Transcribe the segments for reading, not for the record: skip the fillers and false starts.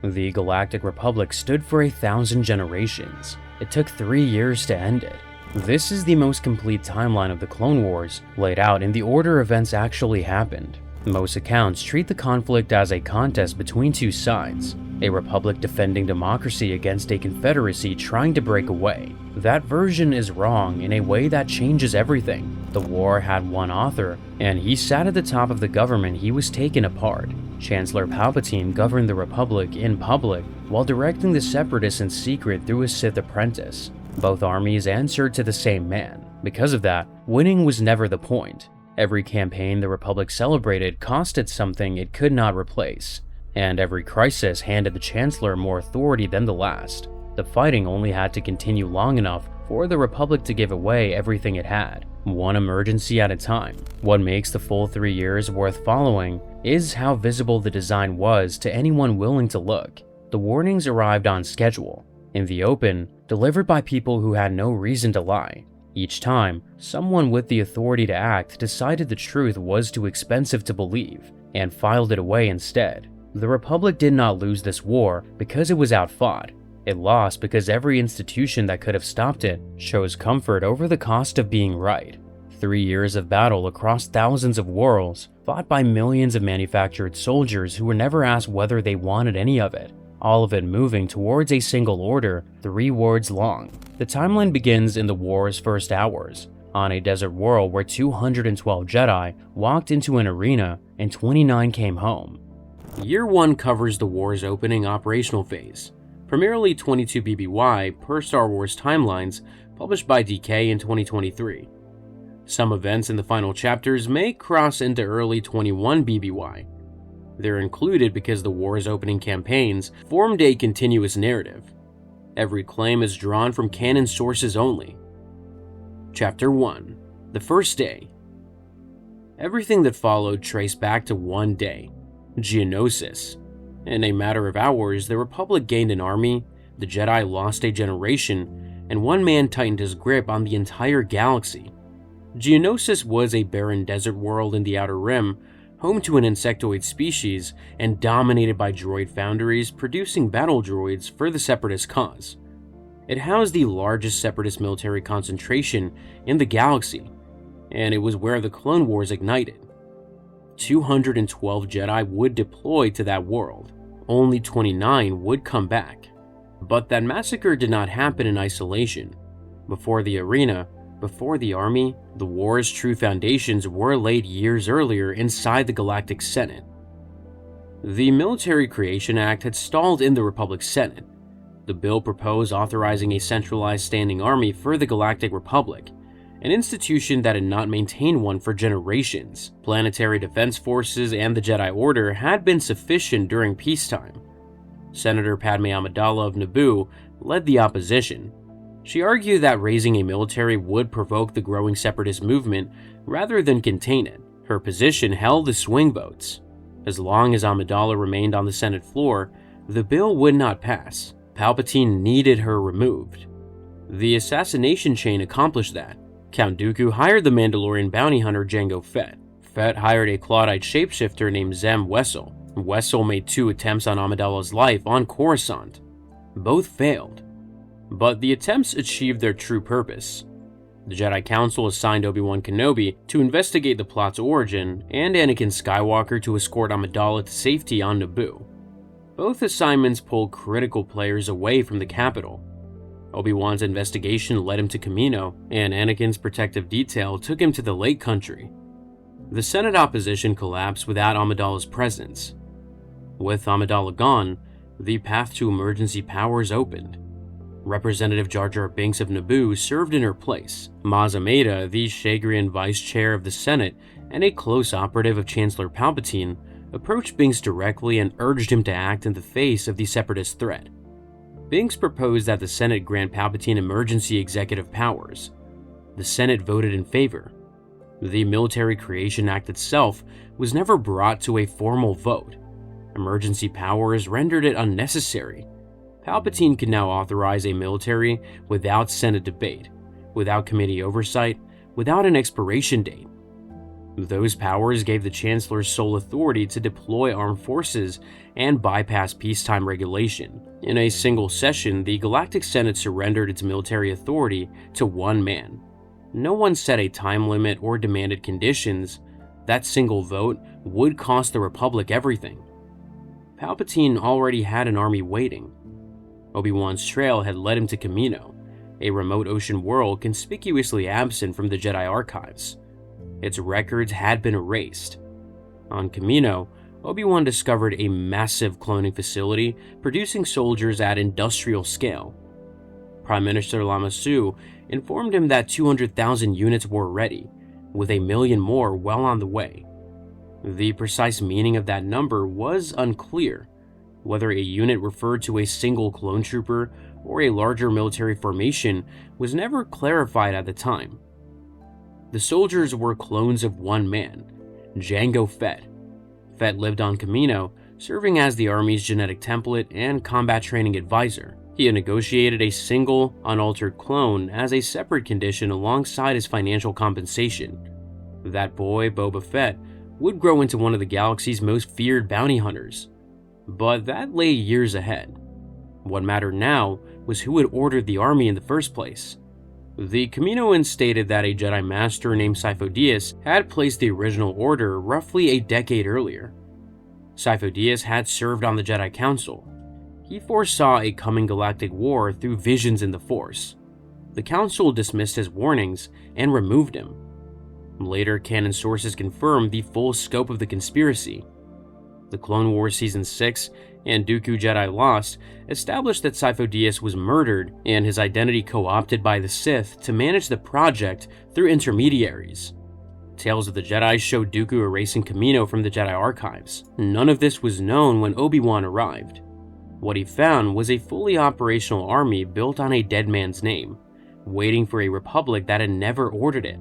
The Galactic Republic stood for 1,000 generations. It took 3 years to end it. This is the most complete timeline of the Clone Wars, laid out in the order events actually happened. Most accounts treat the conflict as a contest between two sides, a republic defending democracy against a confederacy trying to break away. That version is wrong in a way that changes everything. The war had one author, and he sat at the top of the government he was taken apart. Chancellor Palpatine governed the Republic in public, while directing the Separatists in secret through his Sith apprentice. Both armies answered to the same man. Because of that, winning was never the point. Every campaign the Republic celebrated costed something it could not replace, and every crisis handed the Chancellor more authority than the last. The fighting only had to continue long enough for the Republic to give away everything it had, one emergency at a time. What makes the full 3 years worth following is how visible the design was to anyone willing to look. The warnings arrived on schedule, in the open, delivered by people who had no reason to lie. Each time, someone with the authority to act decided the truth was too expensive to believe, and filed it away instead. The Republic did not lose this war because it was outfought. It lost because every institution that could have stopped it chose comfort over the cost of being right. 3 years of battle across thousands of worlds, fought by millions of manufactured soldiers who were never asked whether they wanted any of it. All of it moving towards a single order, 3 words long. The timeline begins in the war's first hours, on a desert world where 212 Jedi walked into an arena and 29 came home. Year 1 covers the war's opening operational phase, primarily 22 BBY per Star Wars timelines published by DK in 2023. Some events in the final chapters may cross into early 21 BBY. They're included because the war's opening campaigns formed a continuous narrative. Every claim is drawn from canon sources only. Chapter 1: The First Day. Everything that followed traced back to one day, Geonosis. In a matter of hours, the Republic gained an army, the Jedi lost a generation, and one man tightened his grip on the entire galaxy. Geonosis was a barren desert world in the Outer Rim, home to an insectoid species and dominated by droid foundries producing battle droids for the Separatist cause. It housed the largest Separatist military concentration in the galaxy, and it was where the Clone Wars ignited. 212 Jedi would deploy to that world. Only 29 would come back. But that massacre did not happen in isolation. Before the arena, before the army, the war's true foundations were laid years earlier inside the Galactic Senate. The Military Creation Act had stalled in the Republic Senate. The bill proposed authorizing a centralized standing army for the Galactic Republic, an institution that had not maintained one for generations. Planetary defense forces and the Jedi Order had been sufficient during peacetime. Senator Padme Amidala of Naboo led the opposition. She argued that raising a military would provoke the growing separatist movement rather than contain it. Her position held the swing votes. As long as Amidala remained on the Senate floor, the bill would not pass. Palpatine needed her removed. The assassination chain accomplished that. Count Dooku hired the Mandalorian bounty hunter Jango Fett. Fett hired a clawed-eyed shapeshifter named Zem Wessel. Wessel made 2 attempts on Amidala's life on Coruscant. Both failed. But the attempts achieved their true purpose. The Jedi Council assigned Obi-Wan Kenobi to investigate the plot's origin, and Anakin Skywalker to escort Amidala to safety on Naboo. Both assignments pulled critical players away from the capital. Obi-Wan's investigation led him to Kamino, and Anakin's protective detail took him to the Lake Country. The Senate opposition collapsed without Amidala's presence. With Amidala gone, the path to emergency powers opened. Representative Jar Jar Binks of Naboo served in her place. Maz Ameda, the Shagrian vice chair of the Senate and a close operative of Chancellor Palpatine, approached Binks directly and urged him to act in the face of the separatist threat. Binks proposed that the Senate grant Palpatine emergency executive powers. The Senate voted in favor. The Military Creation Act itself was never brought to a formal vote. Emergency powers rendered it unnecessary. Palpatine could now authorize a military without Senate debate, without committee oversight, without an expiration date. Those powers gave the Chancellor sole authority to deploy armed forces and bypass peacetime regulation. In a single session, the Galactic Senate surrendered its military authority to one man. No one set a time limit or demanded conditions. That single vote would cost the Republic everything. Palpatine already had an army waiting. Obi-Wan's trail had led him to Kamino, a remote ocean world conspicuously absent from the Jedi archives. Its records had been erased. On Kamino, Obi-Wan discovered a massive cloning facility producing soldiers at industrial scale. Prime Minister Lama Su informed him that 200,000 units were ready, with 1 million more well on the way. The precise meaning of that number was unclear, whether a unit referred to a single clone trooper or a larger military formation was never clarified at the time. The soldiers were clones of one man, Jango Fett. Fett lived on Kamino, serving as the Army's genetic template and combat training advisor. He had negotiated a single, unaltered clone as a separate condition alongside his financial compensation. That boy, Boba Fett, would grow into one of the galaxy's most feared bounty hunters. But that lay years ahead. What mattered now was who had ordered the army in the first place. The Kaminoans stated that a Jedi Master named Sidious had placed the original order roughly a decade earlier. Sidious had served on the Jedi Council. He foresaw a coming galactic war through visions in the Force. The Council dismissed his warnings and removed him. Later, canon sources confirmed the full scope of the conspiracy. The Clone Wars Season 6 and Dooku Jedi Lost established that Sidious was murdered and his identity co-opted by the Sith to manage the project through intermediaries. Tales of the Jedi show Dooku erasing Kamino from the Jedi archives. None of this was known when Obi-Wan arrived. What he found was a fully operational army built on a dead man's name, waiting for a republic that had never ordered it.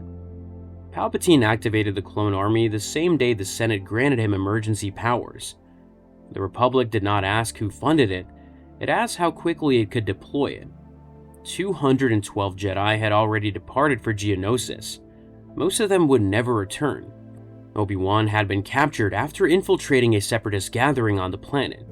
Palpatine activated the clone army the same day the Senate granted him emergency powers. The Republic did not ask who funded it, it asked how quickly it could deploy it. 212 Jedi had already departed for Geonosis. Most of them would never return. Obi-Wan had been captured after infiltrating a separatist gathering on the planet.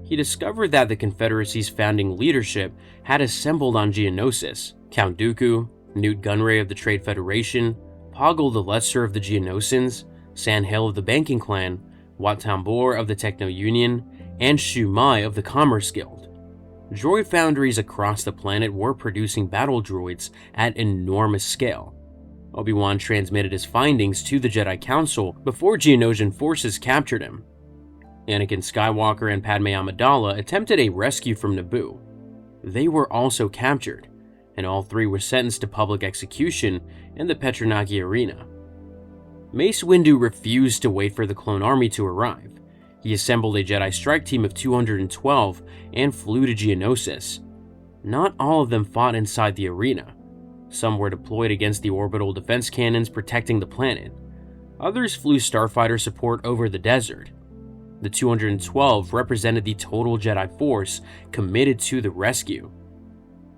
He discovered that the Confederacy's founding leadership had assembled on Geonosis. Count Dooku, Newt Gunray of the Trade Federation, Poggle the Lesser of the Geonosians, Sandhill of the Banking Clan, Wat Tambor of the Techno Union, and Shu Mai of the Commerce Guild. Droid foundries across the planet were producing battle droids at enormous scale. Obi-Wan transmitted his findings to the Jedi Council before Geonosian forces captured him. Anakin Skywalker and Padme Amidala attempted a rescue from Naboo. They were also captured, and all three were sentenced to public execution in the Petronaki Arena. Mace Windu refused to wait for the clone army to arrive. He assembled a Jedi strike team of 212 and flew to Geonosis. Not all of them fought inside the arena. Some were deployed against the orbital defense cannons protecting the planet. Others flew starfighter support over the desert. The 212 represented the total Jedi force committed to the rescue.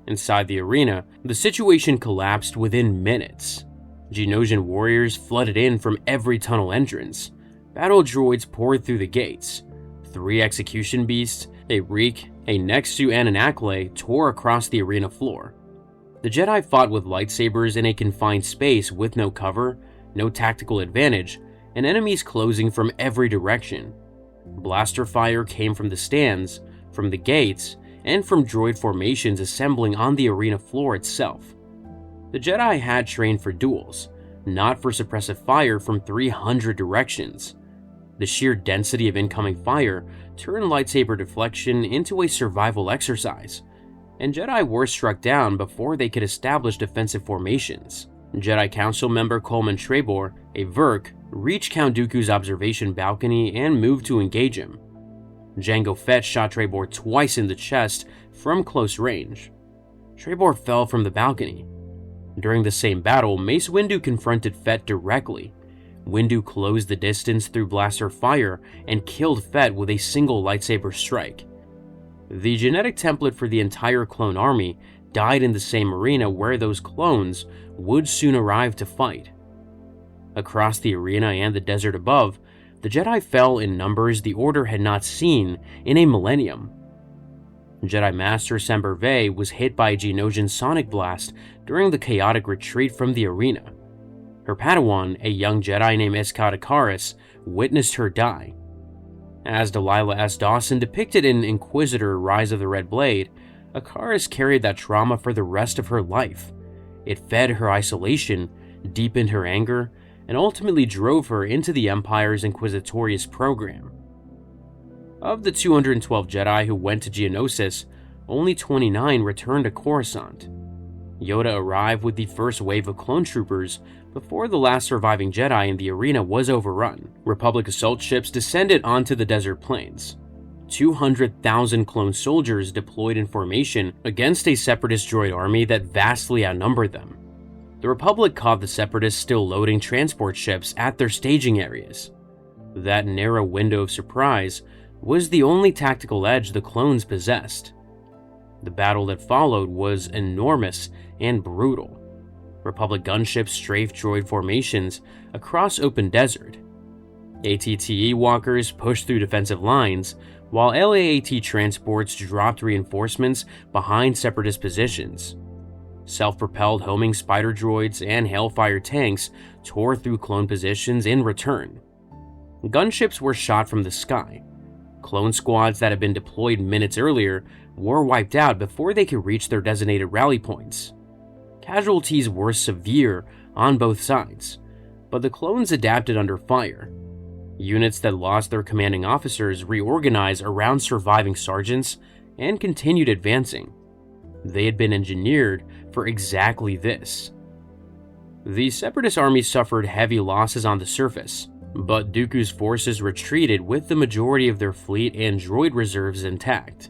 Inside the arena, the situation collapsed within minutes. Geonosian warriors flooded in from every tunnel entrance. Battle droids poured through the gates. 3 execution beasts, a Reek, a Nexu, and an Acklay tore across the arena floor. The Jedi fought with lightsabers in a confined space with no cover, no tactical advantage, and enemies closing from every direction. Blaster fire came from the stands, from the gates, and from droid formations assembling on the arena floor itself. The Jedi had trained for duels, not for suppressive fire from 300 directions. The sheer density of incoming fire turned lightsaber deflection into a survival exercise, and Jedi were struck down before they could establish defensive formations. Jedi Council member Coleman Trebor, a Verk, reached Count Dooku's observation balcony and moved to engage him. Jango Fett shot Trebor twice in the chest from close range. Trebor fell from the balcony. During the same battle, Mace Windu confronted Fett directly. Windu closed the distance through blaster fire and killed Fett with a single lightsaber strike. The genetic template for the entire clone army died in the same arena where those clones would soon arrive to fight. Across the arena and the desert above, the Jedi fell in numbers the Order had not seen in a millennium. Jedi Master Semper Vey was hit by a Geonosian sonic blast during the chaotic retreat from the arena. Her Padawan, a young Jedi named Eskata Karis, witnessed her die. As Delilah S. Dawson depicted in Inquisitor Rise of the Red Blade, Akaris carried that trauma for the rest of her life. It fed her isolation, deepened her anger, and ultimately drove her into the Empire's Inquisitorius program. Of the 212 Jedi who went to Geonosis, only 29 returned to Coruscant. Yoda arrived with the first wave of clone troopers before the last surviving Jedi in the arena was overrun. Republic assault ships descended onto the desert plains. 200,000 clone soldiers deployed in formation against a Separatist droid army that vastly outnumbered them. The Republic caught the Separatists still loading transport ships at their staging areas. That narrow window of surprise was the only tactical edge the clones possessed. The battle that followed was enormous and brutal. Republic gunships strafed droid formations across open desert. ATTE walkers pushed through defensive lines, while LAAT transports dropped reinforcements behind Separatist positions. Self-propelled homing spider droids and Hellfire tanks tore through clone positions in return. Gunships were shot from the sky. Clone squads that had been deployed minutes earlier were wiped out before they could reach their designated rally points. Casualties were severe on both sides, but the clones adapted under fire. Units that lost their commanding officers reorganized around surviving sergeants and continued advancing. They had been engineered for exactly this. The Separatist army suffered heavy losses on the surface, but Dooku's forces retreated with the majority of their fleet and droid reserves intact.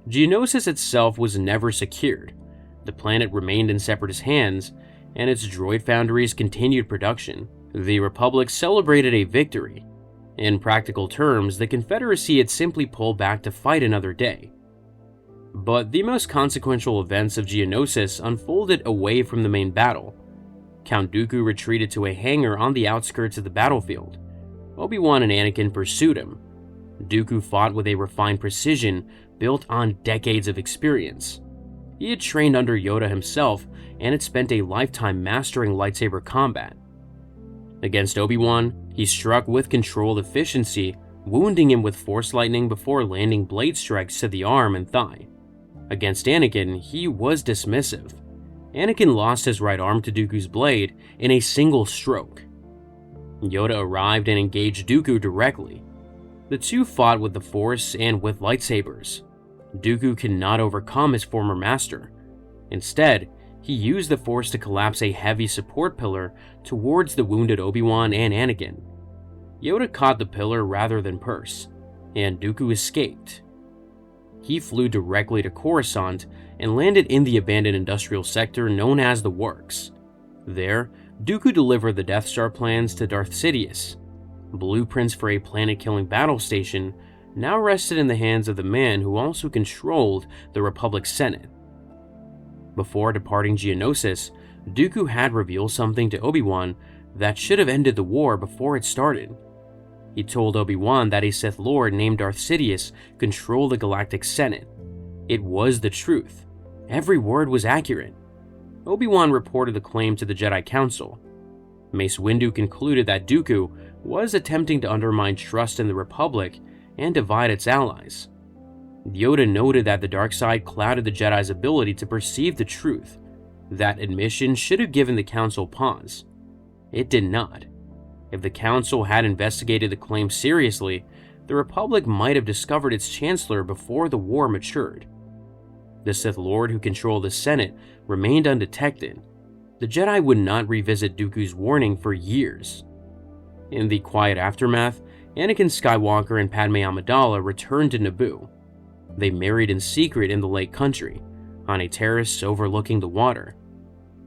Geonosis itself was never secured. The planet remained in Separatist hands, and its droid foundries continued production. The Republic celebrated a victory. In practical terms, the Confederacy had simply pulled back to fight another day. But the most consequential events of Geonosis unfolded away from the main battle. Count Dooku retreated to a hangar on the outskirts of the battlefield. Obi-Wan and Anakin pursued him. Dooku fought with a refined precision built on decades of experience. He had trained under Yoda himself and had spent a lifetime mastering lightsaber combat. Against Obi-Wan, he struck with controlled efficiency, wounding him with Force lightning before landing blade strikes to the arm and thigh. Against Anakin, he was dismissive. Anakin lost his right arm to Dooku's blade in a single stroke. Yoda arrived and engaged Dooku directly. The two fought with the Force and with lightsabers. Dooku could not overcome his former master. Instead, he used the Force to collapse a heavy support pillar towards the wounded Obi-Wan and Anakin. Yoda caught the pillar rather than Perse, and Dooku escaped. He flew directly to Coruscant and landed in the abandoned industrial sector known as the Works. There, Dooku delivered the Death Star plans to Darth Sidious. Blueprints for a planet-killing battle station now rested in the hands of the man who also controlled the Republic Senate. Before departing Geonosis, Dooku had revealed something to Obi-Wan that should have ended the war before it started. He told Obi-Wan that a Sith Lord named Darth Sidious controlled the Galactic Senate. It was the truth. Every word was accurate. Obi-Wan reported the claim to the Jedi Council. Mace Windu concluded that Dooku was attempting to undermine trust in the Republic and divide its allies. Yoda noted that the dark side clouded the Jedi's ability to perceive the truth. That admission should have given the Council pause. It did not. If the Council had investigated the claim seriously, the Republic might have discovered its Chancellor before the war matured. The Sith Lord who controlled the Senate remained undetected. The Jedi would not revisit Dooku's warning for years. In the quiet aftermath, Anakin Skywalker and Padme Amidala returned to Naboo. They married in secret in the Lake Country, on a terrace overlooking the water.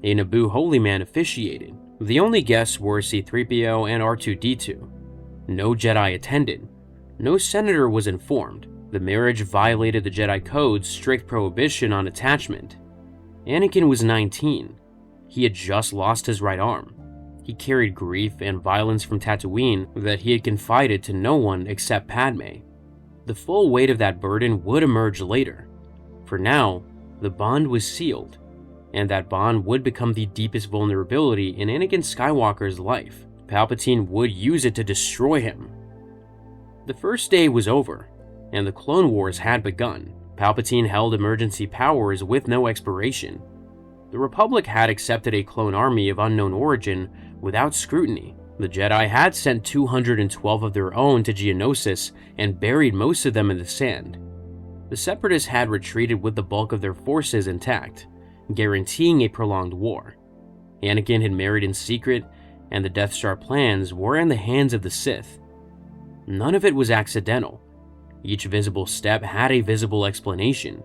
A Naboo holy man officiated. The only guests were C-3PO and R2-D2. No Jedi attended. No senator was informed. The marriage violated the Jedi Code's strict prohibition on attachment. Anakin was 19. He had just lost his right arm. He carried grief and violence from Tatooine that he had confided to no one except Padme. The full weight of that burden would emerge later. For now, the bond was sealed, and that bond would become the deepest vulnerability in Anakin Skywalker's life. Palpatine would use it to destroy him. The first day was over, and the Clone Wars had begun. Palpatine held emergency powers with no expiration. The Republic had accepted a clone army of unknown origin without scrutiny. The Jedi had sent 212 of their own to Geonosis and buried most of them in the sand. The Separatists had retreated with the bulk of their forces intact, guaranteeing a prolonged war. Anakin had married in secret, and the Death Star plans were in the hands of the Sith. None of it was accidental. Each visible step had a visible explanation.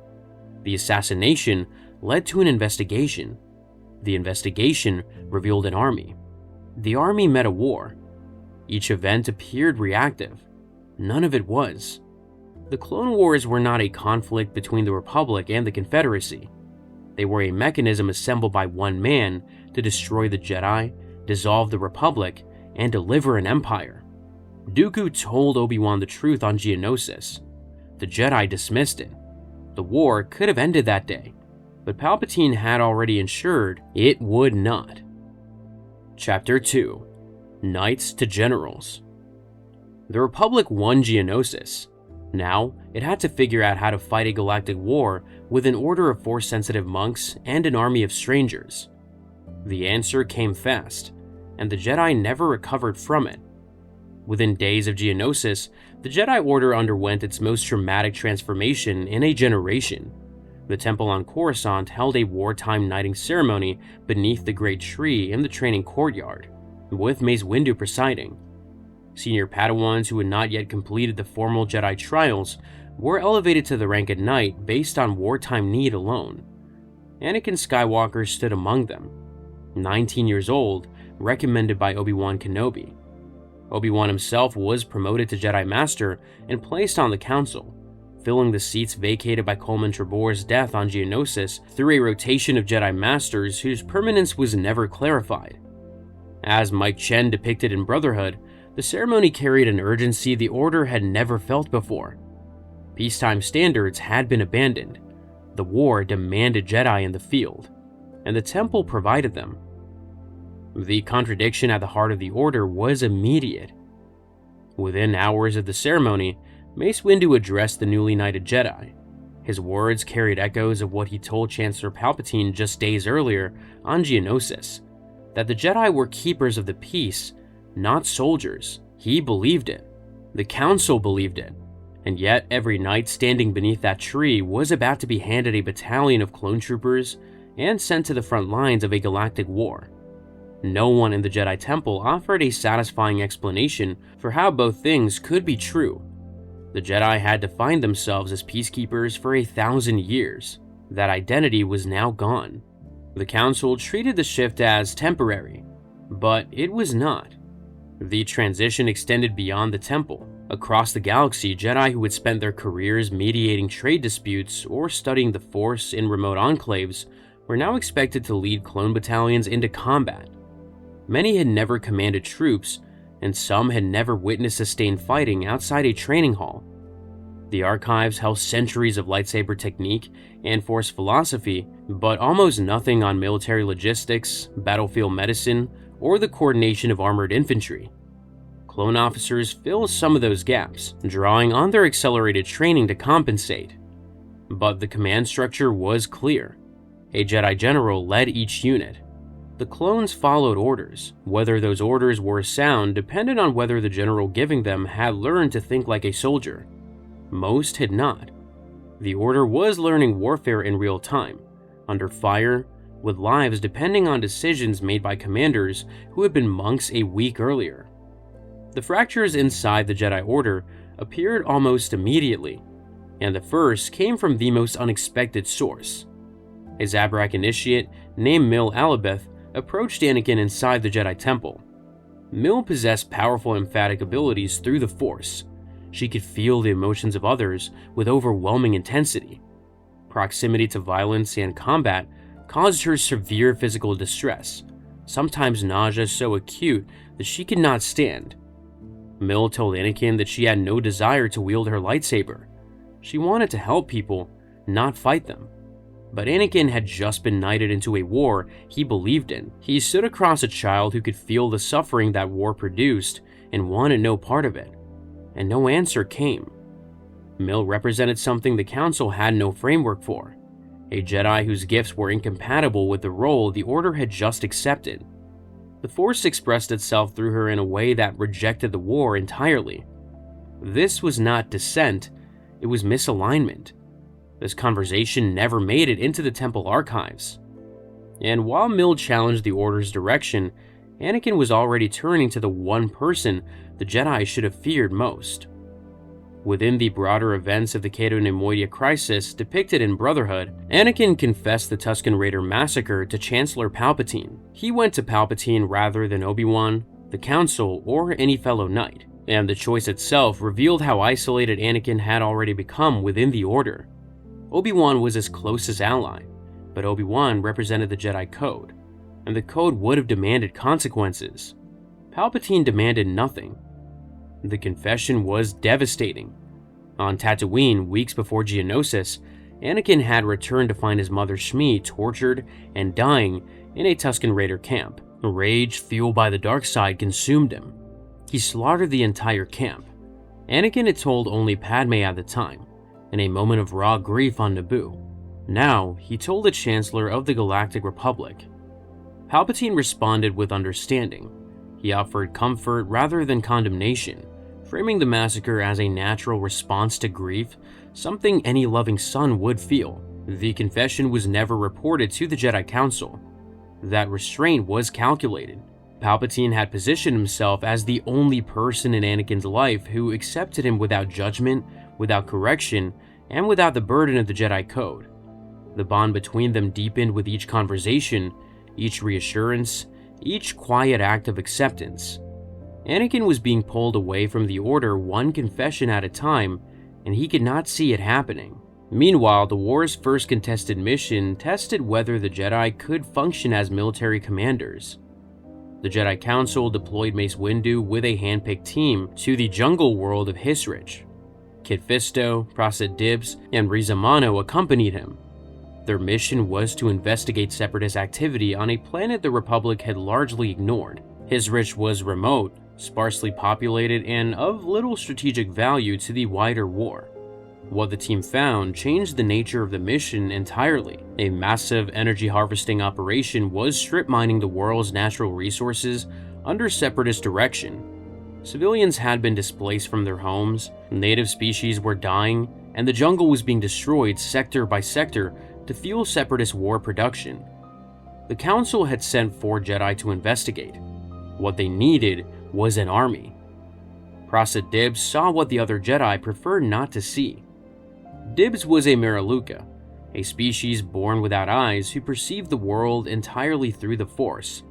The assassination led to an investigation. The investigation revealed an army. The army met a war. Each event appeared reactive. None of it was. The Clone Wars were not a conflict between the Republic and the Confederacy. They were a mechanism assembled by one man to destroy the Jedi, dissolve the Republic, and deliver an empire. Dooku told Obi-Wan the truth on Geonosis. The Jedi dismissed it. The war could have ended that day, but Palpatine had already ensured it would not. Chapter 2: Knights to Generals. The Republic won Geonosis. Now, it had to figure out how to fight a galactic war with an order of Force-sensitive monks and an army of strangers. The answer came fast, and the Jedi never recovered from it. Within days of Geonosis, the Jedi Order underwent its most dramatic transformation in a generation. The temple on Coruscant held a wartime knighting ceremony beneath the great tree in the training courtyard, with Mace Windu presiding. Senior Padawans who had not yet completed the formal Jedi trials were elevated to the rank of knight based on wartime need alone. Anakin Skywalker stood among them, 19 years old, recommended by Obi-Wan Kenobi. Obi-Wan himself was promoted to Jedi Master and placed on the Council, filling the seats vacated by Coleman Trevor's death on Geonosis through a rotation of Jedi Masters whose permanence was never clarified. As Mike Chen depicted in Brotherhood, the ceremony carried an urgency the Order had never felt before. Peacetime standards had been abandoned. The war demanded Jedi in the field, and the Temple provided them. The contradiction at the heart of the Order was immediate. Within hours of the ceremony, Mace Windu addressed the newly knighted Jedi. His words carried echoes of what he told Chancellor Palpatine just days earlier on Geonosis, that the Jedi were keepers of the peace, not soldiers. He believed it. The Council believed it. And yet, every knight standing beneath that tree was about to be handed a battalion of clone troopers and sent to the front lines of a galactic war. No one in the Jedi Temple offered a satisfying explanation for how both things could be true. The Jedi had defined themselves as peacekeepers for 1,000 years. That identity was now gone. The Council treated the shift as temporary, but it was not. The transition extended beyond the Temple. Across the galaxy, Jedi who had spent their careers mediating trade disputes or studying the Force in remote enclaves were now expected to lead clone battalions into combat. Many had never commanded troops, and some had never witnessed sustained fighting outside a training hall. The archives held centuries of lightsaber technique and Force philosophy, but almost nothing on military logistics, battlefield medicine, or the coordination of armored infantry. Clone officers fill some of those gaps, drawing on their accelerated training to compensate. But the command structure was clear. A Jedi General led each unit. The clones followed orders. Whether those orders were sound depended on whether the general giving them had learned to think like a soldier. Most had not. The Order was learning warfare in real time, under fire, with lives depending on decisions made by commanders who had been monks a week earlier. The fractures inside the Jedi Order appeared almost immediately, and the first came from the most unexpected source. A Zabrak initiate named Mil Alabeth approached Anakin inside the Jedi Temple. Mil possessed powerful emphatic abilities through the Force. She could feel the emotions of others with overwhelming intensity. Proximity to violence and combat caused her severe physical distress, sometimes nausea so acute that she could not stand. Mill told Anakin that she had no desire to wield her lightsaber. She wanted to help people, not fight them. But Anakin had just been knighted into a war he believed in. He stood across a child who could feel the suffering that war produced and wanted no part of it. And no answer came. Mill represented something the Council had no framework for. A Jedi whose gifts were incompatible with the role the Order had just accepted. The Force expressed itself through her in a way that rejected the war entirely. This was not dissent, it was misalignment. This conversation never made it into the Temple archives. And while Mill challenged the Order's direction, Anakin was already turning to the one person the Jedi should have feared most. Within the broader events of the Canon crisis depicted in Brotherhood, Anakin confessed the Tusken Raider massacre to Chancellor Palpatine. He went to Palpatine rather than Obi-Wan, the Council, or any fellow Knight, and the choice itself revealed how isolated Anakin had already become within the Order. Obi-Wan was his closest ally, but Obi-Wan represented the Jedi Code, and the Code would have demanded consequences. Palpatine demanded nothing. The confession was devastating. On Tatooine, weeks before Geonosis, Anakin had returned to find his mother Shmi tortured and dying in a Tusken Raider camp. Rage fueled by the dark side consumed him. He slaughtered the entire camp. Anakin had told only Padme at the time, in a moment of raw grief on Naboo. Now, he told the Chancellor of the Galactic Republic. Palpatine responded with understanding. He offered comfort rather than condemnation, framing the massacre as a natural response to grief, something any loving son would feel. The confession was never reported to the Jedi Council. That restraint was calculated. Palpatine had positioned himself as the only person in Anakin's life who accepted him without judgment, without correction, and without the burden of the Jedi Code. The bond between them deepened with each conversation, each reassurance, each quiet act of acceptance. Anakin was being pulled away from the Order one confession at a time, and he could not see it happening. Meanwhile, the war's first contested mission tested whether the Jedi could function as military commanders. The Jedi Council deployed Mace Windu with a handpicked team to the jungle world of Hisrich. Kit Fisto, Prasid Dibs, and Reza Mano accompanied him. Their mission was to investigate Separatist activity on a planet the Republic had largely ignored. Hisrich was remote, sparsely populated, and of little strategic value to the wider war. What the team found changed the nature of the mission entirely. A massive energy harvesting operation was strip mining the world's natural resources under Separatist direction. Civilians had been displaced from their homes, native species were dying, and the jungle was being destroyed sector by sector to fuel Separatist war production. The Council had sent 4 Jedi to investigate. What they needed was an army. Prasid Dibs saw what the other Jedi preferred not to see. Dibs was a Maraluka, a species born without eyes who perceived the world entirely through the Force.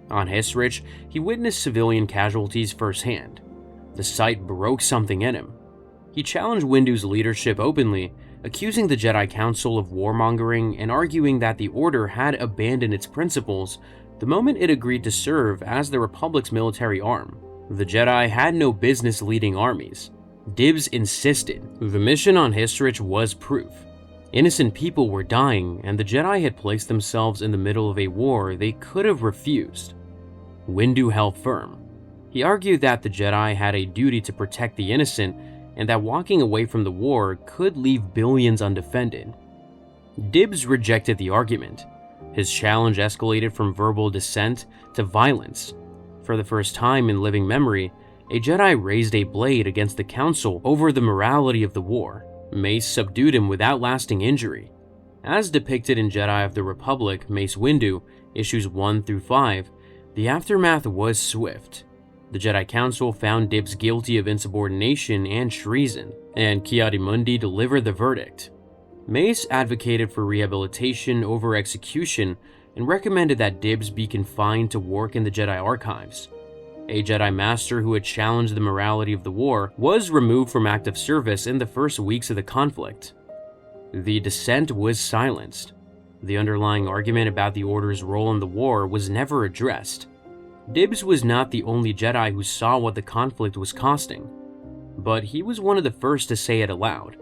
On Hisrich, he witnessed civilian casualties firsthand. The sight broke something in him. He challenged Windu's leadership openly, accusing the Jedi Council of warmongering and arguing that the Order had abandoned its principles the moment it agreed to serve as the Republic's military arm. The Jedi had no business leading armies. Dibs insisted. The mission on Hisrich was proof. Innocent people were dying, and the Jedi had placed themselves in the middle of a war they could have refused. Windu held firm. He argued that the Jedi had a duty to protect the innocent, and that walking away from the war could leave billions undefended. Dibs rejected the argument. His challenge escalated from verbal dissent to violence. For the first time in living memory, a Jedi raised a blade against the Council over the morality of the war. Mace subdued him without lasting injury. As depicted in Jedi of the Republic, Mace Windu, issues 1 through 5, the aftermath was swift. The Jedi Council found Dibs guilty of insubordination and treason, and Ki-Adi-Mundi delivered the verdict. Mace advocated for rehabilitation over execution and recommended that Dibs be confined to work in the Jedi archives. A Jedi Master who had challenged the morality of the war was removed from active service in the first weeks of the conflict. The dissent was silenced. The underlying argument about the Order's role in the war was never addressed. Dibs was not the only Jedi who saw what the conflict was costing, but he was one of the first to say it aloud,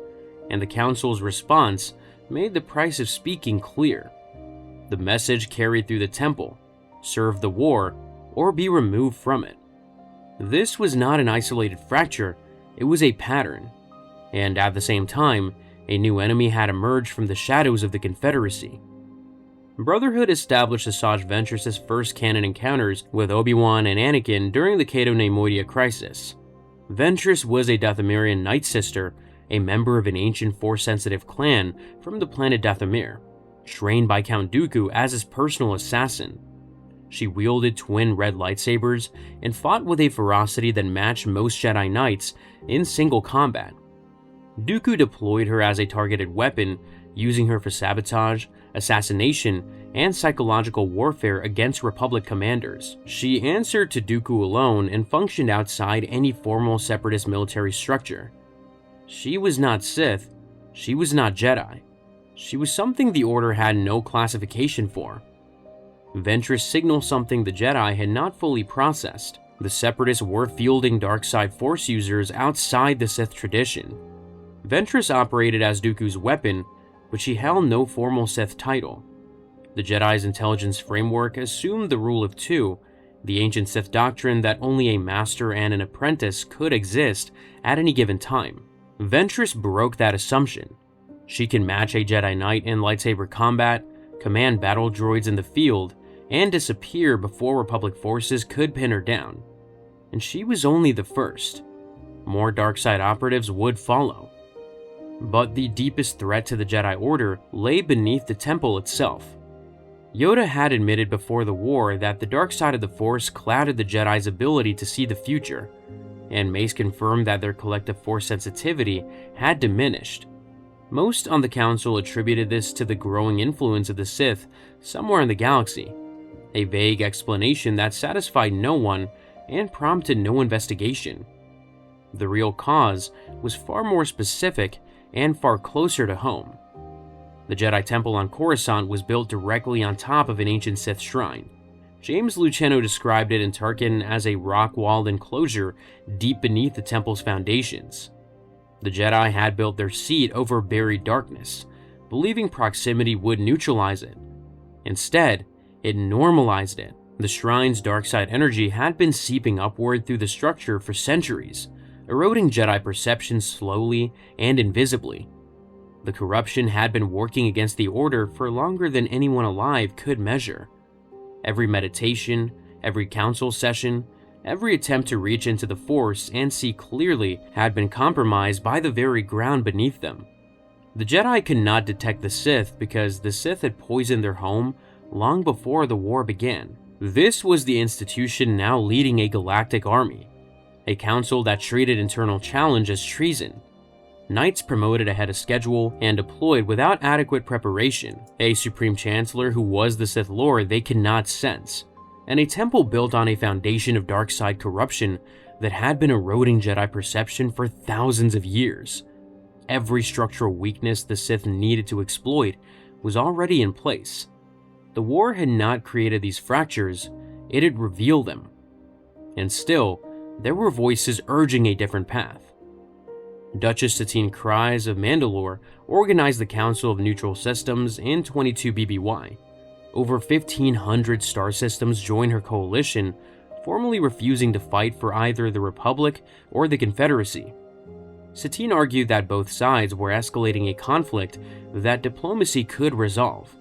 and the Council's response made the price of speaking clear. The message carried through the temple: serve the war or be removed from it. This was not an isolated fracture, it was a pattern, and at the same time, a new enemy had emerged from the shadows of the Confederacy. Brotherhood established Asajj Ventress's first canon encounters with Obi-Wan and Anakin during the Cato Neimoidia crisis. Ventress was a Dathomirian Night Sister, a member of an ancient Force-sensitive clan from the planet Dathomir, trained by Count Dooku as his personal assassin. She wielded twin red lightsabers and fought with a ferocity that matched most Jedi Knights in single combat. Dooku deployed her as a targeted weapon, using her for sabotage, assassination, and psychological warfare against Republic commanders. She answered to Dooku alone and functioned outside any formal Separatist military structure. She was not Sith, she was not Jedi. She was something the Order had no classification for. Ventress signaled something the Jedi had not fully processed. The Separatists were fielding dark side Force users outside the Sith tradition. Ventress operated as Dooku's weapon, but she held no formal Sith title. The Jedi's intelligence framework assumed the rule of two, the ancient Sith doctrine that only a master and an apprentice could exist at any given time. Ventress broke that assumption. She can match a Jedi Knight in lightsaber combat, command battle droids in the field, and disappear before Republic forces could pin her down. And she was only the first. More dark side operatives would follow. But the deepest threat to the Jedi Order lay beneath the temple itself. Yoda had admitted before the war that the dark side of the Force clouded the Jedi's ability to see the future, and Mace confirmed that their collective Force sensitivity had diminished. Most on the Council attributed this to the growing influence of the Sith somewhere in the galaxy, a vague explanation that satisfied no one and prompted no investigation. The real cause was far more specific and far closer to home. The Jedi Temple on Coruscant was built directly on top of an ancient Sith shrine. James Luceno described it in Tarkin as a rock-walled enclosure deep beneath the temple's foundations. The Jedi had built their seat over buried darkness, believing proximity would neutralize it. Instead, it normalized it. The shrine's dark side energy had been seeping upward through the structure for centuries, eroding Jedi perception slowly and invisibly. The corruption had been working against the Order for longer than anyone alive could measure. Every meditation, every council session, every attempt to reach into the Force and see clearly had been compromised by the very ground beneath them. The Jedi could not detect the Sith because the Sith had poisoned their home long before the war began. This was the institution now leading a galactic army, a council that treated internal challenge as treason. Knights promoted ahead of schedule and deployed without adequate preparation, a Supreme Chancellor who was the Sith Lord they could not sense, and a temple built on a foundation of dark side corruption that had been eroding Jedi perception for thousands of years. Every structural weakness the Sith needed to exploit was already in place. The war had not created these fractures, it had revealed them. And still, there were voices urging a different path. Duchess Satine Kryze of Mandalore organized the Council of Neutral Systems in 22 BBY. Over 1,500 star systems joined her coalition, formally refusing to fight for either the Republic or the Confederacy. Satine argued that both sides were escalating a conflict that diplomacy could resolve.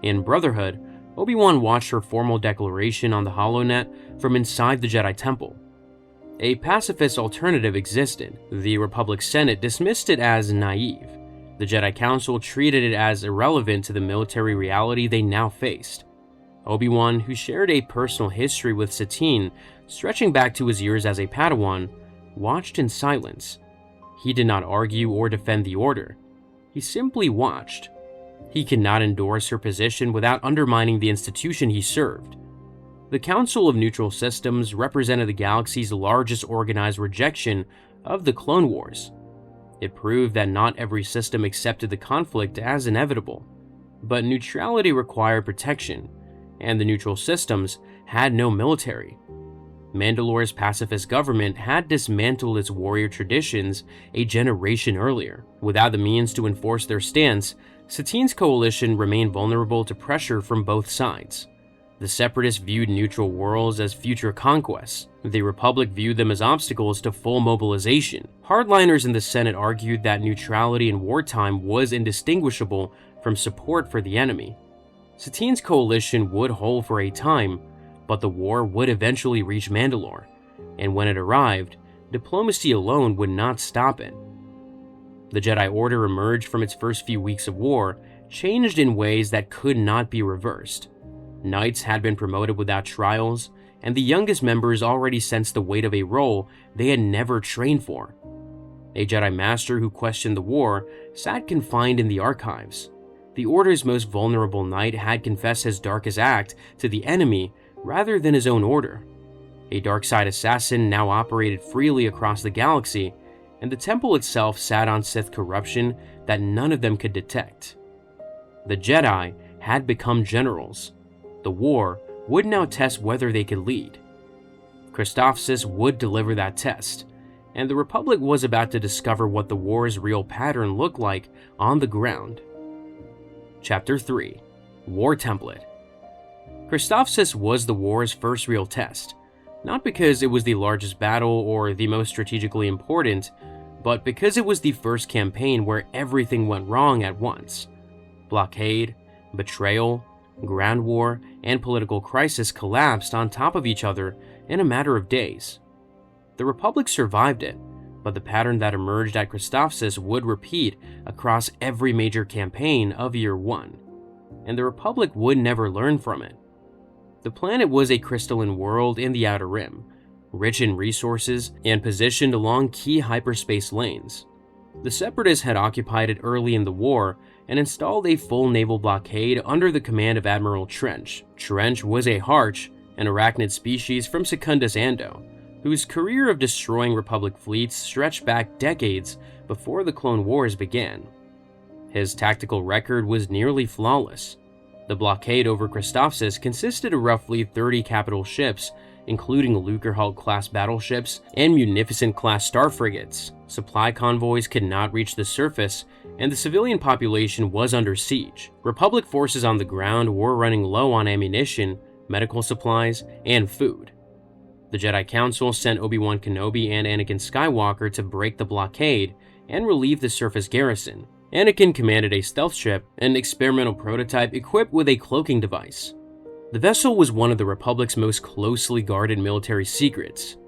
In Brotherhood, Obi-Wan watched her formal declaration on the HoloNet from inside the Jedi Temple. A pacifist alternative existed. The Republic Senate dismissed it as naive. The Jedi Council treated it as irrelevant to the military reality they now faced. Obi-Wan, who shared a personal history with Satine, stretching back to his years as a Padawan, watched in silence. He did not argue or defend the Order. He simply watched. He could not endorse her position without undermining the institution he served. The Council of Neutral Systems represented the galaxy's largest organized rejection of the Clone Wars. It proved that not every system accepted the conflict as inevitable. but neutrality required protection, and the neutral systems had no military. Mandalore's pacifist government had dismantled its warrior traditions a generation earlier. Without the means to enforce their stance, Satine's coalition remained vulnerable to pressure from both sides. The Separatists viewed neutral worlds as future conquests. The Republic viewed them as obstacles to full mobilization. Hardliners in the Senate argued that neutrality in wartime was indistinguishable from support for the enemy. Satine's coalition would hold for a time, but the war would eventually reach Mandalore, and when it arrived, diplomacy alone would not stop it. The Jedi Order emerged from its first few weeks of war, changed in ways that could not be reversed. Knights had been promoted without trials, and the youngest members already sensed the weight of a role they had never trained for. A Jedi Master who questioned the war sat confined in the archives. The Order's most vulnerable knight had confessed his darkest act to the enemy rather than his own order. A dark side assassin now operated freely across the galaxy, and the temple itself sat on Sith corruption that none of them could detect. The Jedi had become generals. The war would now test whether they could lead. Christophsis would deliver that test, and the Republic was about to discover what the war's real pattern looked like on the ground. Chapter 3: War Template. Christophsis was the war's first real test, not because it was the largest battle or the most strategically important, but because it was the first campaign where everything went wrong at once. Blockade, betrayal, ground war, and political crisis collapsed on top of each other in a matter of days. The Republic survived it, but the pattern that emerged at Christophsis would repeat across every major campaign of Year 1, and the Republic would never learn from it. The planet was a crystalline world in the Outer Rim, rich in resources and positioned along key hyperspace lanes. The Separatists had occupied it early in the war and installed a full naval blockade under the command of Admiral Trench. Trench was a Harch, an arachnid species from Secundus Ando, whose career of destroying Republic fleets stretched back decades before the Clone Wars began. His tactical record was nearly flawless. The blockade over Christophsis consisted of roughly 30 capital ships, including Lucrehulk-class battleships and Munificent-class star frigates. Supply convoys could not reach the surface, and the civilian population was under siege. Republic forces on the ground were running low on ammunition, medical supplies, and food. The Jedi Council sent Obi-Wan Kenobi and Anakin Skywalker to break the blockade and relieve the surface garrison. Anakin commanded a stealth ship, an experimental prototype equipped with a cloaking device. The vessel was one of the Republic's most closely guarded military secrets.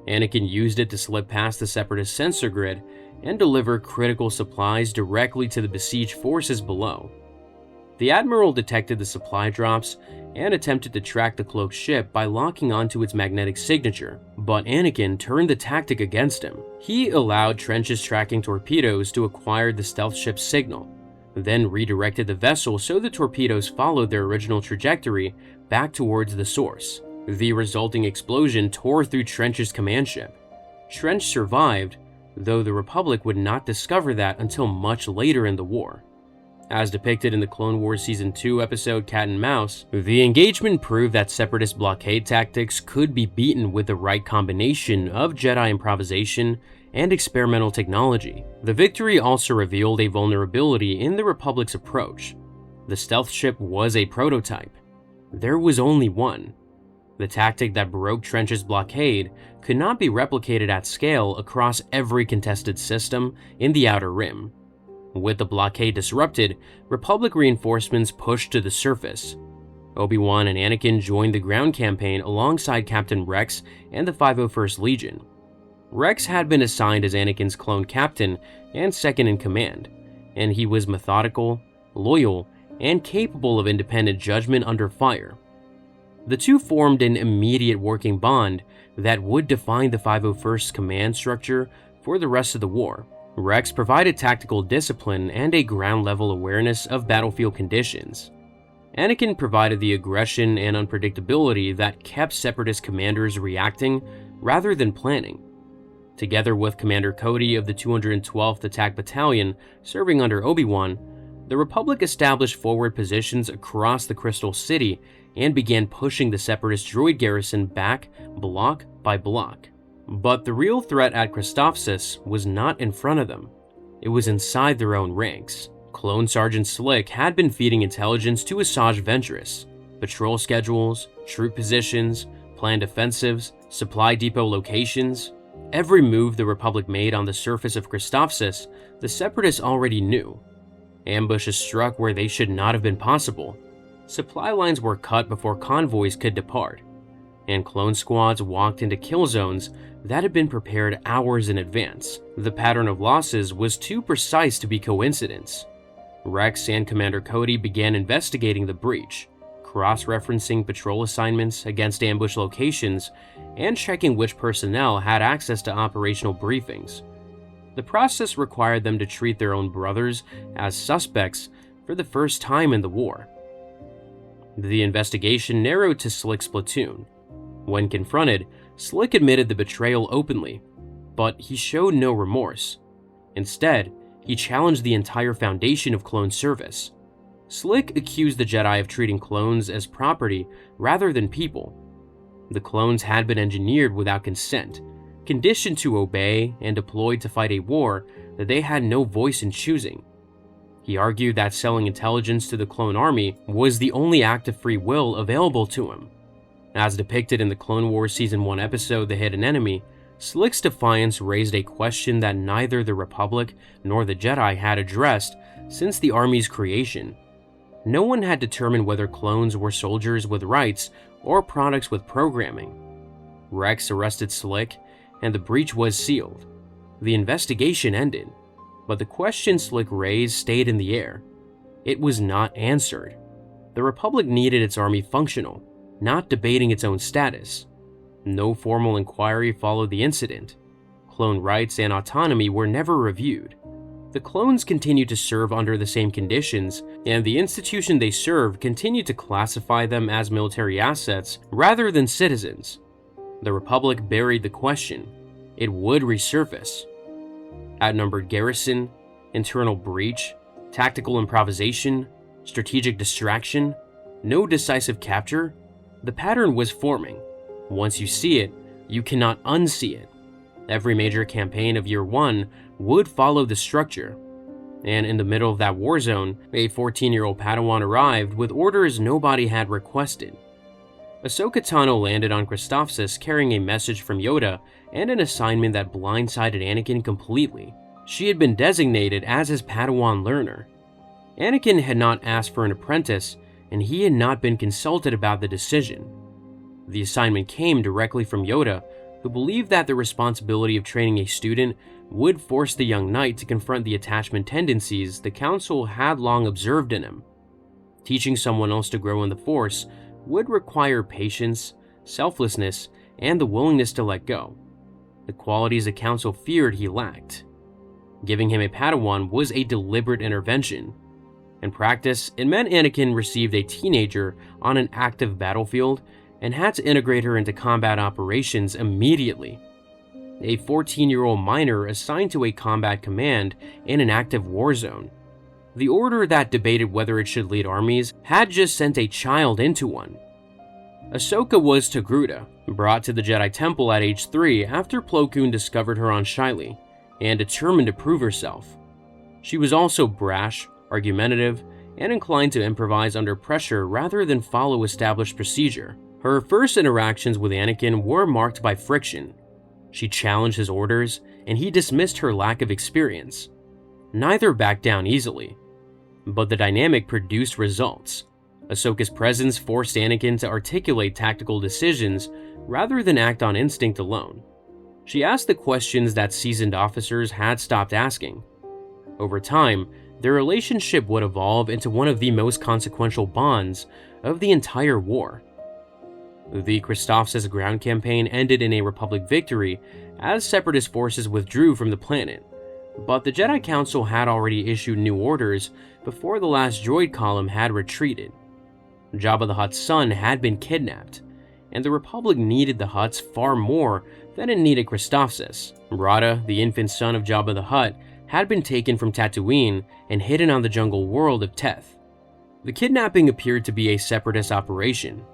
Anakin used it to slip past the Separatist sensor grid and deliver critical supplies directly to the besieged forces below. The Admiral detected the supply drops and attempted to track the cloaked ship by locking onto its magnetic signature, but Anakin turned the tactic against him. He allowed Trench's tracking torpedoes to acquire the stealth ship's signal, then redirected the vessel so the torpedoes followed their original trajectory back towards the source. The resulting explosion tore through Trench's command ship. Trench survived, though the Republic would not discover that until much later in the war. As depicted in the Clone Wars Season 2 episode Cat and Mouse, the engagement proved that Separatist blockade tactics could be beaten with the right combination of Jedi improvisation and experimental technology. The victory also revealed a vulnerability in the Republic's approach. The stealth ship was a prototype. There was only one. The tactic that broke Trench's blockade could not be replicated at scale across every contested system in the Outer Rim. With the blockade disrupted, Republic reinforcements pushed to the surface. Obi-Wan and Anakin joined the ground campaign alongside Captain Rex and the 501st Legion. Rex had been assigned as Anakin's clone captain and second in command, and he was methodical, loyal, and capable of independent judgment under fire. The two formed an immediate working bond that would define the 501st's command structure for the rest of the war. Rex provided tactical discipline and a ground-level awareness of battlefield conditions. Anakin provided the aggression and unpredictability that kept Separatist commanders reacting rather than planning. Together with Commander Cody of the 212th Attack Battalion serving under Obi-Wan, The Republic established forward positions across the Crystal City and began pushing the Separatist droid garrison back block by block. But the real threat at Christophsis was not in front of them. It was inside their own ranks. Clone Sergeant Slick had been feeding intelligence to Asajj Ventress. Patrol schedules, troop positions, planned offensives, supply depot locations. Every move the Republic made on the surface of Christophsis, the Separatists already knew. Ambushes struck where they should not have been possible. Supply lines were cut before convoys could depart. And clone squads walked into kill zones that had been prepared hours in advance. The pattern of losses was too precise to be coincidence. Rex and Commander Cody began investigating the breach, cross-referencing patrol assignments against ambush locations, and checking which personnel had access to operational briefings. The process required them to treat their own brothers as suspects for the first time in the war. The investigation narrowed to Slick's platoon. When confronted, Slick admitted the betrayal openly, but he showed no remorse. Instead, he challenged the entire foundation of clone service. Slick accused the Jedi of treating clones as property rather than people. The clones had been engineered without consent, conditioned to obey, and deployed to fight a war that they had no voice in choosing. He argued that selling intelligence to the clone army was the only act of free will available to him. As depicted in the Clone Wars Season 1 episode The Hidden Enemy, Slick's defiance raised a question that neither the Republic nor the Jedi had addressed since the Army's creation. No one had determined whether clones were soldiers with rights or products with programming. Rex arrested Slick, and the breach was sealed. The investigation ended, but the question Slick raised stayed in the air. It was not answered. The Republic needed its army functional, not debating its own status. No formal inquiry followed the incident. Clone rights and autonomy were never reviewed. The clones continued to serve under the same conditions, and the institution they served continued to classify them as military assets rather than citizens. The Republic buried the question. It would resurface. Outnumbered garrison, internal breach, tactical improvisation, strategic distraction, no decisive capture. The pattern was forming. Once you see it, you cannot unsee it. Every major campaign of Year 1 would follow the structure. And in the middle of that war zone, a 14-year-old Padawan arrived with orders nobody had requested. Ahsoka Tano landed on Christophsis carrying a message from Yoda and an assignment that blindsided Anakin completely. She had been designated as his Padawan learner. Anakin had not asked for an apprentice, and he had not been consulted about the decision. The assignment came directly from Yoda, who believed that the responsibility of training a student would force the young knight to confront the attachment tendencies the Council had long observed in him. Teaching someone else to grow in the Force would require patience, selflessness, and the willingness to let go, the qualities the Council feared he lacked. Giving him a Padawan was a deliberate intervention. In practice, it meant Anakin received a teenager on an active battlefield and had to integrate her into combat operations immediately. A 14-year-old minor assigned to a combat command in an active war zone. The Order that debated whether it should lead armies had just sent a child into one. Ahsoka was Togruta, brought to the Jedi Temple at age 3 after Plo Koon discovered her on Shiley, and determined to prove herself. She was also brash, argumentative, and inclined to improvise under pressure rather than follow established procedure. Her first interactions with Anakin were marked by friction. She challenged his orders, and he dismissed her lack of experience. Neither backed down easily. But the dynamic produced results. Ahsoka's presence forced Anakin to articulate tactical decisions rather than act on instinct alone. She asked the questions that seasoned officers had stopped asking. Over time, their relationship would evolve into one of the most consequential bonds of the entire war. The Christophsis ground campaign ended in a Republic victory as Separatist forces withdrew from the planet, but the Jedi Council had already issued new orders before the last droid column had retreated. Jabba the Hutt's son had been kidnapped, and the Republic needed the Hutts far more than it needed Christophsis. Rada, the infant son of Jabba the Hutt, had been taken from Tatooine and hidden on the jungle world of Teth. The kidnapping appeared to be a separatist operation.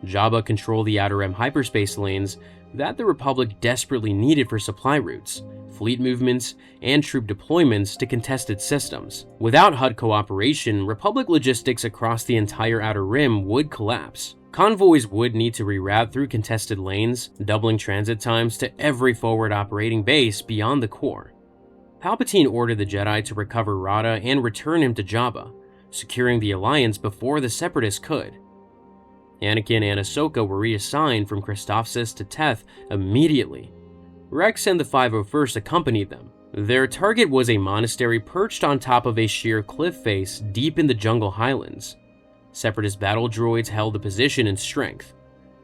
Jabba controlled the Outer Rim hyperspace lanes that the Republic desperately needed for supply routes, fleet movements, and troop deployments to contested systems. Without Hutt cooperation, Republic logistics across the entire Outer Rim would collapse. Convoys would need to reroute through contested lanes, doubling transit times to every forward operating base beyond the core. Palpatine ordered the Jedi to recover Rada and return him to Jabba, securing the Alliance before the Separatists could. Anakin and Ahsoka were reassigned from Christophsis to Teth immediately. Rex and the 501st accompanied them. Their target was a monastery perched on top of a sheer cliff face deep in the jungle highlands. Separatist battle droids held the position in strength.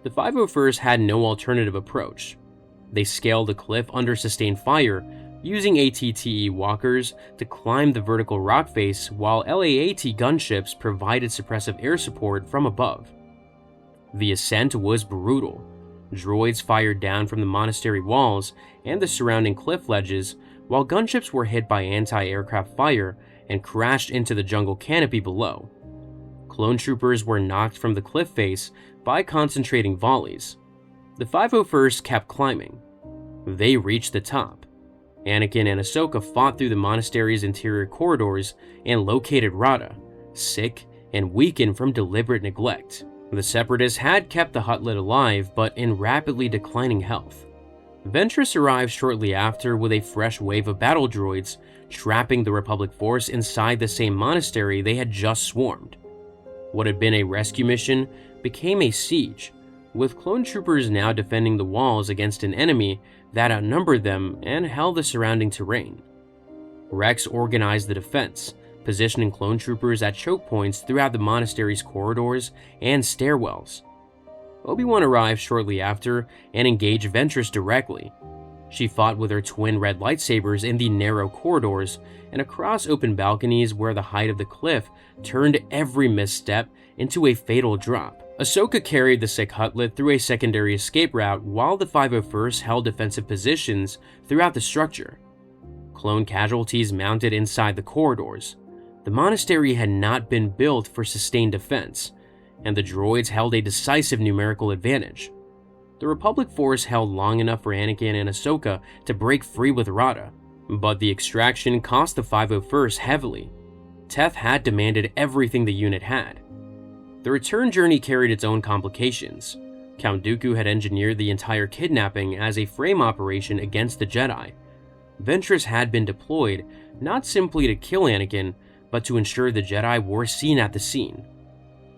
The 501st had no alternative approach. They scaled the cliff under sustained fire, using ATTE walkers to climb the vertical rock face, while LAAT gunships provided suppressive air support from above. The ascent was brutal. Droids fired down from the monastery walls and the surrounding cliff ledges, while gunships were hit by anti-aircraft fire and crashed into the jungle canopy below. Clone troopers were knocked from the cliff face by concentrating volleys. The 501st kept climbing. They reached the top. Anakin and Ahsoka fought through the monastery's interior corridors and located Rada, sick and weakened from deliberate neglect. The Separatists had kept the Huttlet alive, but in rapidly declining health. Ventress arrived shortly after with a fresh wave of battle droids, trapping the Republic force inside the same monastery they had just swarmed. What had been a rescue mission became a siege, with clone troopers now defending the walls against an enemy that outnumbered them and held the surrounding terrain. Rex organized the defense, positioning clone troopers at choke points throughout the monastery's corridors and stairwells. Obi-Wan arrived shortly after and engaged Ventress directly. She fought with her twin red lightsabers in the narrow corridors and across open balconies where the height of the cliff turned every misstep into a fatal drop. Ahsoka carried the sick Huttlet through a secondary escape route while the 501st held defensive positions throughout the structure. Clone casualties mounted inside the corridors. The monastery had not been built for sustained defense, and the droids held a decisive numerical advantage. The Republic force held long enough for Anakin and Ahsoka to break free with Rada, but the extraction cost the 501st heavily. Teth had demanded everything the unit had. The return journey carried its own complications. Count Dooku had engineered the entire kidnapping as a frame operation against the Jedi. Ventress had been deployed not simply to kill Anakin, but to ensure the Jedi were seen at the scene.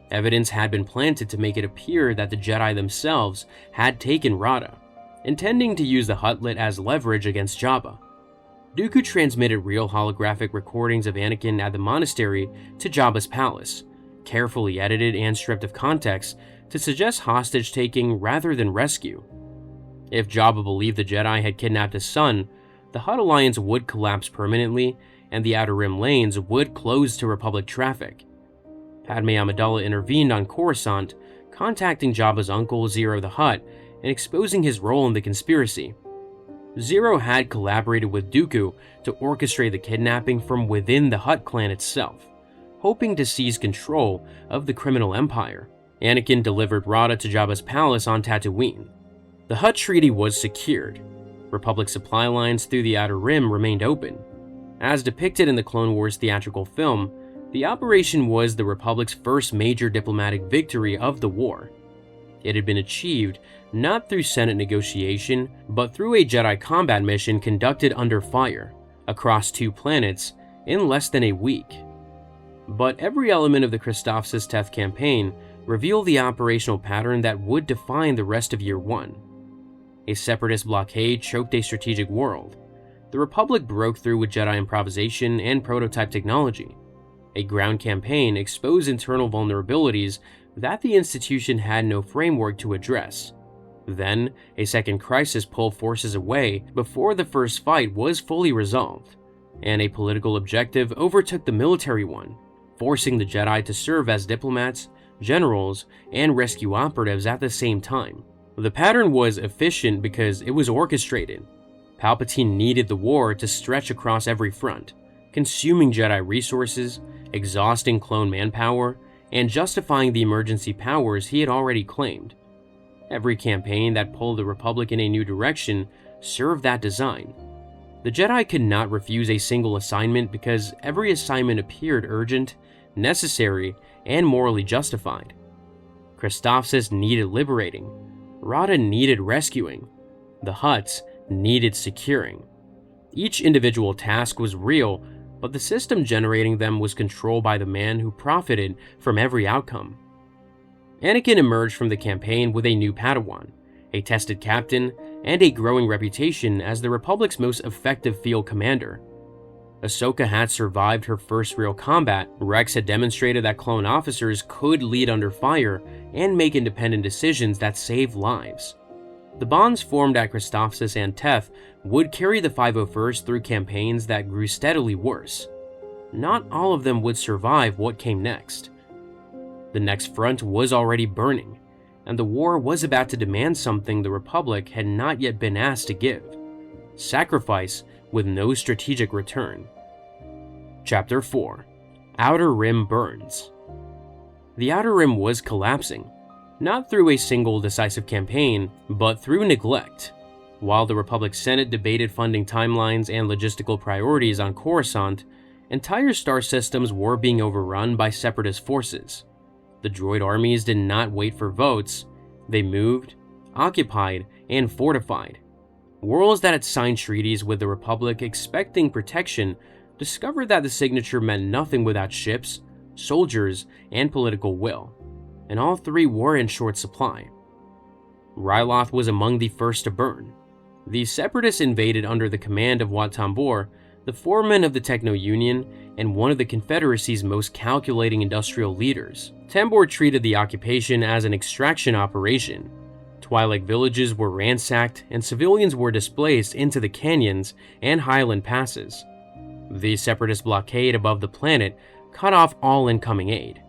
Evidence had been planted to make it appear that the Jedi themselves had taken Rada, intending to use the Huttlet as leverage against Jabba. Dooku transmitted real holographic recordings of Anakin at the monastery to Jabba's palace, carefully edited and stripped of context to suggest hostage-taking rather than rescue. If Jabba believed the Jedi had kidnapped his son, the Hutt Alliance would collapse permanently and the Outer Rim lanes would close to Republic traffic. Padme Amidala intervened on Coruscant, contacting Jabba's uncle Zero the Hutt and exposing his role in the conspiracy. Zero had collaborated with Dooku to orchestrate the kidnapping from within the Hutt clan itself, hoping to seize control of the criminal empire. Anakin delivered Rada to Jabba's palace on Tatooine. The Hutt Treaty was secured. Republic supply lines through the Outer Rim remained open. As depicted in the Clone Wars theatrical film, the operation was the Republic's first major diplomatic victory of the war. It had been achieved not through Senate negotiation, but through a Jedi combat mission conducted under fire, across 2 planets, in less than a week. But every element of the Christophsis Teth campaign revealed the operational pattern that would define the rest of Year 1. A separatist blockade choked a strategic world. The Republic broke through with Jedi improvisation and prototype technology. A ground campaign exposed internal vulnerabilities that the institution had no framework to address. Then, a second crisis pulled forces away before the first fight was fully resolved, and a political objective overtook the military one, forcing the Jedi to serve as diplomats, generals, and rescue operatives at the same time. The pattern was efficient because it was orchestrated. Palpatine needed the war to stretch across every front, consuming Jedi resources, exhausting clone manpower, and justifying the emergency powers he had already claimed. Every campaign that pulled the Republic in a new direction served that design. The Jedi could not refuse a single assignment because every assignment appeared urgent, necessary, and morally justified. Christophsis needed liberating, Rada needed rescuing, the Hutts needed securing. Each individual task was real, but the system generating them was controlled by the man who profited from every outcome. Anakin emerged from the campaign with a new Padawan, a tested captain, and a growing reputation as the Republic's most effective field commander. Ahsoka had survived her first real combat. Rex had demonstrated that clone officers could lead under fire and make independent decisions that saved lives. The bonds formed at Christophsis and Teth would carry the 501st through campaigns that grew steadily worse. Not all of them would survive what came next. The next front was already burning, and the war was about to demand something the Republic had not yet been asked to give: sacrifice with no strategic return. Chapter 4: Outer Rim Burns. The Outer Rim was collapsing, not through a single decisive campaign, but through neglect. While the Republic Senate debated funding timelines and logistical priorities on Coruscant, entire star systems were being overrun by Separatist forces. The droid armies did not wait for votes. They moved, occupied, and fortified. Worlds that had signed treaties with the Republic expecting protection discovered that the signature meant nothing without ships, soldiers, and political will, and all three were in short supply. Ryloth was among the first to burn. The Separatists invaded under the command of Wat Tambor, the foreman of the Techno-Union and one of the Confederacy's most calculating industrial leaders. Tambor treated the occupation as an extraction operation. Twi'lek villages were ransacked and civilians were displaced into the canyons and highland passes. The Separatist blockade above the planet cut off all incoming aid,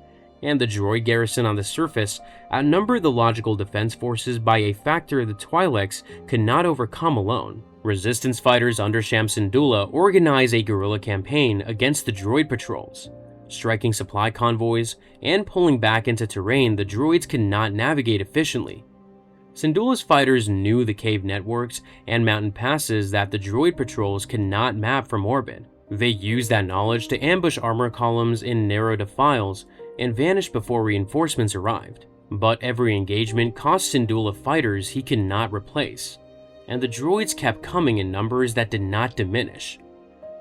and the droid garrison on the surface outnumbered the logical defense forces by a factor the Twi'leks could not overcome alone. Resistance fighters under Sham Syndulla organized a guerrilla campaign against the droid patrols, striking supply convoys and pulling back into terrain the droids could not navigate efficiently. Syndulla's fighters knew the cave networks and mountain passes that the droid patrols could not map from orbit. They used that knowledge to ambush armor columns in narrow defiles and vanish before reinforcements arrived. But every engagement cost Syndulla fighters he could not replace, and the droids kept coming in numbers that did not diminish.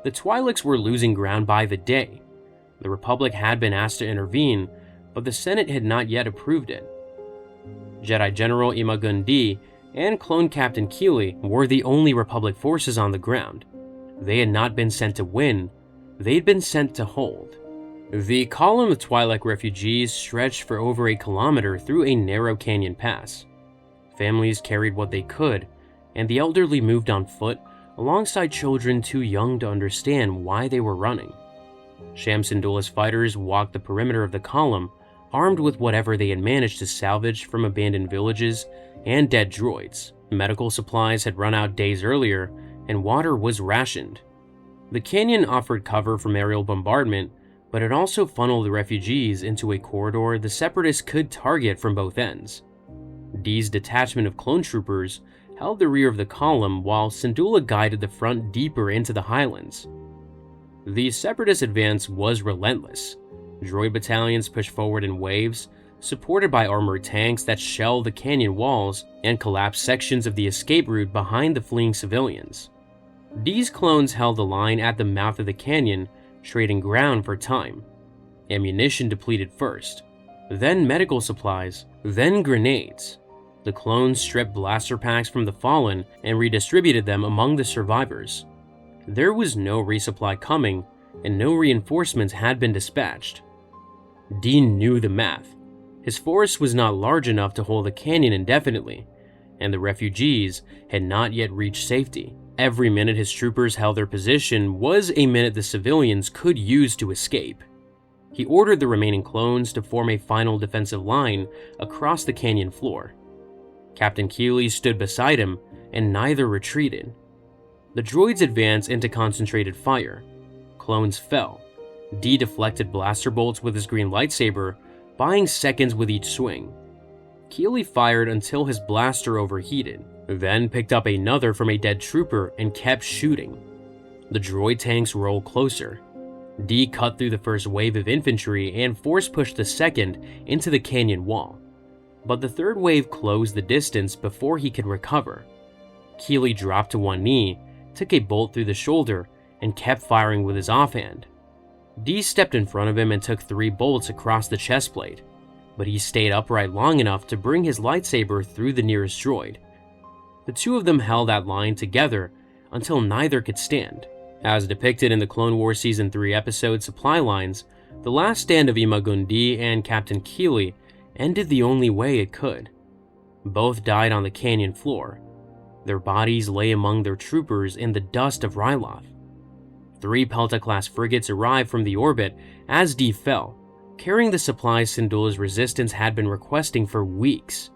The Twi'leks were losing ground by the day. The Republic had been asked to intervene, but the Senate had not yet approved it. Jedi General Ima-Gun Di and Clone Captain Keeley were the only Republic forces on the ground. They had not been sent to win, they'd been sent to hold. The column of Twi'lek refugees stretched for over a kilometer through a narrow canyon pass. Families carried what they could, and the elderly moved on foot alongside children too young to understand why they were running. Sham Syndulla's fighters walked the perimeter of the column, armed with whatever they had managed to salvage from abandoned villages and dead droids. Medical supplies had run out days earlier, and water was rationed. The canyon offered cover from aerial bombardment, but it also funneled the refugees into a corridor the Separatists could target from both ends. Dee's detachment of clone troopers held the rear of the column while Syndulla guided the front deeper into the highlands. The Separatist advance was relentless. Droid battalions pushed forward in waves, supported by armored tanks that shelled the canyon walls and collapsed sections of the escape route behind the fleeing civilians. Dee's clones held the line at the mouth of the canyon, trading ground for time. Ammunition depleted first, then medical supplies, then grenades. The clones stripped blaster packs from the fallen and redistributed them among the survivors. There was no resupply coming, and no reinforcements had been dispatched. Dee knew the math. His force was not large enough to hold the canyon indefinitely, and the refugees had not yet reached safety. Every minute his troopers held their position was a minute the civilians could use to escape. He ordered the remaining clones to form a final defensive line across the canyon floor. Captain Keeley stood beside him, and neither retreated. The droids advanced into concentrated fire. Clones fell. D deflected blaster bolts with his green lightsaber, buying seconds with each swing. Keely fired until his blaster overheated, then picked up another from a dead trooper and kept shooting. The droid tanks rolled closer. D cut through the first wave of infantry and force-pushed the second into the canyon wall, but the third wave closed the distance before he could recover. Keely dropped to one knee, took a bolt through the shoulder, and kept firing with his offhand. D stepped in front of him and took 3 bolts across the chest plate, but he stayed upright long enough to bring his lightsaber through the nearest droid. The two of them held that line together until neither could stand. As depicted in the Clone Wars Season 3 episode Supply Lines, the last stand of Ima-Gun Di and Captain Keely ended the only way it could. Both died on the canyon floor. Their bodies lay among their troopers in the dust of Ryloth. 3 Pelta-class frigates arrived from the orbit as D fell, carrying the supplies Syndulla's resistance had been requesting for weeks.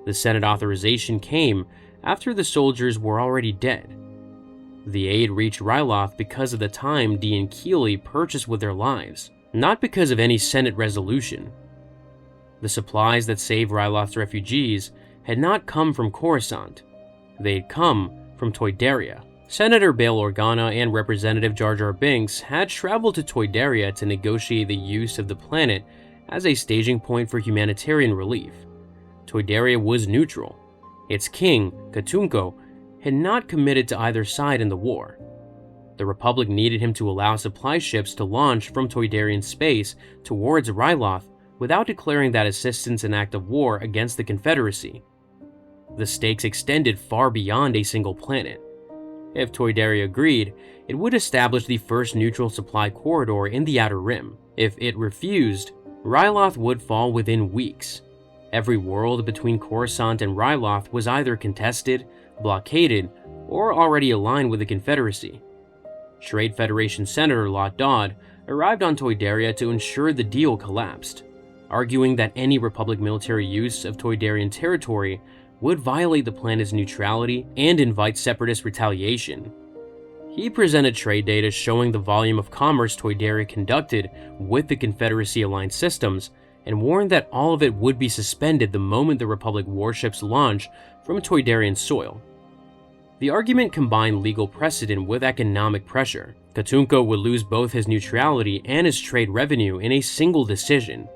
The Senate authorization came after the soldiers were already dead. The aid reached Ryloth because of the time D and Keely purchased with their lives, not because of any Senate resolution. The supplies that saved Ryloth's refugees had not come from Coruscant. They had come from Toydaria. Senator Bail Organa and Representative Jar Jar Binks had traveled to Toydaria to negotiate the use of the planet as a staging point for humanitarian relief. Toydaria was neutral. Its king, Katunko, had not committed to either side in the war. The Republic needed him to allow supply ships to launch from Toydarian space towards Ryloth without declaring that assistance an act of war against the Confederacy. The stakes extended far beyond a single planet. If Toydaria agreed, it would establish the first neutral supply corridor in the Outer Rim. If it refused, Ryloth would fall within weeks. Every world between Coruscant and Ryloth was either contested, blockaded, or already aligned with the Confederacy. Trade Federation Senator Lot Dodd arrived on Toydaria to ensure the deal collapsed, arguing that any Republic military use of Toydarian territory would violate the planet's neutrality and invite Separatist retaliation. He presented trade data showing the volume of commerce Toydaria conducted with the Confederacy-aligned systems and warned that all of it would be suspended the moment the Republic warships launched from Toydarian soil. The argument combined legal precedent with economic pressure. Katunko would lose both his neutrality and his trade revenue in a single decision.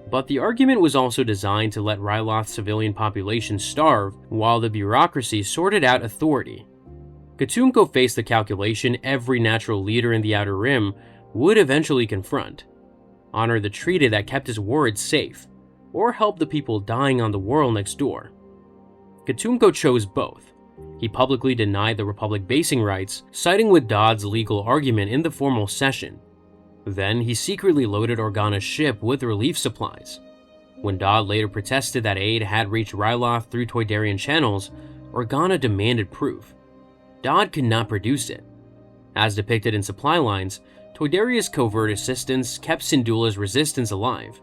But the argument was also designed to let Ryloth's civilian population starve while the bureaucracy sorted out authority. Katunko faced the calculation every natural leader in the Outer Rim would eventually confront: honor the treaty that kept his word safe, or help the people dying on the world next door. Katunko chose both. He publicly denied the Republic basing rights, siding with Dodd's legal argument in the formal session. Then he secretly loaded Organa's ship with relief supplies. When Dodd later protested that aid had reached Ryloth through Toydarian channels, Organa demanded proof. Dodd could not produce it. As depicted in Supply Lines, Toydaria's covert assistance kept Syndulla's resistance alive,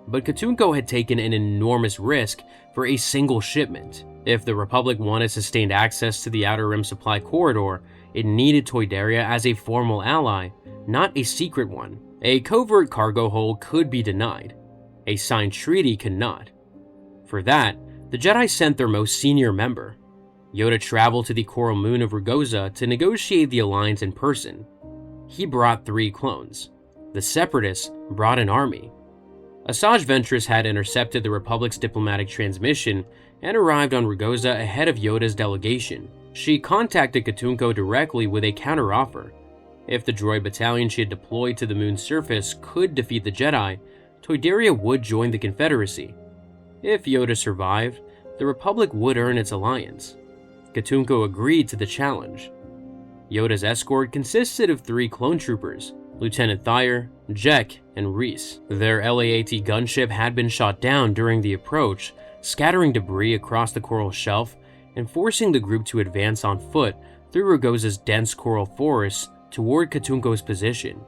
but Katunko had taken an enormous risk for a single shipment. If the Republic wanted sustained access to the Outer Rim supply corridor, it needed Toydaria as a formal ally, not a secret one. A covert cargo hold could be denied. A signed treaty could not. For that, the Jedi sent their most senior member. Yoda traveled to the coral moon of Rugosa to negotiate the alliance in person. He brought 3 clones. The Separatists brought an army. Asajj Ventress had intercepted the Republic's diplomatic transmission and arrived on Rugosa ahead of Yoda's delegation. She contacted Katunko directly with a counteroffer. If the droid battalion she had deployed to the moon's surface could defeat the Jedi, Toydaria would join the Confederacy. If Yoda survived, the Republic would earn its alliance. Katunko agreed to the challenge. Yoda's escort consisted of 3 clone troopers, Lieutenant Thayer, Jek, and Reese. Their LAAT gunship had been shot down during the approach, scattering debris across the coral shelf and forcing the group to advance on foot through Rugosa's dense coral forest toward Katunko's position.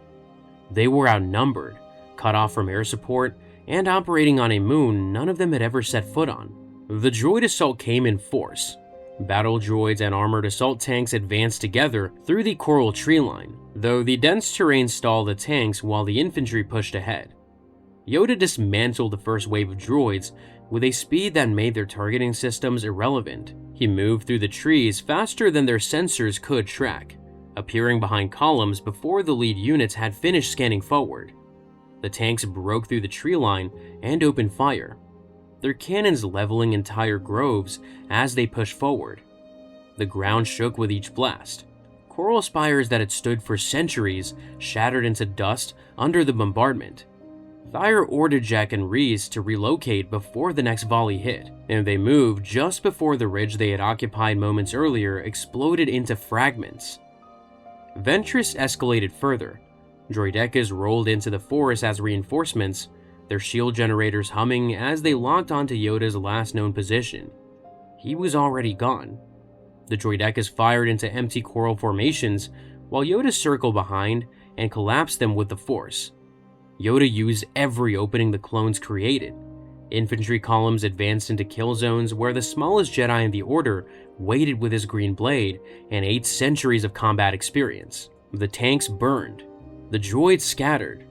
They were outnumbered, cut off from air support, and operating on a moon none of them had ever set foot on. The droid assault came in force. Battle droids and armored assault tanks advanced together through the coral tree line, though the dense terrain stalled the tanks while the infantry pushed ahead. Yoda dismantled the first wave of droids with a speed that made their targeting systems irrelevant. He moved through the trees faster than their sensors could track, appearing behind columns before the lead units had finished scanning forward. The tanks broke through the tree line and opened fire, their cannons leveling entire groves as they pushed forward. The ground shook with each blast. Coral spires that had stood for centuries shattered into dust under the bombardment. Thyre ordered Jack and Reese to relocate before the next volley hit, and they moved just before the ridge they had occupied moments earlier exploded into fragments. Ventress escalated further. Droidekas rolled into the forest as reinforcements, their shield generators humming as they locked onto Yoda's last known position. He was already gone. The droidekas fired into empty coral formations while Yoda circled behind and collapsed them with the Force. Yoda used every opening the clones created. Infantry columns advanced into kill zones where the smallest Jedi in the Order waited with his green blade and 8 centuries of combat experience. The tanks burned. The droids scattered.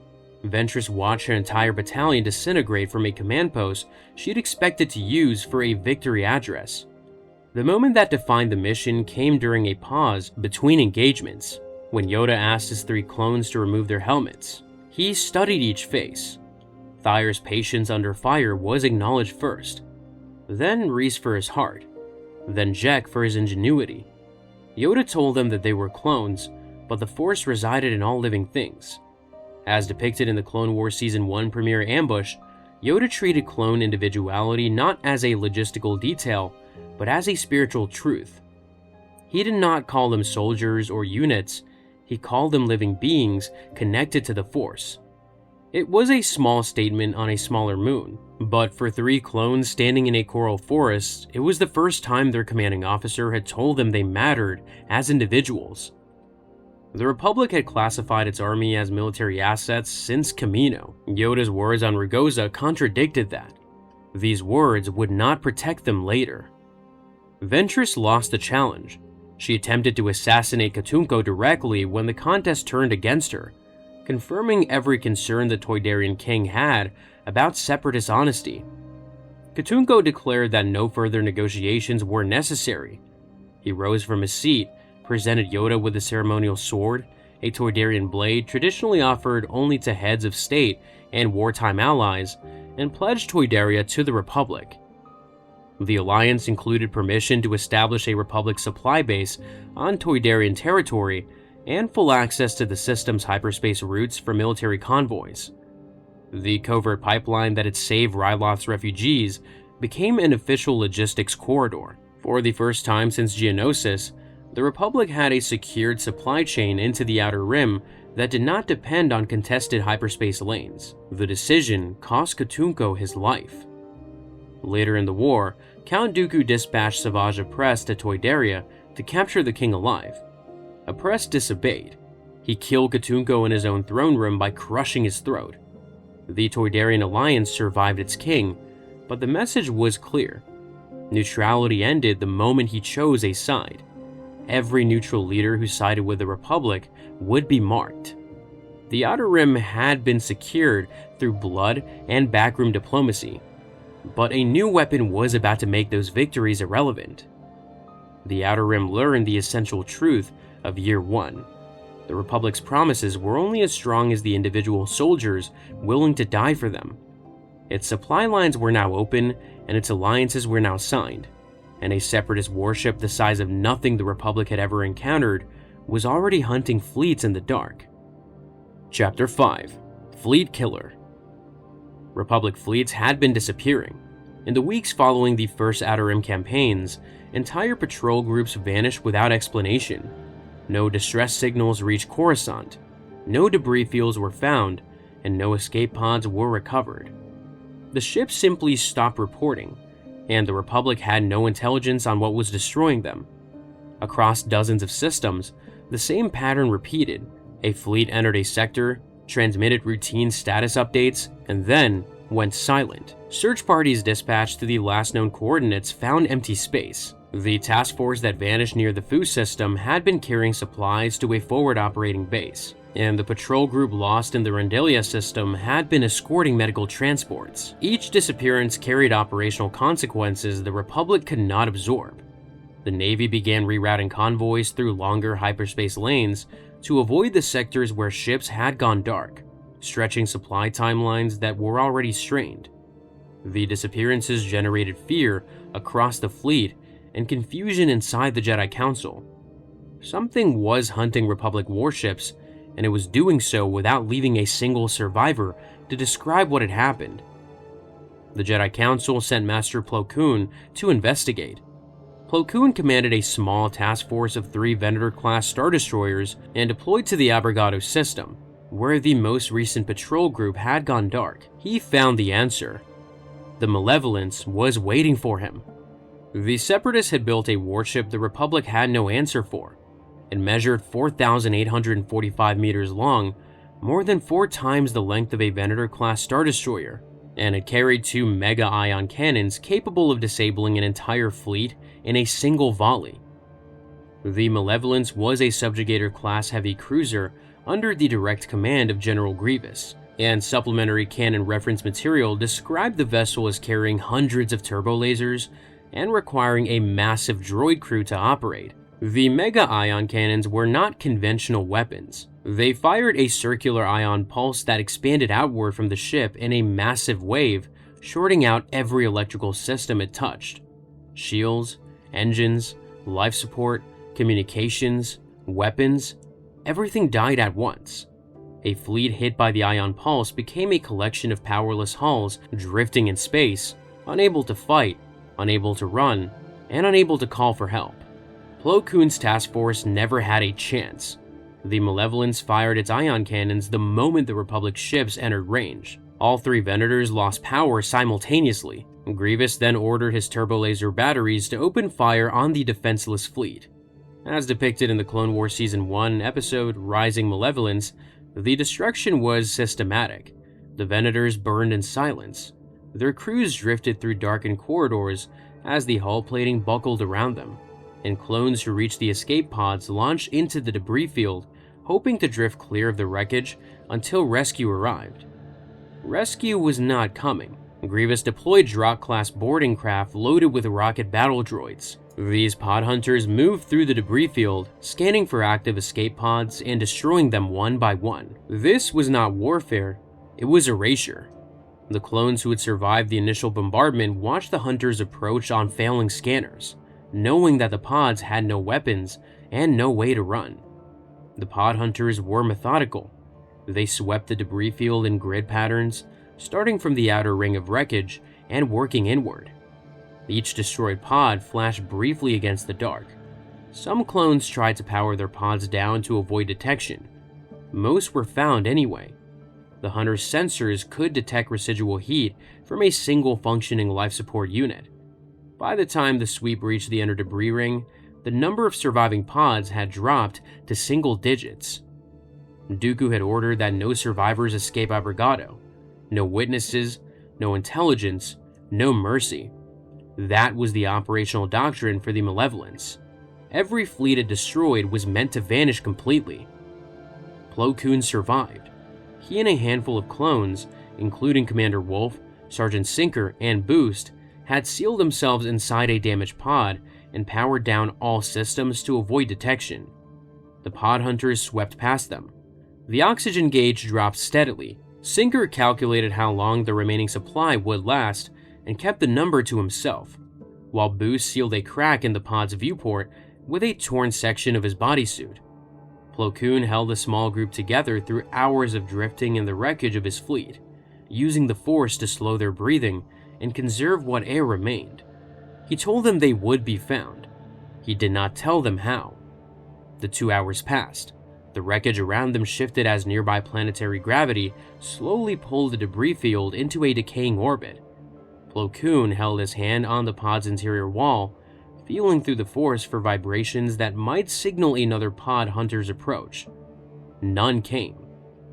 Ventress watched her entire battalion disintegrate from a command post she'd expected to use for a victory address. The moment that defined the mission came during a pause between engagements, when Yoda asked his 3 clones to remove their helmets. He studied each face. Thyre's patience under fire was acknowledged first, then Reese for his heart, then Jack for his ingenuity. Yoda told them that they were clones, but the Force resided in all living things. As depicted in the Clone Wars Season 1 premiere ambush, Yoda treated clone individuality not as a logistical detail, but as a spiritual truth. He did not call them soldiers or units, he called them living beings connected to the Force. It was a small statement on a smaller moon, but for 3 clones standing in a coral forest, it was the first time their commanding officer had told them they mattered as individuals. The Republic had classified its army as military assets since Camino. Yoda's words on Ragosa contradicted that. These words would not protect them later. Ventress lost the challenge. She attempted to assassinate Katunko directly when the contest turned against her, confirming every concern the Toydarian king had about Separatist honesty. Katunko declared that no further negotiations were necessary. He rose from his seat, presented Yoda with a ceremonial sword, a Toydarian blade traditionally offered only to heads of state and wartime allies, and pledged Toydaria to the Republic. The alliance included permission to establish a Republic supply base on Toydarian territory and full access to the system's hyperspace routes for military convoys. The covert pipeline that had saved Ryloth's refugees became an official logistics corridor. For the first time since Geonosis, the Republic had a secured supply chain into the Outer Rim that did not depend on contested hyperspace lanes. The decision cost Katunko his life. Later in the war, Count Dooku dispatched Savage Opress to Toydaria to capture the king alive. Opress disobeyed. He killed Katunko in his own throne room by crushing his throat. The Toydarian alliance survived its king, but the message was clear. Neutrality ended the moment he chose a side. Every neutral leader who sided with the Republic would be marked. The Outer Rim had been secured through blood and backroom diplomacy, but a new weapon was about to make those victories irrelevant. The Outer Rim learned the essential truth of Year One. The Republic's promises were only as strong as the individual soldiers willing to die for them. Its supply lines were now open, and its alliances were now signed, and a separatist warship the size of nothing the Republic had ever encountered was already hunting fleets in the dark. Chapter 5: Fleet Killer. Republic fleets had been disappearing. In the weeks following the first Outer Rim campaigns, entire patrol groups vanished without explanation. No distress signals reached Coruscant, no debris fields were found, and no escape pods were recovered. The ships simply stopped reporting, and the Republic had no intelligence on what was destroying them. Across dozens of systems, the same pattern repeated. A fleet entered a sector, transmitted routine status updates, and then went silent. Search parties dispatched to the last known coordinates found empty space. The task force that vanished near the Fu system had been carrying supplies to a forward operating base, and the patrol group lost in the Rendelia system had been escorting medical transports. Each disappearance carried operational consequences the Republic could not absorb. The Navy began rerouting convoys through longer hyperspace lanes to avoid the sectors where ships had gone dark, stretching supply timelines that were already strained. The disappearances generated fear across the fleet and confusion inside the Jedi Council. Something was hunting Republic warships, and it was doing so without leaving a single survivor to describe what had happened. The Jedi Council sent Master Plo Koon to investigate. Plo Koon commanded a small task force of 3 Venator-class Star Destroyers and deployed to the Abrogado system, where the most recent patrol group had gone dark. He found the answer. The Malevolence was waiting for him. The Separatists had built a warship the Republic had no answer for. It measured 4,845 meters long, more than 4 times the length of a Venator-class Star Destroyer, and it carried 2 mega-ion cannons capable of disabling an entire fleet in a single volley. The Malevolence was a Subjugator-class heavy cruiser under the direct command of General Grievous, and supplementary canon reference material described the vessel as carrying hundreds of turbo lasers and requiring a massive droid crew to operate. The mega-ion cannons were not conventional weapons. They fired a circular ion pulse that expanded outward from the ship in a massive wave, shorting out every electrical system it touched. Shields, engines, life support, communications, weapons, everything died at once. A fleet hit by the ion pulse became a collection of powerless hulls drifting in space, unable to fight, unable to run, and unable to call for help. Plo Koon's task force never had a chance. The Malevolence fired its ion cannons the moment the Republic ships entered range. All 3 Venators lost power simultaneously. Grievous then ordered his turbolaser batteries to open fire on the defenseless fleet. As depicted in the Clone Wars Season 1 episode Rising Malevolence, the destruction was systematic. The Venators burned in silence. Their crews drifted through darkened corridors as the hull plating buckled around them, and clones who reached the escape pods launched into the debris field, hoping to drift clear of the wreckage until rescue arrived. Rescue was not coming. Grievous deployed Drakh-class boarding craft loaded with rocket battle droids. These pod hunters moved through the debris field, scanning for active escape pods and destroying them one by one. This was not warfare, it was erasure. The clones who had survived the initial bombardment watched the hunters approach on failing scanners, knowing that the pods had no weapons and no way to run. The pod hunters were methodical. They swept the debris field in grid patterns, starting from the outer ring of wreckage and working inward. Each destroyed pod flashed briefly against the dark. Some clones tried to power their pods down to avoid detection. Most were found anyway. The hunter's sensors could detect residual heat from a single functioning life support unit. By the time the sweep reached the inner debris ring, the number of surviving pods had dropped to single digits. Dooku had ordered that no survivors escape Abrogado. No witnesses, no intelligence, no mercy. That was the operational doctrine for the Malevolence. Every fleet it destroyed was meant to vanish completely. Plo Koon survived. He and a handful of clones, including Commander Wolf, Sergeant Sinker, and Boost, had sealed themselves inside a damaged pod and powered down all systems to avoid detection. The pod hunters swept past them. The oxygen gauge dropped steadily. Sinker calculated how long the remaining supply would last and kept the number to himself, while Boost sealed a crack in the pod's viewport with a torn section of his bodysuit. Plo Koon held the small group together through hours of drifting in the wreckage of his fleet, using the Force to slow their breathing and conserve what air remained. He told them they would be found. He did not tell them how. The 2 hours passed. The wreckage around them shifted as nearby planetary gravity slowly pulled the debris field into a decaying orbit. Plo Koon held his hand on the pod's interior wall, feeling through the Force for vibrations that might signal another pod hunter's approach. None came.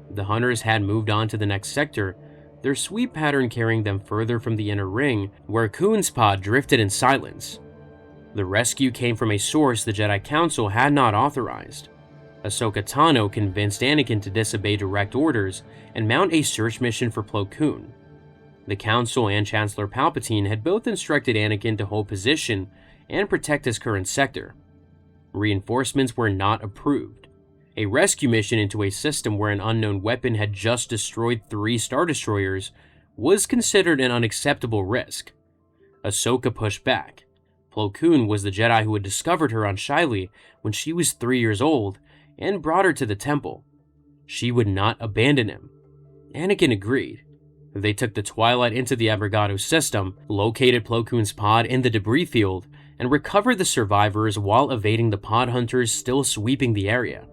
The hunters had moved on to the next sector, their sweep pattern carrying them further from the inner ring, where Koon's pod drifted in silence. The rescue came from a source the Jedi Council had not authorized. Ahsoka Tano convinced Anakin to disobey direct orders and mount a search mission for Plo Koon. The Council and Chancellor Palpatine had both instructed Anakin to hold position and protect his current sector. Reinforcements were not approved. A rescue mission into a system where an unknown weapon had just destroyed 3 Star Destroyers was considered an unacceptable risk. Ahsoka pushed back. Plo Koon was the Jedi who had discovered her on Shiley when she was 3 years old and brought her to the temple. She would not abandon him. Anakin agreed. They took the Twilight into the Abrigado system, located Plo Koon's pod in the debris field, and recovered the survivors while evading the pod hunters still sweeping the area.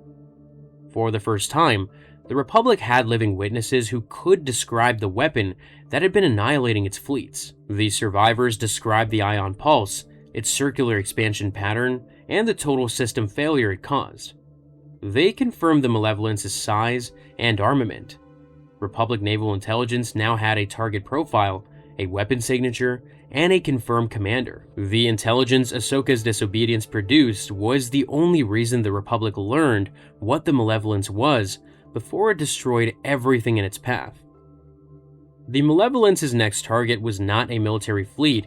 For the first time, the Republic had living witnesses who could describe the weapon that had been annihilating its fleets. The survivors described the ion pulse, its circular expansion pattern, and the total system failure it caused. They confirmed the Malevolence's size and armament. Republic Naval Intelligence now had a target profile, a weapon signature, and a confirmed commander. The intelligence Ahsoka's disobedience produced was the only reason the Republic learned what the Malevolence was before it destroyed everything in its path. The Malevolence's next target was not a military fleet,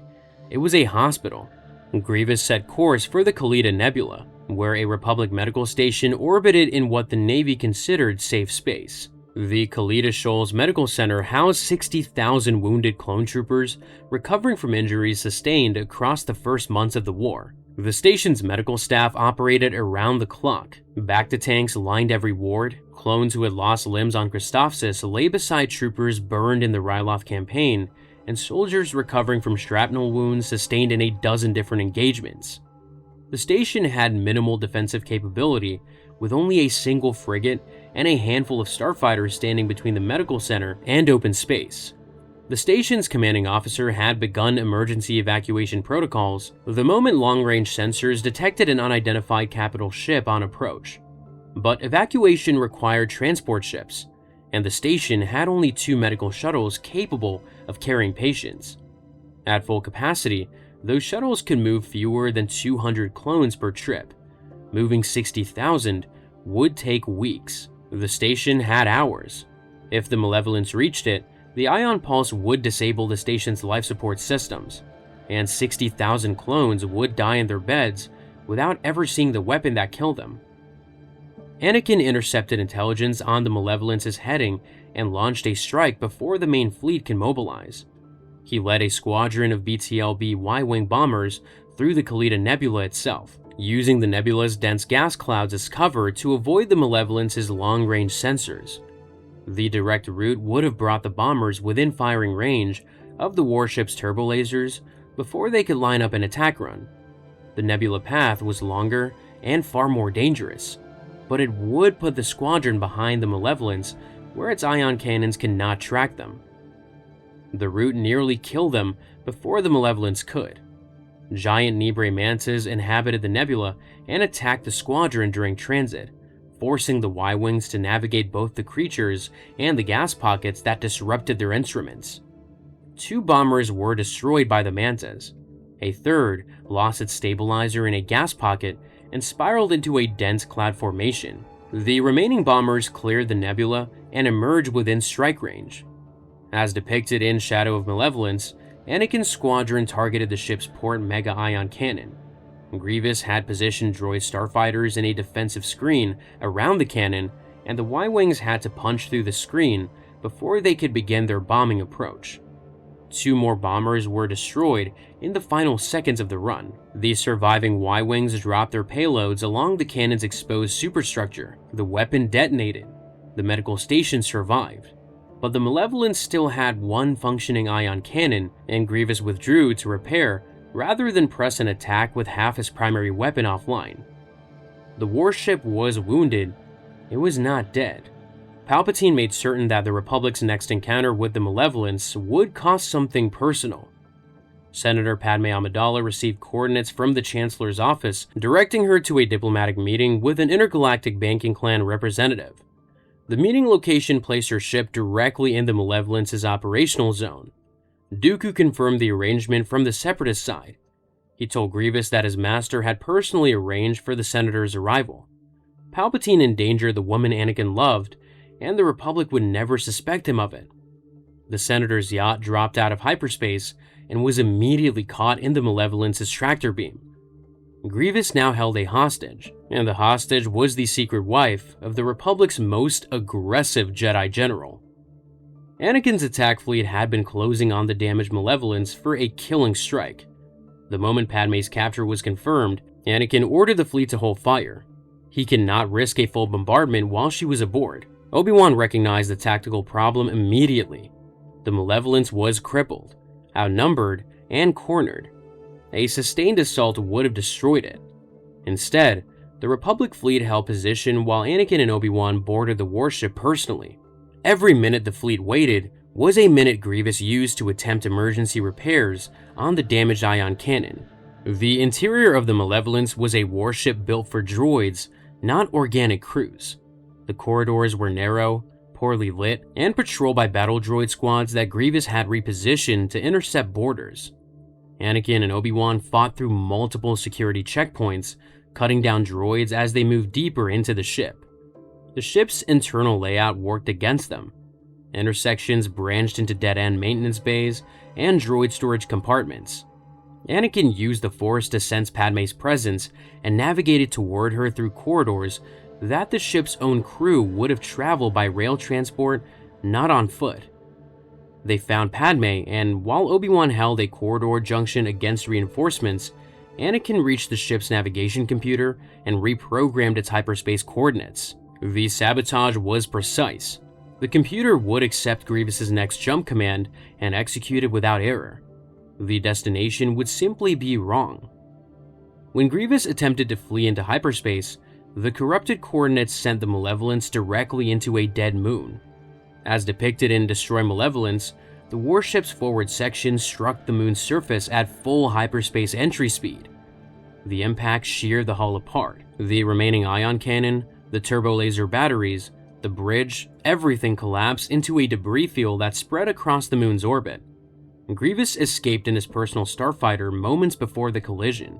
it was a hospital. Grievous set course for the Khalida Nebula, where a Republic medical station orbited in what the Navy considered safe space. The Khalida Shoals Medical Center housed 60,000 wounded clone troopers recovering from injuries sustained across the first months of the war. The station's medical staff operated around the clock. Bacta tanks lined every ward. Clones who had lost limbs on Christophsis lay beside troopers burned in the Ryloth campaign, and soldiers recovering from shrapnel wounds sustained in a dozen different engagements. The station had minimal defensive capability, with only a single frigate and a handful of starfighters standing between the medical center and open space. The station's commanding officer had begun emergency evacuation protocols the moment long-range sensors detected an unidentified capital ship on approach. But evacuation required transport ships, and the station had only 2 medical shuttles capable of carrying patients. At full capacity, those shuttles could move fewer than 200 clones per trip. Moving 60,000 would take weeks. The station had hours. If the Malevolence reached it, the ion pulse would disable the station's life support systems, and 60,000 clones would die in their beds without ever seeing the weapon that killed them. Anakin intercepted intelligence on the Malevolence's heading and launched a strike before the main fleet can mobilize. He led a squadron of BTLB Y-wing bombers through the Khalida Nebula itself, using the nebula's dense gas clouds as cover to avoid the Malevolence's long-range sensors. The direct route would have brought the bombers within firing range of the warship's turbolasers before they could line up an attack run. The nebula path was longer and far more dangerous, but it would put the squadron behind the Malevolence where its ion cannons cannot track them. The route nearly killed them before the Malevolence could. Giant Nebrae mantas inhabited the nebula and attacked the squadron during transit, forcing the Y-wings to navigate both the creatures and the gas pockets that disrupted their instruments. 2 bombers were destroyed by the mantas. A third lost its stabilizer in a gas pocket and spiraled into a dense cloud formation. The remaining bombers cleared the nebula and emerged within strike range. As depicted in Shadow of Malevolence, Anakin's squadron targeted the ship's port mega ion cannon. Grievous had positioned droid starfighters in a defensive screen around the cannon, and the Y-wings had to punch through the screen before they could begin their bombing approach. 2 more bombers were destroyed in the final seconds of the run. The surviving Y-wings dropped their payloads along the cannon's exposed superstructure. The weapon detonated. The medical station survived, but the Malevolence still had 1 functioning ion cannon, and Grievous withdrew to repair rather than press an attack with half his primary weapon offline. The warship was wounded, it was not dead. Palpatine made certain that the Republic's next encounter with the Malevolence would cost something personal. Senator Padme Amidala received coordinates from the Chancellor's office, directing her to a diplomatic meeting with an intergalactic banking clan representative. The meeting location placed her ship directly in the Malevolence's operational zone. Dooku confirmed the arrangement from the Separatist side. He told Grievous that his master had personally arranged for the Senator's arrival. Palpatine endangered the woman Anakin loved, and the Republic would never suspect him of it. The Senator's yacht dropped out of hyperspace and was immediately caught in the Malevolence's tractor beam. Grievous now held a hostage, and the hostage was the secret wife of the Republic's most aggressive Jedi general. Anakin's attack fleet had been closing on the damaged Malevolence for a killing strike. The moment Padme's capture was confirmed, Anakin ordered the fleet to hold fire. He cannot risk a full bombardment while she was aboard. Obi-Wan recognized the tactical problem immediately. The Malevolence was crippled, outnumbered, and cornered. A sustained assault would have destroyed it. Instead, the Republic fleet held position while Anakin and Obi-Wan boarded the warship personally. Every minute the fleet waited was a minute Grievous used to attempt emergency repairs on the damaged ion cannon. The interior of the Malevolence was a warship built for droids, not organic crews. The corridors were narrow, poorly lit, and patrolled by battle droid squads that Grievous had repositioned to intercept boarders. Anakin and Obi-Wan fought through multiple security checkpoints, cutting down droids as they moved deeper into the ship. The ship's internal layout worked against them. Intersections branched into dead-end maintenance bays and droid storage compartments. Anakin used the Force to sense Padme's presence and navigated toward her through corridors that the ship's own crew would have traveled by rail transport, not on foot. They found Padme, and while Obi-Wan held a corridor junction against reinforcements, Anakin reached the ship's navigation computer and reprogrammed its hyperspace coordinates. The sabotage was precise. The computer would accept Grievous's next jump command and execute it without error. The destination would simply be wrong. When Grievous attempted to flee into hyperspace, the corrupted coordinates sent the Malevolence directly into a dead moon. As depicted in Destroy Malevolence, the warship's forward section struck the moon's surface at full hyperspace entry speed. The impact sheared the hull apart. The remaining ion cannon, the turbo laser batteries, the bridge, everything collapsed into a debris field that spread across the moon's orbit. Grievous escaped in his personal starfighter moments before the collision.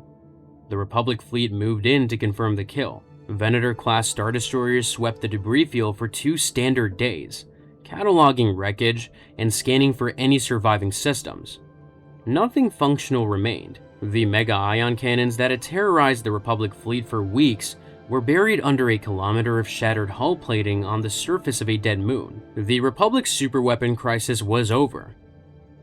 The Republic fleet moved in to confirm the kill. Venator-class Star Destroyers swept the debris field for 2 standard days, cataloging wreckage and scanning for any surviving systems. Nothing functional remained. The mega ion cannons that had terrorized the Republic fleet for weeks were buried under a kilometer of shattered hull plating on the surface of a dead moon. The Republic's superweapon crisis was over.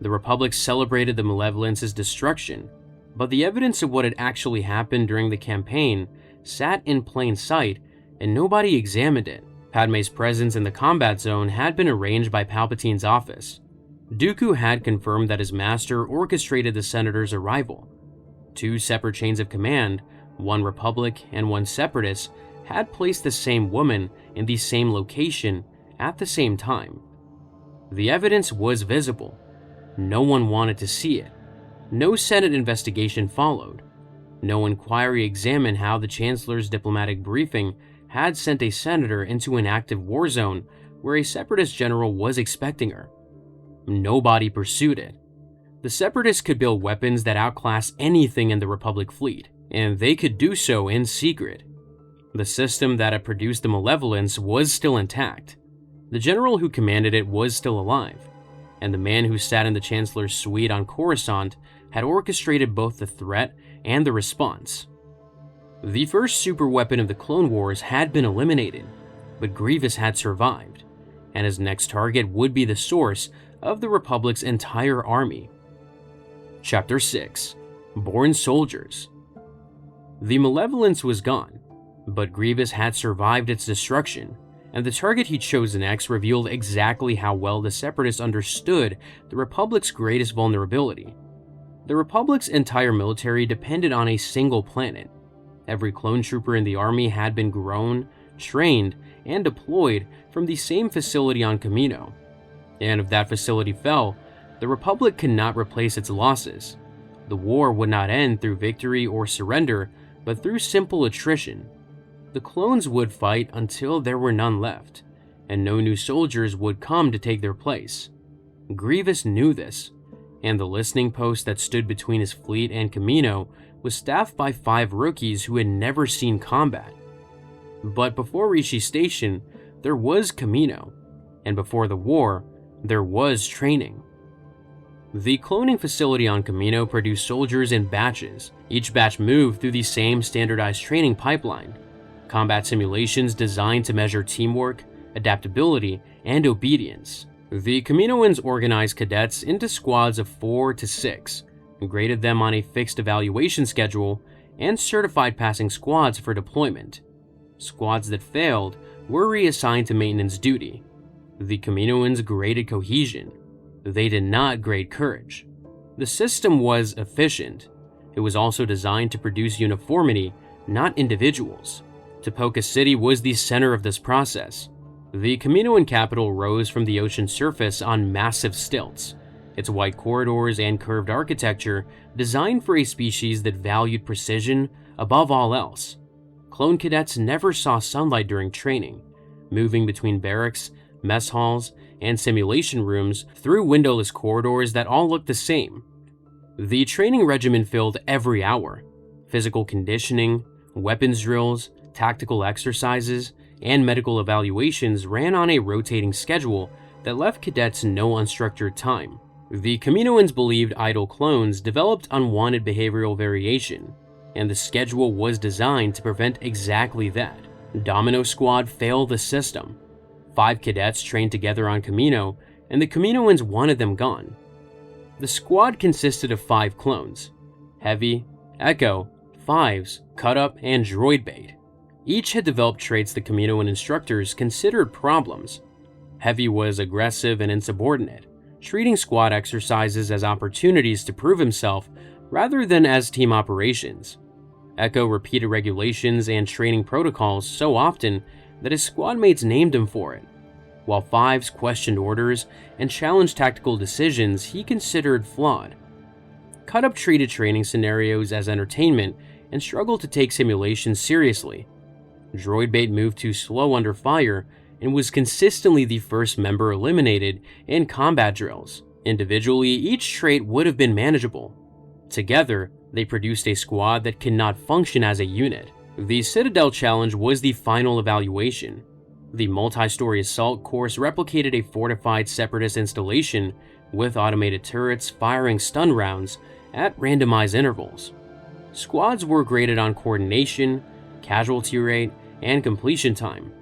The Republic celebrated the Malevolence's destruction, but the evidence of what had actually happened during the campaign sat in plain sight, and nobody examined it. Padme's presence in the combat zone had been arranged by Palpatine's office. Dooku had confirmed that his master orchestrated the Senator's arrival. 2 separate chains of command, one Republic and one Separatist, had placed the same woman in the same location at the same time. The evidence was visible. No one wanted to see it. No Senate investigation followed. No inquiry examined how the Chancellor's diplomatic briefing had sent a senator into an active war zone where a Separatist general was expecting her. Nobody pursued it. The Separatists could build weapons that outclass anything in the Republic fleet, and they could do so in secret. The system that had produced the Malevolence was still intact. The general who commanded it was still alive, and the man who sat in the Chancellor's suite on Coruscant had orchestrated both the threat and the response. The first superweapon of the Clone Wars had been eliminated, but Grievous had survived, and his next target would be the source of the Republic's entire army. Chapter 6: Born Soldiers. The Malevolence was gone, but Grievous had survived its destruction, and the target he chose next revealed exactly how well the Separatists understood the Republic's greatest vulnerability. The Republic's entire military depended on a single planet. Every clone trooper in the army had been grown, trained, and deployed from the same facility on Kamino. And if that facility fell, the Republic could not replace its losses. The war would not end through victory or surrender, but through simple attrition. The clones would fight until there were none left, and no new soldiers would come to take their place. Grievous knew this, and the listening post that stood between his fleet and Kamino was staffed by 5 rookies who had never seen combat. But before Rishi Station, there was Kamino, and before the war, there was training. The cloning facility on Kamino produced soldiers in batches. Each batch moved through the same standardized training pipeline. Combat simulations designed to measure teamwork, adaptability, and obedience. The Kaminoans organized cadets into squads of 4 to 6, graded them on a fixed evaluation schedule, and certified passing squads for deployment. Squads that failed were reassigned to maintenance duty. The Kaminoans graded cohesion. They did not grade courage. The system was efficient. It was also designed to produce uniformity, not individuals. Tipoca City was the center of this process. The Kaminoan capital rose from the ocean surface on massive stilts. Its wide corridors and curved architecture designed for a species that valued precision above all else. Clone cadets never saw sunlight during training, moving between barracks, mess halls, and simulation rooms through windowless corridors that all looked the same. The training regimen filled every hour. Physical conditioning, weapons drills, tactical exercises, and medical evaluations ran on a rotating schedule that left cadets no unstructured time. The Kaminoans believed idle clones developed unwanted behavioral variation, and the schedule was designed to prevent exactly that. Domino Squad failed the system. 5 cadets trained together on Kamino, and the Kaminoans wanted them gone. The squad consisted of 5 clones: Heavy, Echo, Fives, Cut Up, and Droid Bait. Each had developed traits the Kaminoan instructors considered problems. Heavy was aggressive and insubordinate, treating squad exercises as opportunities to prove himself rather than as team operations. Echo repeated regulations and training protocols so often that his squad mates named him for it, while Fives questioned orders and challenged tactical decisions he considered flawed. Cut Up treated training scenarios as entertainment and struggled to take simulations seriously. Droid Bait moved too slow under fire and was consistently the first member eliminated in combat drills. Individually, each trait would have been manageable. Together, they produced a squad that could not function as a unit. The Citadel Challenge was the final evaluation. The multi-story assault course replicated a fortified Separatist installation with automated turrets firing stun rounds at randomized intervals. Squads were graded on coordination, casualty rate, and completion time.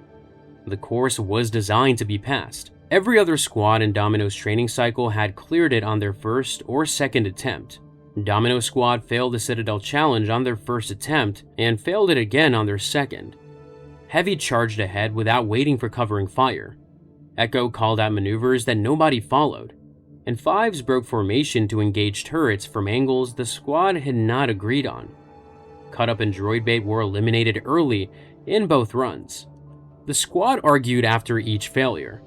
The course was designed to be passed. Every other squad in Domino's training cycle had cleared it on their first or second attempt. Domino Squad failed the Citadel Challenge on their first attempt and failed it again on their second. Heavy charged ahead without waiting for covering fire. Echo called out maneuvers that nobody followed, and Fives broke formation to engage turrets from angles the squad had not agreed on. Cut Up and Droid Bait were eliminated early in both runs. The squad argued after each failure.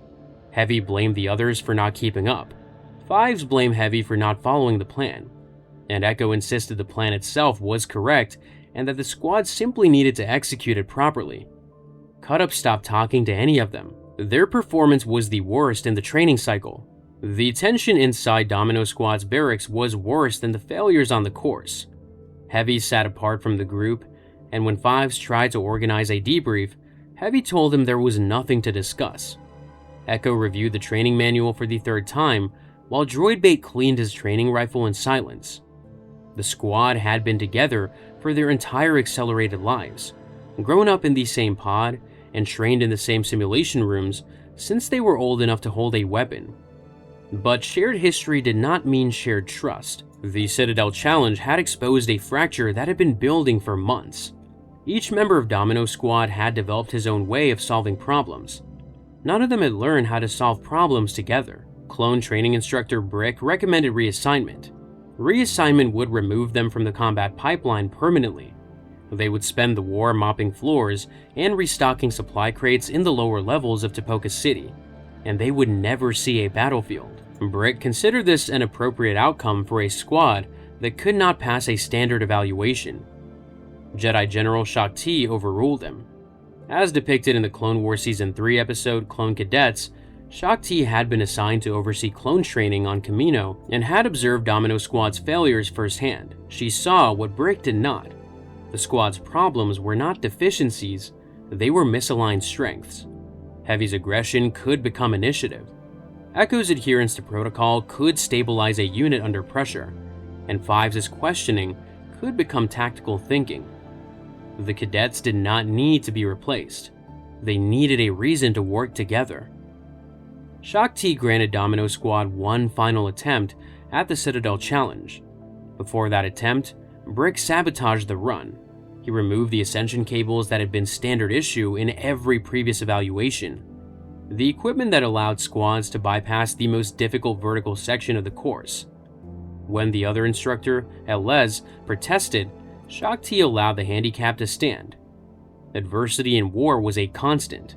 Heavy blamed the others for not keeping up. Fives blamed Heavy for not following the plan, and Echo insisted the plan itself was correct and that the squad simply needed to execute it properly. Cut Up stopped talking to any of them. Their performance was the worst in the training cycle. The tension inside Domino Squad's barracks was worse than the failures on the course. Heavy sat apart from the group, and when Fives tried to organize a debrief, Heavy told him there was nothing to discuss. Echo reviewed the training manual for the 3rd time, while Droid Bait cleaned his training rifle in silence. The squad had been together for their entire accelerated lives, grown up in the same pod, and trained in the same simulation rooms since they were old enough to hold a weapon. But shared history did not mean shared trust. The Citadel Challenge had exposed a fracture that had been building for months. Each member of Domino Squad had developed his own way of solving problems. None of them had learned how to solve problems together. Clone training instructor Brick recommended reassignment. Reassignment would remove them from the combat pipeline permanently. They would spend the war mopping floors and restocking supply crates in the lower levels of Tipoca City, and they would never see a battlefield. Brick considered this an appropriate outcome for a squad that could not pass a standard evaluation. Jedi General Shaak Ti overruled him. As depicted in the Clone Wars Season 3 episode Clone Cadets, Shaak Ti had been assigned to oversee clone training on Kamino and had observed Domino Squad's failures firsthand. She saw what Brick did not. The squad's problems were not deficiencies, they were misaligned strengths. Heavy's aggression could become initiative. Echo's adherence to protocol could stabilize a unit under pressure, and Fives' questioning could become tactical thinking. The cadets did not need to be replaced. They needed a reason to work together. Shaak Ti granted Domino Squad one final attempt at the Citadel Challenge. Before that attempt, Brick sabotaged the run. He removed the ascension cables that had been standard issue in every previous evaluation, the equipment that allowed squads to bypass the most difficult vertical section of the course. When the other instructor, Elez, protested, Shaak Ti allowed the handicap to stand. Adversity in war was a constant.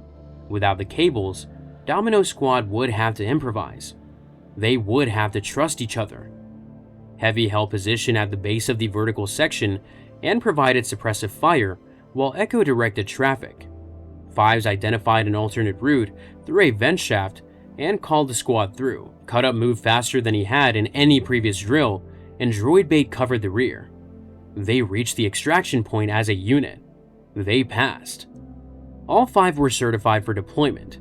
Without the cables, Domino Squad would have to improvise. They would have to trust each other. Heavy held position at the base of the vertical section and provided suppressive fire, while Echo directed traffic. Fives identified an alternate route through a vent shaft and called the squad through. Cut Up moved faster than he had in any previous drill, and Droid Bait covered the rear. They reached the extraction point as a unit. They passed. All 5 were certified for deployment.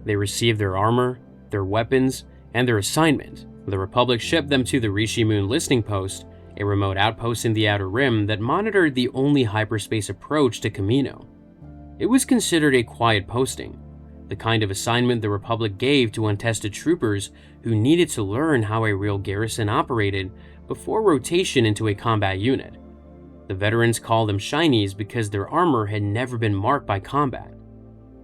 They received their armor, their weapons, and their assignment. The Republic shipped them to the Rishi Moon listening post, a remote outpost in the Outer Rim that monitored the only hyperspace approach to Kamino. It was considered a quiet posting, the kind of assignment the Republic gave to untested troopers who needed to learn how a real garrison operated before rotation into a combat unit. The veterans called them shinies because their armor had never been marked by combat.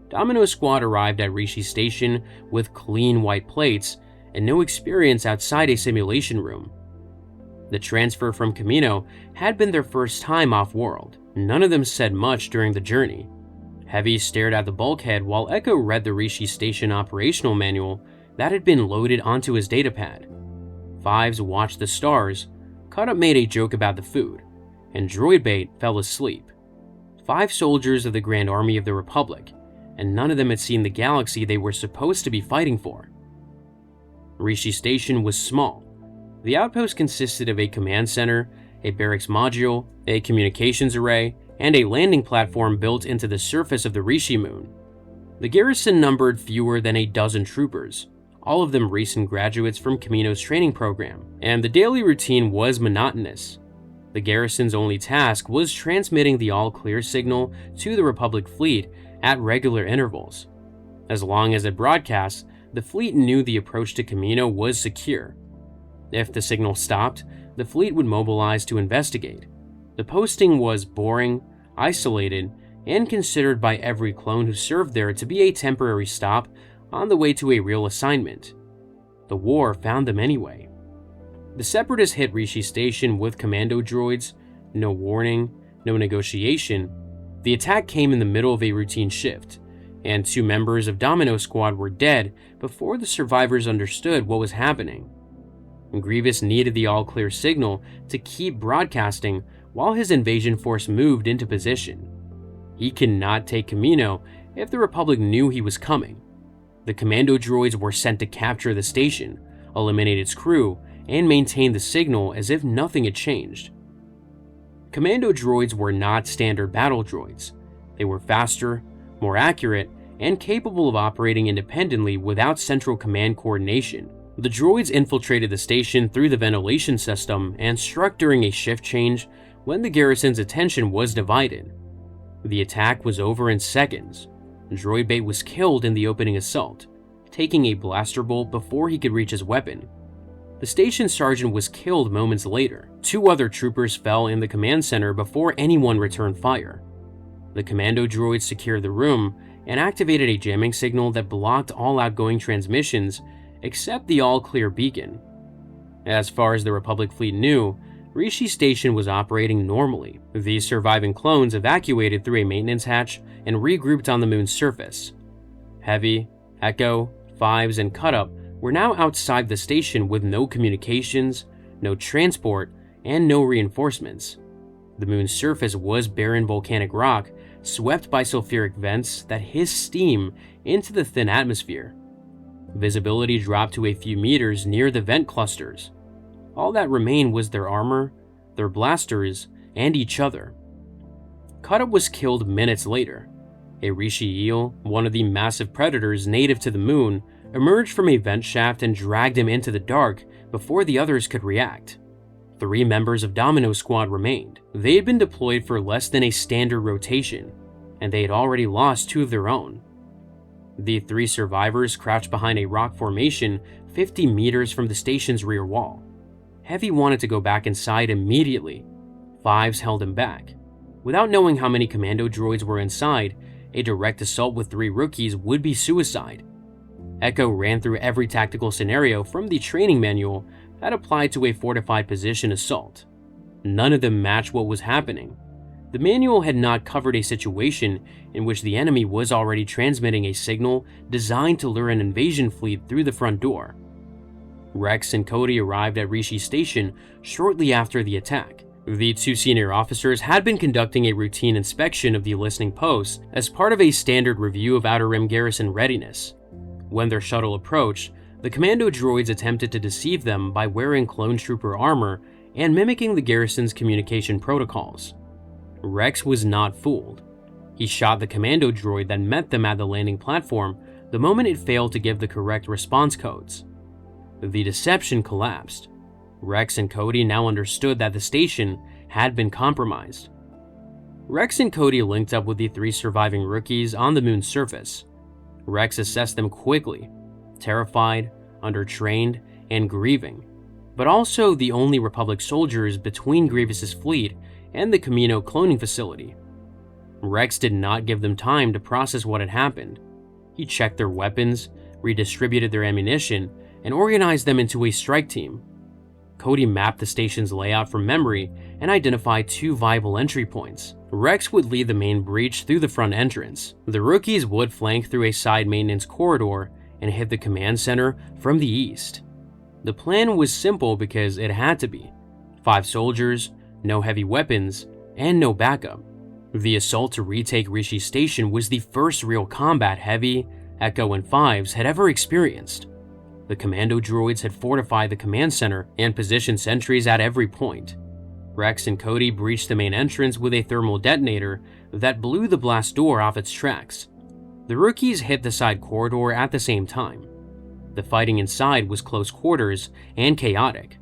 Domino Squad arrived at Rishi Station with clean white plates and no experience outside a simulation room. The transfer from Kamino had been their first time off-world. None of them said much during the journey. Heavy stared at the bulkhead while Echo read the Rishi Station operational manual that had been loaded onto his datapad. Fives watched the stars, Cut Up made a joke about the food, and Droid Bait fell asleep. 5 soldiers of the Grand Army of the Republic, and none of them had seen the galaxy they were supposed to be fighting for. Rishi Station was small. The outpost consisted of a command center, a barracks module, a communications array, and a landing platform built into the surface of the Rishi Moon. The garrison numbered fewer than a dozen troopers, all of them recent graduates from Kamino's training program, and the daily routine was monotonous. The garrison's only task was transmitting the all-clear signal to the Republic fleet at regular intervals. As long as it broadcast, the fleet knew the approach to Kamino was secure. If the signal stopped, the fleet would mobilize to investigate. The posting was boring, isolated, and considered by every clone who served there to be a temporary stop on the way to a real assignment. The war found them anyway. The Separatists hit Rishi Station with commando droids, no warning, no negotiation. The attack came in the middle of a routine shift, and 2 members of Domino Squad were dead before the survivors understood what was happening. Grievous needed the all-clear signal to keep broadcasting while his invasion force moved into position. He could not take Kamino if the Republic knew he was coming. The commando droids were sent to capture the station, eliminate its crew, and maintain the signal as if nothing had changed. Commando droids were not standard battle droids. They were faster, more accurate, and capable of operating independently without central command coordination. The droids infiltrated the station through the ventilation system and struck during a shift change when the garrison's attention was divided. The attack was over in seconds. Droid Bait was killed in the opening assault, taking a blaster bolt before he could reach his weapon. The station sergeant was killed moments later. 2 other troopers fell in the command center before anyone returned fire. The commando droids secured the room and activated a jamming signal that blocked all outgoing transmissions except the all-clear beacon. As far as the Republic fleet knew, Rishi Station was operating normally. The surviving clones evacuated through a maintenance hatch and regrouped on the moon's surface. Heavy, Echo, Fives, and Cut Up were now outside the station with no communications, no transport, and no reinforcements. The moon's surface was barren volcanic rock, swept by sulfuric vents that hissed steam into the thin atmosphere. Visibility dropped to a few meters near the vent clusters. All that remained was their armor, their blasters, and each other. Cutup was killed minutes later. A Rishi eel, one of the massive predators native to the moon, emerged from a vent shaft and dragged him into the dark before the others could react. 3 members of Domino Squad remained. They had been deployed for less than a standard rotation, and they had already lost 2 of their own. The 3 survivors crouched behind a rock formation 50 meters from the station's rear wall. Heavy wanted to go back inside immediately. Fives held him back. Without knowing how many commando droids were inside, a direct assault with 3 rookies would be suicide. Echo ran through every tactical scenario from the training manual that applied to a fortified position assault. None of them matched what was happening. The manual had not covered a situation in which the enemy was already transmitting a signal designed to lure an invasion fleet through the front door. Rex and Cody arrived at Rishi Station shortly after the attack. The 2 senior officers had been conducting a routine inspection of the listening posts as part of a standard review of Outer Rim garrison readiness. When their shuttle approached, the commando droids attempted to deceive them by wearing clone trooper armor and mimicking the garrison's communication protocols. Rex was not fooled. He shot the commando droid that met them at the landing platform the moment it failed to give the correct response codes. The deception collapsed. Rex and Cody now understood that the station had been compromised. Rex and Cody linked up with the 3 surviving rookies on the moon's surface. Rex assessed them quickly, terrified, undertrained, and grieving, but also the only Republic soldiers between Grievous's fleet and the Camino cloning facility. Rex did not give them time to process what had happened. He checked their weapons, redistributed their ammunition, and organized them into a strike team. Cody mapped the station's layout from memory and identified 2 viable entry points. Rex would lead the main breach through the front entrance. The rookies would flank through a side maintenance corridor and hit the command center from the east. The plan was simple because it had to be. 5 soldiers, no heavy weapons, and no backup. The assault to retake Rishi Station was the first real combat Heavy, Echo, and Fives had ever experienced. The commando droids had fortified the command center and positioned sentries at every point. Rex and Cody breached the main entrance with a thermal detonator that blew the blast door off its tracks. The rookies hit the side corridor at the same time. The fighting inside was close quarters and chaotic.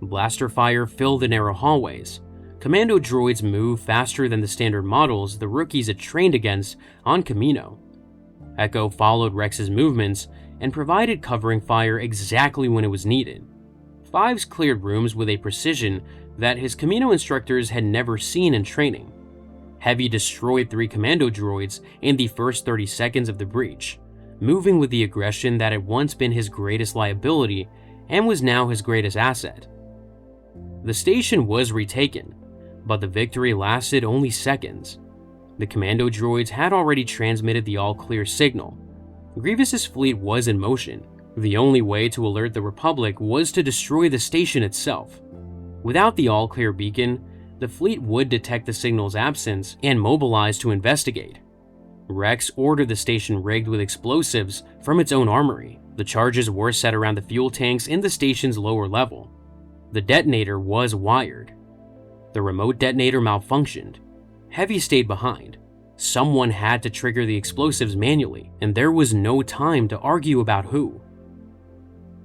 Blaster fire filled the narrow hallways. Commando droids moved faster than the standard models the rookies had trained against on Camino. Echo followed Rex's movements and provided covering fire exactly when it was needed. Fives cleared rooms with a precision that his Camino instructors had never seen in training. Heavy destroyed 3 commando droids in the first 30 seconds of the breach, moving with the aggression that had once been his greatest liability and was now his greatest asset. The station was retaken, but the victory lasted only seconds. The commando droids had already transmitted the all-clear signal. Grievous's fleet was in motion. The only way to alert the Republic was to destroy the station itself. Without the all-clear beacon, the fleet would detect the signal's absence and mobilize to investigate. Rex ordered the station rigged with explosives from its own armory. The charges were set around the fuel tanks in the station's lower level. The detonator was wired. The remote detonator malfunctioned. Heavy stayed behind. Someone had to trigger the explosives manually, and there was no time to argue about who.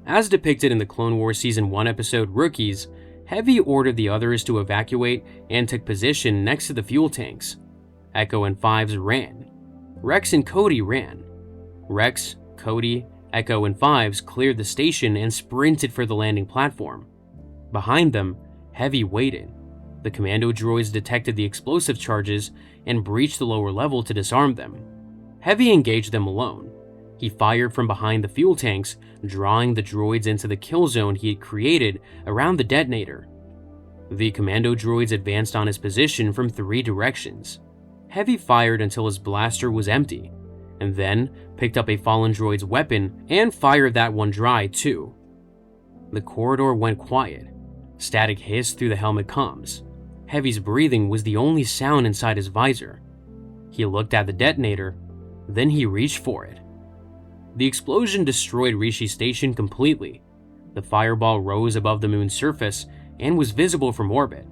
As depicted in the Clone Wars Season 1 episode Rookies, Heavy ordered the others to evacuate and took position next to the fuel tanks. Echo and Fives ran. Rex and Cody ran. Rex, Cody, Echo, and Fives cleared the station and sprinted for the landing platform. Behind them, Heavy waited. The commando droids detected the explosive charges and breached the lower level to disarm them. Heavy engaged them alone. He fired from behind the fuel tanks, drawing the droids into the kill zone he had created around the detonator. The commando droids advanced on his position from 3 directions. Heavy fired until his blaster was empty, and then picked up a fallen droid's weapon and fired that one dry too. The corridor went quiet. Static hissed through the helmet comms. Heavy's breathing was the only sound inside his visor. He looked at the detonator, then he reached for it. The explosion destroyed Rishi Station completely. The fireball rose above the moon's surface and was visible from orbit.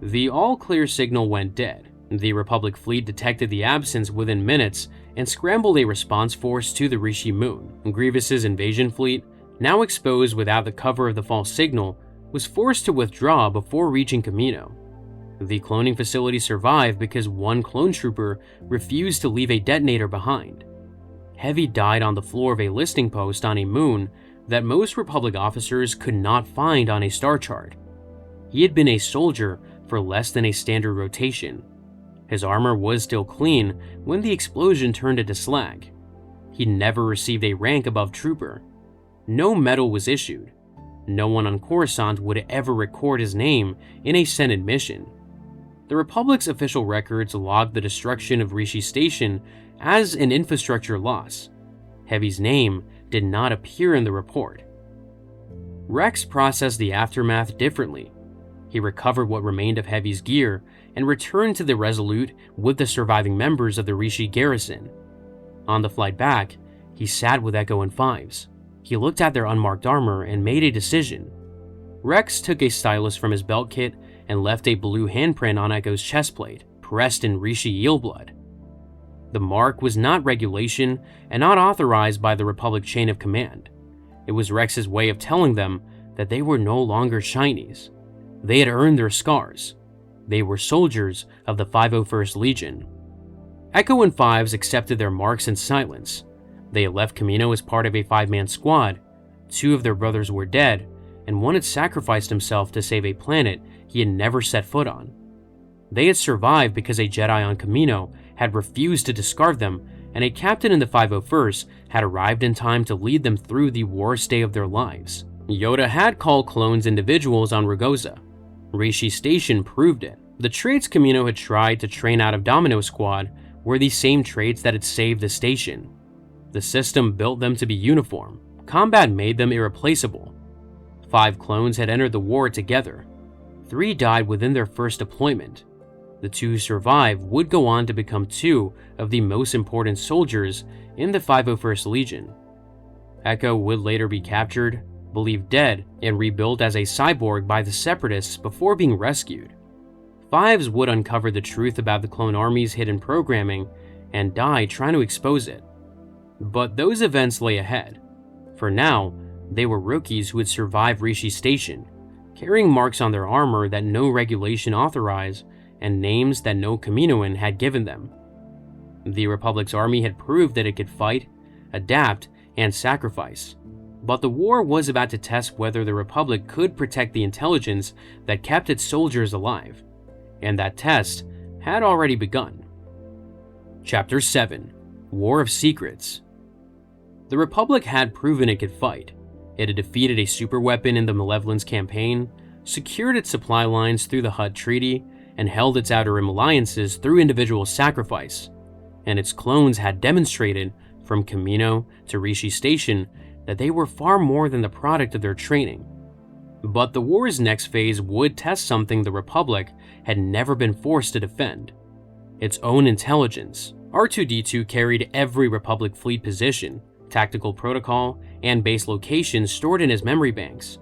The all-clear signal went dead. The Republic fleet detected the absence within minutes and scrambled a response force to the Rishi moon. Grievous's invasion fleet, now exposed without the cover of the false signal, was forced to withdraw before reaching Kamino. The cloning facility survived because one clone trooper refused to leave a detonator behind. Heavy died on the floor of a listing post on a moon that most Republic officers could not find on a star chart. He had been a soldier for less than a standard rotation. His armor was still clean when the explosion turned into slag. He never received a rank above trooper. No medal was issued. No one on Coruscant would ever record his name in a Senate mission. The Republic's official records logged the destruction of Rishi Station as an infrastructure loss. Heavy's name did not appear in the report. Rex processed the aftermath differently. He recovered what remained of Heavy's gear and returned to the Resolute with the surviving members of the Rishi garrison. On the flight back, he sat with Echo and Fives. He looked at their unmarked armor and made a decision. Rex took a stylus from his belt kit and left a blue handprint on Echo's chestplate, pressed in Rishi eelblood. The mark was not regulation and not authorized by the Republic chain of command. It was Rex's way of telling them that they were no longer shinies. They had earned their scars. They were soldiers of the 501st Legion. Echo and Fives accepted their marks in silence. They had left Kamino as part of a 5-man squad. 2 of their brothers were dead, and one had sacrificed himself to save a planet he had never set foot on. They had survived because a Jedi on Kamino had refused to discard them, and a captain in the 501st had arrived in time to lead them through the worst day of their lives. Yoda had called clones individuals on Ragosa. Rishi Station proved it. The traits Kamino had tried to train out of Domino Squad were the same traits that had saved the station. The system built them to be uniform. Combat made them irreplaceable. 5 clones had entered the war together. 3 died within their first deployment. The 2 who survived would go on to become 2 of the most important soldiers in the 501st Legion. Echo would later be captured, believed dead, and rebuilt as a cyborg by the Separatists before being rescued. Fives would uncover the truth about the clone army's hidden programming and die trying to expose it. But those events lay ahead. For now, they were rookies who had survived Rishi Station, carrying marks on their armor that no regulation authorized and names that no Kaminoan had given them. The Republic's army had proved that it could fight, adapt, and sacrifice. But the war was about to test whether the Republic could protect the intelligence that kept its soldiers alive. And that test had already begun. Chapter 7: War of Secrets. The Republic had proven it could fight. It had defeated a superweapon in the Malevolence campaign, secured its supply lines through the Hutt Treaty, and held its Outer Rim alliances through individual sacrifice. And its clones had demonstrated, from Kamino to Rishi Station, that they were far more than the product of their training. But the war's next phase would test something the Republic had never been forced to defend: its own intelligence. R2-D2 carried every Republic fleet position, tactical protocol, and base locations stored in his memory banks.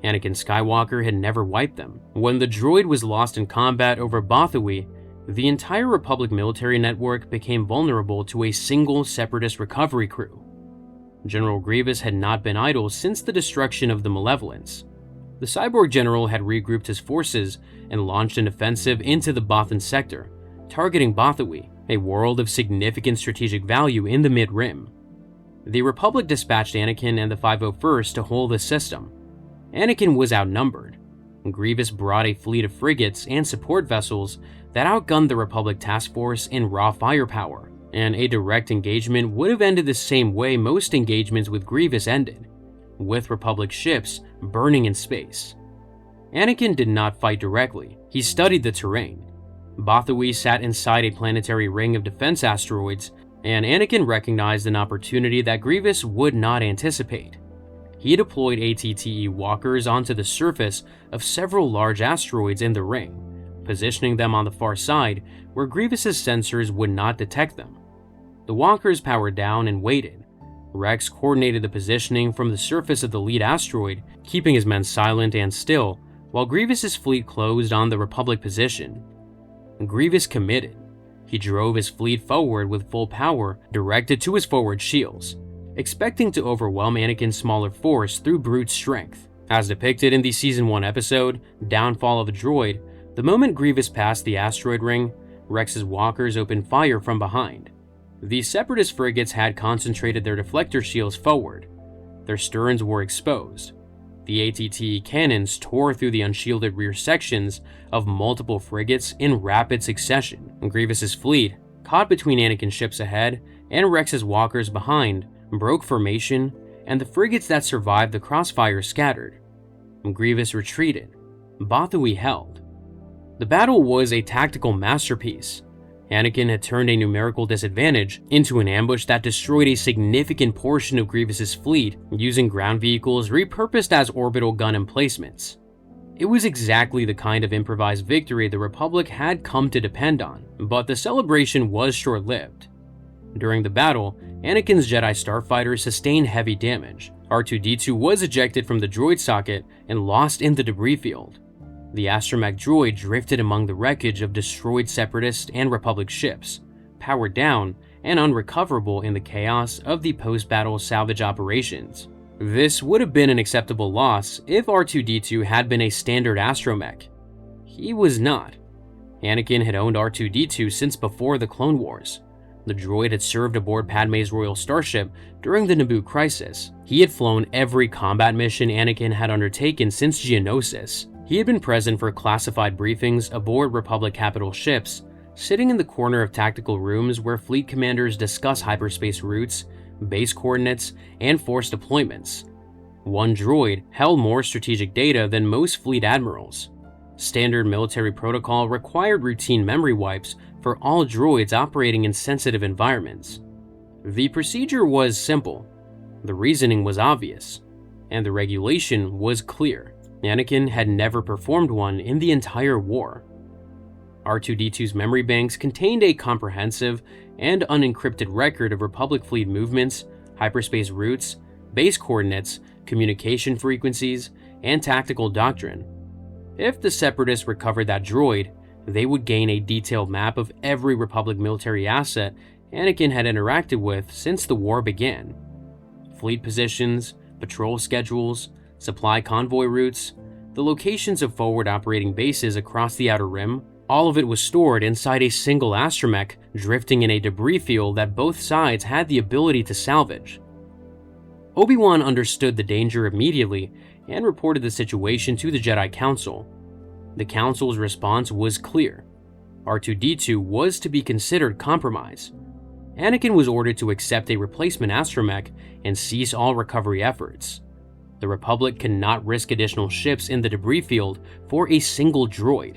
Anakin Skywalker had never wiped them. When the droid was lost in combat over Bothui, the entire Republic military network became vulnerable to a single Separatist recovery crew. General Grievous had not been idle since the destruction of the Malevolence. The cyborg general had regrouped his forces and launched an offensive into the Bothan sector, targeting Bothui, a world of significant strategic value in the Mid-Rim. The Republic dispatched Anakin and the 501st to hold the system. Anakin was outnumbered. Grievous brought a fleet of frigates and support vessels that outgunned the Republic task force in raw firepower, and a direct engagement would have ended the same way most engagements with Grievous ended, with Republic ships burning in space. Anakin did not fight directly. He studied the terrain. Bothui sat inside a planetary ring of defense asteroids, and Anakin recognized an opportunity that Grievous would not anticipate. He deployed ATTE walkers onto the surface of several large asteroids in the ring, positioning them on the far side where Grievous's sensors would not detect them. The walkers powered down and waited. Rex coordinated the positioning from the surface of the lead asteroid, keeping his men silent and still, while Grievous's fleet closed on the Republic position. Grievous committed. He drove his fleet forward with full power directed to his forward shields, expecting to overwhelm Anakin's smaller force through brute strength. As depicted in the Season 1 episode, Downfall of the Droid, the moment Grievous passed the asteroid ring, Rex's walkers opened fire from behind. The Separatist frigates had concentrated their deflector shields forward. Their sterns were exposed. The ATT cannons tore through the unshielded rear sections of multiple frigates in rapid succession. Grievous's fleet, caught between Anakin's ships ahead and Rex's walkers behind, broke formation, and the frigates that survived the crossfire scattered. Grievous retreated. Bathui held. The battle was a tactical masterpiece. Anakin had turned a numerical disadvantage into an ambush that destroyed a significant portion of Grievous's fleet using ground vehicles repurposed as orbital gun emplacements. It was exactly the kind of improvised victory the Republic had come to depend on, but the celebration was short-lived. During the battle, Anakin's Jedi starfighter sustained heavy damage. R2-D2 was ejected from the droid socket and lost in the debris field. The astromech droid drifted among the wreckage of destroyed Separatist and Republic ships, powered down and unrecoverable in the chaos of the post-battle salvage operations. This would have been an acceptable loss if R2-D2 had been a standard astromech. He was not. Anakin had owned R2-D2 since before the Clone Wars. The droid had served aboard Padme's royal starship during the Naboo crisis. He had flown every combat mission Anakin had undertaken since Geonosis. He had been present for classified briefings aboard Republic capital ships, sitting in the corner of tactical rooms where fleet commanders discuss hyperspace routes, base coordinates, and force deployments. One droid held more strategic data than most fleet admirals. Standard military protocol required routine memory wipes for all droids operating in sensitive environments. The procedure was simple, the reasoning was obvious, and the regulation was clear. Anakin had never performed one in the entire war. R2-D2's memory banks contained a comprehensive and unencrypted record of Republic fleet movements, hyperspace routes, base coordinates, communication frequencies, and tactical doctrine. If the Separatists recovered that droid, they would gain a detailed map of every Republic military asset Anakin had interacted with since the war began. Fleet positions, patrol schedules, supply convoy routes, the locations of forward operating bases across the Outer Rim, all of it was stored inside a single astromech drifting in a debris field that both sides had the ability to salvage. Obi-Wan understood the danger immediately and reported the situation to the Jedi Council. The Council's response was clear. R2-D2 was to be considered compromise. Anakin was ordered to accept a replacement astromech and cease all recovery efforts. The Republic cannot risk additional ships in the debris field for a single droid.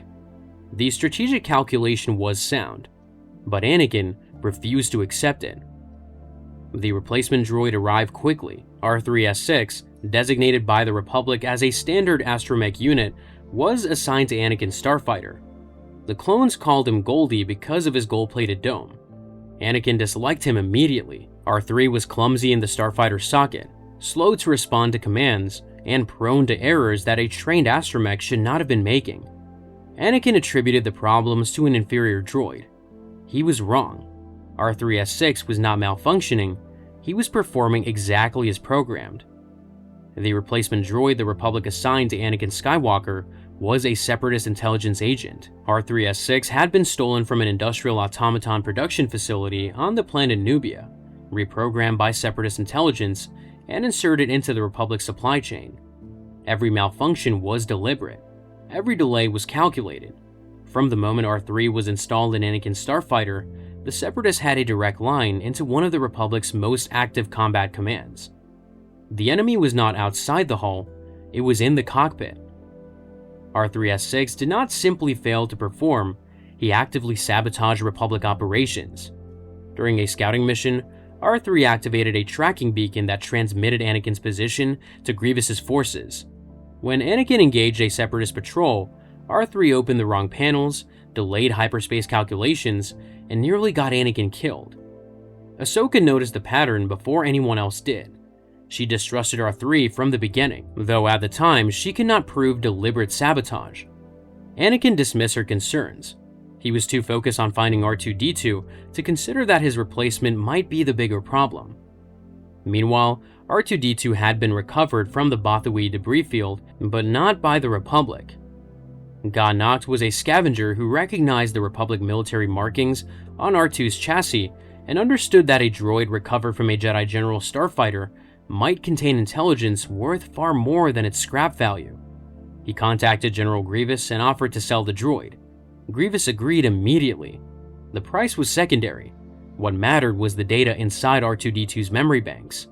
The strategic calculation was sound, but Anakin refused to accept it. The replacement droid arrived quickly. R3-S6, designated by the Republic as a standard astromech unit, was assigned to Anakin's starfighter. The clones called him Goldie because of his gold-plated dome. Anakin disliked him immediately. R3 was clumsy in the starfighter socket, slow to respond to commands, and prone to errors that a trained astromech should not have been making. Anakin attributed the problems to an inferior droid. He was wrong. R3-S6 was not malfunctioning, he was performing exactly as programmed. The replacement droid the Republic assigned to Anakin Skywalker was a Separatist intelligence agent. R3-S6 had been stolen from an industrial automaton production facility on the planet Nubia, reprogrammed by Separatist intelligence, and inserted into the Republic's supply chain. Every malfunction was deliberate. Every delay was calculated. From the moment R3 was installed in Anakin's starfighter, the Separatists had a direct line into one of the Republic's most active combat commands. The enemy was not outside the hull, it was in the cockpit. R3-S6 did not simply fail to perform, he actively sabotaged Republic operations. During a scouting mission, R3 activated a tracking beacon that transmitted Anakin's position to Grievous's forces. When Anakin engaged a Separatist patrol, R3 opened the wrong panels, delayed hyperspace calculations, and nearly got Anakin killed. Ahsoka noticed the pattern before anyone else did. She distrusted R3 from the beginning, though at the time she could not prove deliberate sabotage. Anakin dismissed her concerns. He was too focused on finding R2-D2 to consider that his replacement might be the bigger problem. Meanwhile, R2-D2 had been recovered from the Bothui debris field, but not by the Republic. Ga-Noct was a scavenger who recognized the Republic military markings on R2's chassis and understood that a droid recovered from a Jedi General starfighter might contain intelligence worth far more than its scrap value. He contacted General Grievous and offered to sell the droid. Grievous agreed immediately. The price was secondary. What mattered was the data inside R2-D2's memory banks.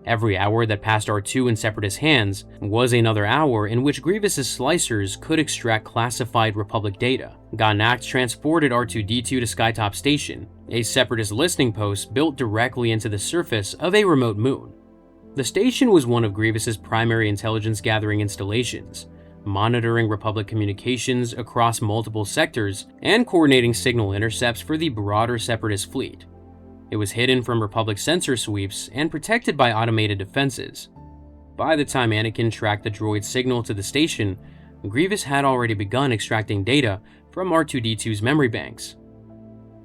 Every hour that passed R2 in Separatist hands was another hour in which Grievous's slicers could extract classified Republic data. Ga-Noct transported R2-D2 to Skytop Station, a Separatist listening post built directly into the surface of a remote moon. The station was one of Grievous's primary intelligence-gathering installations, monitoring Republic communications across multiple sectors and coordinating signal intercepts for the broader Separatist fleet. It was hidden from Republic sensor sweeps and protected by automated defenses. By the time Anakin tracked the droid's signal to the station, Grievous had already begun extracting data from R2-D2's memory banks.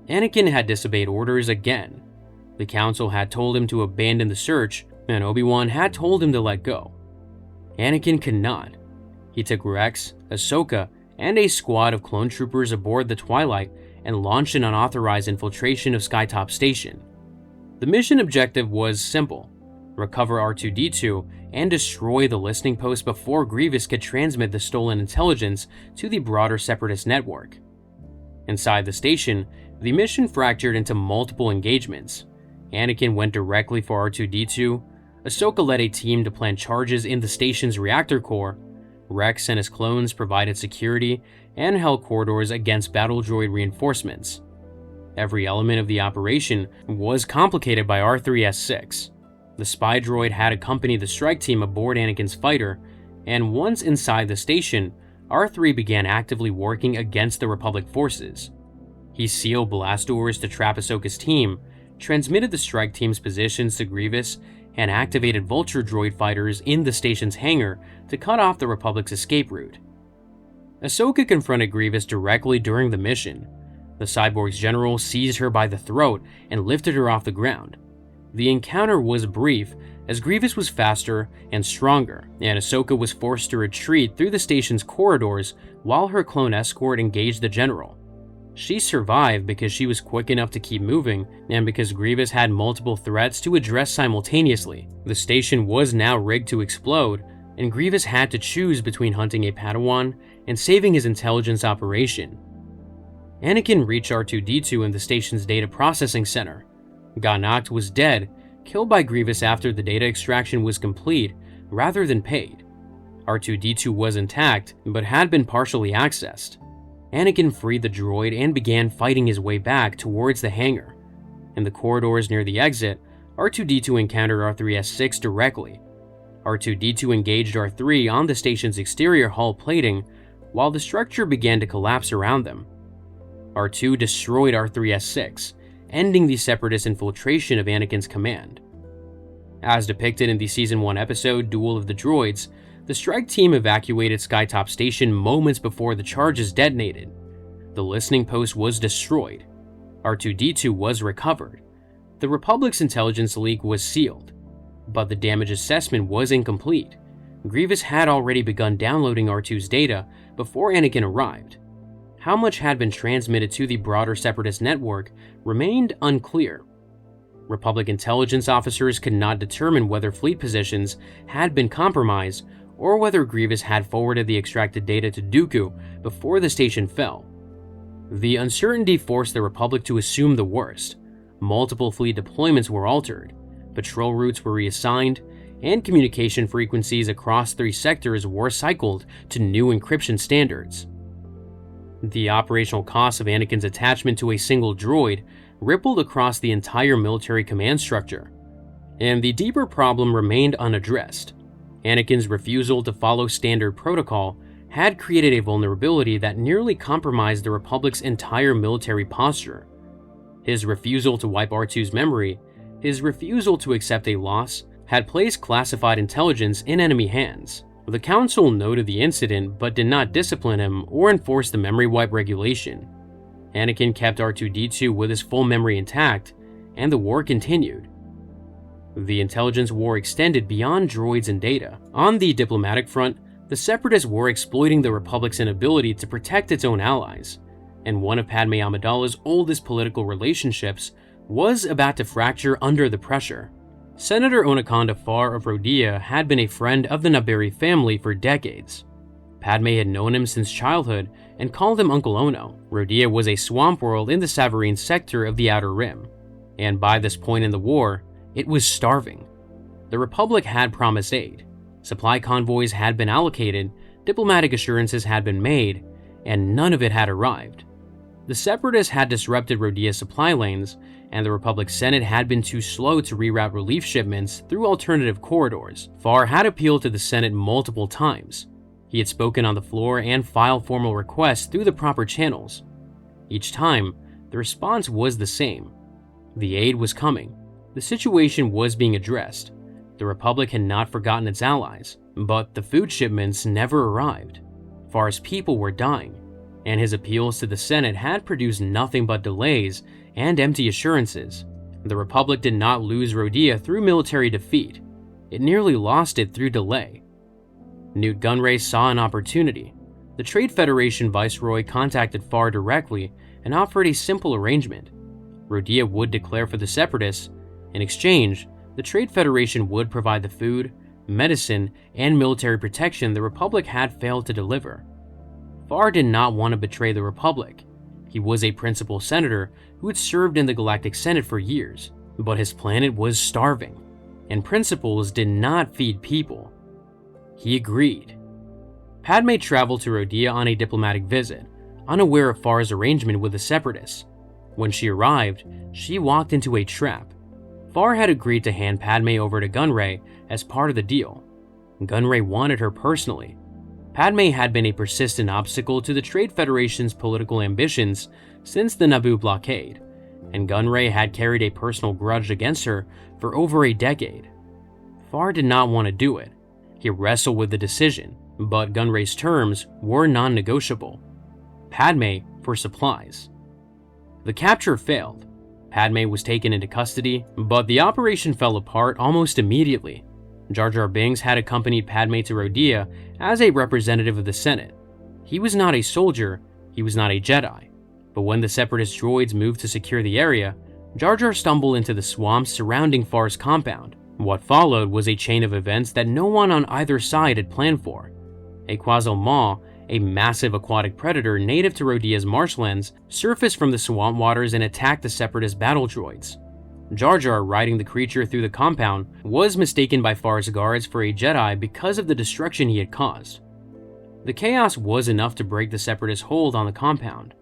Anakin had disobeyed orders again. The Council had told him to abandon the search, and Obi-Wan had told him to let go. Anakin could not. He took Rex, Ahsoka, and a squad of clone troopers aboard the Twilight and launched an unauthorized infiltration of Skytop Station. The mission objective was simple: recover R2-D2 and destroy the listening post before Grievous could transmit the stolen intelligence to the broader Separatist network. Inside the station, the mission fractured into multiple engagements. Anakin went directly for R2-D2, Ahsoka led a team to plant charges in the station's reactor core, Rex and his clones provided security and held corridors against battle droid reinforcements. Every element of the operation was complicated by R3-S6. The spy droid had accompanied the strike team aboard Anakin's fighter, and once inside the station, R3 began actively working against the Republic forces. He sealed blast doors to trap Ahsoka's team, transmitted the strike team's positions to Grievous, and activated Vulture droid fighters in the station's hangar to cut off the Republic's escape route. Ahsoka confronted Grievous directly during the mission. The cyborg's general seized her by the throat and lifted her off the ground. The encounter was brief, as Grievous was faster and stronger, and Ahsoka was forced to retreat through the station's corridors while her clone escort engaged the general. She survived because she was quick enough to keep moving, and because Grievous had multiple threats to address simultaneously. The station was now rigged to explode, and Grievous had to choose between hunting a Padawan and saving his intelligence operation. Anakin reached R2-D2 in the station's data processing center. Ga-Noct was dead, killed by Grievous after the data extraction was complete, rather than paid. R2-D2 was intact, but had been partially accessed. Anakin freed the droid and began fighting his way back towards the hangar. In the corridors near the exit, R2-D2 encountered R3-S6 directly. R2-D2 engaged R3 on the station's exterior hull plating, while the structure began to collapse around them. R2 destroyed R3-S6, ending the Separatist infiltration of Anakin's command. As depicted in the Season 1 episode Duel of the Droids, the strike team evacuated Skytop Station moments before the charges detonated. The listening post was destroyed. R2-D2 was recovered. The Republic's intelligence leak was sealed, but the damage assessment was incomplete. Grievous had already begun downloading R2's data before Anakin arrived. How much had been transmitted to the broader Separatist network remained unclear. Republic intelligence officers could not determine whether fleet positions had been compromised or whether Grievous had forwarded the extracted data to Dooku before the station fell. The uncertainty forced the Republic to assume the worst. Multiple fleet deployments were altered, patrol routes were reassigned, and communication frequencies across 3 sectors were cycled to new encryption standards. The operational costs of Anakin's attachment to a single droid rippled across the entire military command structure, and the deeper problem remained unaddressed. Anakin's refusal to follow standard protocol had created a vulnerability that nearly compromised the Republic's entire military posture. His refusal to wipe R2's memory, his refusal to accept a loss, had placed classified intelligence in enemy hands. The Council noted the incident but did not discipline him or enforce the memory wipe regulation. Anakin kept R2-D2 with his full memory intact, and the war continued. The intelligence war extended beyond droids and data. On the diplomatic front, the Separatists were exploiting the Republic's inability to protect its own allies, and one of Padme Amidala's oldest political relationships was about to fracture under the pressure. Senator Onaconda Farr of Rhodia had been a friend of the Naberi family for decades. Padme had known him since childhood and called him Uncle Ono. Rhodia was a swamp world in the Savarine sector of the Outer Rim, and by this point in the war, it was starving. The Republic had promised aid, supply convoys had been allocated, diplomatic assurances had been made, and none of it had arrived. The Separatists had disrupted Rhodia's supply lanes, and the Republic Senate had been too slow to reroute relief shipments through alternative corridors. Farr had appealed to the Senate multiple times. He had spoken on the floor and filed formal requests through the proper channels. Each time, the response was the same. The aid was coming. The situation was being addressed. The Republic had not forgotten its allies, but the food shipments never arrived. Farr's people were dying, and his appeals to the Senate had produced nothing but delays and empty assurances. The Republic did not lose Rhodia through military defeat. It nearly lost it through delay. Newt Gunray saw an opportunity. The Trade Federation Viceroy contacted Farr directly and offered a simple arrangement. Rhodia would declare for the Separatists. In exchange, the Trade Federation would provide the food, medicine, and military protection the Republic had failed to deliver. Farr did not want to betray the Republic. He was a principal senator who had served in the Galactic Senate for years, but his planet was starving, and principals did not feed people. He agreed. Padme traveled to Rhodia on a diplomatic visit, unaware of Farr's arrangement with the Separatists. When she arrived, she walked into a trap. Farr had agreed to hand Padme over to Gunray as part of the deal. Gunray wanted her personally. Padme had been a persistent obstacle to the Trade Federation's political ambitions since the Naboo blockade, and Gunray had carried a personal grudge against her for over a decade. Farr did not want to do it. He wrestled with the decision, but Gunray's terms were non-negotiable. Padme for supplies. The capture failed. Padme was taken into custody, but the operation fell apart almost immediately. Jar Jar Binks had accompanied Padme to Rhodia as a representative of the Senate. He was not a soldier, he was not a Jedi, but when the Separatist droids moved to secure the area, Jar Jar stumbled into the swamps surrounding Farr's compound. What followed was a chain of events that no one on either side had planned for. A Quazel Maw, a massive aquatic predator native to Rhodia's marshlands, surfaced from the swamp waters and attacked the Separatist battle droids. Jar Jar, riding the creature through the compound, was mistaken by Farr's guards for a Jedi because of the destruction he had caused. The chaos was enough to break the Separatist hold on the compound.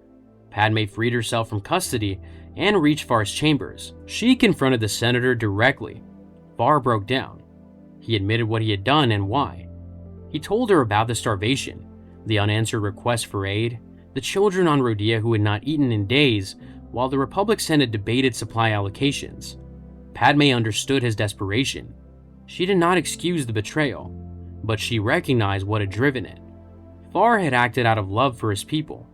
Padme freed herself from custody and reached Farr's chambers. She confronted the senator directly. Farr broke down. He admitted what he had done and why. He told her about the starvation, the unanswered requests for aid, the children on Rhodia who had not eaten in days, while the Republic Senate debated supply allocations. Padme understood his desperation. She did not excuse the betrayal, but she recognized what had driven it. Farr had acted out of love for his people.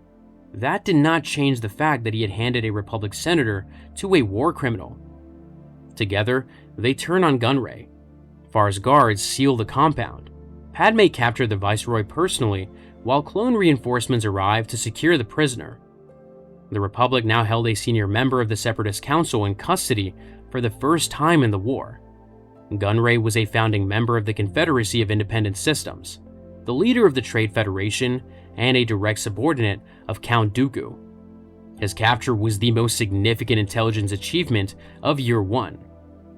That did not change the fact that he had handed a Republic senator to a war criminal. Together, they turn on Gunray. Farr's guards seal the compound. Padme captured the Viceroy personally, while clone reinforcements arrived to secure the prisoner. The Republic now held a senior member of the Separatist Council in custody for the first time in the war. Gunray was a founding member of the Confederacy of Independent Systems, the leader of the Trade Federation, and a direct subordinate of Count Dooku. His capture was the most significant intelligence achievement of Year One.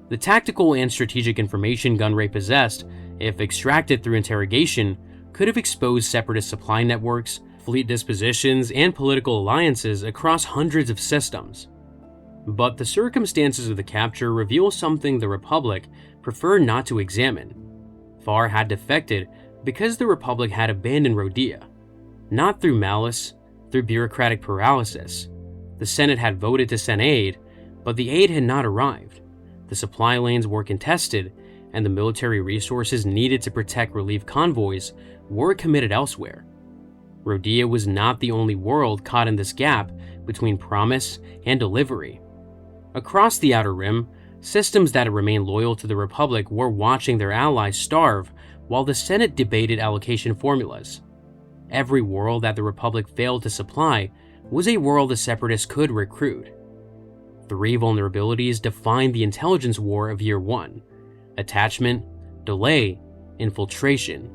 The tactical and strategic information Gunray possessed, if extracted through interrogation, could have exposed Separatist supply networks, fleet dispositions, and political alliances across hundreds of systems. But the circumstances of the capture reveal something the Republic preferred not to examine. Farr had defected because the Republic had abandoned Rhodia, not through malice, through bureaucratic paralysis. The Senate had voted to send aid, but the aid had not arrived. The supply lanes were contested, and the military resources needed to protect relief convoys were committed elsewhere. Rhodia was not the only world caught in this gap between promise and delivery. Across the Outer Rim, systems that had remained loyal to the Republic were watching their allies starve while the Senate debated allocation formulas. Every world that the Republic failed to supply was a world the Separatists could recruit. 3 vulnerabilities defined the intelligence war of Year 1: attachment, delay, infiltration.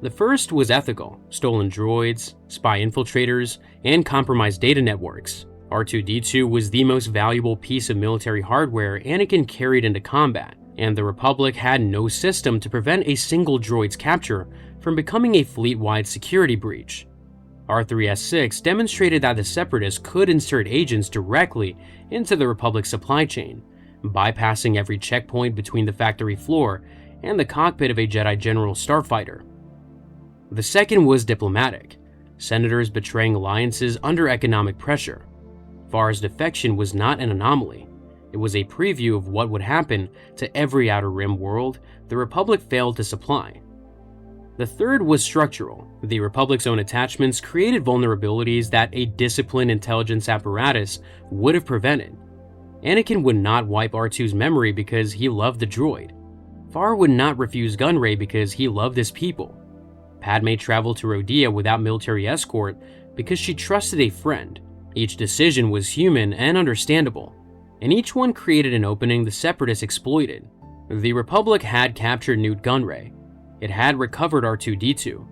The first was ethical: stolen droids, spy infiltrators, and compromised data networks. R2-D2 was the most valuable piece of military hardware Anakin carried into combat, and the Republic had no system to prevent a single droid's capture from becoming a fleet-wide security breach. R3-S6 demonstrated that the Separatists could insert agents directly into the Republic's supply chain, bypassing every checkpoint between the factory floor and the cockpit of a Jedi General starfighter. The second was diplomatic: senators betraying alliances under economic pressure. Farr's defection was not an anomaly. It was a preview of what would happen to every Outer Rim world the Republic failed to supply. The third was structural. The Republic's own attachments created vulnerabilities that a disciplined intelligence apparatus would have prevented. Anakin would not wipe R2's memory because he loved the droid. Farr would not refuse Gunray because he loved his people. Padme traveled to Rhodia without military escort because she trusted a friend. Each decision was human and understandable, and each one created an opening the Separatists exploited. The Republic had captured Nute Gunray. It had recovered R2-D2.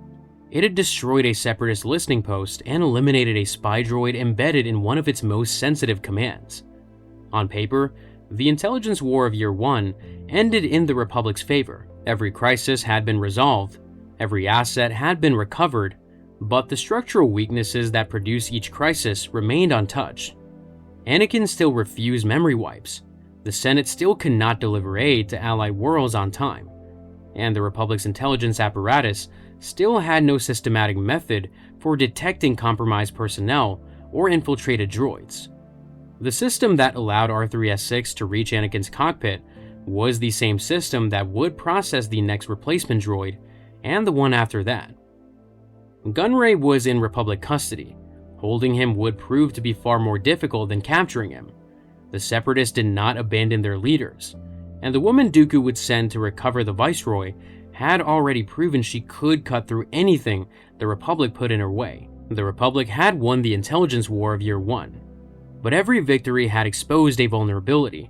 It had destroyed a Separatist listening post and eliminated a spy droid embedded in one of its most sensitive commands. On paper, the intelligence war of Year 1 ended in the Republic's favor. Every crisis had been resolved, every asset had been recovered, but the structural weaknesses that produce each crisis remained untouched. Anakin still refused memory wipes, the Senate still could not deliver aid to allied worlds on time, and the Republic's intelligence apparatus still had no systematic method for detecting compromised personnel or infiltrated droids. The system that allowed R3-S6 to reach Anakin's cockpit was the same system that would process the next replacement droid and the one after that. Gunray was in Republic custody. Holding him would prove to be far more difficult than capturing him. The Separatists did not abandon their leaders, and the woman Dooku would send to recover the Viceroy had already proven she could cut through anything the Republic put in her way. The Republic had won the intelligence war of Year 1, but every victory had exposed a vulnerability.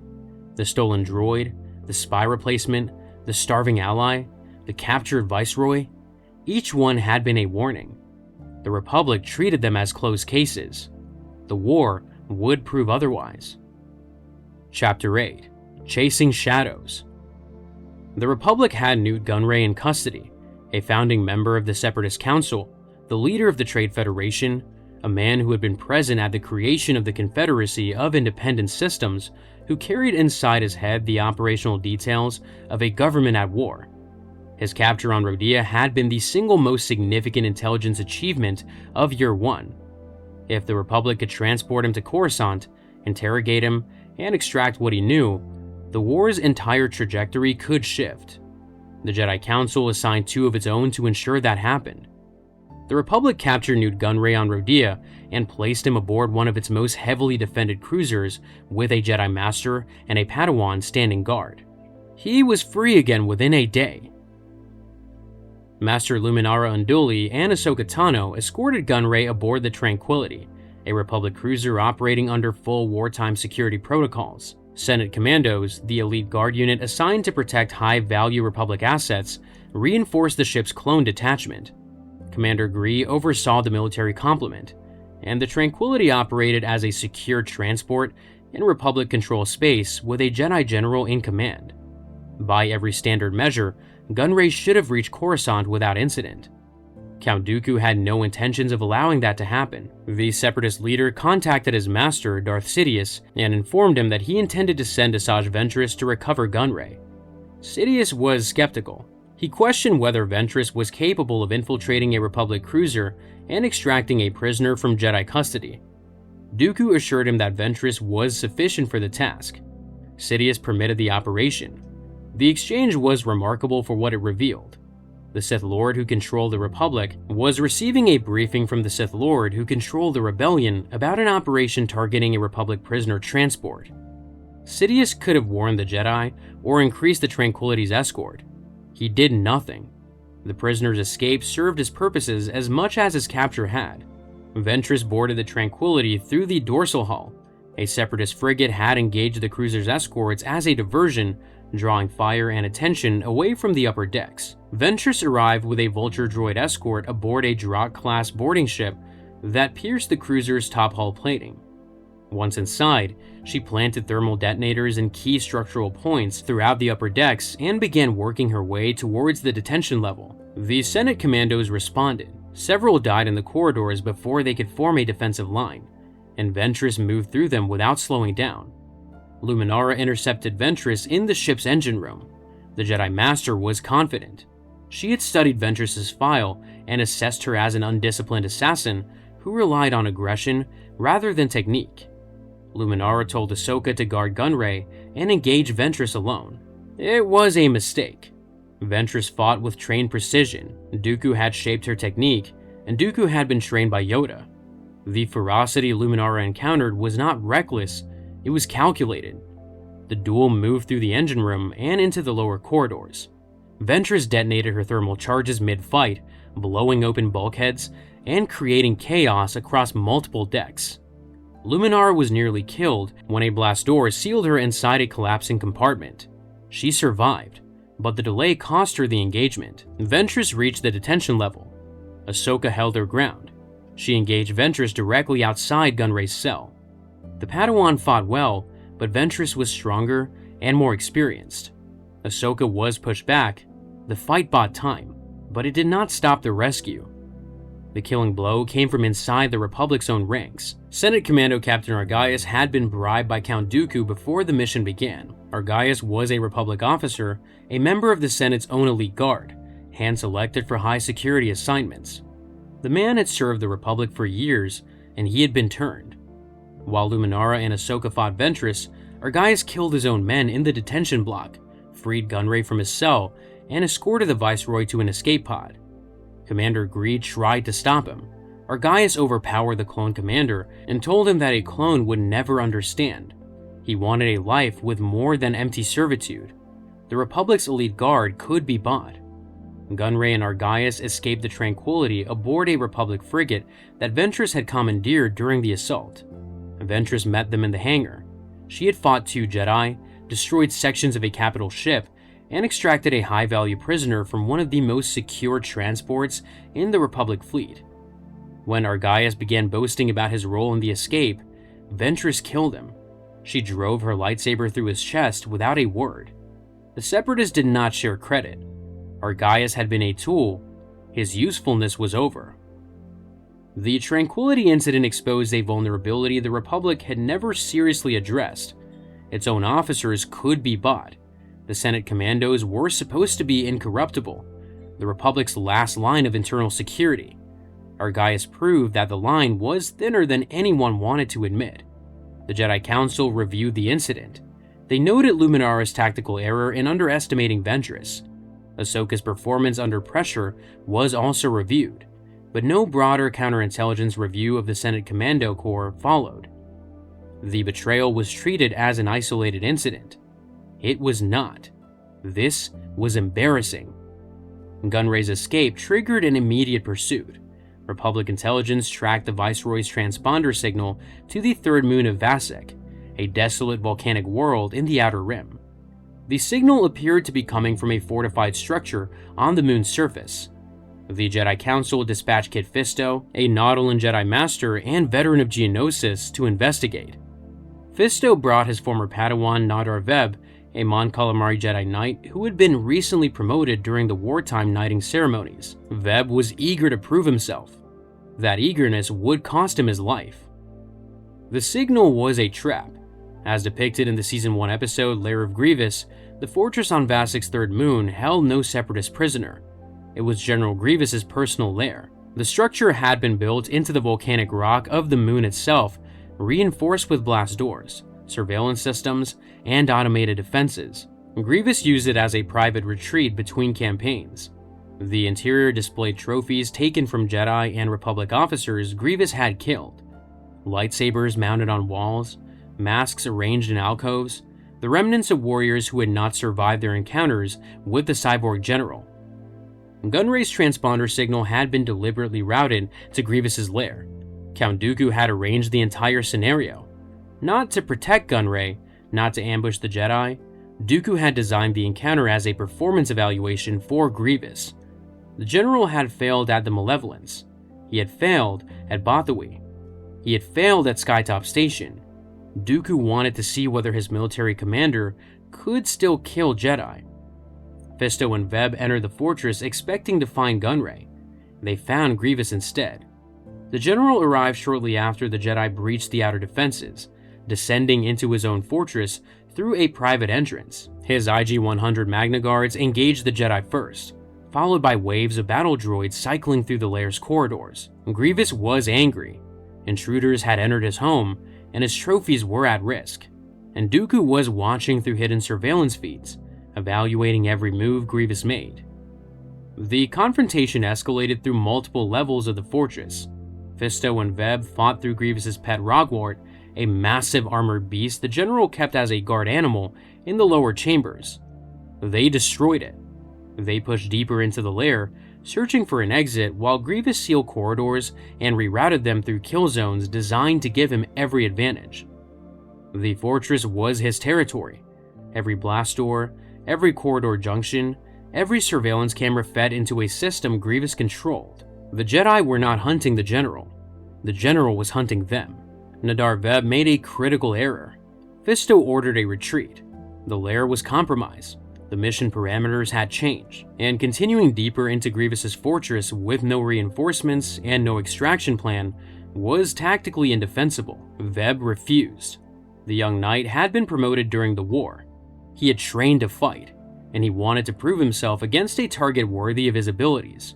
The stolen droid, the spy replacement, the starving ally, the captured Viceroy, each one had been a warning. The Republic treated them as closed cases. The war would prove otherwise. Chapter 8: Chasing Shadows. The Republic had Nute Gunray in custody, a founding member of the Separatist Council, the leader of the Trade Federation, a man who had been present at the creation of the Confederacy of Independent Systems, who carried inside his head the operational details of a government at war. His capture on Rhodia had been the single most significant intelligence achievement of Year 1. If the Republic could transport him to Coruscant, interrogate him, and extract what he knew, the war's entire trajectory could shift. The Jedi Council assigned 2 of its own to ensure that happened. The Republic captured Nute Gunray on Rhodia and placed him aboard one of its most heavily defended cruisers with a Jedi Master and a Padawan standing guard. He was free again within a day. Master Luminara Unduli and Ahsoka Tano escorted Gunray aboard the Tranquility, a Republic cruiser operating under full wartime security protocols. Senate Commandos, the elite guard unit assigned to protect high-value Republic assets, reinforced the ship's clone detachment. Commander Gree oversaw the military complement, and the Tranquility operated as a secure transport in Republic control space with a Jedi General in command. By every standard measure, Gunray should have reached Coruscant without incident. Count Dooku had no intentions of allowing that to happen. The Separatist leader contacted his master, Darth Sidious, and informed him that he intended to send Asajj Ventress to recover Gunray. Sidious was skeptical. He questioned whether Ventress was capable of infiltrating a Republic cruiser and extracting a prisoner from Jedi custody. Dooku assured him that Ventress was sufficient for the task. Sidious permitted the operation. The exchange was remarkable for what it revealed. The Sith Lord who controlled the Republic was receiving a briefing from the Sith Lord who controlled the Rebellion about an operation targeting a Republic prisoner transport. Sidious could have warned the Jedi or increased the Tranquility's escort. He did nothing. The prisoner's escape served his purposes as much as his capture had. Ventress boarded the Tranquility through the dorsal hull. A Separatist frigate had engaged the cruiser's escorts as a diversion, drawing fire and attention away from the upper decks. Ventress arrived with a Vulture droid escort aboard a Drakh-class boarding ship that pierced the cruiser's top hull plating. Once inside, she planted thermal detonators in key structural points throughout the upper decks and began working her way towards the detention level. The Senate commandos responded. Several died in the corridors before they could form a defensive line, and Ventress moved through them without slowing down. Luminara intercepted Ventress in the ship's engine room. The Jedi Master was confident. She had studied Ventress's file and assessed her as an undisciplined assassin who relied on aggression rather than technique. Luminara told Ahsoka to guard Gunray and engage Ventress alone. It was a mistake. Ventress fought with trained precision. Dooku had shaped her technique, and Dooku had been trained by Yoda. The ferocity Luminara encountered was not reckless, it was calculated. The duel moved through the engine room and into the lower corridors. Ventress detonated her thermal charges mid-fight, blowing open bulkheads and creating chaos across multiple decks. Luminara was nearly killed when a blast door sealed her inside a collapsing compartment. She survived, but the delay cost her the engagement. Ventress reached the detention level. Ahsoka held her ground. She engaged Ventress directly outside Gunray's cell. The Padawan fought well, but Ventress was stronger and more experienced. Ahsoka was pushed back. The fight bought time, but it did not stop the rescue. The killing blow came from inside the Republic's own ranks. Senate Commando Captain Argaius had been bribed by Count Dooku before the mission began. Argaius was a Republic officer, a member of the Senate's own elite guard, hand-selected for high security assignments. The man had served the Republic for years, and he had been turned. While Luminara and Ahsoka fought Ventress, Argaius killed his own men in the detention block, freed Gunray from his cell, and escorted the Viceroy to an escape pod. Commander Greed tried to stop him. Argaius overpowered the clone commander and told him that a clone would never understand. He wanted a life with more than empty servitude. The Republic's elite guard could be bought. Gunray and Argaius escaped the Tranquility aboard a Republic frigate that Ventress had commandeered during the assault. Ventress met them in the hangar. She had fought 2 Jedi, destroyed sections of a capital ship, and extracted a high-value prisoner from one of the most secure transports in the Republic fleet. When Argaius began boasting about his role in the escape, Ventress killed him. She drove her lightsaber through his chest without a word. The Separatists did not share credit. Argaius had been a tool. His usefulness was over. The Tranquility incident exposed a vulnerability the Republic had never seriously addressed. Its own officers could be bought. The Senate commandos were supposed to be incorruptible, the Republic's last line of internal security. Argaius proved that the line was thinner than anyone wanted to admit. The Jedi Council reviewed the incident. They noted Luminara's tactical error in underestimating Ventress. Ahsoka's performance under pressure was also reviewed, but no broader counterintelligence review of the Senate Commando Corps followed. The betrayal was treated as an isolated incident. It was not. This was embarrassing. Gunray's escape triggered an immediate pursuit. Republic intelligence tracked the Viceroy's transponder signal to the third moon of Vasek, a desolate volcanic world in the Outer Rim. The signal appeared to be coming from a fortified structure on the moon's surface. The Jedi Council dispatched Kit Fisto, a Nautolan Jedi Master and veteran of Geonosis, to investigate. Fisto brought his former Padawan Nadar Veb, a Mon Calamari Jedi Knight who had been recently promoted during the wartime knighting ceremonies. Veb was eager to prove himself. That eagerness would cost him his life. The signal was a trap. As depicted in the Season 1 episode Lair of Grievous, the fortress on Vasek's third moon held no Separatist prisoner. It was General Grievous's personal lair. The structure had been built into the volcanic rock of the moon itself, reinforced with blast doors, surveillance systems, and automated defenses. Grievous used it as a private retreat between campaigns. The interior displayed trophies taken from Jedi and Republic officers Grievous had killed. Lightsabers mounted on walls, masks arranged in alcoves, the remnants of warriors who had not survived their encounters with the cyborg general. Gunray's transponder signal had been deliberately routed to Grievous's lair. Count Dooku had arranged the entire scenario. Not to protect Gunray, not to ambush the Jedi, Dooku had designed the encounter as a performance evaluation for Grievous. The general had failed at the Malevolence. He had failed at Bothawi. He had failed at Skytop Station. Dooku wanted to see whether his military commander could still kill Jedi. Fisto and Veb entered the fortress expecting to find Gunray. They found Grievous instead. The general arrived shortly after the Jedi breached the outer defenses, descending into his own fortress through a private entrance. His IG-100 Magna Guards engaged the Jedi first, followed by waves of battle droids cycling through the lair's corridors. Grievous was angry. Intruders had entered his home, and his trophies were at risk. And Dooku was watching through hidden surveillance feeds, evaluating every move Grievous made. The confrontation escalated through multiple levels of the fortress. Fisto and Veb fought through Grievous's pet Rogwart, a massive armored beast the general kept as a guard animal in the lower chambers. They destroyed it. They pushed deeper into the lair, searching for an exit while Grievous sealed corridors and rerouted them through kill zones designed to give him every advantage. The fortress was his territory. Every blast door, every corridor junction, every surveillance camera fed into a system Grievous controlled. The Jedi were not hunting the general. The general was hunting them. Nadar Veb made a critical error. Fisto ordered a retreat. The lair was compromised. The mission parameters had changed, and continuing deeper into Grievous's fortress with no reinforcements and no extraction plan was tactically indefensible. Veb refused. The young knight had been promoted during the war. He had trained to fight, and he wanted to prove himself against a target worthy of his abilities.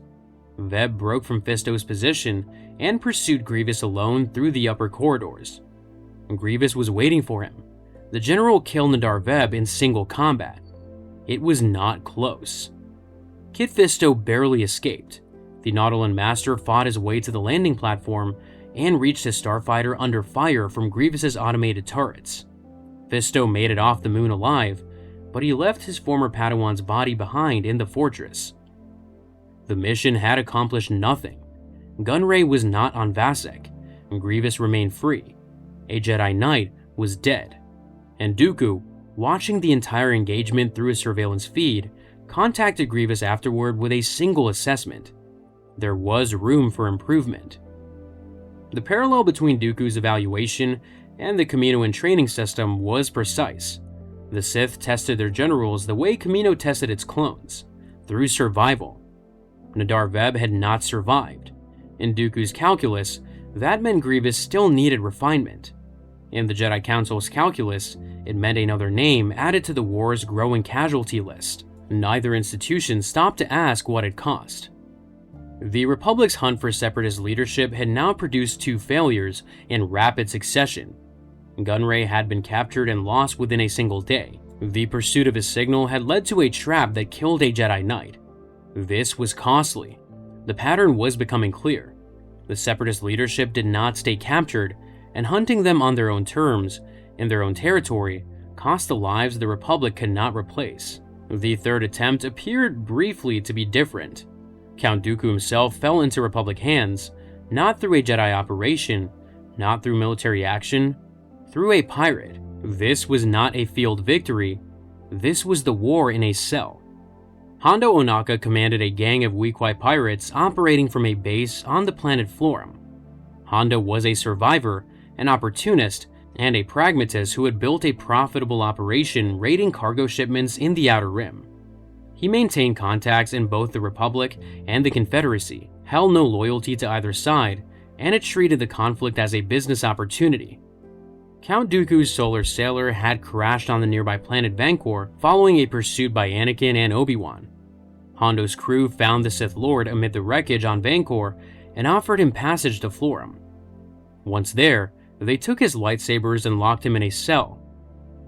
Veb broke from Fisto's position and pursued Grievous alone through the upper corridors. Grievous was waiting for him. The general killed Nadar Veb in single combat. It was not close. Kit Fisto barely escaped. The Nautolan Master fought his way to the landing platform and reached his starfighter under fire from Grievous's automated turrets. Fisto made it off the moon alive, but he left his former Padawan's body behind in the fortress. The mission had accomplished nothing. Gunray was not on Vasek, and Grievous remained free. A Jedi Knight was dead. And Dooku, watching the entire engagement through his surveillance feed, contacted Grievous afterward with a single assessment. There was room for improvement. The parallel between Dooku's evaluation and the Kaminoan training system was precise. The Sith tested their generals the way Kamino tested its clones, through survival. Nadar Veb had not survived. In Dooku's calculus, that meant Grievous still needed refinement. In the Jedi Council's calculus, it meant another name added to the war's growing casualty list. Neither institution stopped to ask what it cost. The Republic's hunt for Separatist leadership had now produced two failures in rapid succession. Gunray had been captured and lost within a single day. The pursuit of his signal had led to a trap that killed a Jedi Knight. This was costly. The pattern was becoming clear. The Separatist leadership did not stay captured, and hunting them on their own terms, in their own territory, cost the lives the Republic could not replace. The third attempt appeared briefly to be different. Count Dooku himself fell into Republic hands, not through a Jedi operation, not through military action, through a pirate. This was not a field victory. This was the war in a cell. Hondo Onaka commanded a gang of Weequay pirates operating from a base on the planet Florum. Hondo was a survivor, an opportunist, and a pragmatist who had built a profitable operation raiding cargo shipments in the Outer Rim. He maintained contacts in both the Republic and the Confederacy, held no loyalty to either side, and it treated the conflict as a business opportunity. Count Dooku's Solar Sailor had crashed on the nearby planet Vancor following a pursuit by Anakin and Obi-Wan. Hondo's crew found the Sith Lord amid the wreckage on Vancor and offered him passage to Florum. Once there, They took his lightsabers and locked him in a cell.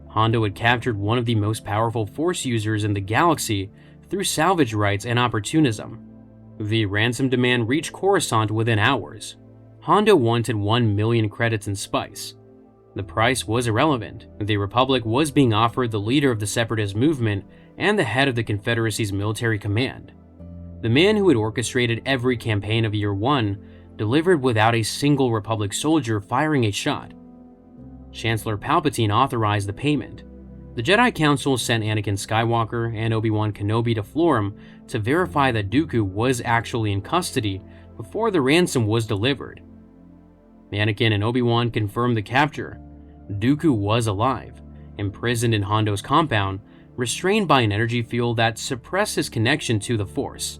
Hondo had captured one of the most powerful Force users in the galaxy through salvage rights and opportunism. The ransom demand reached Coruscant within hours. Hondo wanted 1 million credits in spice. The price was irrelevant. The Republic was being offered the leader of the Separatist movement and the head of the Confederacy's military command. The man who had orchestrated every campaign of Year One delivered without a single Republic soldier firing a shot. Chancellor Palpatine authorized the payment. The Jedi Council sent Anakin Skywalker and Obi-Wan Kenobi to Florham to verify that Dooku was actually in custody before the ransom was delivered. Anakin and Obi-Wan confirmed the capture. Dooku was alive, imprisoned in Hondo's compound, restrained by an energy field that suppressed his connection to the Force.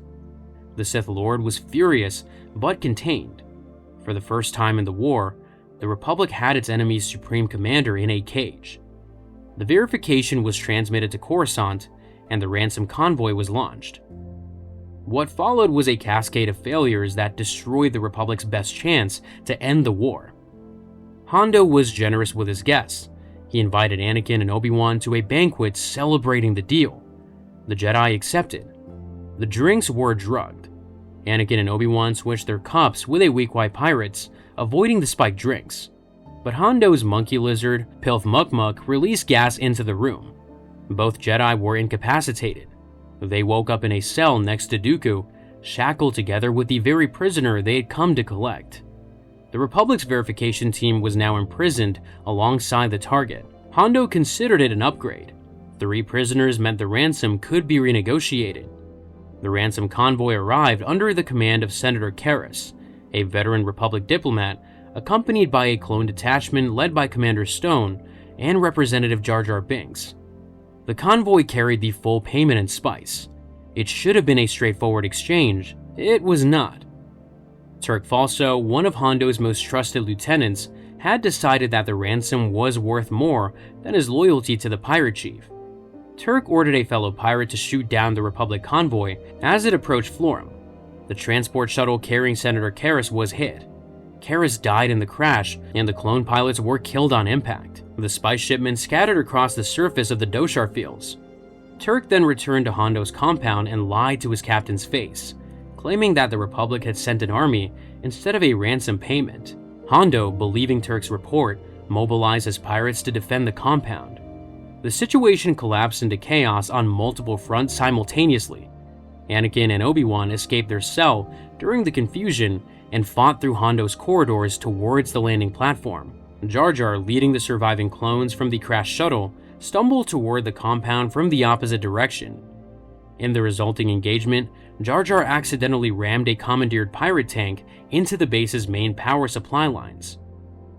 The Sith Lord was furious, but contained. For the first time in the war, the Republic had its enemy's supreme commander in a cage. The verification was transmitted to Coruscant, and the ransom convoy was launched. What followed was a cascade of failures that destroyed the Republic's best chance to end the war. Hondo was generous with his guests. He invited Anakin and Obi-Wan to a banquet celebrating the deal. The Jedi accepted. The drinks were drugged. Anakin and Obi-Wan switched their cups with a weak white pirates, avoiding the spiked drinks. But Hondo's monkey lizard, Pilf Mukmuk, released gas into the room. Both Jedi were incapacitated. They woke up in a cell next to Dooku, shackled together with the very prisoner they had come to collect. The Republic's verification team was now imprisoned alongside the target. Hondo considered it an upgrade. 3 prisoners meant the ransom could be renegotiated. The ransom convoy arrived under the command of Senator Karras, a veteran Republic diplomat, accompanied by a clone detachment led by Commander Stone and Representative Jar Jar Binks. The convoy carried the full payment in spice. It should have been a straightforward exchange. It was not. Turk Falso, one of Hondo's most trusted lieutenants, had decided that the ransom was worth more than his loyalty to the pirate chief. Turk ordered a fellow pirate to shoot down the Republic convoy as it approached Florham. The transport shuttle carrying Senator Karras was hit. Karras died in the crash, and the clone pilots were killed on impact. The spice shipment scattered across the surface of the Doshar fields. Turk then returned to Hondo's compound and lied to his captain's face, claiming that the Republic had sent an army instead of a ransom payment. Hondo, believing Turk's report, mobilized his pirates to defend the compound. The situation collapsed into chaos on multiple fronts simultaneously. Anakin and Obi-Wan escaped their cell during the confusion and fought through Hondo's corridors towards the landing platform. Jar Jar, leading the surviving clones from the crashed shuttle, stumbled toward the compound from the opposite direction. In the resulting engagement, Jar Jar accidentally rammed a commandeered pirate tank into the base's main power supply lines.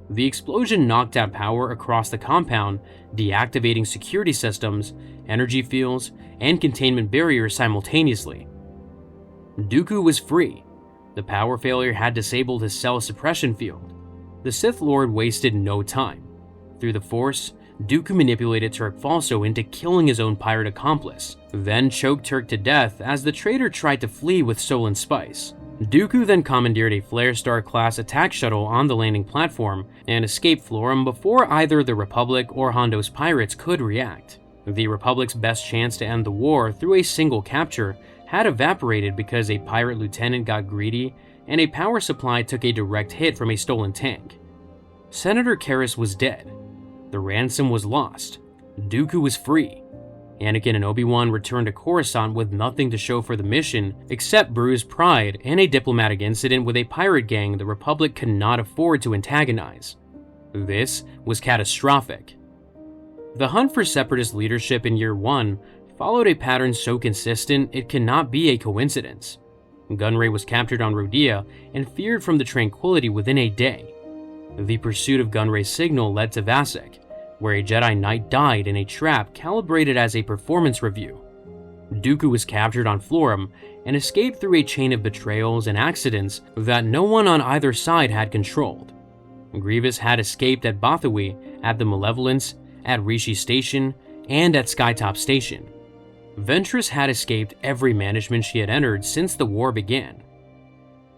The explosion knocked out power across the compound, deactivating security systems, energy fields, and containment barriers simultaneously. Dooku was free. The power failure had disabled his cell suppression field. The Sith Lord wasted no time. Through the Force, Dooku manipulated Turk Falso into killing his own pirate accomplice, then choked Turk to death as the traitor tried to flee with stolen spice. Dooku then commandeered a Flare Star-class attack shuttle on the landing platform and escaped Florham before either the Republic or Hondo's pirates could react. The Republic's best chance to end the war through a single capture had evaporated because a pirate lieutenant got greedy and a power supply took a direct hit from a stolen tank. Senator Karras was dead. The ransom was lost. Dooku was free. Anakin and Obi-Wan returned to Coruscant with nothing to show for the mission except bruised pride and a diplomatic incident with a pirate gang the Republic could not afford to antagonize. This was catastrophic. The hunt for Separatist leadership in Year One followed a pattern so consistent it cannot be a coincidence. Gunray was captured on Rhodia and feared from the Tranquility within a day. The pursuit of Gunray's signal led to Vassek, where a Jedi Knight died in a trap calibrated as a performance review. Dooku was captured on Florham and escaped through a chain of betrayals and accidents that no one on either side had controlled. Grievous had escaped at Bathory, at the Malevolence, at Rishi Station, and at Skytop Station. Ventress had escaped every management she had entered since the war began.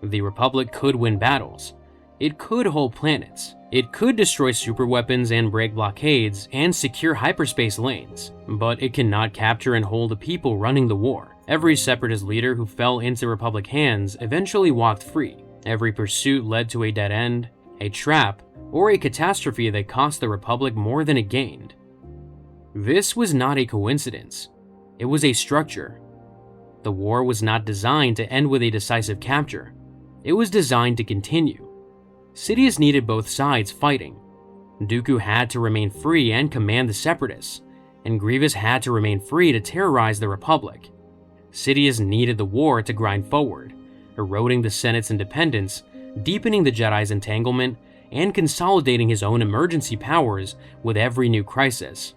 The Republic could win battles. It could hold planets. It could destroy superweapons and break blockades and secure hyperspace lanes, but it cannot capture and hold the people running the war. Every Separatist leader who fell into Republic hands eventually walked free. Every pursuit led to a dead end, a trap, or a catastrophe that cost the Republic more than it gained. This was not a coincidence. It was a structure. The war was not designed to end with a decisive capture. It was designed to continue. Sidious needed both sides fighting. Dooku had to remain free and command the Separatists, and Grievous had to remain free to terrorize the Republic. Sidious needed the war to grind forward, eroding the Senate's independence, deepening the Jedi's entanglement, and consolidating his own emergency powers with every new crisis.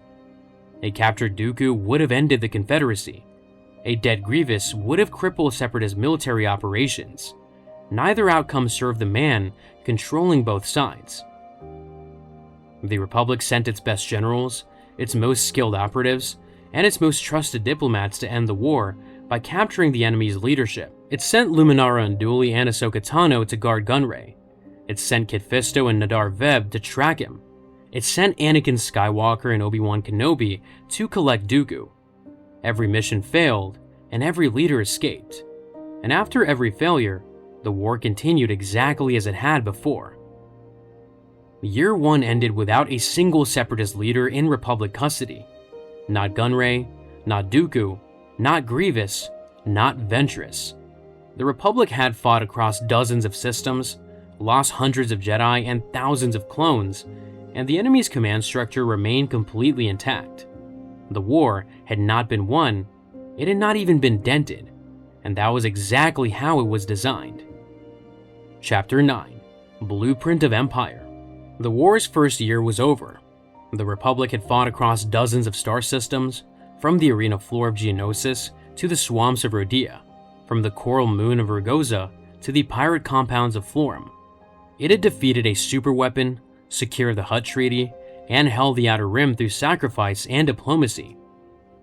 A captured Dooku would have ended the Confederacy. A dead Grievous would have crippled Separatist military operations. Neither outcome served the man controlling both sides. The Republic sent its best generals, its most skilled operatives, and its most trusted diplomats to end the war by capturing the enemy's leadership. It sent Luminara Unduli and Ahsoka Tano to guard Gunray. It sent Kit Fisto and Nadar Veb to track him. It sent Anakin Skywalker and Obi-Wan Kenobi to collect Dooku. Every mission failed, and every leader escaped. And after every failure, the war continued exactly as it had before. Year 1 ended without a single Separatist leader in Republic custody. Not Gunray, not Dooku, not Grievous, not Ventress. The Republic had fought across dozens of systems, lost hundreds of Jedi and thousands of clones, and the enemy's command structure remained completely intact. The war had not been won, it had not even been dented, and that was exactly how it was designed. Chapter 9: Blueprint of Empire. The war's first year was over. The Republic had fought across dozens of star systems, from the arena floor of Geonosis to the swamps of Rodea, from the coral moon of Ragoza to the pirate compounds of Florum. It had defeated a superweapon, secured the Hutt Treaty, and held the Outer Rim through sacrifice and diplomacy.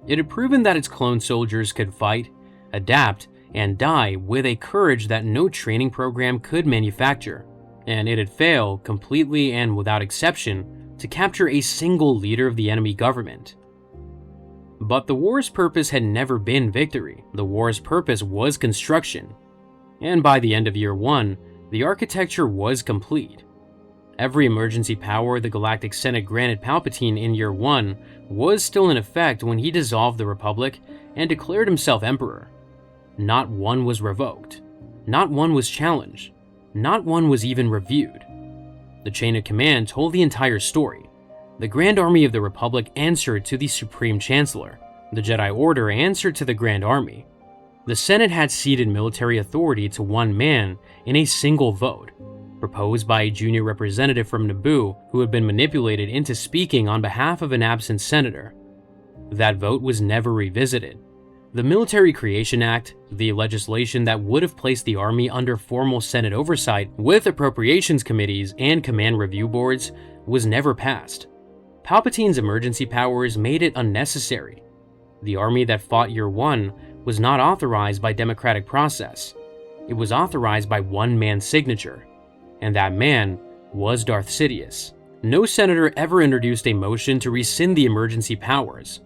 It had proven that its clone soldiers could fight, adapt, and die with a courage that no training program could manufacture, and it had failed completely and without exception to capture a single leader of the enemy government. But the war's purpose had never been victory. The war's purpose was construction, and by the end of Year 1, the architecture was complete. Every emergency power the Galactic Senate granted Palpatine in Year 1 was still in effect when he dissolved the Republic and declared himself Emperor. Not one was revoked. Not one was challenged. Not one was even reviewed. The chain of command told the entire story. The Grand Army of the Republic answered to the Supreme Chancellor. The Jedi Order answered to the Grand Army. The Senate had ceded military authority to one man in a single vote, proposed by a junior representative from Naboo who had been manipulated into speaking on behalf of an absent senator. That vote was never revisited. The Military Creation Act, the legislation that would have placed the Army under formal Senate oversight with appropriations committees and command review boards, was never passed. Palpatine's emergency powers made it unnecessary. The Army that fought Year 1 was not authorized by democratic process. It was authorized by one man's signature, and that man was Darth Sidious. No senator ever introduced a motion to rescind the emergency powers.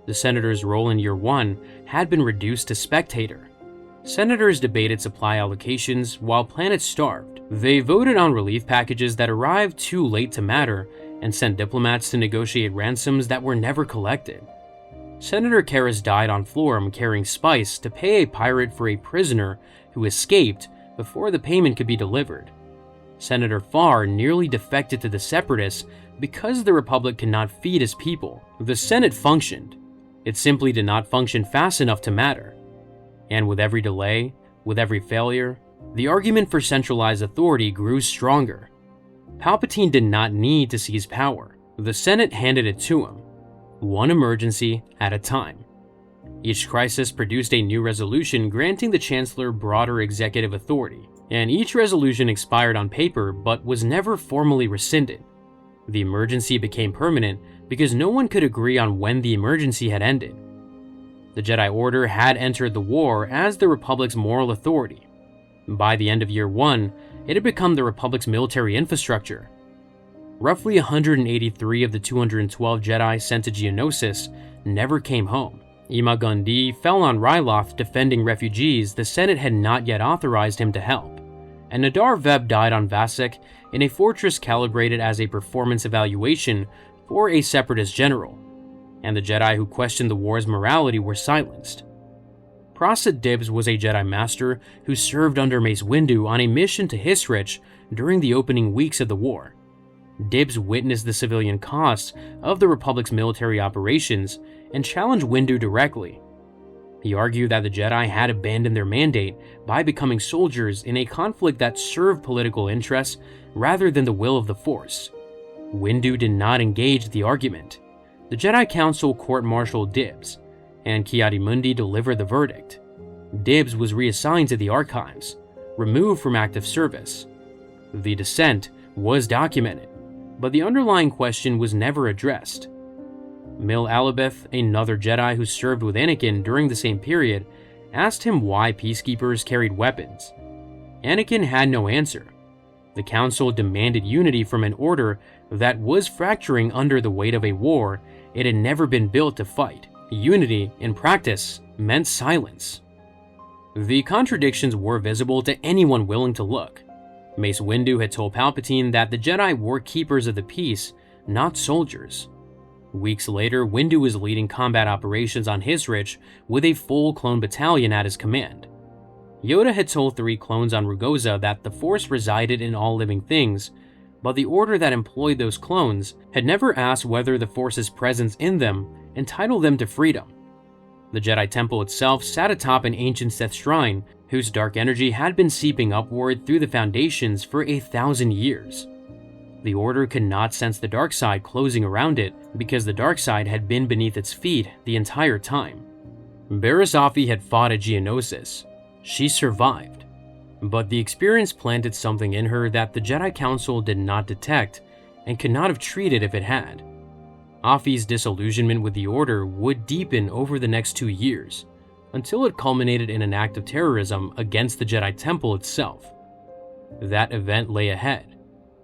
The senator's role in Year 1 had been reduced to spectator. Senators debated supply allocations while planets starved. They voted on relief packages that arrived too late to matter and sent diplomats to negotiate ransoms that were never collected. Senator Karras died on Florum carrying spice to pay a pirate for a prisoner who escaped before the payment could be delivered. Senator Farr nearly defected to the Separatists because the Republic could not feed his people. The Senate functioned. It simply did not function fast enough to matter. And with every delay, with every failure, the argument for centralized authority grew stronger. Palpatine did not need to seize power. The Senate handed it to him, one emergency at a time. Each crisis produced a new resolution granting the Chancellor broader executive authority, and each resolution expired on paper but was never formally rescinded. The emergency became permanent because no one could agree on when the emergency had ended. The Jedi Order had entered the war as the Republic's moral authority. By the end of Year 1, it had become the Republic's military infrastructure. Roughly 183 of the 212 Jedi sent to Geonosis never came home. Ima Gundy fell on Ryloth defending refugees the Senate had not yet authorized him to help, and Nadar Veb died on Vasek in a fortress calibrated as a performance evaluation for a Separatist general, and the Jedi who questioned the war's morality were silenced. Prasid Dibbs was a Jedi Master who served under Mace Windu on a mission to Hisrich during the opening weeks of the war. Dibbs witnessed the civilian costs of the Republic's military operations and challenged Windu directly. He argued that the Jedi had abandoned their mandate by becoming soldiers in a conflict that served political interests rather than the will of the Force. Windu did not engage the argument. The Jedi Council court-martialed Dibbs, and Ki-Adi-Mundi delivered the verdict. Dibbs was reassigned to the archives, removed from active service. The dissent was documented, but the underlying question was never addressed. Mil Alabeth, another Jedi who served with Anakin during the same period, asked him why peacekeepers carried weapons. Anakin had no answer. The Council demanded unity from an order that was fracturing under the weight of a war it had never been built to fight. Unity, in practice, meant silence. The contradictions were visible to anyone willing to look. Mace Windu had told Palpatine that the Jedi were keepers of the peace, not soldiers. Weeks later, Windu was leading combat operations on Hisrich with a full clone battalion at his command. Yoda had told 3 clones on Rugosa that the Force resided in all living things, but the order that employed those clones had never asked whether the Force's presence in them entitled them to freedom. The Jedi Temple itself sat atop an ancient Sith shrine whose dark energy had been seeping upward through the foundations for 1,000 years. The Order could not sense the dark side closing around it because the dark side had been beneath its feet the entire time. Barriss Offee had fought at Geonosis. She survived, but the experience planted something in her that the Jedi Council did not detect and could not have treated if it had. Offee's disillusionment with the Order would deepen over the next 2 years, until it culminated in an act of terrorism against the Jedi Temple itself. That event lay ahead,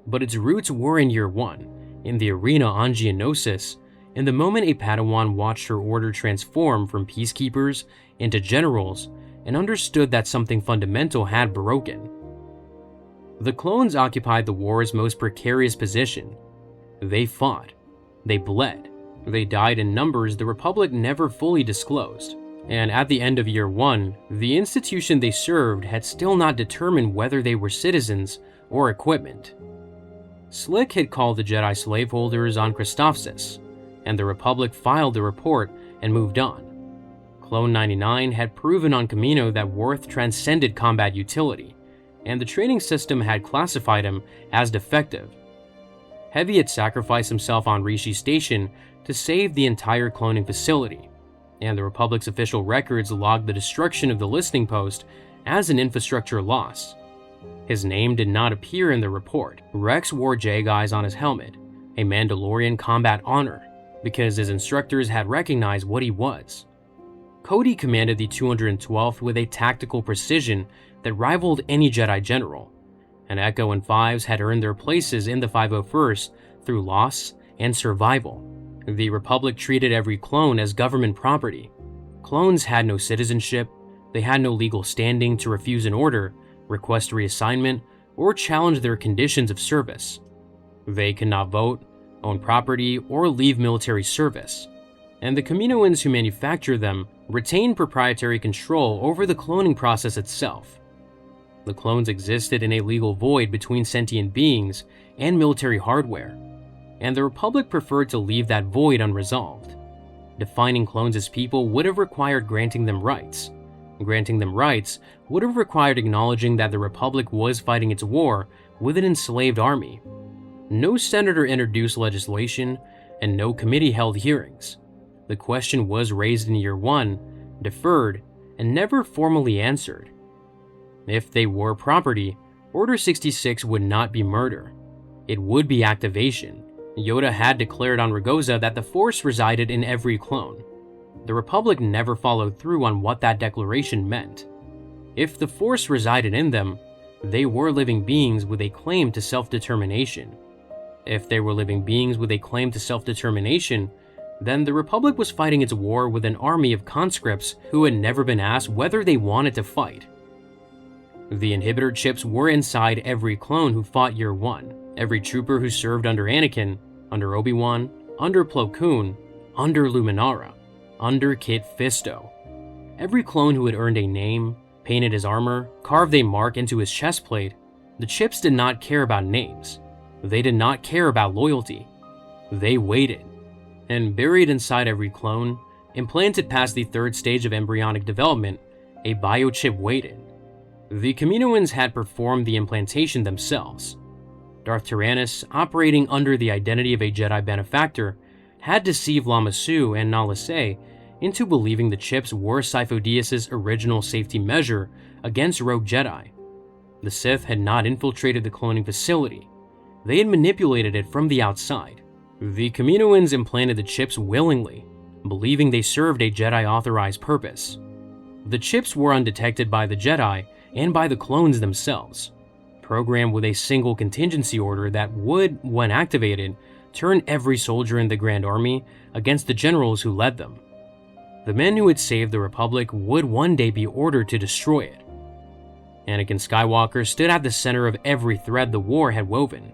but its roots were in Year 1, in the arena on Geonosis, in the moment a Padawan watched her Order transform from peacekeepers into generals and understood that something fundamental had broken. The clones occupied the war's most precarious position. They fought. They bled. They died in numbers the Republic never fully disclosed. And at the end of Year 1, the institution they served had still not determined whether they were citizens or equipment. Slick had called the Jedi slaveholders on Christophsis, and the Republic filed the report and moved on. Clone 99 had proven on Kamino that worth transcended combat utility, and the training system had classified him as defective. Heavy had sacrificed himself on Rishi Station to save the entire cloning facility, and the Republic's official records logged the destruction of the listening post as an infrastructure loss. His name did not appear in the report. Rex wore J-Guys on his helmet, a Mandalorian combat honor, because his instructors had recognized what he was. Cody commanded the 212th with a tactical precision that rivaled any Jedi general, and Echo and Fives had earned their places in the 501st through loss and survival. The Republic treated every clone as government property. Clones had no citizenship, they had no legal standing to refuse an order, request reassignment, or challenge their conditions of service. They could not vote, own property, or leave military service, and the Kaminoans who manufactured them retained proprietary control over the cloning process itself. The clones existed in a legal void between sentient beings and military hardware, and the Republic preferred to leave that void unresolved. Defining clones as people would have required granting them rights. Granting them rights would have required acknowledging that the Republic was fighting its war with an enslaved army. No senator introduced legislation, and no committee held hearings. The question was raised in Year 1, deferred, and never formally answered. If they were property, Order 66 would not be murder. It would be activation. Yoda had declared on Rugosa that the Force resided in every clone. The Republic never followed through on what that declaration meant. If the Force resided in them, they were living beings with a claim to self-determination. If they were living beings with a claim to self-determination, then the Republic was fighting its war with an army of conscripts who had never been asked whether they wanted to fight. The inhibitor chips were inside every clone who fought Year One, every trooper who served under Anakin, under Obi-Wan, under Plo Koon, under Luminara, under Kit Fisto. Every clone who had earned a name, painted his armor, carved a mark into his chest plate. The chips did not care about names. They did not care about loyalty. They waited. And buried inside every clone, implanted past the third stage of embryonic development, a biochip waited. The Kaminoans had performed the implantation themselves. Darth Tyrannus, operating under the identity of a Jedi benefactor, had deceived Lama Su and Nala Se into believing the chips were Sifo-Dyas' original safety measure against rogue Jedi. The Sith had not infiltrated the cloning facility. They had manipulated it from the outside. The Kaminoans implanted the chips willingly, believing they served a Jedi-authorized purpose. The chips were undetected by the Jedi and by the clones themselves, programmed with a single contingency order that would, when activated, turn every soldier in the Grand Army against the generals who led them. The men who had saved the Republic would one day be ordered to destroy it. Anakin Skywalker stood at the center of every thread the war had woven,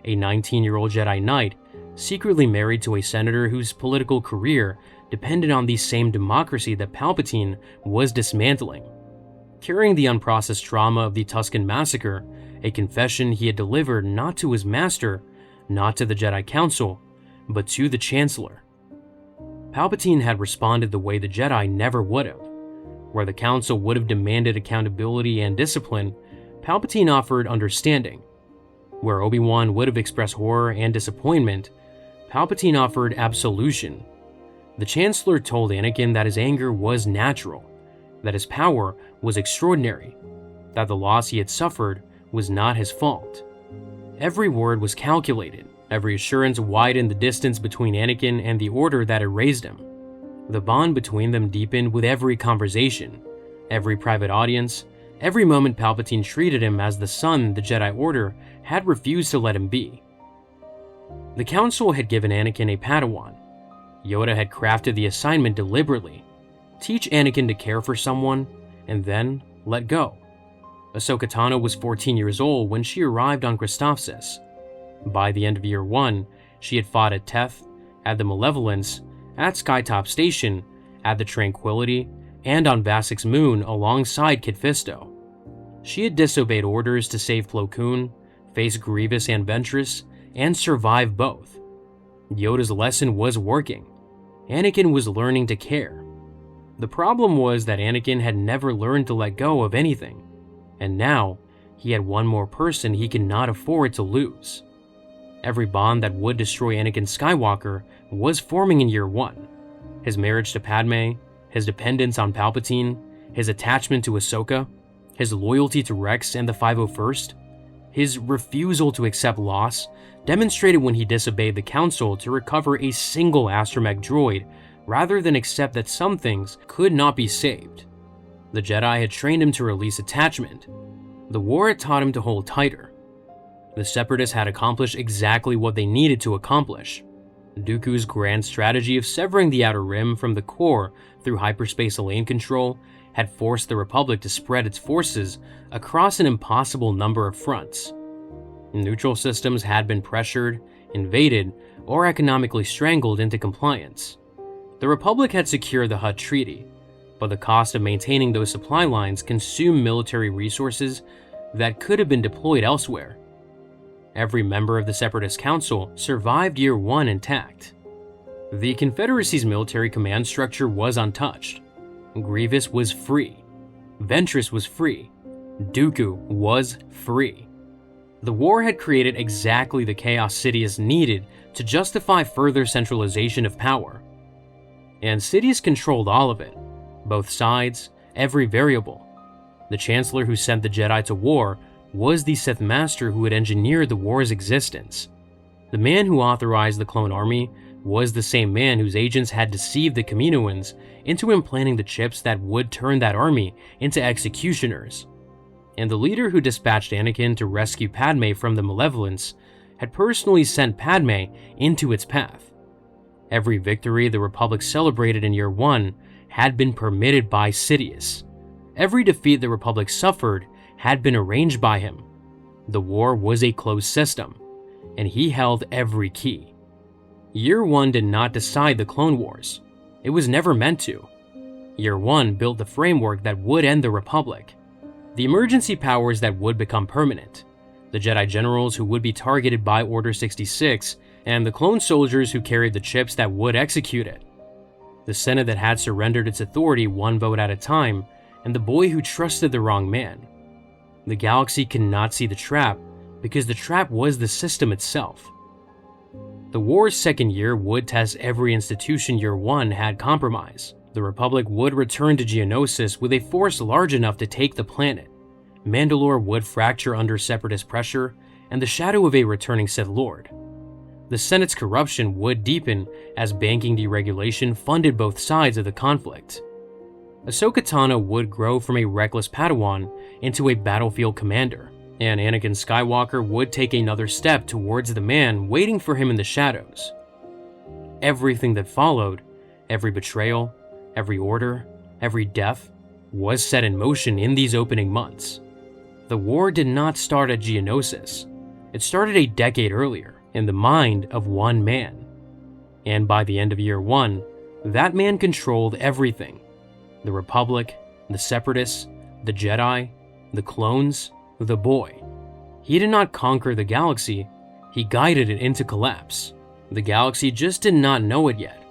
a 19-year-old Jedi Knight secretly married to a senator whose political career depended on the same democracy that Palpatine was dismantling. Carrying the unprocessed trauma of the Tusken Massacre, a confession he had delivered not to his master, not to the Jedi Council, but to the Chancellor. Palpatine had responded the way the Jedi never would have. Where the Council would have demanded accountability and discipline, Palpatine offered understanding. Where Obi-Wan would have expressed horror and disappointment, Palpatine offered absolution. The Chancellor told Anakin that his anger was natural, that his power was extraordinary, that the loss he had suffered was not his fault. Every word was calculated, every assurance widened the distance between Anakin and the Order that had raised him. The bond between them deepened with every conversation, every private audience, every moment Palpatine treated him as the son the Jedi Order had refused to let him be. The Council had given Anakin a Padawan. Yoda had crafted the assignment deliberately. Teach Anakin to care for someone, and then let go. Ahsoka Tano was 14 years old when she arrived on Christophsis. By the end of Year One, she had fought at Teth, at the Malevolence, at Skytop Station, at the Tranquility, and on Vasek's moon alongside Kit Fisto. She had disobeyed orders to save Plo Koon, face Grievous and Ventress, and survive both. Yoda's lesson was working. Anakin was learning to care. The problem was that Anakin had never learned to let go of anything, and now he had one more person he could not afford to lose. Every bond that would destroy Anakin Skywalker was forming in Year One. His marriage to Padme, his dependence on Palpatine, his attachment to Ahsoka, his loyalty to Rex and the 501st, his refusal to accept loss, demonstrated when he disobeyed the Council to recover a single astromech droid rather than accept that some things could not be saved. The Jedi had trained him to release attachment. The war had taught him to hold tighter. The Separatists had accomplished exactly what they needed to accomplish. Dooku's grand strategy of severing the Outer Rim from the core through hyperspace lane control had forced the Republic to spread its forces across an impossible number of fronts. Neutral systems had been pressured, invaded, or economically strangled into compliance. The Republic had secured the Hutt Treaty, but the cost of maintaining those supply lines consumed military resources that could have been deployed elsewhere. Every member of the Separatist Council survived Year One intact. The Confederacy's military command structure was untouched. Grievous was free. Ventress was free. Dooku was free. The war had created exactly the chaos Sidious needed to justify further centralization of power. And Sidious controlled all of it, both sides, every variable. The Chancellor who sent the Jedi to war was the Sith Master who had engineered the war's existence. The man who authorized the clone army was the same man whose agents had deceived the Kaminoans into implanting the chips that would turn that army into executioners. And the leader who dispatched Anakin to rescue Padme from the Malevolence had personally sent Padme into its path. Every victory the Republic celebrated in Year 1 had been permitted by Sidious. Every defeat the Republic suffered had been arranged by him. The war was a closed system, and he held every key. Year 1 did not decide the Clone Wars. It was never meant to. Year 1 built the framework that would end the Republic, the emergency powers that would become permanent, the Jedi generals who would be targeted by Order 66, and the clone soldiers who carried the chips that would execute it. The Senate that had surrendered its authority one vote at a time, and the boy who trusted the wrong man. The galaxy could not see the trap because the trap was the system itself. The war's second year would test every institution Year 1 had compromised. The Republic would return to Geonosis with a force large enough to take the planet. Mandalore would fracture under Separatist pressure and the shadow of a returning Sith Lord. The Senate's corruption would deepen as banking deregulation funded both sides of the conflict. Ahsoka Tano would grow from a reckless Padawan into a battlefield commander, and Anakin Skywalker would take another step towards the man waiting for him in the shadows. Everything that followed, every betrayal, every order, every death, was set in motion in these opening months. The war did not start at Geonosis. It started a decade earlier, in the mind of one man. And by the end of Year 1, that man controlled everything. The Republic, the Separatists, the Jedi, the clones, the boy. He did not conquer the galaxy, he guided it into collapse. The galaxy just did not know it yet.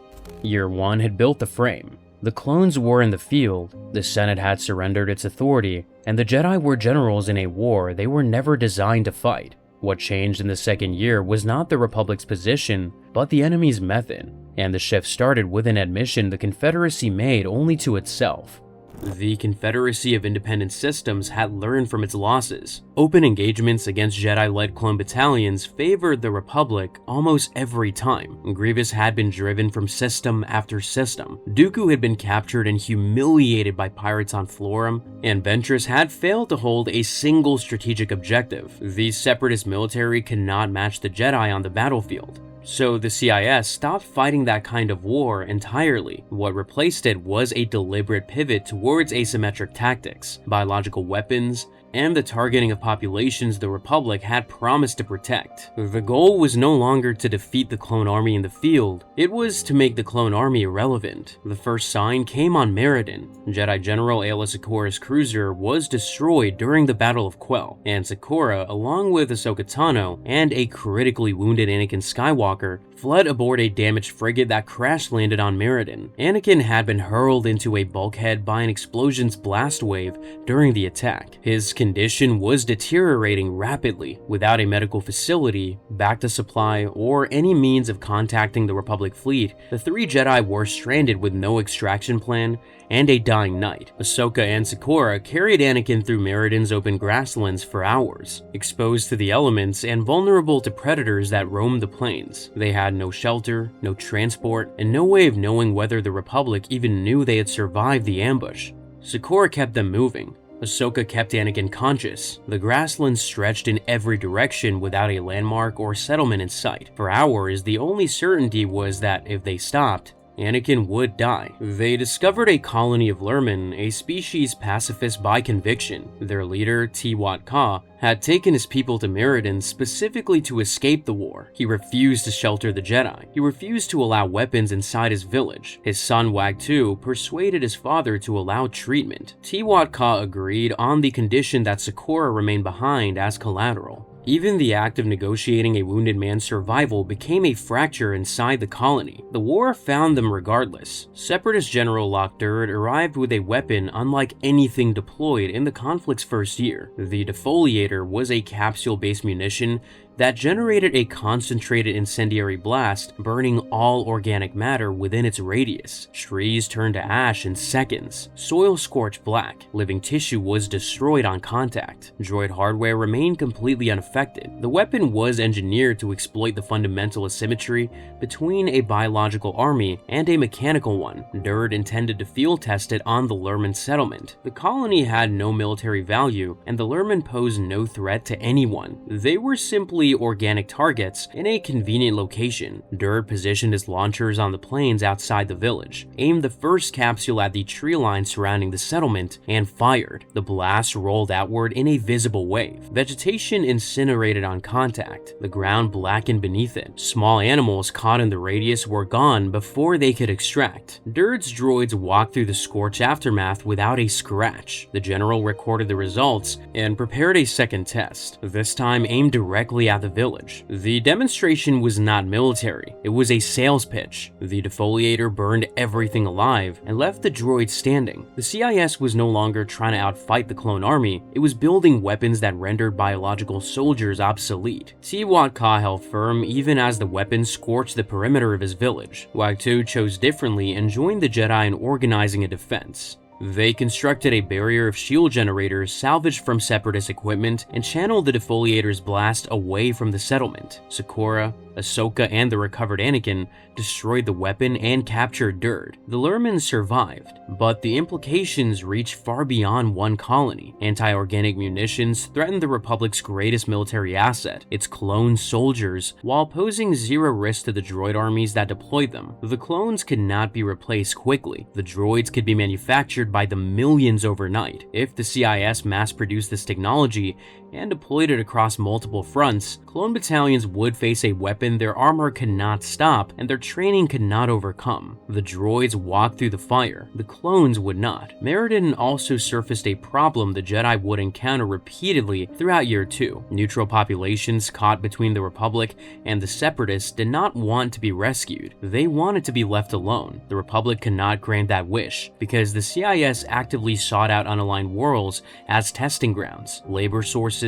Year 1 had built the frame. The clones were in the field, the Senate had surrendered its authority, and the Jedi were generals in a war they were never designed to fight. What changed in the second year was not the Republic's position, but the enemy's method, and the shift started with an admission the Confederacy made only to itself. The Confederacy of Independent Systems had learned from its losses. Open engagements against Jedi-led clone battalions favored the Republic almost every time. Grievous had been driven from system after system. Dooku had been captured and humiliated by pirates on Florum, and Ventress had failed to hold a single strategic objective. The Separatist military could not match the Jedi on the battlefield. So the CIS stopped fighting that kind of war entirely. What replaced it was a deliberate pivot towards asymmetric tactics, biological weapons, and the targeting of populations the Republic had promised to protect. The goal was no longer to defeat the clone army in the field, it was to make the clone army irrelevant. The first sign came on Meriden. Jedi General Aayla Secura's cruiser was destroyed during the Battle of Quell, and Secura, along with Ahsoka Tano and a critically wounded Anakin Skywalker, fled aboard a damaged frigate that crash-landed on Meriden. Anakin had been hurled into a bulkhead by an explosion's blast wave during the attack. His condition was deteriorating rapidly. Without a medical facility, bacta supply, or any means of contacting the Republic fleet, the three Jedi were stranded with no extraction plan and a dying knight. Ahsoka and Secura carried Anakin through Meriden's open grasslands for hours, exposed to the elements and vulnerable to predators that roamed the plains. They had no shelter, no transport, and no way of knowing whether the Republic even knew they had survived the ambush. Secura kept them moving. Ahsoka kept Anakin conscious. The grasslands stretched in every direction without a landmark or settlement in sight. For hours, the only certainty was that if they stopped, Anakin would die. They discovered a colony of Lurmen, a species pacifist by conviction. Their leader, Tiwat Ka, had taken his people to Meriden specifically to escape the war. He refused to shelter the Jedi. He refused to allow weapons inside his village. His son Wag-2 persuaded his father to allow treatment. Tiwat Ka agreed on the condition that Secura remain behind as collateral. Even the act of negotiating a wounded man's survival became a fracture inside the colony. The war found them regardless. Separatist General Lok Durd arrived with a weapon unlike anything deployed in the conflict's first year. The Defoliator was a capsule-based munition that generated a concentrated incendiary blast, burning all organic matter within its radius. Trees turned to ash in seconds. Soil scorched black. Living tissue was destroyed on contact. Droid hardware remained completely unaffected. The weapon was engineered to exploit the fundamental asymmetry between a biological army and a mechanical one. Durd intended to field test it on the Lurmen settlement. The colony had no military value, and the Lurmen posed no threat to anyone. They were simply mostly organic targets in a convenient location. Dirt positioned his launchers on the plains outside the village, aimed the first capsule at the tree line surrounding the settlement, and fired. The blast rolled outward in a visible wave. Vegetation incinerated on contact, the ground blackened beneath it. Small animals caught in the radius were gone before they could extract. Dirt's droids walked through the scorched aftermath without a scratch. The general recorded the results and prepared a second test, this time aimed directly at the village. The demonstration was not military, it was a sales pitch. The defoliator burned everything alive and left the droids standing. The CIS was no longer trying to outfight the clone army, it was building weapons that rendered biological soldiers obsolete. Tiwat Ka held firm even as the weapons scorched the perimeter of his village. Wagtu chose differently and joined the Jedi in organizing a defense. They constructed a barrier of shield generators salvaged from Separatist equipment and channeled the defoliator's blast away from the settlement. Sakura, Ahsoka, and the recovered Anakin destroyed the weapon and captured Dirt. The Lurmans survived, but the implications reached far beyond one colony. Anti-organic munitions threatened the Republic's greatest military asset, its clone soldiers, while posing zero risk to the droid armies that deployed them. The clones could not be replaced quickly. The droids could be manufactured by the millions overnight. If the CIS mass-produced this technology and deployed it across multiple fronts, clone battalions would face a weapon their armor could not stop and their training could not overcome. The droids walked through the fire, the clones would not. Meriden also surfaced a problem the Jedi would encounter repeatedly throughout Year 2. Neutral populations caught between the Republic and the Separatists did not want to be rescued. They wanted to be left alone. The Republic could not grant that wish, because the CIS actively sought out unaligned worlds as testing grounds, labor sources,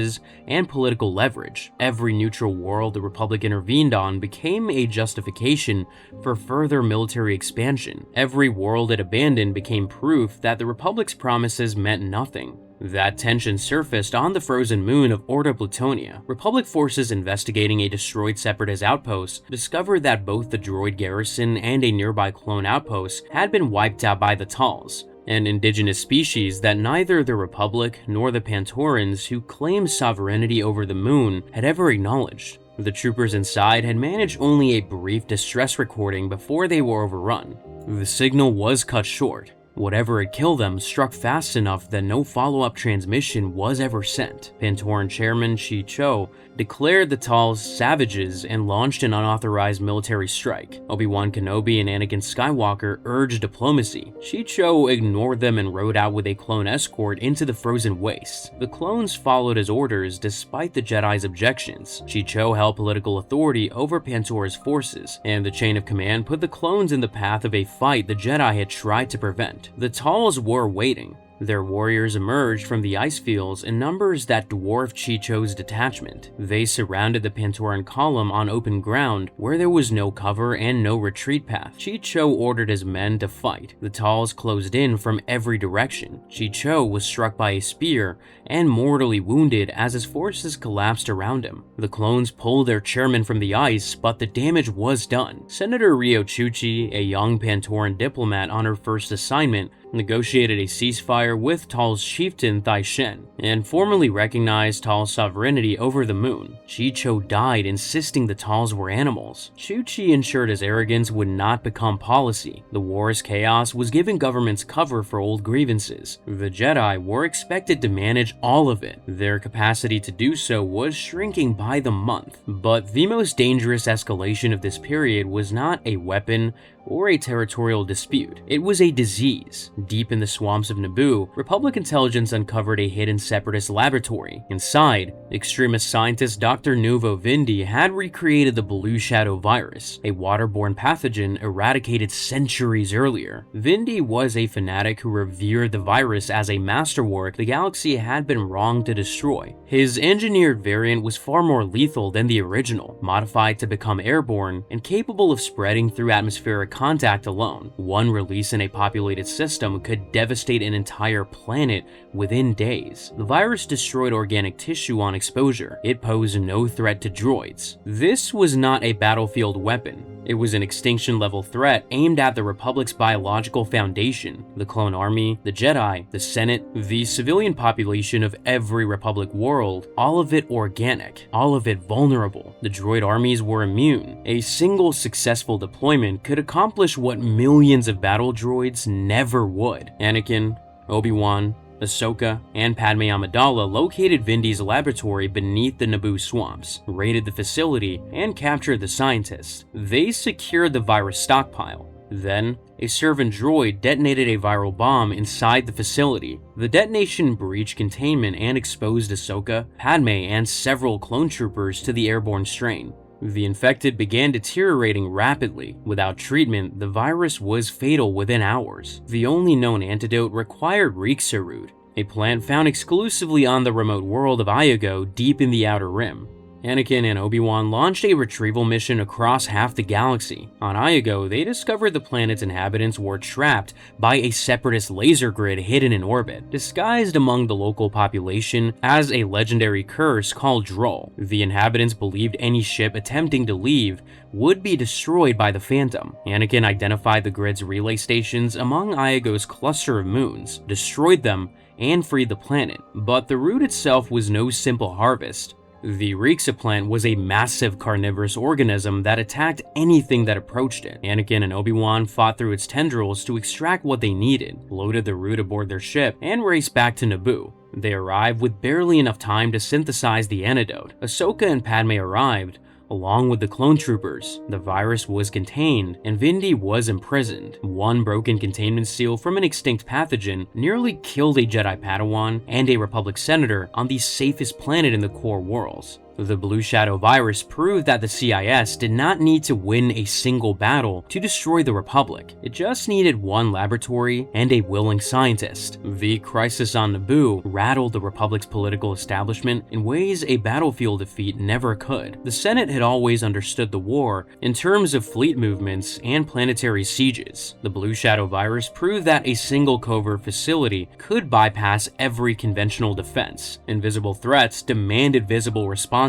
and political leverage. Every neutral world the Republic intervened on became a justification for further military expansion. Every world it abandoned became proof that the Republic's promises meant nothing. That tension surfaced on the frozen moon of Orda Plutonia. Republic forces investigating a destroyed Separatist outpost discovered that both the droid garrison and a nearby clone outpost had been wiped out by the Tals, an indigenous species that neither the Republic nor the Pantorans, who claimed sovereignty over the moon, had ever acknowledged. The troopers inside had managed only a brief distress recording before they were overrun. The signal was cut short. Whatever had killed them struck fast enough that no follow-up transmission was ever sent. Pantoran chairman Chi Cho declared the Tals savages and launched an unauthorized military strike. Obi-Wan Kenobi and Anakin Skywalker urged diplomacy. Chi Cho ignored them and rode out with a clone escort into the frozen wastes. The clones followed his orders despite the Jedi's objections. Chi Cho held political authority over Pantora's forces, and the chain of command put the clones in the path of a fight the Jedi had tried to prevent. The Tals were waiting. Their warriors emerged from the ice fields in numbers that dwarfed Chi Cho's detachment. They surrounded the Pantoran column on open ground where there was no cover and no retreat path. Chi Cho ordered his men to fight. The Tals closed in from every direction. Chi Cho was struck by a spear and mortally wounded as his forces collapsed around him. The clones pulled their chairman from the ice, but the damage was done. Senator Rio Chuchi, a young Pantoran diplomat on her first assignment, negotiated a ceasefire with Tal's chieftain Thai Shen, and formally recognized Tal's sovereignty over the moon. Chi Cho died, insisting the Tals were animals. Chuchi ensured his arrogance would not become policy. The war's chaos was giving governments cover for old grievances. The Jedi were expected to manage all of it. Their capacity to do so was shrinking by the month. But the most dangerous escalation of this period was not a weapon or a territorial dispute. It was a disease. Deep in the swamps of Naboo, Republic intelligence uncovered a hidden Separatist laboratory. Inside, extremist scientist Dr. Nuvo Vindi had recreated the Blue Shadow virus, a waterborne pathogen eradicated centuries earlier. Vindi was a fanatic who revered the virus as a masterwork the galaxy had been wrong to destroy. His engineered variant was far more lethal than the original, modified to become airborne and capable of spreading through atmospheric contact alone. One release in a populated system could devastate an entire planet within days. The virus destroyed organic tissue on exposure. It posed no threat to droids. This was not a battlefield weapon. It was an extinction-level threat aimed at the Republic's biological foundation, the clone army, the Jedi, the Senate, the civilian population of every Republic world, all of it organic, all of it vulnerable. The droid armies were immune. A single successful deployment could accomplish what millions of battle droids never would. Anakin, Obi-Wan, Ahsoka, and Padme Amidala located Vindy's laboratory beneath the Naboo swamps, raided the facility, and captured the scientists. They secured the virus stockpile. Then, a servant droid detonated a viral bomb inside the facility. The detonation breached containment and exposed Ahsoka, Padme, and several clone troopers to the airborne strain. The infected began deteriorating rapidly. Without treatment, the virus was fatal within hours. The only known antidote required Rixia root, a plant found exclusively on the remote world of Iago deep in the Outer Rim. Anakin and Obi-Wan launched a retrieval mission across half the galaxy. On Iago, they discovered the planet's inhabitants were trapped by a separatist laser grid hidden in orbit, disguised among the local population as a legendary curse called Droll. The inhabitants believed any ship attempting to leave would be destroyed by the Phantom. Anakin identified the grid's relay stations among Iago's cluster of moons, destroyed them, and freed the planet. But the root itself was no simple harvest. The Rixia plant was a massive carnivorous organism that attacked anything that approached it. Anakin and Obi-Wan fought through its tendrils to extract what they needed, loaded the root aboard their ship, and raced back to Naboo. They arrived with barely enough time to synthesize the antidote. Ahsoka and Padme arrived, along with the clone troopers. The virus was contained, and Vindy was imprisoned. One broken containment seal from an extinct pathogen nearly killed a Jedi Padawan and a Republic senator on the safest planet in the core worlds. The Blue Shadow virus proved that the CIS did not need to win a single battle to destroy the Republic. It just needed one laboratory and a willing scientist. The crisis on Naboo rattled the Republic's political establishment in ways a battlefield defeat never could. The Senate had always understood the war in terms of fleet movements and planetary sieges. The Blue Shadow virus proved that a single covert facility could bypass every conventional defense. Invisible threats demanded visible responses.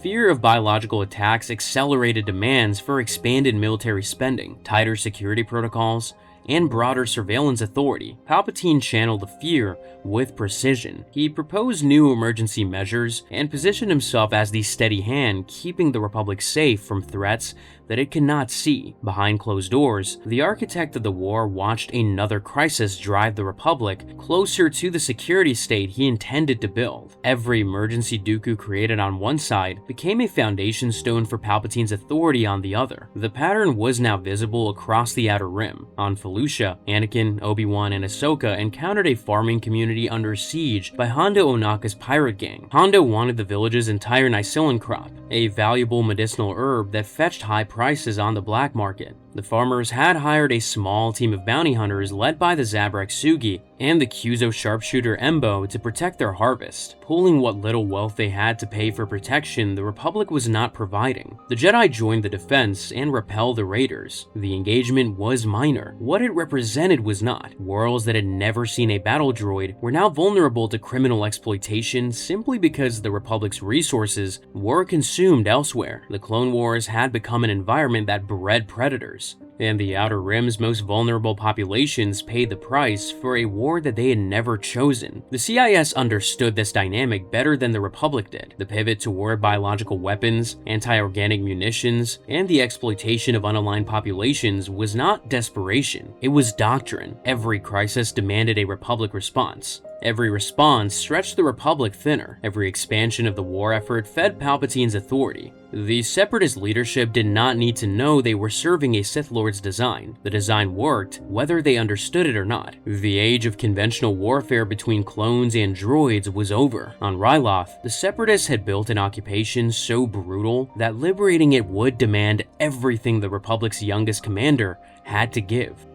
Fear of biological attacks accelerated demands for expanded military spending, tighter security protocols, and broader surveillance authority. Palpatine channeled the fear with precision. He proposed new emergency measures and positioned himself as the steady hand keeping the Republic safe from threats that it could not see. Behind closed doors, the architect of the war watched another crisis drive the Republic closer to the security state he intended to build. Every emergency Dooku created on one side became a foundation stone for Palpatine's authority on the other. The pattern was now visible across the Outer Rim. On Felucia, Anakin, Obi-Wan, and Ahsoka encountered a farming community under siege by Hondo Ohnaka's pirate gang. Hondo wanted the village's entire Nicellan crop, a valuable medicinal herb that fetched high prices on the black market. The farmers had hired a small team of bounty hunters led by the Zabrak Sugi and the Kyuzo sharpshooter Embo to protect their harvest. Pooling what little wealth they had to pay for protection the Republic was not providing. The Jedi joined the defense and repelled the raiders. The engagement was minor. What it represented was not. Worlds that had never seen a battle droid were now vulnerable to criminal exploitation simply because the Republic's resources were consumed elsewhere. The Clone Wars had become an environment that bred predators, and the Outer Rim's most vulnerable populations paid the price for a war that they had never chosen. The CIS understood this dynamic better than the Republic did. The pivot toward biological weapons, anti-organic munitions, and the exploitation of unaligned populations was not desperation, it was doctrine. Every crisis demanded a Republic response. Every response stretched the Republic thinner. Every expansion of the war effort fed Palpatine's authority. The Separatist leadership did not need to know they were serving a Sith Lord's design. The design worked, whether they understood it or not. The age of conventional warfare between clones and droids was over. On Ryloth, the Separatists had built an occupation so brutal that liberating it would demand everything the Republic's youngest commander had to give.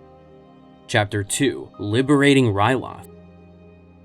Chapter 2: Liberating Ryloth.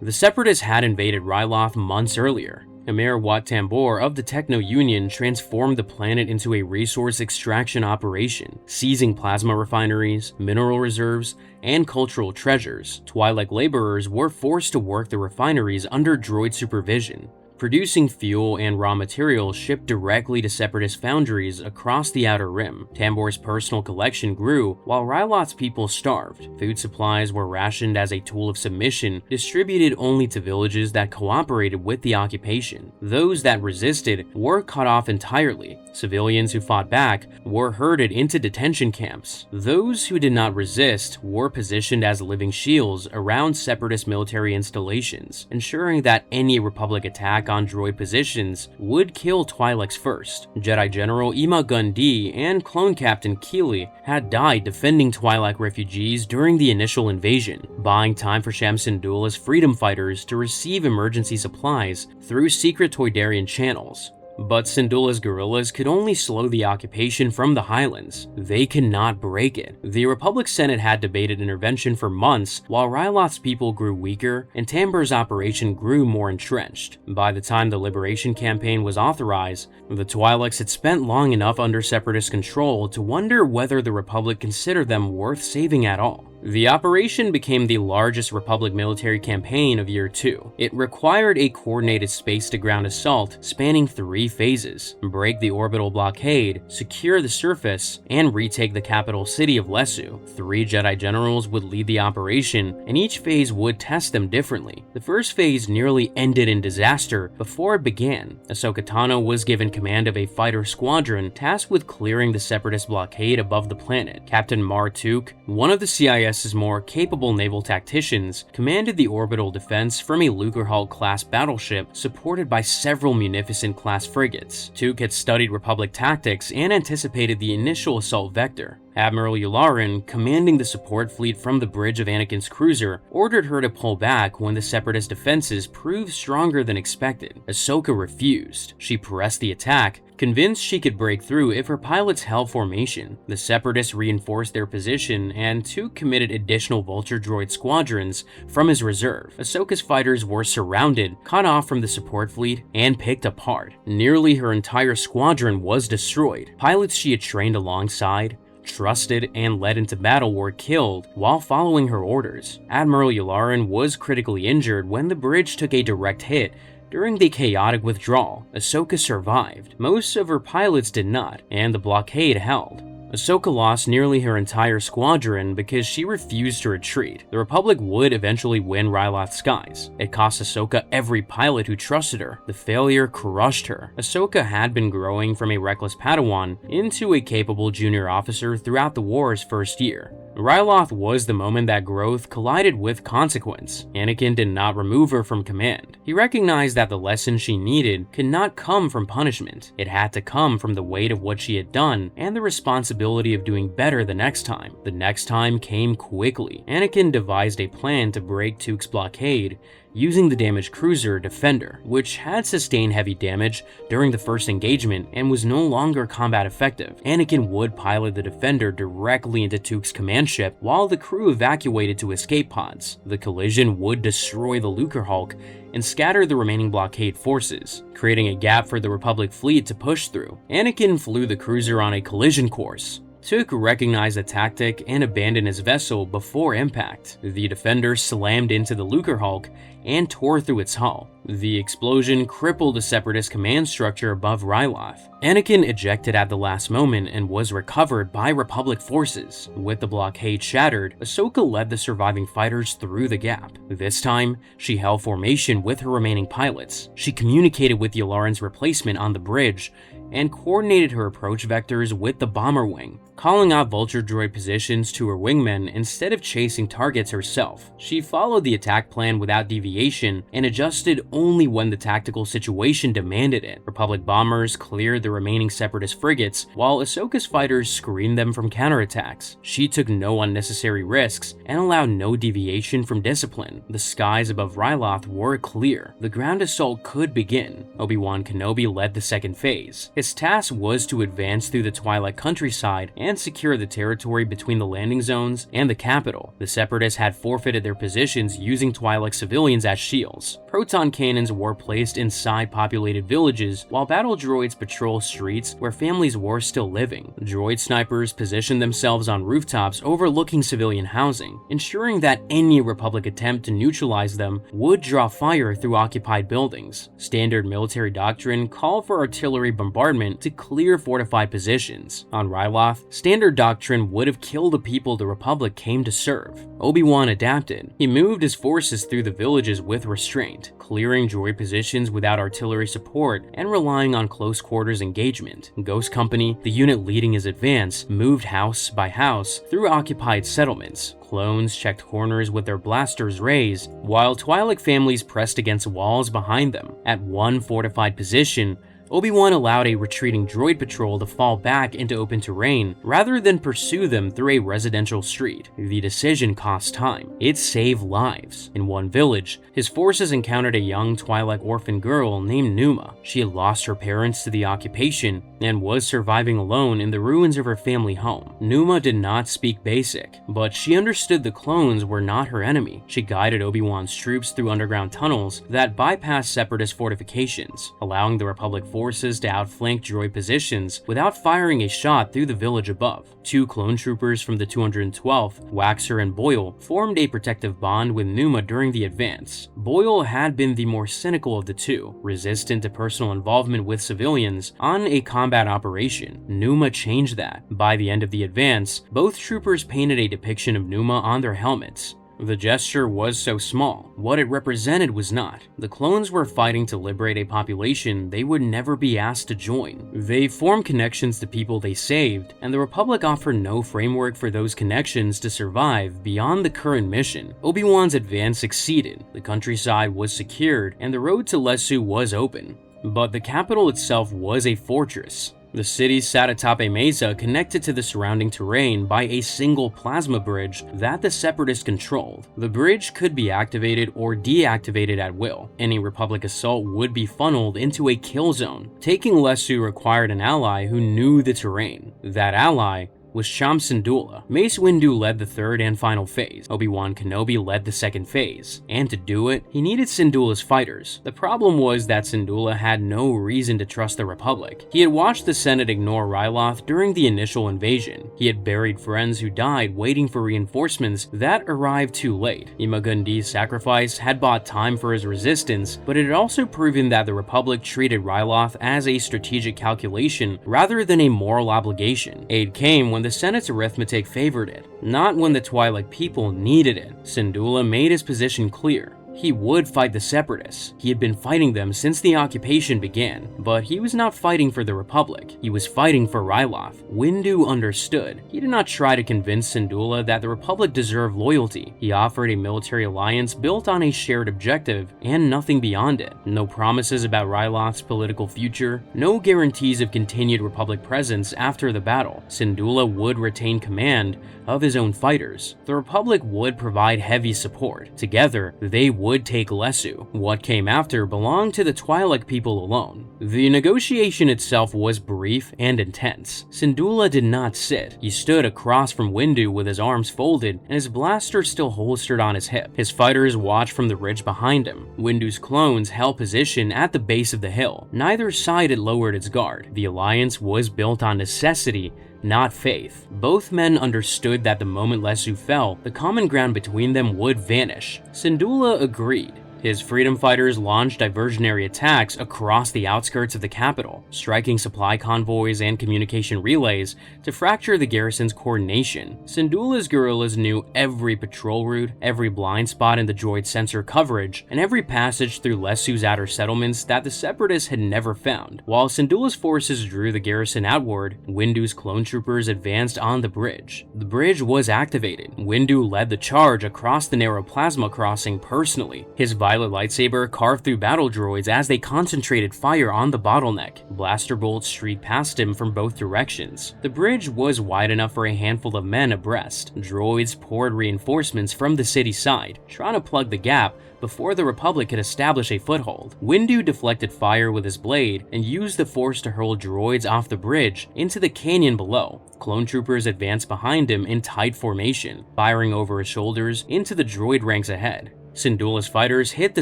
The Separatists had invaded Ryloth months earlier. Emir Wat Tambor of the Techno Union transformed the planet into a resource extraction operation, seizing plasma refineries, mineral reserves, and cultural treasures. Twi'lek laborers were forced to work the refineries under droid supervision. producing fuel and raw materials shipped directly to Separatist foundries across the Outer Rim. Tambor's personal collection grew, while Ryloth's people starved. Food supplies were rationed as a tool of submission, distributed only to villages that cooperated with the occupation. Those that resisted were cut off entirely. Civilians who fought back were herded into detention camps. Those who did not resist were positioned as living shields around Separatist military installations, ensuring that any Republic attack on droid positions would kill Twi'leks first. Jedi General Ima Gundy and Clone Captain Keeley had died defending Twi'lek refugees during the initial invasion, buying time for Sham Syndulla's freedom fighters to receive emergency supplies through secret Toydarian channels. But Syndulla's guerrillas could only slow the occupation from the Highlands. They could not break it. The Republic Senate had debated intervention for months, while Ryloth's people grew weaker and Tambor's operation grew more entrenched. By the time the Liberation Campaign was authorized, the Twi'leks had spent long enough under Separatist control to wonder whether the Republic considered them worth saving at all. The operation became the largest Republic military campaign of Year 2. It required a coordinated space-to-ground assault spanning 3 phases: break the orbital blockade, secure the surface, and retake the capital city of Lesu. 3 Jedi generals would lead the operation, and each phase would test them differently. The first phase nearly ended in disaster before it began. Ahsoka Tano was given command of a fighter squadron tasked with clearing the Separatist blockade above the planet. Captain Mar Took, one of the CIS's more capable naval tacticians, commanded the orbital defense from a Lucrehulk-class battleship supported by several Munificent-class frigates. Took had studied Republic tactics and anticipated the initial assault vector. Admiral Yularen, commanding the support fleet from the bridge of Anakin's cruiser, ordered her to pull back when the Separatist defenses proved stronger than expected. Ahsoka refused. She pressed the attack, convinced she could break through if her pilots held formation. The Separatists reinforced their position, and Took committed additional Vulture droid squadrons from his reserve. Ahsoka's fighters were surrounded, cut off from the support fleet, and picked apart. Nearly her entire squadron was destroyed. Pilots she had trained alongside, trusted, and led into battle were killed while following her orders. Admiral Yularen was critically injured when the bridge took a direct hit. During the chaotic withdrawal, Ahsoka survived. Most of her pilots did not, and the blockade held. Ahsoka lost nearly her entire squadron because she refused to retreat. The Republic would eventually win Ryloth skies. It cost Ahsoka every pilot who trusted her. The failure crushed her. Ahsoka had been growing from a reckless Padawan into a capable junior officer throughout the war's first year. Ryloth was the moment that growth collided with consequence. Anakin did not remove her from command. He recognized that the lesson she needed could not come from punishment. It had to come from the weight of what she had done and the responsibility of doing better the next time. The next time came quickly. Anakin devised a plan to break Took's blockade using the damaged cruiser Defender, which had sustained heavy damage during the first engagement and was no longer combat effective. Anakin would pilot the Defender directly into Took's command ship while the crew evacuated to escape pods. The collision would destroy the Lucrehulk and scatter the remaining blockade forces, creating a gap for the Republic fleet to push through. Anakin flew the cruiser on a collision course. Took recognized the tactic and abandoned his vessel before impact. The Defender slammed into the Lucrehulk and tore through its hull. The explosion crippled the Separatist command structure above Ryloth. Anakin ejected at the last moment and was recovered by Republic forces. With the blockade shattered, Ahsoka led the surviving fighters through the gap. This time, she held formation with her remaining pilots. She communicated with Yularen's replacement on the bridge and coordinated her approach vectors with the bomber wing, calling out Vulture droid positions to her wingmen instead of chasing targets herself. She followed the attack plan without deviation and adjusted only when the tactical situation demanded it. Republic bombers cleared the remaining Separatist frigates, while Ahsoka's fighters screened them from counterattacks. She took no unnecessary risks and allowed no deviation from discipline. The skies above Ryloth were clear. The ground assault could begin. Obi-Wan Kenobi led the second phase. His task was to advance through the Twi'lek countryside and secure the territory between the landing zones and the capital. The Separatists had forfeited their positions using Twi'lek civilians as shields. Proton cannons were placed inside populated villages, while battle droids patrol streets where families were still living. Droid snipers positioned themselves on rooftops overlooking civilian housing, ensuring that any Republic attempt to neutralize them would draw fire through occupied buildings. Standard military doctrine called for artillery bombardment to clear fortified positions. On Ryloth, standard doctrine would have killed the people the Republic came to serve. Obi-Wan adapted. He moved his forces through the villages with restraint, clearing droid positions without artillery support and relying on close quarters engagement. Ghost Company, the unit leading his advance, moved house by house through occupied settlements. Clones checked corners with their blasters raised, while Twi'lek families pressed against walls behind them. At one fortified position, Obi-Wan allowed a retreating droid patrol to fall back into open terrain rather than pursue them through a residential street. The decision cost time. It saved lives. In one village, his forces encountered a young Twi'lek orphan girl named Numa. She had lost her parents to the occupation and was surviving alone in the ruins of her family home. Numa did not speak Basic, but she understood the clones were not her enemy. She guided Obi-Wan's troops through underground tunnels that bypassed Separatist fortifications, allowing the Republic forces to outflank droid positions without firing a shot through the village above. Two clone troopers from the 212th, Waxer and Boyle, formed a protective bond with Numa during the advance. Boyle had been the more cynical of the two, resistant to personal involvement with civilians on a combat operation. Numa changed that. By the end of the advance, both troopers painted a depiction of Numa on their helmets. The gesture was so small. What it represented was not. The clones were fighting to liberate a population they would never be asked to join. They formed connections to people they saved, and the Republic offered no framework for those connections to survive beyond the current mission. Obi-Wan's advance succeeded, the countryside was secured, and the road to Lesu was open. But the capital itself was a fortress. The city sat atop a mesa connected to the surrounding terrain by a single plasma bridge that the Separatists controlled. The bridge could be activated or deactivated at will. Any Republic assault would be funneled into a kill zone. Taking Lesu required an ally who knew the terrain. That ally was Cham Syndulla. Mace Windu led the third and final phase. Obi-Wan Kenobi led the second phase. And to do it, he needed Syndulla's fighters. The problem was that Syndulla had no reason to trust the Republic. He had watched the Senate ignore Ryloth during the initial invasion. He had buried friends who died waiting for reinforcements that arrived too late. Imagundi's sacrifice had bought time for his resistance, but it had also proven that the Republic treated Ryloth as a strategic calculation rather than a moral obligation. Aid came when the Senate's arithmetic favored it, not when the Twi'lek people needed it. Syndulla made his position clear. He would fight the Separatists. He had been fighting them since the occupation began, but he was not fighting for the Republic. He was fighting for Ryloth. Windu understood. He did not try to convince Syndulla that the Republic deserved loyalty. He offered a military alliance built on a shared objective and nothing beyond it. No promises about Ryloth's political future, no guarantees of continued Republic presence after the battle. Syndulla would retain command of his own fighters. The Republic would provide heavy support. Together, they would take Lesu. What came after belonged to the Twi'lek people alone. The negotiation itself was brief and intense. Syndulla did not sit. He stood across from Windu with his arms folded and his blaster still holstered on his hip. His fighters watched from the ridge behind him. Windu's clones held position at the base of the hill. Neither side had lowered its guard. The alliance was built on necessity, not faith. Both men understood that the moment Lesu fell, the common ground between them would vanish. Syndulla agreed. His freedom fighters launched diversionary attacks across the outskirts of the capital, striking supply convoys and communication relays to fracture the garrison's coordination. Syndulla's guerrillas knew every patrol route, every blind spot in the droid sensor coverage, and every passage through Lesu's outer settlements that the Separatists had never found. While Syndulla's forces drew the garrison outward, Windu's clone troopers advanced on the bridge. The bridge was activated. Windu led the charge across the narrow plasma crossing personally. His violet lightsaber carved through battle droids as they concentrated fire on the bottleneck. Blaster bolts streaked past him from both directions. The bridge was wide enough for a handful of men abreast. Droids poured reinforcements from the city side, trying to plug the gap before the Republic could establish a foothold. Windu deflected fire with his blade and used the Force to hurl droids off the bridge into the canyon below. Clone troopers advanced behind him in tight formation, firing over his shoulders into the droid ranks ahead. Syndulla's fighters hit the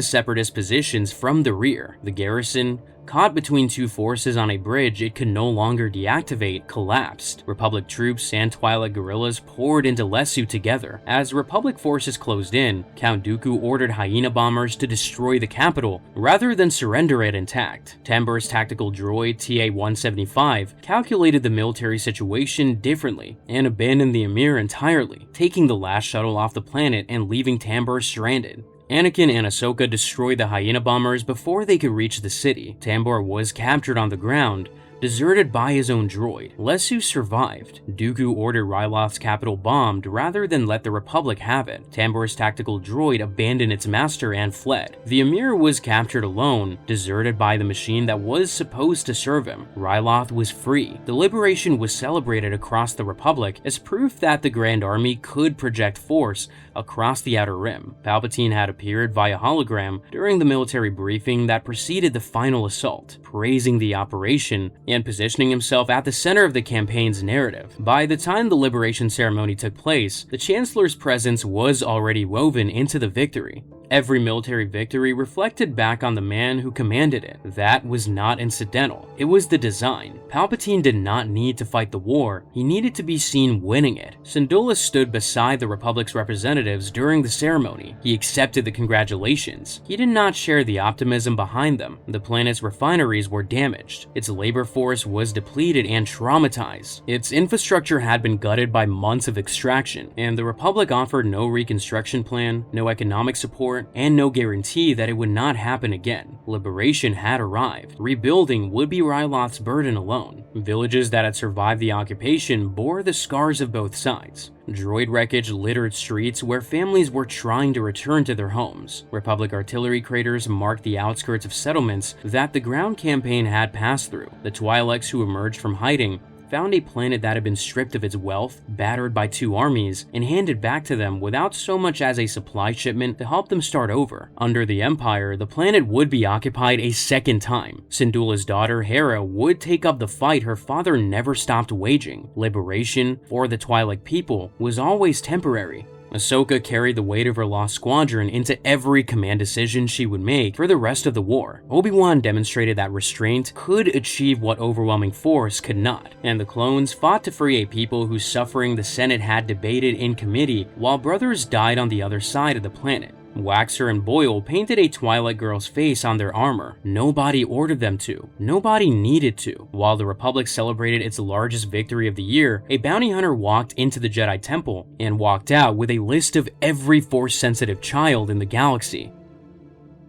Separatist positions from the rear. The garrison, caught between two forces on a bridge it could no longer deactivate, collapsed. Republic troops and Twi'lek guerrillas poured into Lesu together. As Republic forces closed in, Count Dooku ordered hyena bombers to destroy the capital rather than surrender it intact. Tambur's tactical droid TA-175 calculated the military situation differently and abandoned the Emir entirely, taking the last shuttle off the planet and leaving Tambur stranded. Anakin and Ahsoka destroyed the hyena bombers before they could reach the city. Tambur was captured on the ground, deserted by his own droid. Lesu survived. Dooku ordered Ryloth's capital bombed rather than let the Republic have it. Tambur's tactical droid abandoned its master and fled. The Emir was captured alone, deserted by the machine that was supposed to serve him. Ryloth was free. The liberation was celebrated across the Republic as proof that the Grand Army could project force across the Outer Rim. Palpatine had appeared via hologram during the military briefing that preceded the final assault, praising the operation and positioning himself at the center of the campaign's narrative. By the time the liberation ceremony took place, the Chancellor's presence was already woven into the victory. Every military victory reflected back on the man who commanded it. That was not incidental. It was the design. Palpatine did not need to fight the war. He needed to be seen winning it. Syndulla stood beside the Republic's representatives during the ceremony. He accepted the congratulations. He did not share the optimism behind them. The planet's refineries were damaged. Its labor force was depleted and traumatized. Its infrastructure had been gutted by months of extraction, and the Republic offered no reconstruction plan, no economic support, and no guarantee that it would not happen again. Liberation had arrived. Rebuilding would be Ryloth's burden alone. Villages that had survived the occupation bore the scars of both sides. Droid wreckage littered streets where families were trying to return to their homes. Republic artillery craters marked the outskirts of settlements that the ground campaign had passed through. The Twi'leks who emerged from hiding found a planet that had been stripped of its wealth, battered by two armies, and handed back to them without so much as a supply shipment to help them start over. Under the Empire, the planet would be occupied a second time. Syndulla's daughter, Hera, would take up the fight her father never stopped waging. Liberation, for the Twi'lek people, was always temporary. Ahsoka carried the weight of her lost squadron into every command decision she would make for the rest of the war. Obi-Wan demonstrated that restraint could achieve what overwhelming force could not, and the clones fought to free a people whose suffering the Senate had debated in committee while brothers died on the other side of the planet. Waxer and Boyle painted a Twi'lek girl's face on their armor. Nobody ordered them to. Nobody needed to. While the Republic celebrated its largest victory of the year, a bounty hunter walked into the Jedi Temple and walked out with a list of every Force-sensitive child in the galaxy.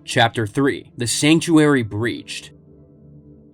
Chapter 3: The Sanctuary Breached.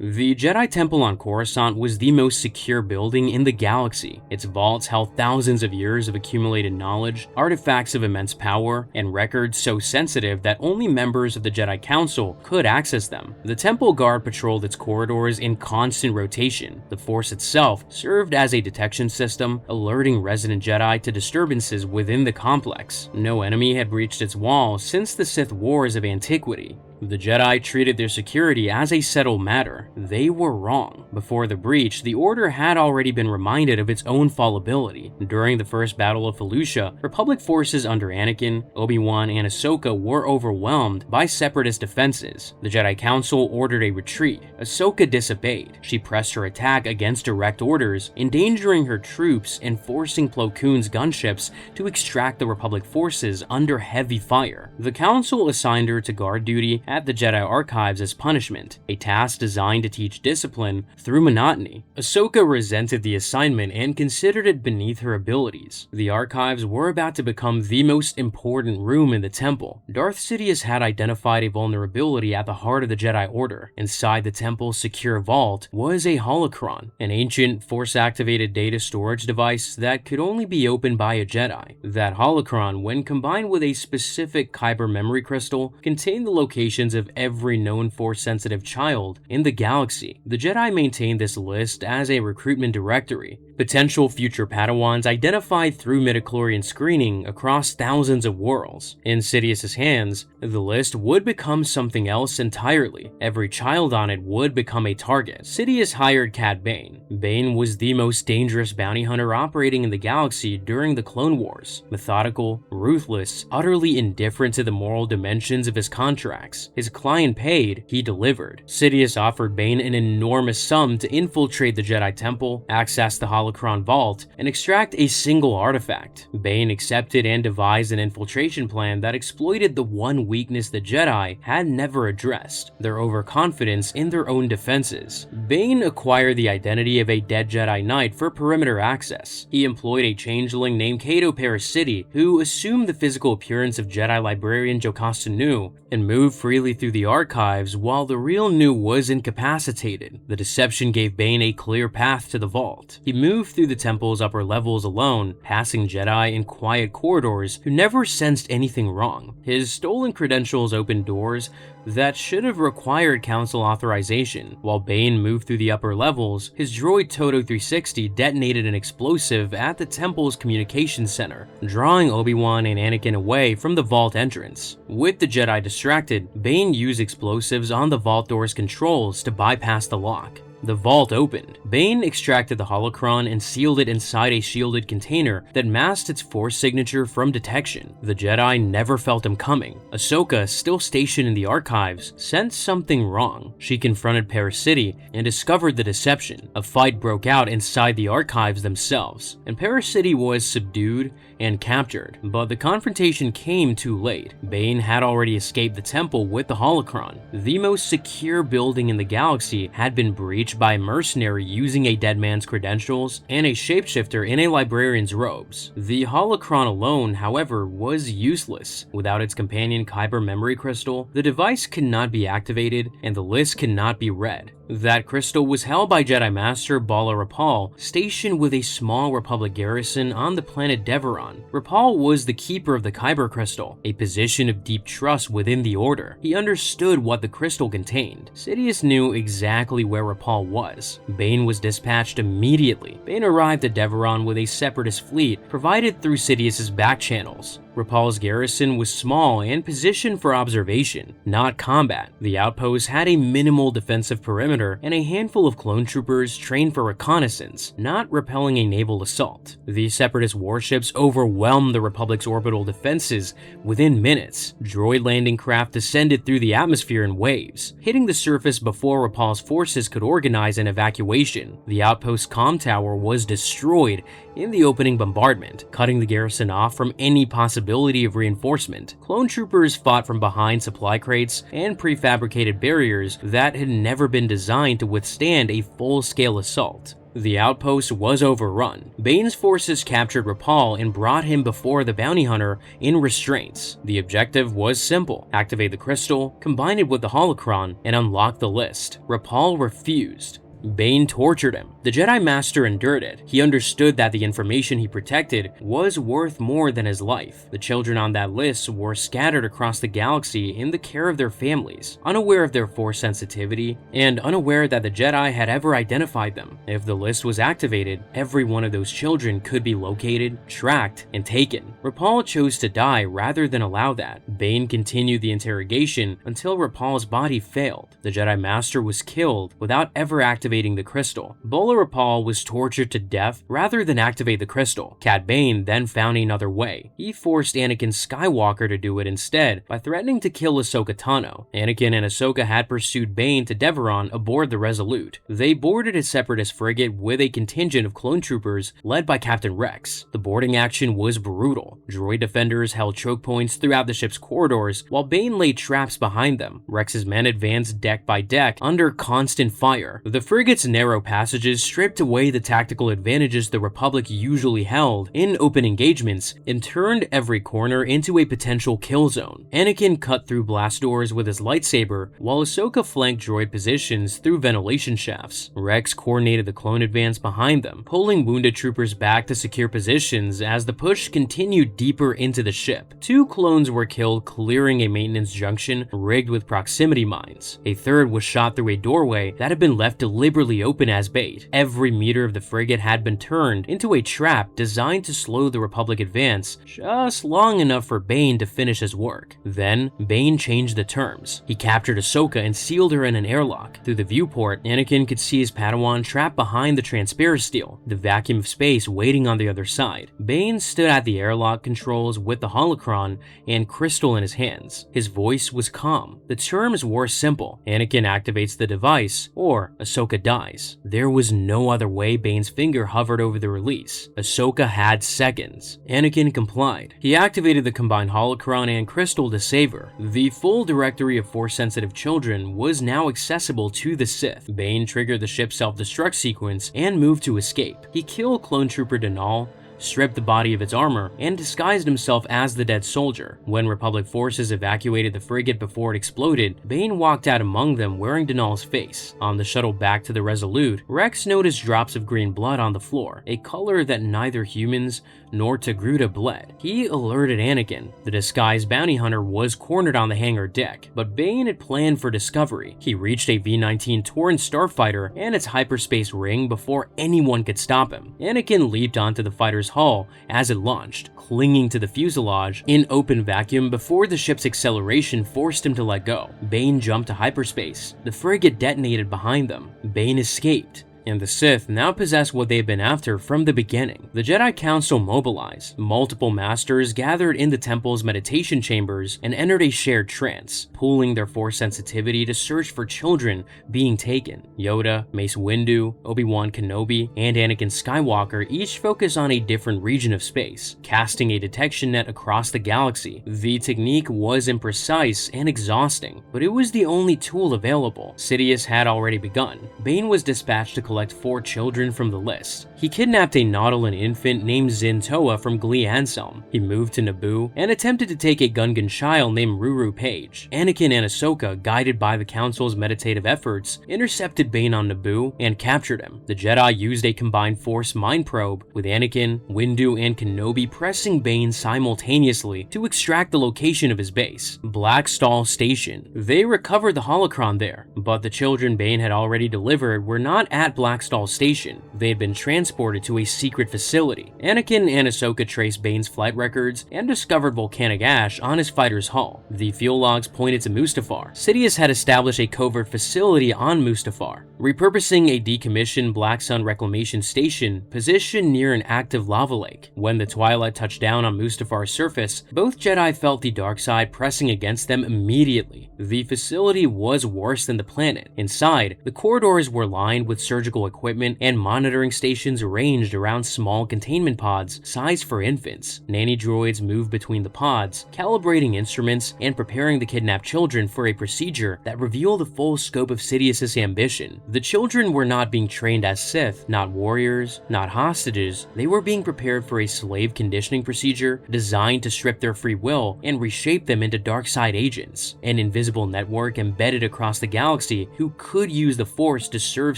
The Jedi Temple on Coruscant was the most secure building in the galaxy. Its vaults held thousands of years of accumulated knowledge, artifacts of immense power, and records so sensitive that only members of the Jedi Council could access them. The Temple Guard patrolled its corridors in constant rotation. The Force itself served as a detection system, alerting resident Jedi to disturbances within the complex. No enemy had breached its walls since the Sith Wars of antiquity. The Jedi treated their security as a settled matter. They were wrong. Before the breach, the Order had already been reminded of its own fallibility. During the first Battle of Felucia, Republic forces under Anakin, Obi-Wan, and Ahsoka were overwhelmed by Separatist defenses. The Jedi Council ordered a retreat. Ahsoka disobeyed. She pressed her attack against direct orders, endangering her troops and forcing Plo Koon's gunships to extract the Republic forces under heavy fire. The Council assigned her to guard duty at the Jedi Archives as punishment, a task designed to teach discipline through monotony. Ahsoka resented the assignment and considered it beneath her abilities. The Archives were about to become the most important room in the temple. Darth Sidious had identified a vulnerability at the heart of the Jedi Order. Inside the temple's secure vault was a holocron, an ancient force-activated data storage device that could only be opened by a Jedi. That holocron, when combined with a specific Kyber memory crystal, contained the locations of every known force-sensitive child in the galaxy. The Jedi maintained this list as a recruitment directory, potential future Padawans identified through midichlorian screening across thousands of worlds. In Sidious's hands, the list would become something else entirely. Every child on it would become a target. Sidious hired Cad Bane. Bane was the most dangerous bounty hunter operating in the galaxy during the Clone Wars. Methodical, ruthless, utterly indifferent to the moral dimensions of his contracts. His client paid, he delivered. Sidious offered Bane an enormous sum to infiltrate the Jedi Temple, access the Holocron Vault, and extract a single artifact. Bane accepted and devised an infiltration plan that exploited the one weakness the Jedi had never addressed: their overconfidence in their own defenses. Bane acquired the identity of a dead Jedi Knight for perimeter access. He employed a changeling named Cato Parasiti, who assumed the physical appearance of Jedi librarian Jocasta Nu and moved freely through the archives while the real Nu was incapacitated. The deception gave Bane a clear path to the vault. He moved through the temple's upper levels alone, passing Jedi in quiet corridors who never sensed anything wrong. His stolen credentials opened doors that should have required council authorization. While Bane moved through the upper levels, his droid Toto 360 detonated an explosive at the temple's communications center, drawing Obi-Wan and Anakin away from the vault entrance. With the Jedi distracted, Bane used explosives on the vault door's controls to bypass the lock. The vault opened. Bane extracted the holocron and sealed it inside a shielded container that masked its force signature from detection. The Jedi never felt him coming. Ahsoka, still stationed in the archives, sensed something wrong. She confronted Parasiti and discovered the deception. A fight broke out inside the archives themselves, and Parasiti was subdued and captured. But the confrontation came too late. Bane had already escaped the temple with the holocron. The most secure building in the galaxy had been breached by a mercenary using a dead man's credentials and a shapeshifter in a librarian's robes. The holocron alone, however, was useless. Without its companion Kyber memory crystal, the device could not be activated and the list could not be read. That crystal was held by Jedi Master Bala Rapal, stationed with a small Republic garrison on the planet Deveron. Rapal was the keeper of the Kyber crystal, a position of deep trust within the Order. He understood what the crystal contained. Sidious knew exactly where Rapal was. Bane was dispatched immediately. Bane arrived at Deveron with a Separatist fleet provided through Sidious's back channels. Rapal's garrison was small and positioned for observation, not combat. The outpost had a minimal defensive perimeter and a handful of clone troopers trained for reconnaissance, not repelling a naval assault. The Separatist warships overwhelmed the Republic's orbital defenses within minutes. Droid landing craft descended through the atmosphere in waves, hitting the surface before Rapal's forces could organize an evacuation. The outpost's comm tower was destroyed in the opening bombardment, cutting the garrison off from any possibility of reinforcement. Clone troopers fought from behind supply crates and prefabricated barriers that had never been designed to withstand a full-scale assault. The outpost was overrun. Bane's forces captured Rapal and brought him before the bounty hunter in restraints. The objective was simple: activate the crystal, combine it with the holocron, and unlock the list. Rapal refused. Bane tortured him. The Jedi Master endured it. He understood that the information he protected was worth more than his life. The children on that list were scattered across the galaxy in the care of their families, unaware of their force sensitivity and unaware that the Jedi had ever identified them. If the list was activated, every one of those children could be located, tracked, and taken. Rapal chose to die rather than allow that. Bane continued the interrogation until Rapal's body failed. The Jedi Master was killed without ever activating activating the crystal. Bolarapal was tortured to death rather than activate the crystal. Cad Bane then found another way. He forced Anakin Skywalker to do it instead by threatening to kill Ahsoka Tano. Anakin and Ahsoka had pursued Bane to Deveron aboard the Resolute. They boarded a Separatist frigate with a contingent of clone troopers led by Captain Rex. The boarding action was brutal. Droid defenders held choke points throughout the ship's corridors while Bane laid traps behind them. Rex's men advanced deck by deck under constant fire. The frigate's narrow passages stripped away the tactical advantages the Republic usually held in open engagements and turned every corner into a potential kill zone. Anakin cut through blast doors with his lightsaber, while Ahsoka flanked droid positions through ventilation shafts. Rex coordinated the clone advance behind them, pulling wounded troopers back to secure positions as the push continued deeper into the ship. 2 clones were killed clearing a maintenance junction rigged with proximity mines. A third was shot through a doorway that had been left deliberately open as bait. Every meter of the frigate had been turned into a trap designed to slow the Republic advance just long enough for Bane to finish his work. Then, Bane changed the terms. He captured Ahsoka and sealed her in an airlock. Through the viewport, Anakin could see his Padawan trapped behind the transparisteel, the vacuum of space waiting on the other side. Bane stood at the airlock controls with the holocron and crystal in his hands. His voice was calm. The terms were simple. Anakin activates the device, or Ahsoka dies. There was no other way. Bane's finger hovered over the release. Ahsoka had seconds. Anakin complied. He activated the combined holocron and crystal to save her. The full directory of Force-sensitive children was now accessible to the Sith. Bane triggered the ship's self-destruct sequence and moved to escape. He killed clone trooper Denal, stripped the body of its armor, and disguised himself as the dead soldier. When Republic forces evacuated the frigate before it exploded, Bane walked out among them wearing Denal's face. On the shuttle back to the Resolute, Rex noticed drops of green blood on the floor, a color that neither humans nor Togruta bled. He alerted Anakin. The disguised bounty hunter was cornered on the hangar deck, but Bane had planned for discovery. He reached a V-19 Tauren starfighter and its hyperspace ring before anyone could stop him. Anakin leaped onto the fighter's hull as it launched, clinging to the fuselage in open vacuum before the ship's acceleration forced him to let go. Bane jumped to hyperspace. The frigate detonated behind them. Bane escaped, and the Sith now possessed what they had been after from the beginning. The Jedi Council mobilized. Multiple masters gathered in the temple's meditation chambers and entered a shared trance, pooling their Force sensitivity to search for children being taken. Yoda, Mace Windu, Obi-Wan Kenobi, and Anakin Skywalker each focus on a different region of space, casting a detection net across the galaxy. The technique was imprecise and exhausting, but it was the only tool available. Sidious had already begun. Bane was dispatched to collect 4 children from the list. He kidnapped a Nautolan infant named Zin Toa from Glee Anselm. He moved to Naboo and attempted to take a Gungan child named Ruru Page. Anakin and Ahsoka, guided by the Council's meditative efforts, intercepted Bane on Naboo and captured him. The Jedi used a combined Force mind probe, with Anakin, Windu, and Kenobi pressing Bane simultaneously to extract the location of his base, Blackstall Station. They recovered the holocron there, but the children Bane had already delivered were not at Blackstall Station. They had been transported to a secret facility. Anakin and Ahsoka traced Bane's flight records and discovered volcanic ash on his fighter's hull. The fuel logs pointed to Mustafar. Sidious had established a covert facility on Mustafar, repurposing a decommissioned Black Sun reclamation station positioned near an active lava lake. When the twilight touched down on Mustafar's surface, both Jedi felt the dark side pressing against them immediately. The facility was worse than the planet. Inside, the corridors were lined with surgical equipment and monitoring stations arranged around small containment pods sized for infants. Nanny droids moved between the pods, calibrating instruments and preparing the kidnapped children for a procedure that revealed the full scope of Sidious's ambition. The children were not being trained as Sith, not warriors, not hostages. They were being prepared for a slave conditioning procedure designed to strip their free will and reshape them into dark side agents, an invisible network embedded across the galaxy who could use the Force to serve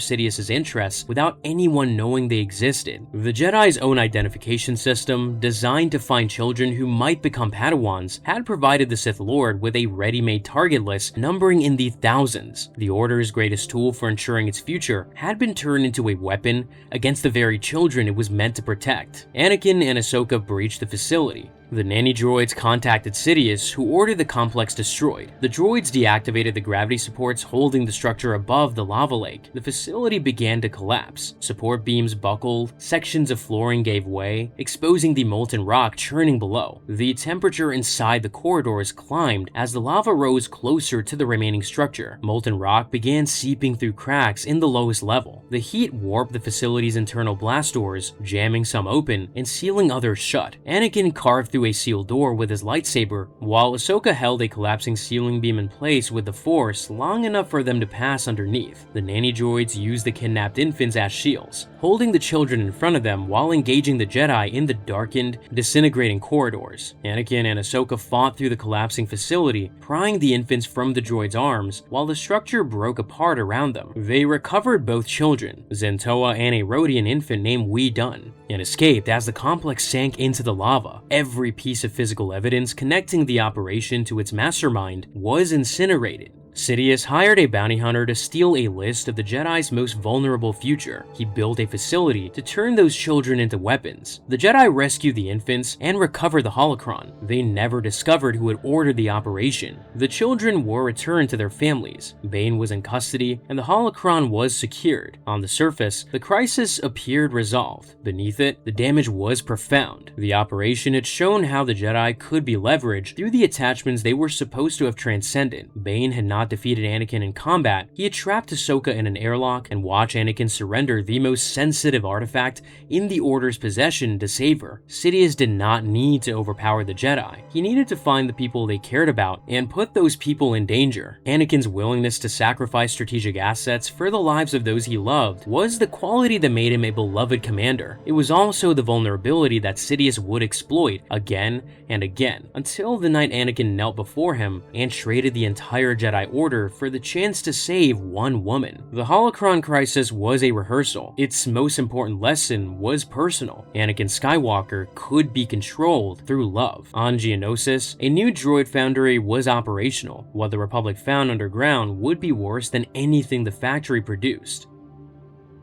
Sidious's interests without anyone knowing they existed. The Jedi's own identification system, designed to find children who might become Padawans, had provided the Sith Lord with a ready-made target list numbering in the thousands. The Order's greatest tool for ensuring its future had been turned into a weapon against the very children it was meant to protect. Anakin and Ahsoka breached the facility. The nanny droids contacted Sidious, who ordered the complex destroyed. The droids deactivated the gravity supports holding the structure above the lava lake. The facility began to collapse. Support beams buckled, sections of flooring gave way, exposing the molten rock churning below. The temperature inside the corridors climbed as the lava rose closer to the remaining structure. Molten rock began seeping through cracks in the lowest level. The heat warped the facility's internal blast doors, jamming some open and sealing others shut. Anakin carved through a sealed door with his lightsaber, while Ahsoka held a collapsing ceiling beam in place with the Force long enough for them to pass underneath. The nanny droids used the kidnapped infants as shields, holding the children in front of them while engaging the Jedi in the darkened, disintegrating corridors. Anakin and Ahsoka fought through the collapsing facility, prying the infants from the droids' arms while the structure broke apart around them. They recovered both children, Zentoa and a Rodian infant named Wee Dun, and escaped as the complex sank into the lava. Every piece of physical evidence connecting the operation to its mastermind was incinerated. Sidious hired a bounty hunter to steal a list of the Jedi's most vulnerable future. He built a facility to turn those children into weapons. The Jedi rescued the infants and recovered the holocron. They never discovered who had ordered the operation. The children were returned to their families. Bane was in custody, and the holocron was secured. On the surface, the crisis appeared resolved. Beneath it, the damage was profound. The operation had shown how the Jedi could be leveraged through the attachments they were supposed to have transcended. Bane had not defeated Anakin in combat. He had trapped Ahsoka in an airlock and watched Anakin surrender the most sensitive artifact in the Order's possession to save her. Sidious did not need to overpower the Jedi. He needed to find the people they cared about and put those people in danger. Anakin's willingness to sacrifice strategic assets for the lives of those he loved was the quality that made him a beloved commander. It was also the vulnerability that Sidious would exploit again and again, until the night Anakin knelt before him and traded the entire Jedi Order for the chance to save one woman. The holocron crisis was a rehearsal. Its most important lesson was personal. Anakin Skywalker could be controlled through love. On Geonosis, a new droid foundry was operational. What the Republic found underground would be worse than anything the factory produced.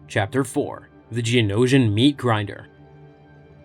Chapter 4: The Geonosian Meat Grinder.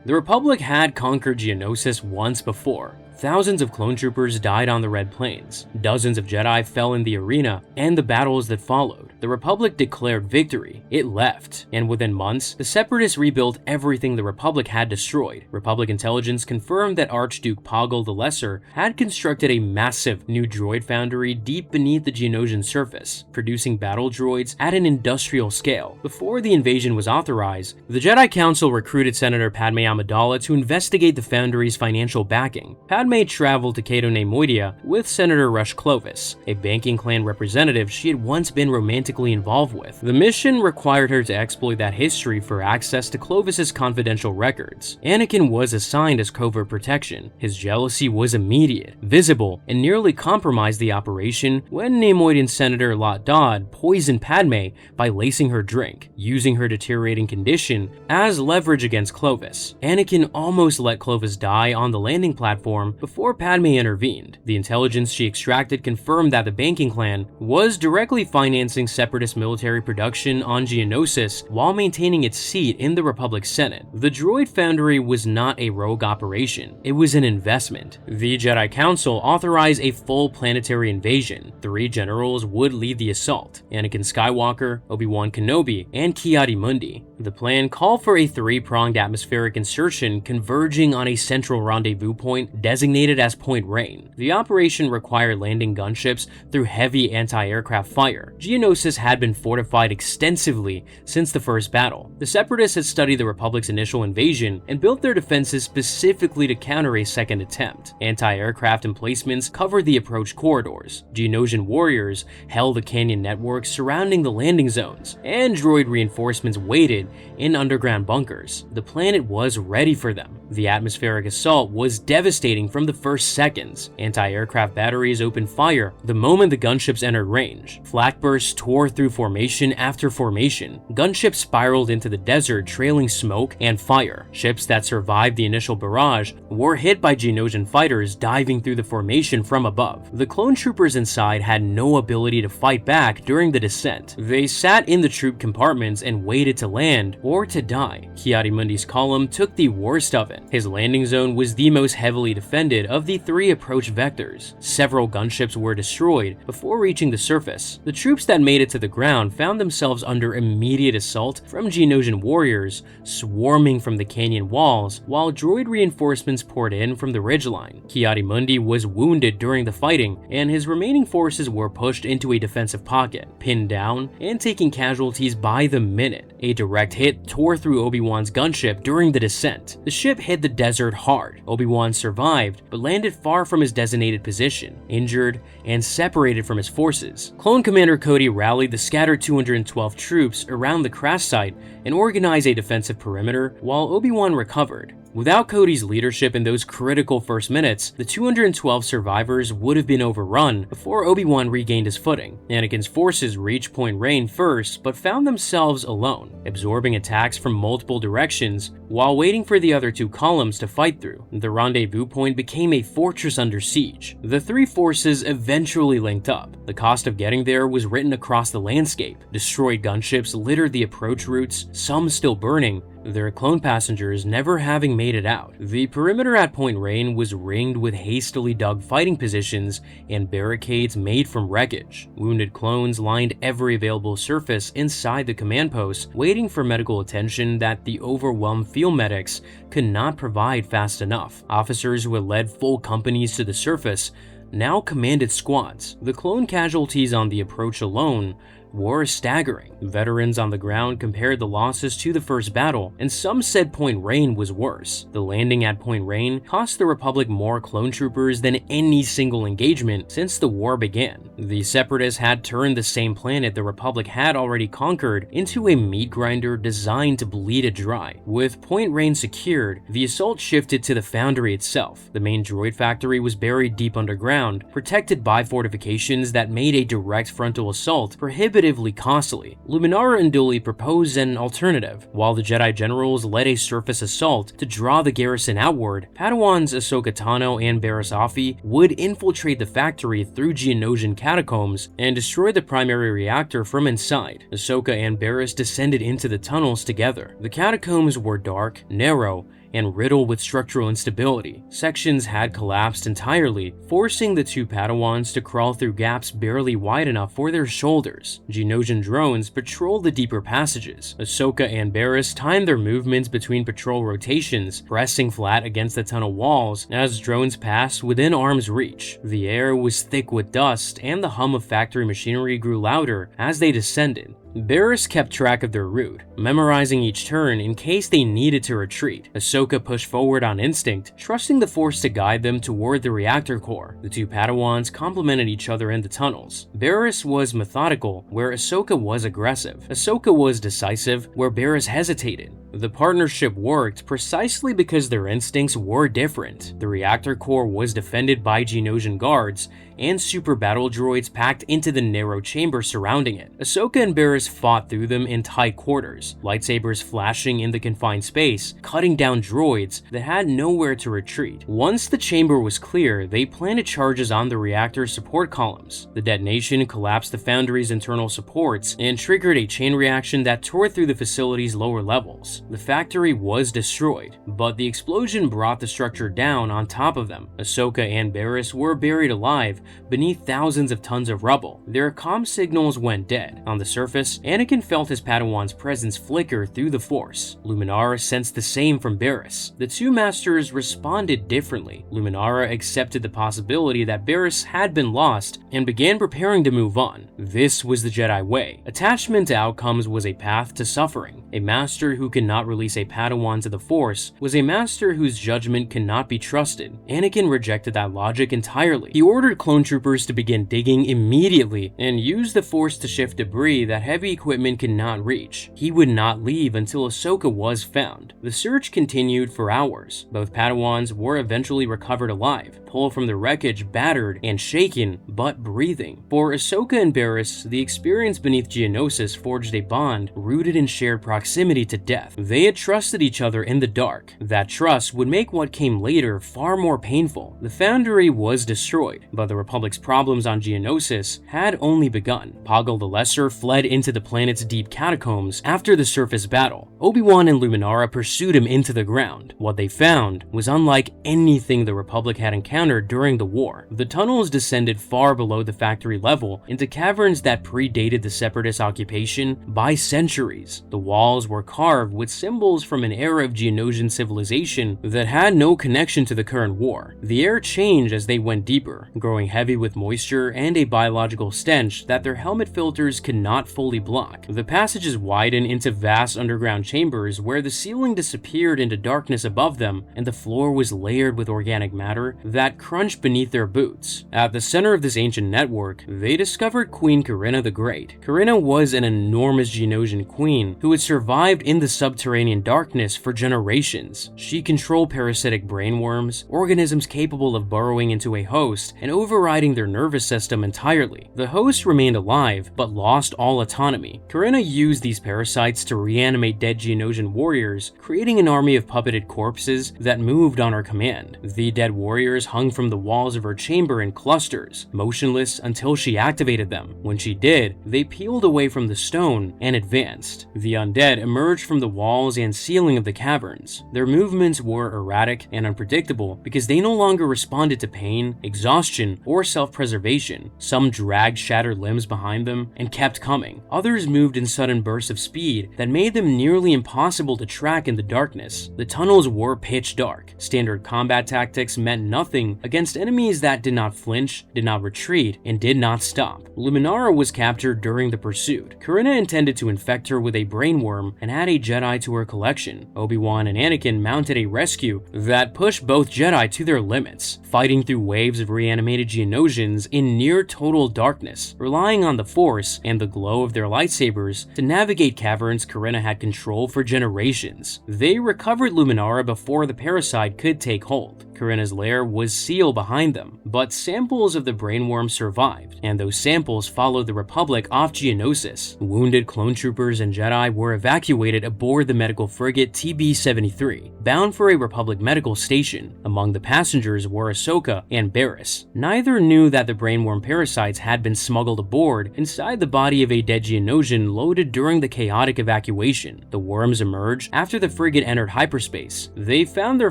The Republic had conquered Geonosis once before. Thousands of clone troopers died on the Red Plains. Dozens of Jedi fell in the arena and the battles that followed. The Republic declared victory. It left, and within months, the Separatists rebuilt everything the Republic had destroyed. Republic intelligence confirmed that Archduke Poggle the Lesser had constructed a massive new droid foundry deep beneath the Geonosian surface, producing battle droids at an industrial scale. Before the invasion was authorized, the Jedi Council recruited Senator Padme Amidala to investigate the foundry's financial backing. Padme traveled to Cato Neimoidia with Senator Rush Clovis, a banking clan representative she had once been romantically involved with. The mission required her to exploit that history for access to Clovis's confidential records. Anakin was assigned as covert protection. His jealousy was immediate, visible, and nearly compromised the operation when Neimoidian Senator Lot Dodd poisoned Padme by lacing her drink, using her deteriorating condition as leverage against Clovis. Anakin almost let Clovis die on the landing platform before Padme intervened. The intelligence she extracted confirmed that the banking clan was directly financing Separatist military production on Geonosis while maintaining its seat in the Republic Senate. The droid foundry was not a rogue operation, it was an investment. The Jedi Council authorized a full planetary invasion. 3 generals would lead the assault: Anakin Skywalker, Obi-Wan Kenobi, and Ki-Adi-Mundi. The plan called for a 3-pronged atmospheric insertion converging on a central rendezvous point designated as Point Rain. The operation required landing gunships through heavy anti-aircraft fire. Geonosis had been fortified extensively since the first battle. The Separatists had studied the Republic's initial invasion and built their defenses specifically to counter a second attempt. Anti-aircraft emplacements covered the approach corridors. Geonosian warriors held the canyon network surrounding the landing zones, and droid reinforcements waited in underground bunkers. The planet was ready for them. The atmospheric assault was devastating from the first seconds. Anti-aircraft batteries opened fire the moment the gunships entered range. Flak bursts tore through formation after formation. Gunships spiraled into the desert, trailing smoke and fire. Ships that survived the initial barrage were hit by Geonosian fighters diving through the formation from above. The clone troopers inside had no ability to fight back during the descent. They sat in the troop compartments and waited to land or to die. Ki-Adi-Mundi's column took the worst of it. irrelevant. His landing zone was the most heavily defended of the 3 approach vectors. Several gunships were destroyed before reaching the surface. The troops that made it to the ground found themselves under immediate assault from Geonosian warriors swarming from the canyon walls, while droid reinforcements poured in from the ridgeline. Ki-Adi-Mundi was wounded during the fighting, and his remaining forces were pushed into a defensive pocket, pinned down, and taking casualties by the minute. A direct hit tore through Obi-Wan's gunship during the descent. The ship hit the desert hard. Obi-Wan survived, but landed far from his designated position, injured, and separated from his forces. Clone Commander Cody rallied the scattered 212 troops around the crash site and organized a defensive perimeter while Obi-Wan recovered. Without Cody's leadership in those critical first minutes, the 212 survivors would have been overrun before Obi-Wan regained his footing. Anakin's forces reached Point Rain first, but found themselves alone, absorbing attacks from multiple directions while waiting for the other 2 columns to fight through. The rendezvous point became a fortress under siege. The 3 forces eventually linked up. The cost of getting there was written across the landscape. Destroyed gunships littered the approach routes, some still burning, their clone passengers never having made it out. The perimeter at Point Rain was ringed with hastily dug fighting positions and barricades made from wreckage. Wounded clones lined every available surface inside the command post, waiting for medical attention that the overwhelmed field medics could not provide fast enough. Officers who had led full companies to the surface now commanded squads. The clone casualties on the approach alone were staggering. Veterans on the ground compared the losses to the first battle, and some said Point Rain was worse. The landing at Point Rain cost the Republic more clone troopers than any single engagement since the war began. The Separatists had turned the same planet the Republic had already conquered into a meat grinder designed to bleed it dry. With Point Rain secured, the assault shifted to the foundry itself. The main droid factory was buried deep underground, protected by fortifications that made a direct frontal assault prohibitively costly. Luminara and Dooley proposed an alternative. While the Jedi generals led a surface assault to draw the garrison outward, Padawans Ahsoka Tano and Barriss Offee would infiltrate the factory through Geonosian catacombs and destroy the primary reactor from inside. Ahsoka and Barriss descended into the tunnels together. The catacombs were dark, narrow, and riddled with structural instability. Sections had collapsed entirely, forcing the 2 Padawans to crawl through gaps barely wide enough for their shoulders. Geonosian drones patrolled the deeper passages. Ahsoka and Barriss timed their movements between patrol rotations, pressing flat against the tunnel walls as drones passed within arm's reach. The air was thick with dust, and the hum of factory machinery grew louder as they descended. Barriss kept track of their route, memorizing each turn in case they needed to retreat. Ahsoka pushed forward on instinct, trusting the Force to guide them toward the reactor core. The 2 Padawans complemented each other in the tunnels. Barriss was methodical, where Ahsoka was aggressive. Ahsoka was decisive, where Barriss hesitated. The partnership worked precisely because their instincts were different. The reactor core was defended by Geonosian guards and super battle droids packed into the narrow chamber surrounding it. Ahsoka and Barriss fought through them in tight quarters, lightsabers flashing in the confined space, cutting down droids that had nowhere to retreat. Once the chamber was clear, they planted charges on the reactor support columns. The detonation collapsed the foundry's internal supports and triggered a chain reaction that tore through the facility's lower levels. The factory was destroyed, but the explosion brought the structure down on top of them. Ahsoka and Barriss were buried alive beneath thousands of tons of rubble. Their comm signals went dead. On the surface, Anakin felt his Padawan's presence flicker through the Force. Luminara sensed the same from Barriss. The 2 masters responded differently. Luminara accepted the possibility that Barriss had been lost and began preparing to move on. This was the Jedi way. Attachment to outcomes was a path to suffering. A master who could not release a Padawan to the Force was a master whose judgment cannot be trusted. Anakin rejected that logic entirely. He ordered clone troopers to begin digging immediately and used the Force to shift debris that heavy equipment could not reach. He would not leave until Ahsoka was found. The search continued for hours. Both Padawans were eventually recovered alive, pulled from the wreckage battered and shaken, but breathing. For Ahsoka and Barriss, the experience beneath Geonosis forged a bond rooted in shared proximity to death. They had trusted each other in the dark. That trust would make what came later far more painful. The Foundry was destroyed, but the Republic's problems on Geonosis had only begun. Poggle the Lesser fled into the planet's deep catacombs after the surface battle. Obi-Wan and Luminara pursued him into the ground. What they found was unlike anything the Republic had encountered during the war. The tunnels descended far below the factory level into caverns that predated the Separatist occupation by centuries. The walls were carved with symbols from an era of Geonosian civilization that had no connection to the current war. The air changed as they went deeper, growing heavy with moisture and a biological stench that their helmet filters could not fully block. The passages widened into vast underground chambers where the ceiling disappeared into darkness above them and the floor was layered with organic matter that crunched beneath their boots. At the center of this ancient network, they discovered Queen Karina the Great. Karina was an enormous Geonosian queen who had survived in the subterranean darkness for generations. She controlled parasitic brainworms, organisms capable of burrowing into a host and overriding their nervous system entirely. The host remained alive, but lost all autonomy. Karina used these parasites to reanimate dead Geonosian warriors, creating an army of puppeted corpses that moved on her command. The dead warriors hung from the walls of her chamber in clusters, motionless until she activated them. When she did, they peeled away from the stone and advanced. The undead emerged from the walls and ceiling of the caverns. Their movements were erratic and unpredictable because they no longer responded to pain, exhaustion, or self-preservation. Some dragged shattered limbs behind them and kept coming. Others moved in sudden bursts of speed that made them nearly impossible to track in the darkness. The tunnels were pitch dark. Standard combat tactics meant nothing against enemies that did not flinch, did not retreat, and did not stop. Luminara was captured during the pursuit. Karina intended to infect her with a brainworm and add a Jedi to her collection. Obi-Wan and Anakin mounted a rescue that pushed both Jedi to their limits, fighting through waves of reanimated Geonosians in near total darkness, relying on the Force and the glow of their lightsabers to navigate caverns Karina had control for generations. They recovered Luminara before the parasite could take hold. Karina's lair was sealed behind them, but samples of the brainworm survived, and those samples followed the Republic off Geonosis. Wounded clone troopers and Jedi were evacuated aboard the medical frigate TB-73, bound for a Republic medical station. Among the passengers were Ahsoka and Barriss. Neither knew that the brainworm parasites had been smuggled aboard inside the body of a dead Geonosian loaded during the chaotic evacuation. The worms emerged after the frigate entered hyperspace. They found their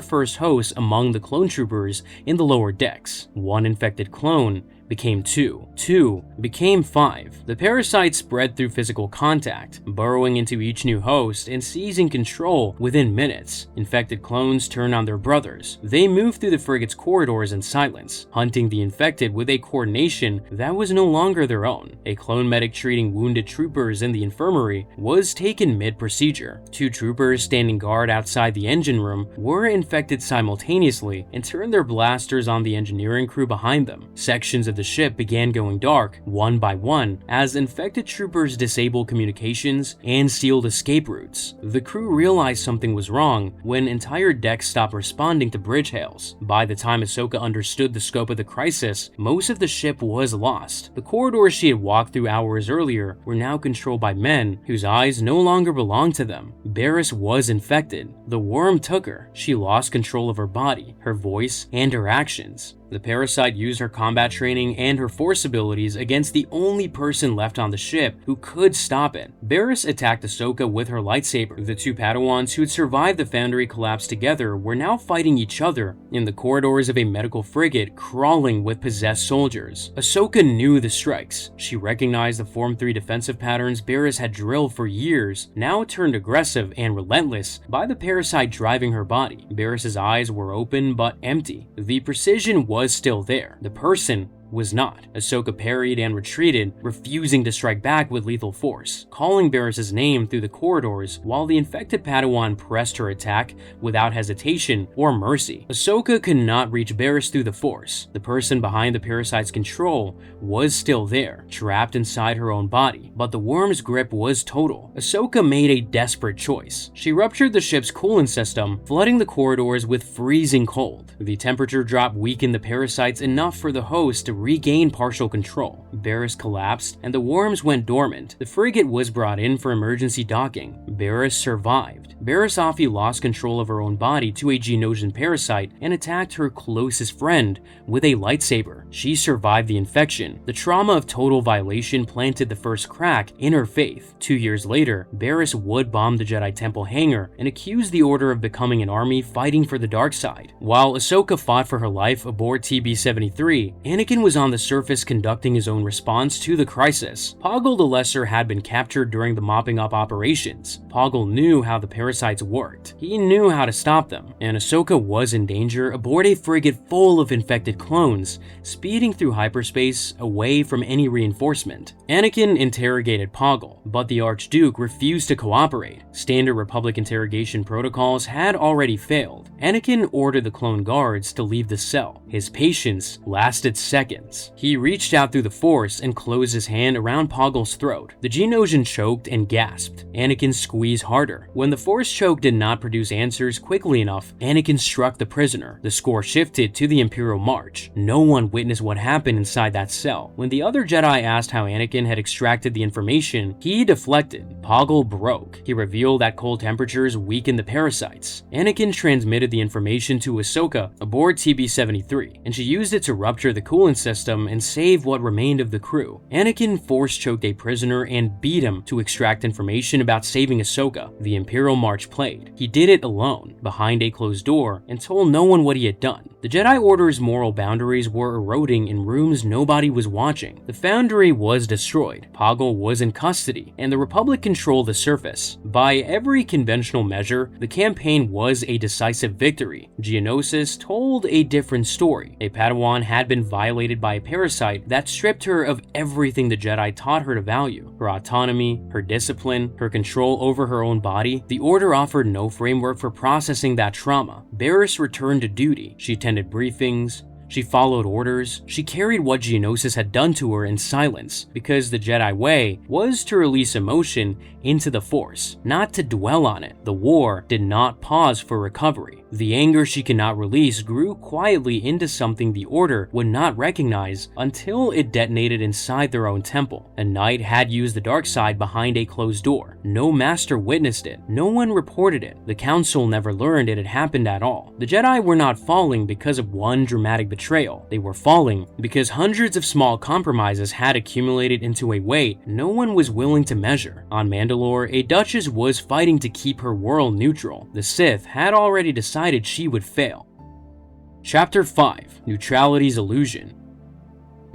first host among the clone troopers in the lower decks. One infected clone became 2. 2 became 5. The parasites spread through physical contact, burrowing into each new host and seizing control within minutes. Infected clones turned on their brothers. They moved through the frigate's corridors in silence, hunting the infected with a coordination that was no longer their own. A clone medic treating wounded troopers in the infirmary was taken mid-procedure. 2 troopers standing guard outside the engine room were infected simultaneously and turned their blasters on the engineering crew behind them. Sections of the ship began going dark, one by one, as infected troopers disabled communications and sealed escape routes. The crew realized something was wrong when entire decks stopped responding to bridge hails. By the time Ahsoka understood the scope of the crisis, most of the ship was lost. The corridors she had walked through hours earlier were now controlled by men whose eyes no longer belonged to them. Barriss was infected. The worm took her. She lost control of her body, her voice, and her actions. The parasite used her combat training and her force abilities against the only person left on the ship who could stop it. Barriss attacked Ahsoka with her lightsaber. The 2 Padawans who had survived the Foundry collapse together were now fighting each other in the corridors of a medical frigate crawling with possessed soldiers. Ahsoka knew the strikes. She recognized the Form 3 defensive patterns Barriss had drilled for years, now turned aggressive and relentless by the parasite driving her body. Barriss's eyes were open but empty. The precision was still there. The person was not. Ahsoka parried and retreated, refusing to strike back with lethal force, calling Barriss's name through the corridors while the infected Padawan pressed her attack without hesitation or mercy. Ahsoka could not reach Barriss through the force. The person behind the parasite's control was still there, trapped inside her own body, but the worm's grip was total. Ahsoka made a desperate choice. She ruptured the ship's coolant system, flooding the corridors with freezing cold. The temperature drop weakened the parasites enough for the host to regained partial control. Barriss collapsed, and the worms went dormant. The frigate was brought in for emergency docking. Barriss survived. Barriss Offee lost control of her own body to a Geonosian parasite and attacked her closest friend with a lightsaber. She survived the infection. The trauma of total violation planted the first crack in her faith. 2 years later, Barriss would bomb the Jedi Temple hangar and accuse the Order of becoming an army fighting for the dark side. While Ahsoka fought for her life aboard TB-73, Anakin was on the surface conducting his own response to the crisis. Poggle the Lesser had been captured during the mopping up operations. Poggle knew how the parasites worked. He knew how to stop them, and Ahsoka was in danger aboard a frigate full of infected clones, speeding through hyperspace away from any reinforcement. Anakin interrogated Poggle, but the Archduke refused to cooperate. Standard Republic interrogation protocols had already failed. Anakin ordered the clone guards to leave the cell. His patience lasted seconds. He reached out through the Force and closed his hand around Poggle's throat. The Geonosian choked and gasped. Anakin squeezed harder. When the Force choke did not produce answers quickly enough, Anakin struck the prisoner. The score shifted to the Imperial March. No one witnessed what happened inside that cell. When the other Jedi asked how Anakin had extracted the information, he deflected. Poggle broke. He revealed that cold temperatures weakened the parasites. Anakin transmitted the information to Ahsoka aboard TB-73, and she used it to rupture the coolant system and save what remained of the crew. Anakin force-choked a prisoner and beat him to extract information about saving Ahsoka. The Imperial March played. He did it alone, behind a closed door, and told no one what he had done. The Jedi Order's moral boundaries were eroding in rooms nobody was watching. The Foundry was destroyed, Poggle was in custody, and the Republic controlled the surface. By every conventional measure, the campaign was a decisive victory. Geonosis told a different story. A Padawan had been violated by a parasite that stripped her of everything the Jedi taught her to value: her autonomy, her discipline, her control over her own body. The Order offered no framework for processing that trauma. Barriss returned to duty. She attended briefings. She followed orders. She carried what Geonosis had done to her in silence, because the Jedi way was to release emotion into the Force, not to dwell on it. The war did not pause for recovery. The anger she could not release grew quietly into something the Order would not recognize until it detonated inside their own temple. A knight had used the dark side behind a closed door. No master witnessed it. No one reported it. The Council never learned it had happened at all. The Jedi were not falling because of one dramatic betrayal. They were falling because hundreds of small compromises had accumulated into a weight no one was willing to measure. On Mandalore, a Duchess was fighting to keep her world neutral. The Sith had already decided she would fail. Chapter 5: Neutrality's Illusion.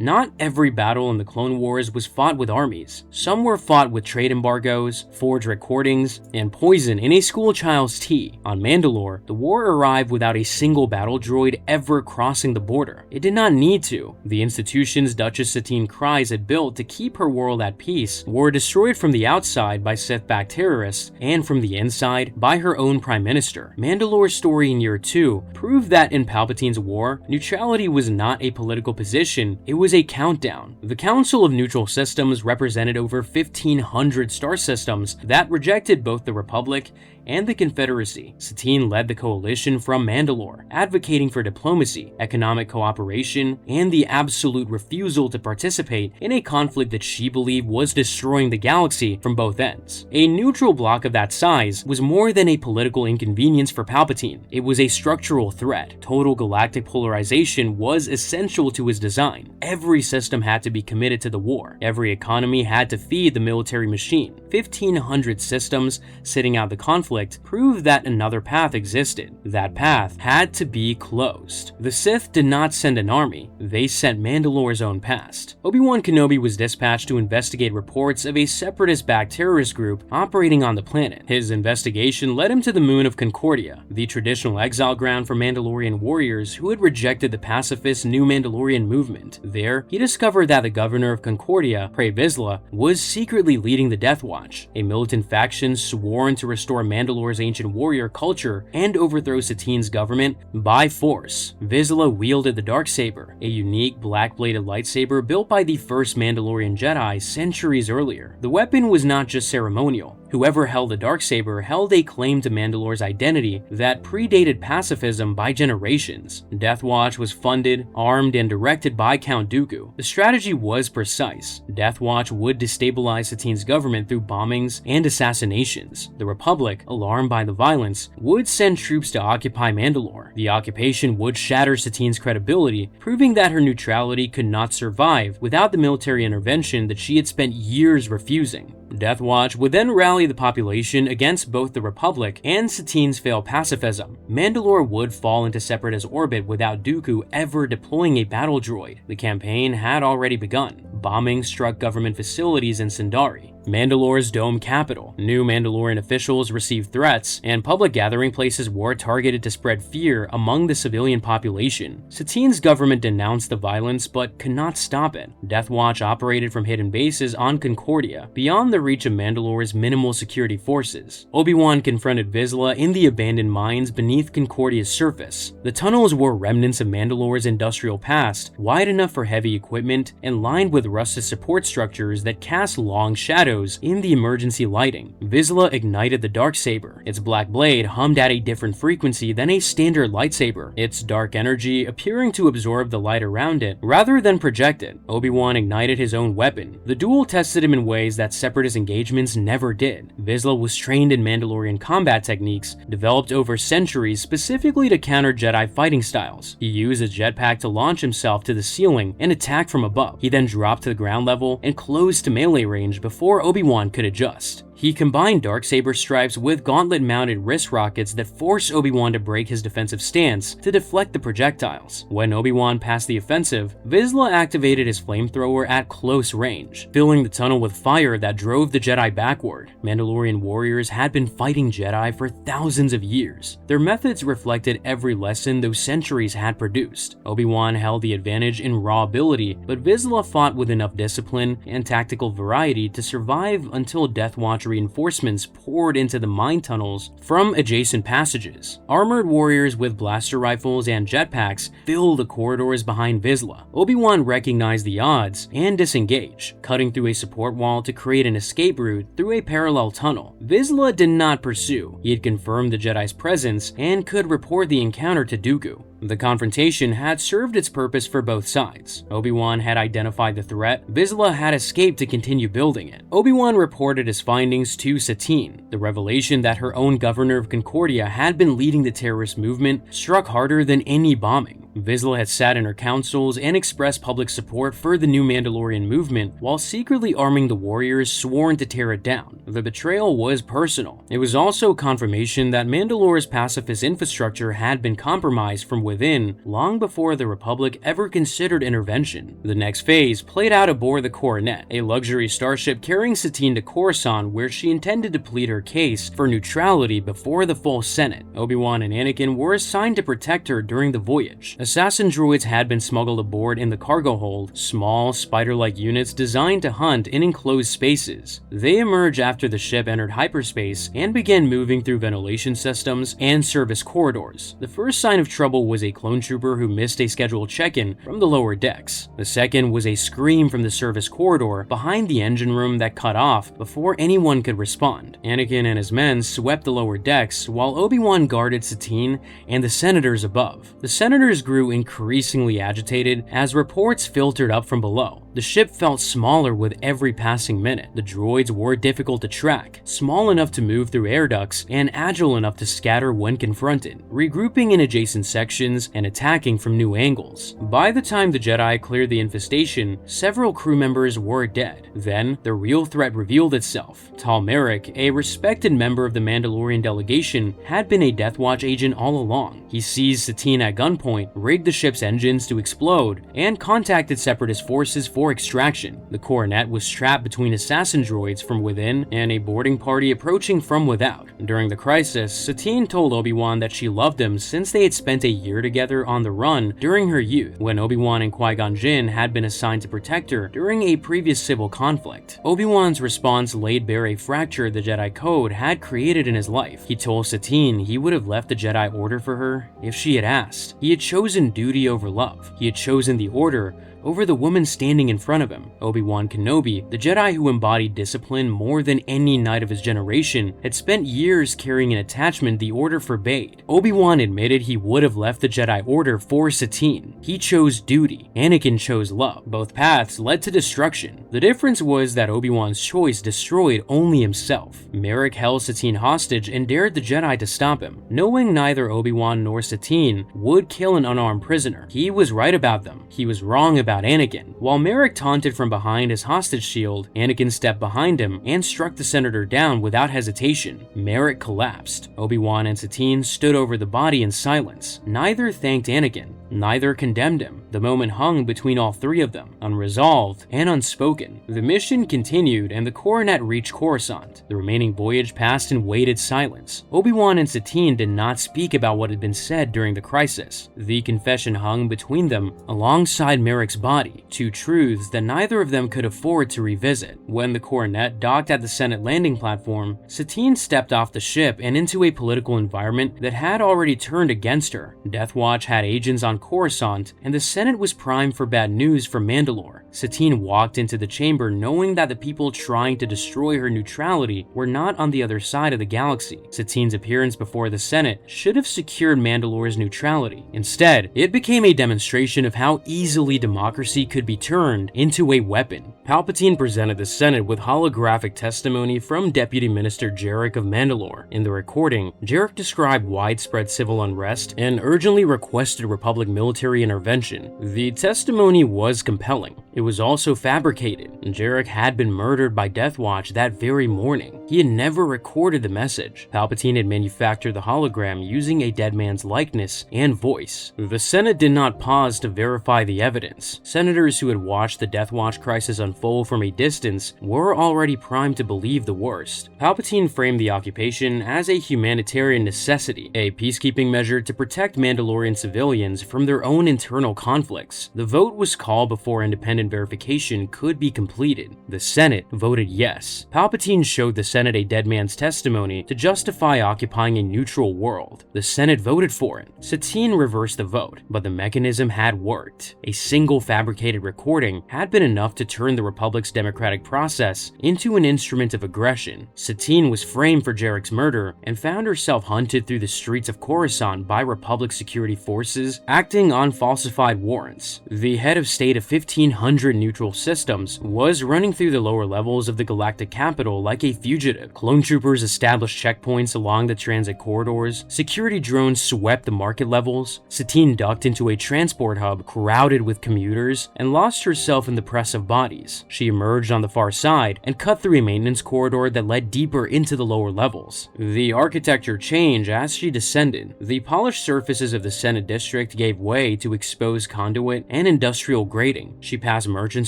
Not every battle in the Clone Wars was fought with armies. Some were fought with trade embargoes, forged recordings, and poison in a schoolchild's tea. On Mandalore, the war arrived without a single battle droid ever crossing the border. It did not need to. The institutions Duchess Satine Kryze had built to keep her world at peace were destroyed from the outside by Sith-backed terrorists and from the inside by her own Prime Minister. Mandalore's story in Year 2 proved that in Palpatine's war, neutrality was not a political position, it was a countdown. The Council of Neutral Systems represented over 1,500 star systems that rejected both the Republic and the Confederacy. Satine led the coalition from Mandalore, advocating for diplomacy, economic cooperation, and the absolute refusal to participate in a conflict that she believed was destroying the galaxy from both ends. A neutral bloc of that size was more than a political inconvenience for Palpatine. It was a structural threat. Total galactic polarization was essential to his design. Every system had to be committed to the war. Every economy had to feed the military machine. 1,500 systems sitting out the conflict proved that another path existed. That path had to be closed. The Sith did not send an army, they sent Mandalore's own past. Obi-Wan Kenobi was dispatched to investigate reports of a separatist-backed terrorist group operating on the planet. His investigation led him to the moon of Concordia, the traditional exile ground for Mandalorian warriors who had rejected the pacifist New Mandalorian movement. There, he discovered that the governor of Concordia, Pre Vizsla, was secretly leading the Death Watch, a militant faction sworn to restore Mandalore's ancient warrior culture and overthrow Satine's government by force. Vizsla wielded the Darksaber, a unique black-bladed lightsaber built by the first Mandalorian Jedi centuries earlier. The weapon was not just ceremonial, Whoever held the Darksaber held a claim to Mandalore's identity that predated pacifism by generations. Death Watch was funded, armed, and directed by Count Dooku. The strategy was precise. Death Watch would destabilize Satine's government through bombings and assassinations. The Republic, alarmed by the violence, would send troops to occupy Mandalore. The occupation would shatter Satine's credibility, proving that her neutrality could not survive without the military intervention that she had spent years refusing. Death Watch would then rally the population against both the Republic and Satine's failed pacifism. Mandalore would fall into Separatist orbit without Dooku ever deploying a battle droid. The campaign had already begun. Bombing struck government facilities in Sundari, Mandalore's dome capital. New Mandalorian officials received threats, and public gathering places were targeted to spread fear among the civilian population. Satine's government denounced the violence but could not stop it. Death Watch operated from hidden bases on Concordia, beyond the reach of Mandalore's minimal security forces. Obi-Wan confronted Vizsla in the abandoned mines beneath Concordia's surface. The tunnels were remnants of Mandalore's industrial past, wide enough for heavy equipment and lined with rusted support structures that cast long shadows in the emergency lighting. Vizsla ignited the Darksaber. Its black blade hummed at a different frequency than a standard lightsaber, its dark energy appearing to absorb the light around it rather than project it. Obi-Wan ignited his own weapon. The duel tested him in ways that Separatist engagements never did. Vizsla was trained in Mandalorian combat techniques developed over centuries specifically to counter Jedi fighting styles. He used a jetpack to launch himself to the ceiling and attack from above. He then dropped to the ground level and closed to melee range before Obi-Wan could adjust. He combined Darksaber stripes with gauntlet-mounted wrist rockets that forced Obi-Wan to break his defensive stance to deflect the projectiles. When Obi-Wan passed the offensive, Vizsla activated his flamethrower at close range, filling the tunnel with fire that drove the Jedi backward. Mandalorian warriors had been fighting Jedi for thousands of years. Their methods reflected every lesson those centuries had produced. Obi-Wan held the advantage in raw ability, but Vizsla fought with enough discipline and tactical variety to survive until Death Watch reinforcements poured into the mine tunnels from adjacent passages. Armored warriors with blaster rifles and jetpacks filled the corridors behind Vizsla. Obi-Wan recognized the odds and disengaged, cutting through a support wall to create an escape route through a parallel tunnel. Vizsla did not pursue. He had confirmed the Jedi's presence and could report the encounter to Dooku. The confrontation had served its purpose for both sides. Obi-Wan had identified the threat. Vizsla had escaped to continue building it. Obi-Wan reported his findings to Satine. The revelation that her own governor of Concordia had been leading the terrorist movement struck harder than any bombing. Vizsla had sat in her councils and expressed public support for the new Mandalorian movement while secretly arming the warriors sworn to tear it down. The betrayal was personal. It was also confirmation that Mandalore's pacifist infrastructure had been compromised from within long before the Republic ever considered intervention. The next phase played out aboard the Coronet, a luxury starship carrying Satine to Coruscant, where she intended to plead her case for neutrality before the full Senate. Obi-Wan and Anakin were assigned to protect her during the voyage. Assassin droids had been smuggled aboard in the cargo hold, small, spider-like units designed to hunt in enclosed spaces. They emerged after the ship entered hyperspace and began moving through ventilation systems and service corridors. The first sign of trouble was a clone trooper who missed a scheduled check-in from the lower decks. The second was a scream from the service corridor behind the engine room that cut off before anyone could respond. Anakin and his men swept the lower decks while Obi-Wan guarded Satine and the senators above. The senators grew increasingly agitated as reports filtered up from below. The ship felt smaller with every passing minute. The droids were difficult to track, small enough to move through air ducts and agile enough to scatter when confronted, regrouping in adjacent sections and attacking from new angles. By the time the Jedi cleared the infestation, several crew members were dead. Then, the real threat revealed itself. Tal Merrick, a respected member of the Mandalorian delegation, had been a Death Watch agent all along. He seized Satine at gunpoint, rigged the ship's engines to explode, and contacted Separatist forces for extraction. The Coronet was trapped between assassin droids from within and a boarding party approaching from without. During the crisis, Satine told Obi-Wan that she loved him since they had spent a year together on the run during her youth, when Obi-Wan and Qui-Gon Jinn had been assigned to protect her during a previous civil conflict. Obi-Wan's response laid bare a fracture the Jedi Code had created in his life. He told Satine he would have left the Jedi Order for her if she had asked. He had chosen duty over love. He had chosen the Order over the woman standing in front of him. Obi-Wan Kenobi, the Jedi who embodied discipline more than any knight of his generation, had spent years carrying an attachment the Order forbade. Obi-Wan admitted he would have left the Jedi Order for Satine. He chose duty. Anakin chose love. Both paths led to destruction. The difference was that Obi-Wan's choice destroyed only himself. Merrick held Satine hostage and dared the Jedi to stop him. Knowing neither Obi-Wan nor Satine would kill an unarmed prisoner, he was right about them. He was wrong about Anakin. While Merrick taunted from behind his hostage shield, Anakin stepped behind him and struck the senator down without hesitation. Merrick collapsed. Obi-Wan and Satine stood over the body in silence. Neither thanked Anakin. Neither condemned him. The moment hung between all three of them, unresolved and unspoken. The mission continued and the coronet reached Coruscant. The remaining voyage passed in weighted silence. Obi-Wan and Satine did not speak about what had been said during the crisis. The confession hung between them alongside Merrick's body, two truths that neither of them could afford to revisit. When the coronet docked at the Senate landing platform, Satine stepped off the ship and into a political environment that had already turned against her. Death Watch had agents on Coruscant, and the Senate was primed for bad news from Mandalore. Satine walked into the chamber knowing that the people trying to destroy her neutrality were not on the other side of the galaxy. Satine's appearance before the Senate should have secured Mandalore's neutrality. Instead, it became a demonstration of how easily democracy could be turned into a weapon. Palpatine presented the Senate with holographic testimony from Deputy Minister Jarek of Mandalore. In the recording, Jarek described widespread civil unrest and urgently requested Republic military intervention. The testimony was compelling. It was also fabricated. Jarek had been murdered by Death Watch that very morning. He had never recorded the message. Palpatine had manufactured the hologram using a dead man's likeness and voice. The Senate did not pause to verify the evidence. Senators who had watched the Death Watch crisis unfold from a distance were already primed to believe the worst. Palpatine framed the occupation as a humanitarian necessity, a peacekeeping measure to protect Mandalorian civilians from their own internal conflicts. The vote was called before independent verification could be completed. The Senate voted yes. Palpatine showed the Senate a dead man's testimony to justify occupying a neutral world. The Senate voted for it. Satine reversed the vote, but the mechanism had worked. A single fabricated recording had been enough to turn the Republic's democratic process into an instrument of aggression. Satine was framed for Jarek's murder and found herself hunted through the streets of Coruscant by Republic security forces acting on falsified warrants. The head of state of 1,500 neutral systems was running through the lower levels of the galactic capital like a fugitive. Clone troopers established checkpoints along the transit corridors. Security drones swept the market levels. Satine ducked into a transport hub crowded with commuters and lost herself in the press of bodies. She emerged on the far side and cut through a maintenance corridor that led deeper into the lower levels. The architecture changed as she descended. The polished surfaces of the Senate district gave way to exposed conduit and industrial grading. She passed merchant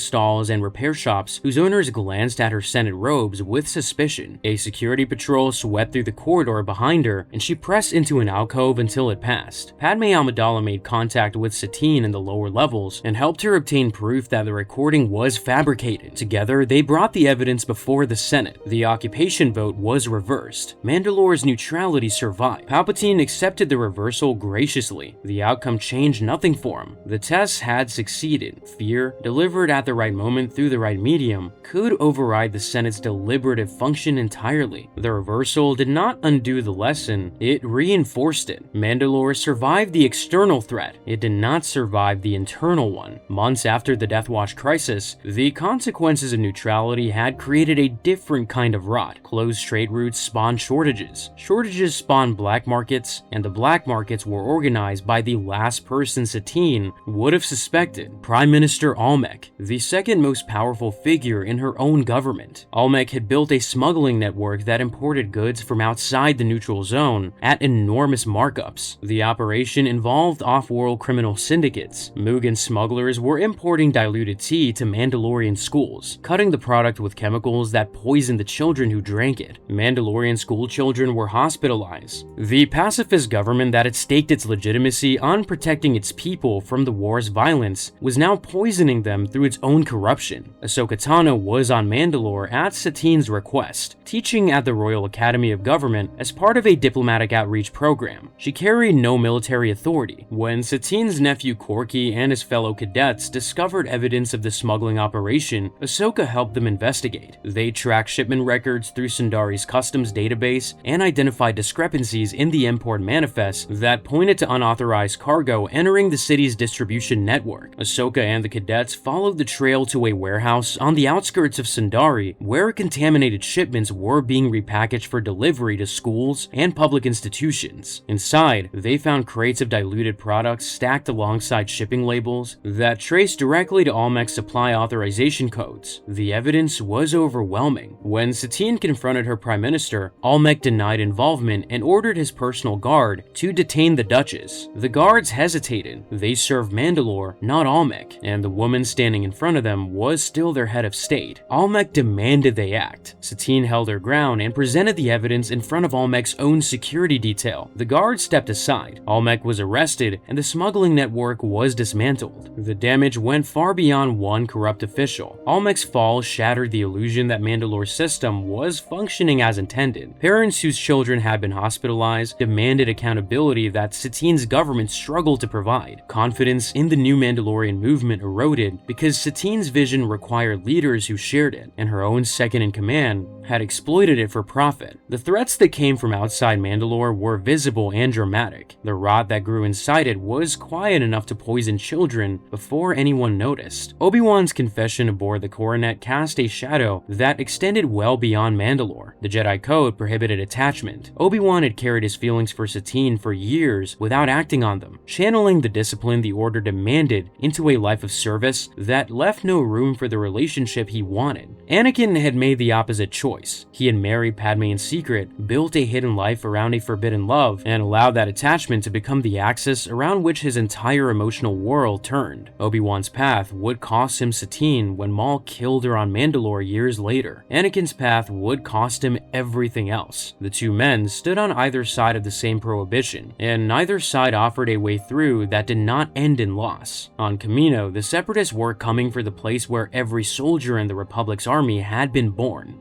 stalls and repair shops whose owners glanced at her Senate robes with suspicion. A security patrol swept through the corridor behind her, and she pressed into an alcove until it passed. Padme Amidala made contact with Satine in the lower levels and helped her obtain proof that the recording was fabricated. Together, they brought the evidence before the Senate. The occupation vote was reversed. Mandalore's neutrality survived. Palpatine accepted the reversal graciously. The outcome changed nothing for him. The tests had succeeded. Fear, delivered at the right moment through the right medium, could override the Senate's deliberative function entirely. The reversal did not undo the lesson, it reinforced it. Mandalore survived the external threat. It did not survive the internal one. Months after the Death Watch crisis, the consequences of neutrality had created a different kind of rot. Closed trade routes spawned shortages. Shortages spawned black markets, and the black markets were organized by the last person Satine would have suspected, Prime Minister Almec, the second most powerful figure in her own government. Almec had built a smuggling network that imported goods from outside the neutral zone at enormous markups. The operation involved off-world criminal syndicates. Mugan smugglers were importing diluted tea to Mandalorian schools, cutting the product with chemicals that poisoned the children who drank it. Mandalorian school children were hospitalized. The pacifist government that had staked its legitimacy on protecting its people from the the war's violence was now poisoning them through its own corruption. Ahsoka Tano was on Mandalore at Satine's request, teaching at the Royal Academy of Government as part of a diplomatic outreach program. She carried no military authority. When Satine's nephew Corky and his fellow cadets discovered evidence of the smuggling operation, Ahsoka helped them investigate. They tracked shipment records through Sundari's customs database and identified discrepancies in the import manifest that pointed to unauthorized cargo entering the city's distribution network. Ahsoka and the cadets followed the trail to a warehouse on the outskirts of Sundari, where contaminated shipments were being repackaged for delivery to schools and public institutions. Inside, they found crates of diluted products stacked alongside shipping labels that traced directly to Almec's supply authorization codes. The evidence was overwhelming. When Satine confronted her prime minister, Almec denied involvement and ordered his personal guard to detain the Duchess. The guards hesitated. They served Mandalore, not Almec, and the woman standing in front of them was still their head of state. Almec demanded they act. Satine held her ground and presented the evidence in front of Almec's own security detail. The guards stepped aside. Almec was arrested and the smuggling network was dismantled. The damage went far beyond one corrupt official. Almec's fall shattered the illusion that Mandalore's system was functioning as intended. Parents whose children had been hospitalized demanded accountability that Satine's government struggled to provide. Confidence in the new Mandalorian movement eroded because Satine's vision required leaders who shared it, and her own second-in-command had exploited it for profit. The threats that came from outside Mandalore were visible and dramatic. The rot that grew inside it was quiet enough to poison children before anyone noticed. Obi-Wan's confession aboard the Coronet cast a shadow that extended well beyond Mandalore. The Jedi Code prohibited attachment. Obi-Wan had carried his feelings for Satine for years without acting on them, channeling the discipline the Order demanded into a life of service that left no room for the relationship he wanted. Anakin had made the opposite choice. He had married Padme in secret, built a hidden life around a forbidden love, and allowed that attachment to become the axis around which his entire emotional world turned. Obi-Wan's path would cost him Satine when Maul killed her on Mandalore years later. Anakin's path would cost him everything else. The two men stood on either side of the same prohibition, and neither side offered a way through that did not end in loss. On Kamino, the Separatists were coming for the place where every soldier in the Republic's army had been born.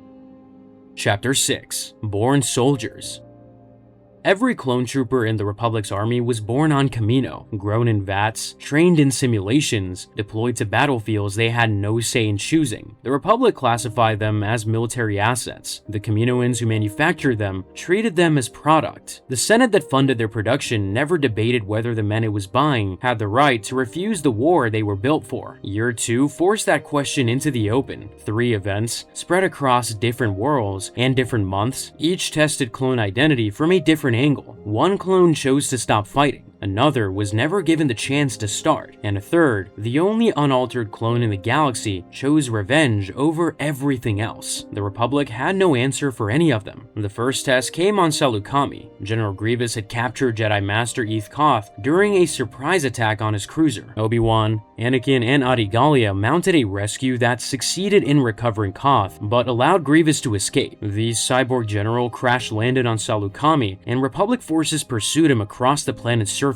Chapter 6: Born Soldiers. Every clone trooper in the Republic's army was born on Kamino, grown in vats, trained in simulations, deployed to battlefields they had no say in choosing. The Republic classified them as military assets. The Kaminoans who manufactured them treated them as product. The Senate that funded their production never debated whether the men it was buying had the right to refuse the war they were built for. Year 2 forced that question into the open. 3 events, spread across different worlds and different months, each tested clone identity from a different angle. One clone chose to stop fighting. Another was never given the chance to start, and a third, the only unaltered clone in the galaxy, chose revenge over everything else. The Republic had no answer for any of them. The first test came on Salukami. General Grievous had captured Jedi Master Eth Koth during a surprise attack on his cruiser. Obi-Wan, Anakin, and Adi Gallia mounted a rescue that succeeded in recovering Koth, but allowed Grievous to escape. The cyborg general crash-landed on Salukami, and Republic forces pursued him across the planet's surface.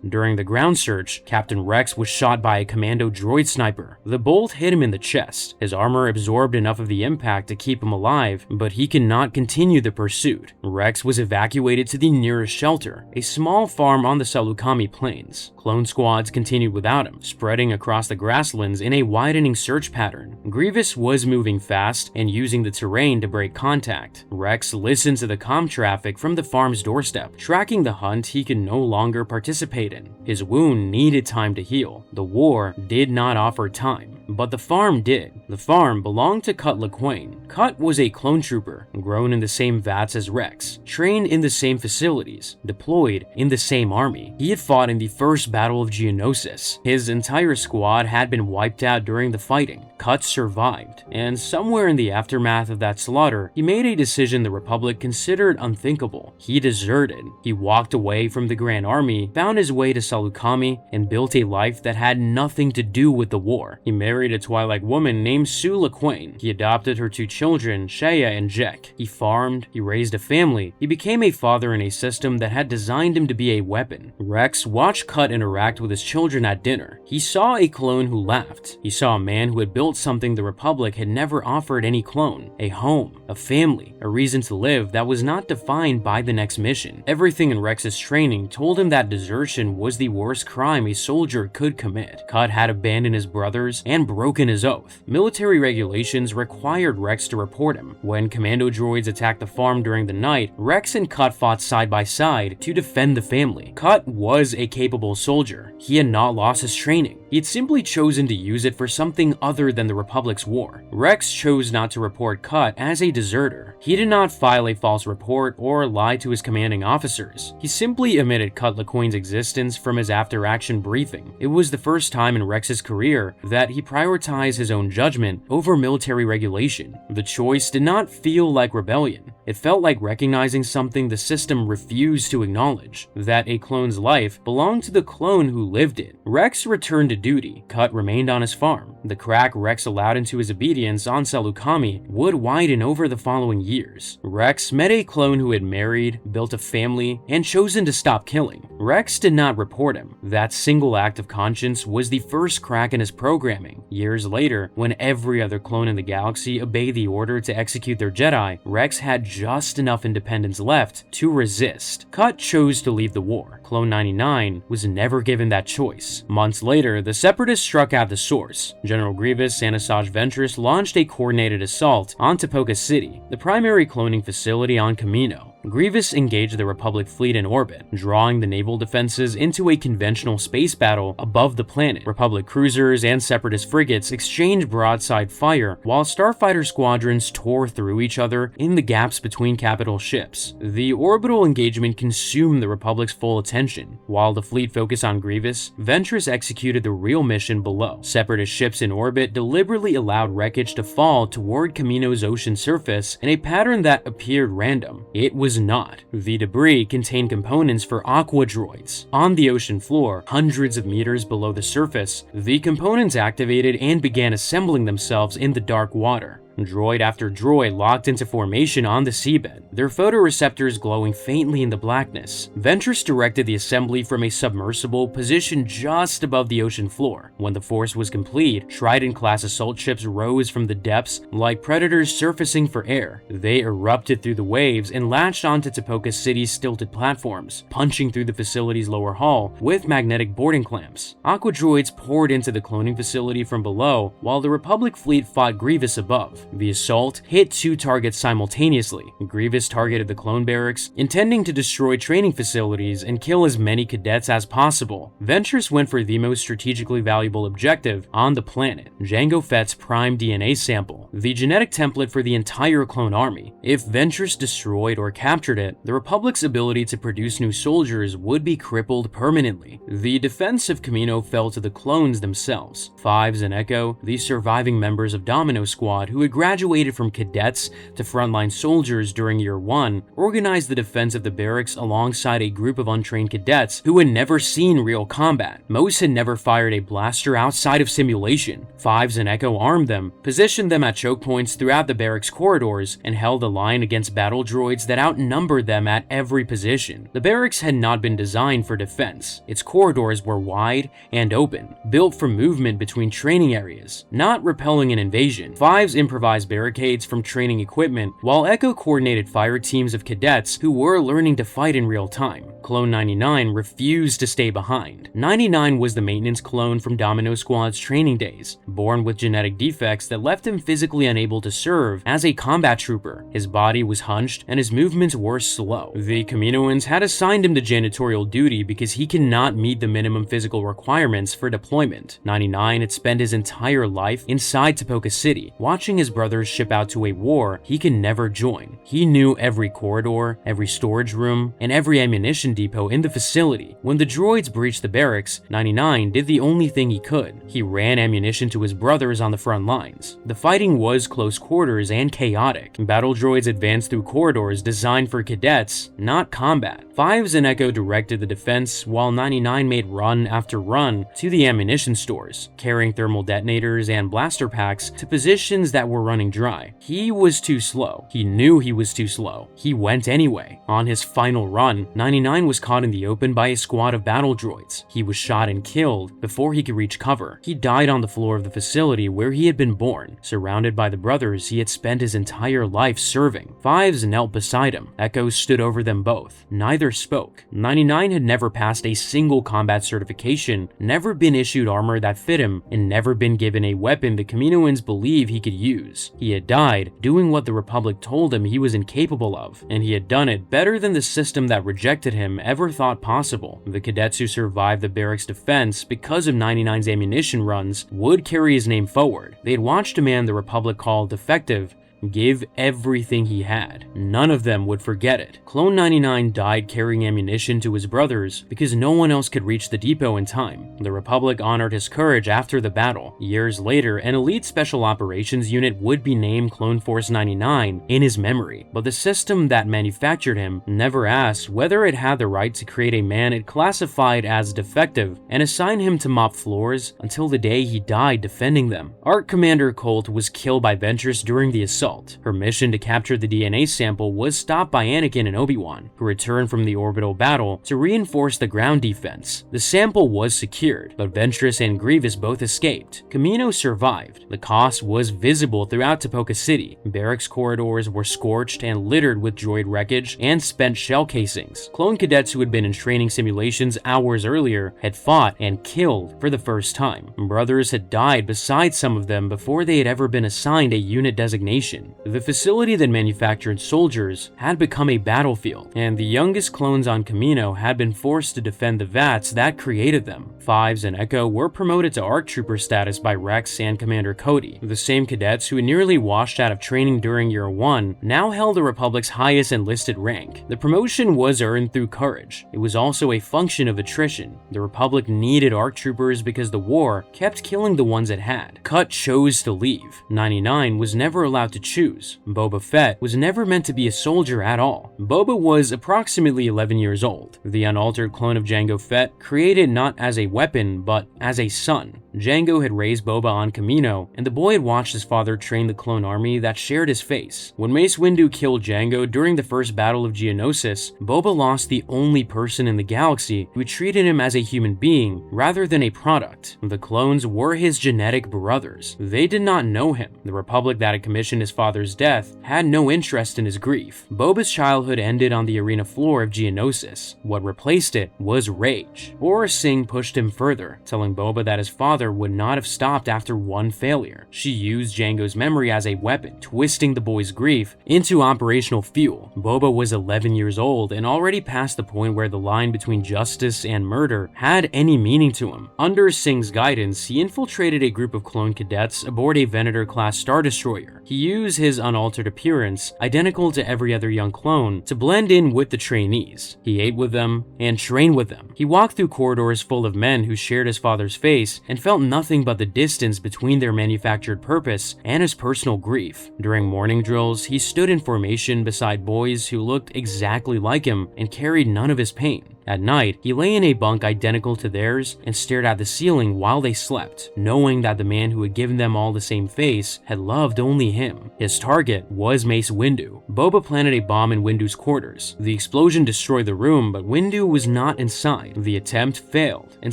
During the ground search, Captain Rex was shot by a commando droid sniper. The bolt hit him in the chest. His armor absorbed enough of the impact to keep him alive, but he could not continue the pursuit. Rex was evacuated to the nearest shelter, a small farm on the Salukami plains. Clone squads continued without him, spreading across the grasslands in a widening search pattern. Grievous was moving fast and using the terrain to break contact. Rex listened to the comm traffic from the farm's doorstep, tracking the hunt he could no longer participate in. His wound needed time to heal. The war did not offer time, but the farm did. The farm belonged to Cut LaQuain. Cut was a clone trooper, grown in the same vats as Rex, trained in the same facilities, deployed in the same army. He had fought in the first Battle of Geonosis. His entire squad had been wiped out during the fighting. Cut survived, and somewhere in the aftermath of that slaughter, he made a decision the Republic considered unthinkable. He deserted. He walked away from the Grand Army, found his way to Salukami, and built a life that had nothing to do with the war. He married married a Twi'lek woman named Sue Laquen. He adopted her 2 children, Shea and Jek. He farmed, he raised a family, he became a father in a system that had designed him to be a weapon. Rex watched Cut interact with his children at dinner. He saw a clone who laughed. He saw a man who had built something the Republic had never offered any clone: a home, a family, a reason to live that was not defined by the next mission. Everything in Rex's training told him that desertion was the worst crime a soldier could commit. Cut had abandoned his brothers and broken his oath. Military regulations required Rex to report him. When commando droids attacked the farm during the night, Rex and Cut fought side by side to defend the family. Cut was a capable soldier. He had not lost his training. He had simply chosen to use it for something other than the Republic's war. Rex chose not to report Cut as a deserter. He did not file a false report or lie to his commanding officers. He simply omitted Cut Laquen's existence from his after-action briefing. It was the first time in Rex's career that he prioritized his own judgment over military regulation. The choice did not feel like rebellion. It felt like recognizing something the system refused to acknowledge: that a clone's life belonged to the clone who lived it. Rex returned to duty. Cut remained on his farm. The crack Rex allowed into his obedience on Salukami would widen over the following years. Rex met a clone who had married, built a family, and chosen to stop killing. Rex did not report him. That single act of conscience was the first crack in his programming. Years later, when every other clone in the galaxy obeyed the order to execute their Jedi, Rex had just enough independence left to resist. Cut chose to leave the war. Clone 99 was never given that choice. Months later, the Separatists struck at the source. General Grievous and Asajj Ventress launched a coordinated assault on Tipoca City, the primary cloning facility on Kamino. Grievous engaged the Republic fleet in orbit, drawing the naval defenses into a conventional space battle above the planet. Republic cruisers and Separatist frigates exchanged broadside fire, while starfighter squadrons tore through each other in the gaps between capital ships. The orbital engagement consumed the Republic's full attention. While the fleet focused on Grievous, Ventress executed the real mission below. Separatist ships in orbit deliberately allowed wreckage to fall toward Kamino's ocean surface in a pattern that appeared random. It was not. The debris contained components for aqua droids. On the ocean floor, hundreds of meters below the surface, the components activated and began assembling themselves in the dark water. Droid after droid locked into formation on the seabed, their photoreceptors glowing faintly in the blackness. Ventress directed the assembly from a submersible positioned just above the ocean floor. When the force was complete, Trident-class assault ships rose from the depths like predators surfacing for air. They erupted through the waves and latched onto Tipoca City's stilted platforms, punching through the facility's lower hull with magnetic boarding clamps. Aqua droids poured into the cloning facility from below, while the Republic fleet fought Grievous above. The assault hit 2 targets simultaneously. Grievous targeted the clone barracks, intending to destroy training facilities and kill as many cadets as possible. Ventress went for the most strategically valuable objective on the planet: Jango Fett's prime DNA sample, the genetic template for the entire clone army. If Ventress destroyed or captured it, the Republic's ability to produce new soldiers would be crippled permanently. The defense of Kamino fell to the clones themselves. Fives and Echo, the surviving members of Domino Squad who had graduated from cadets to frontline soldiers during year 1, organized the defense of the barracks alongside a group of untrained cadets who had never seen real combat. Most had never fired a blaster outside of simulation. Fives and Echo armed them, positioned them at choke points throughout the barracks corridors, and held a line against battle droids that outnumbered them at every position. The barracks had not been designed for defense. Its corridors were wide and open, built for movement between training areas, not repelling an invasion. Fives improvised barricades from training equipment, while Echo coordinated fire teams of cadets who were learning to fight in real time. Clone 99 refused to stay behind. 99 was the maintenance clone from Domino Squad's training days, born with genetic defects that left him physically unable to serve as a combat trooper. His body was hunched and his movements were slow. The Kaminoans had assigned him to janitorial duty because he cannot meet the minimum physical requirements for deployment. 99 had spent his entire life inside Tipoca City, watching his brothers ship out to a war he can never join. He knew every corridor, every storage room, and every ammunition depot in the facility. When the droids breached the barracks, 99 did the only thing he could. He ran ammunition to his brothers on the front lines. The fighting was close quarters and chaotic. Battle droids advanced through corridors designed for cadets, not combat. Fives and Echo directed the defense, while 99 made run after run to the ammunition stores, carrying thermal detonators and blaster packs to positions that were running dry. He was too slow. He knew he was too slow. He went anyway. On his final run, 99 was caught in the open by a squad of battle droids. He was shot and killed before he could reach cover. He died on the floor of the facility where he had been born, surrounded by the brothers he had spent his entire life serving. Fives knelt beside him. Echo stood over them both. Neither spoke. 99 had never passed a single combat certification, never been issued armor that fit him, and never been given a weapon the Kaminoans believe he could use. He had died doing what the Republic told him he was incapable of, and he had done it better than the system that rejected him ever thought possible. The cadets who survived the barracks defense because of 99's ammunition runs would carry his name forward. They had watched a man the Republic called defective give everything he had. None of them would forget it. Clone 99 died carrying ammunition to his brothers because no one else could reach the depot in time. The Republic honored his courage after the battle. Years later, an elite special operations unit would be named Clone Force 99 in his memory, but the system that manufactured him never asked whether it had the right to create a man it classified as defective and assign him to mop floors until the day he died defending them. Arc Commander Colt was killed by Ventress during the assault. Her mission to capture the DNA sample was stopped by Anakin and Obi-Wan, who returned from the orbital battle to reinforce the ground defense. The sample was secured, but Ventress and Grievous both escaped. Kamino survived. The cost was visible throughout Tipoca City. Barracks corridors were scorched and littered with droid wreckage and spent shell casings. Clone cadets who had been in training simulations hours earlier had fought and killed for the first time. Brothers had died beside some of them before they had ever been assigned a unit designation. The facility that manufactured soldiers had become a battlefield, and the youngest clones on Kamino had been forced to defend the vats that created them. Fives and Echo were promoted to ARC Trooper status by Rex and Commander Cody. The same cadets who had nearly washed out of training during Year 1 now held the Republic's highest enlisted rank. The promotion was earned through courage. It was also a function of attrition. The Republic needed ARC Troopers because the war kept killing the ones it had. Cut chose to leave. 99 was never allowed to choose. Boba Fett was never meant to be a soldier at all. Boba was approximately 11 years old. The unaltered clone of Jango Fett, created not as a weapon but as a son. Jango had raised Boba on Kamino, and the boy had watched his father train the clone army that shared his face. When Mace Windu killed Jango during the first Battle of Geonosis, Boba lost the only person in the galaxy who treated him as a human being rather than a product. The clones were his genetic brothers. They did not know him. The Republic that had commissioned his father's death had no interest in his grief. Boba's childhood ended on the arena floor of Geonosis. What replaced it was rage. Aurra Sing pushed him further, telling Boba that his father would not have stopped after one failure. She used Jango's memory as a weapon, twisting the boy's grief into operational fuel. Boba was 11 years old and already past the point where the line between justice and murder had any meaning to him. Under Sing's guidance, he infiltrated a group of clone cadets aboard a Venator-class Star Destroyer. He used his unaltered appearance, identical to every other young clone, to blend in with the trainees. He ate with them and trained with them. He walked through corridors full of men who shared his father's face and felt nothing but the distance between their manufactured purpose and his personal grief. During morning drills, he stood in formation beside boys who looked exactly like him and carried none of his pain. At night, he lay in a bunk identical to theirs and stared at the ceiling while they slept, knowing that the man who had given them all the same face had loved only him. His target was Mace Windu. Boba planted a bomb in Windu's quarters. The explosion destroyed the room, but Windu was not inside. The attempt failed, and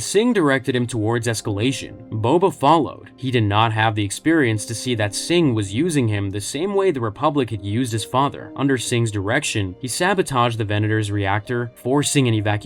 Sing directed him towards escalation. Boba followed. He did not have the experience to see that Sing was using him the same way the Republic had used his father. Under Sing's direction, he sabotaged the Venator's reactor, forcing an evacuation,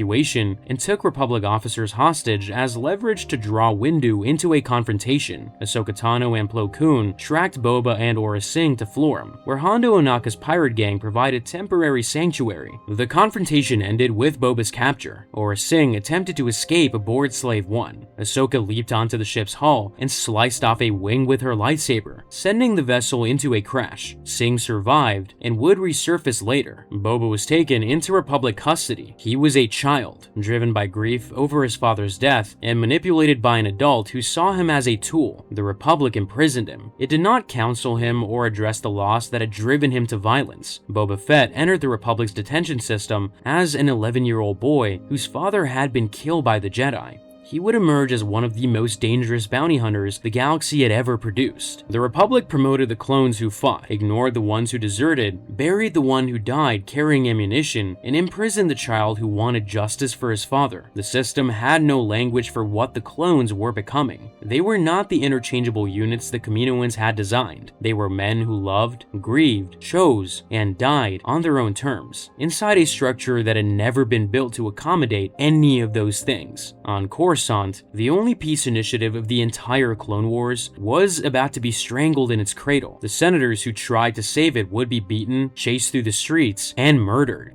and took Republic officers hostage as leverage to draw Windu into a confrontation. Ahsoka Tano and Plo Koon tracked Boba and Aurra Sing to Florum, where Hondo Ohnaka's pirate gang provided temporary sanctuary. The confrontation ended with Boba's capture. Aurra Sing attempted to escape aboard Slave 1. Ahsoka leaped onto the ship's ship's hull and sliced off a wing with her lightsaber, sending the vessel into a crash. Singh survived and would resurface later. Boba was taken into Republic custody. He was a child, driven by grief over his father's death and manipulated by an adult who saw him as a tool. The Republic imprisoned him. It did not counsel him or address the loss that had driven him to violence. Boba Fett entered the Republic's detention system as an 11-year-old boy whose father had been killed by the Jedi. He would emerge as one of the most dangerous bounty hunters the galaxy had ever produced. The Republic promoted the clones who fought, ignored the ones who deserted, buried the one who died carrying ammunition, and imprisoned the child who wanted justice for his father. The system had no language for what the clones were becoming. They were not the interchangeable units the Kaminoans had designed. They were men who loved, grieved, chose, and died on their own terms, inside a structure that had never been built to accommodate any of those things. On Coruscant, the only peace initiative of the entire Clone Wars, was about to be strangled in its cradle. The senators who tried to save it would be beaten, chased through the streets, and murdered.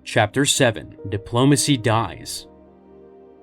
Chapter 7: Diplomacy Dies.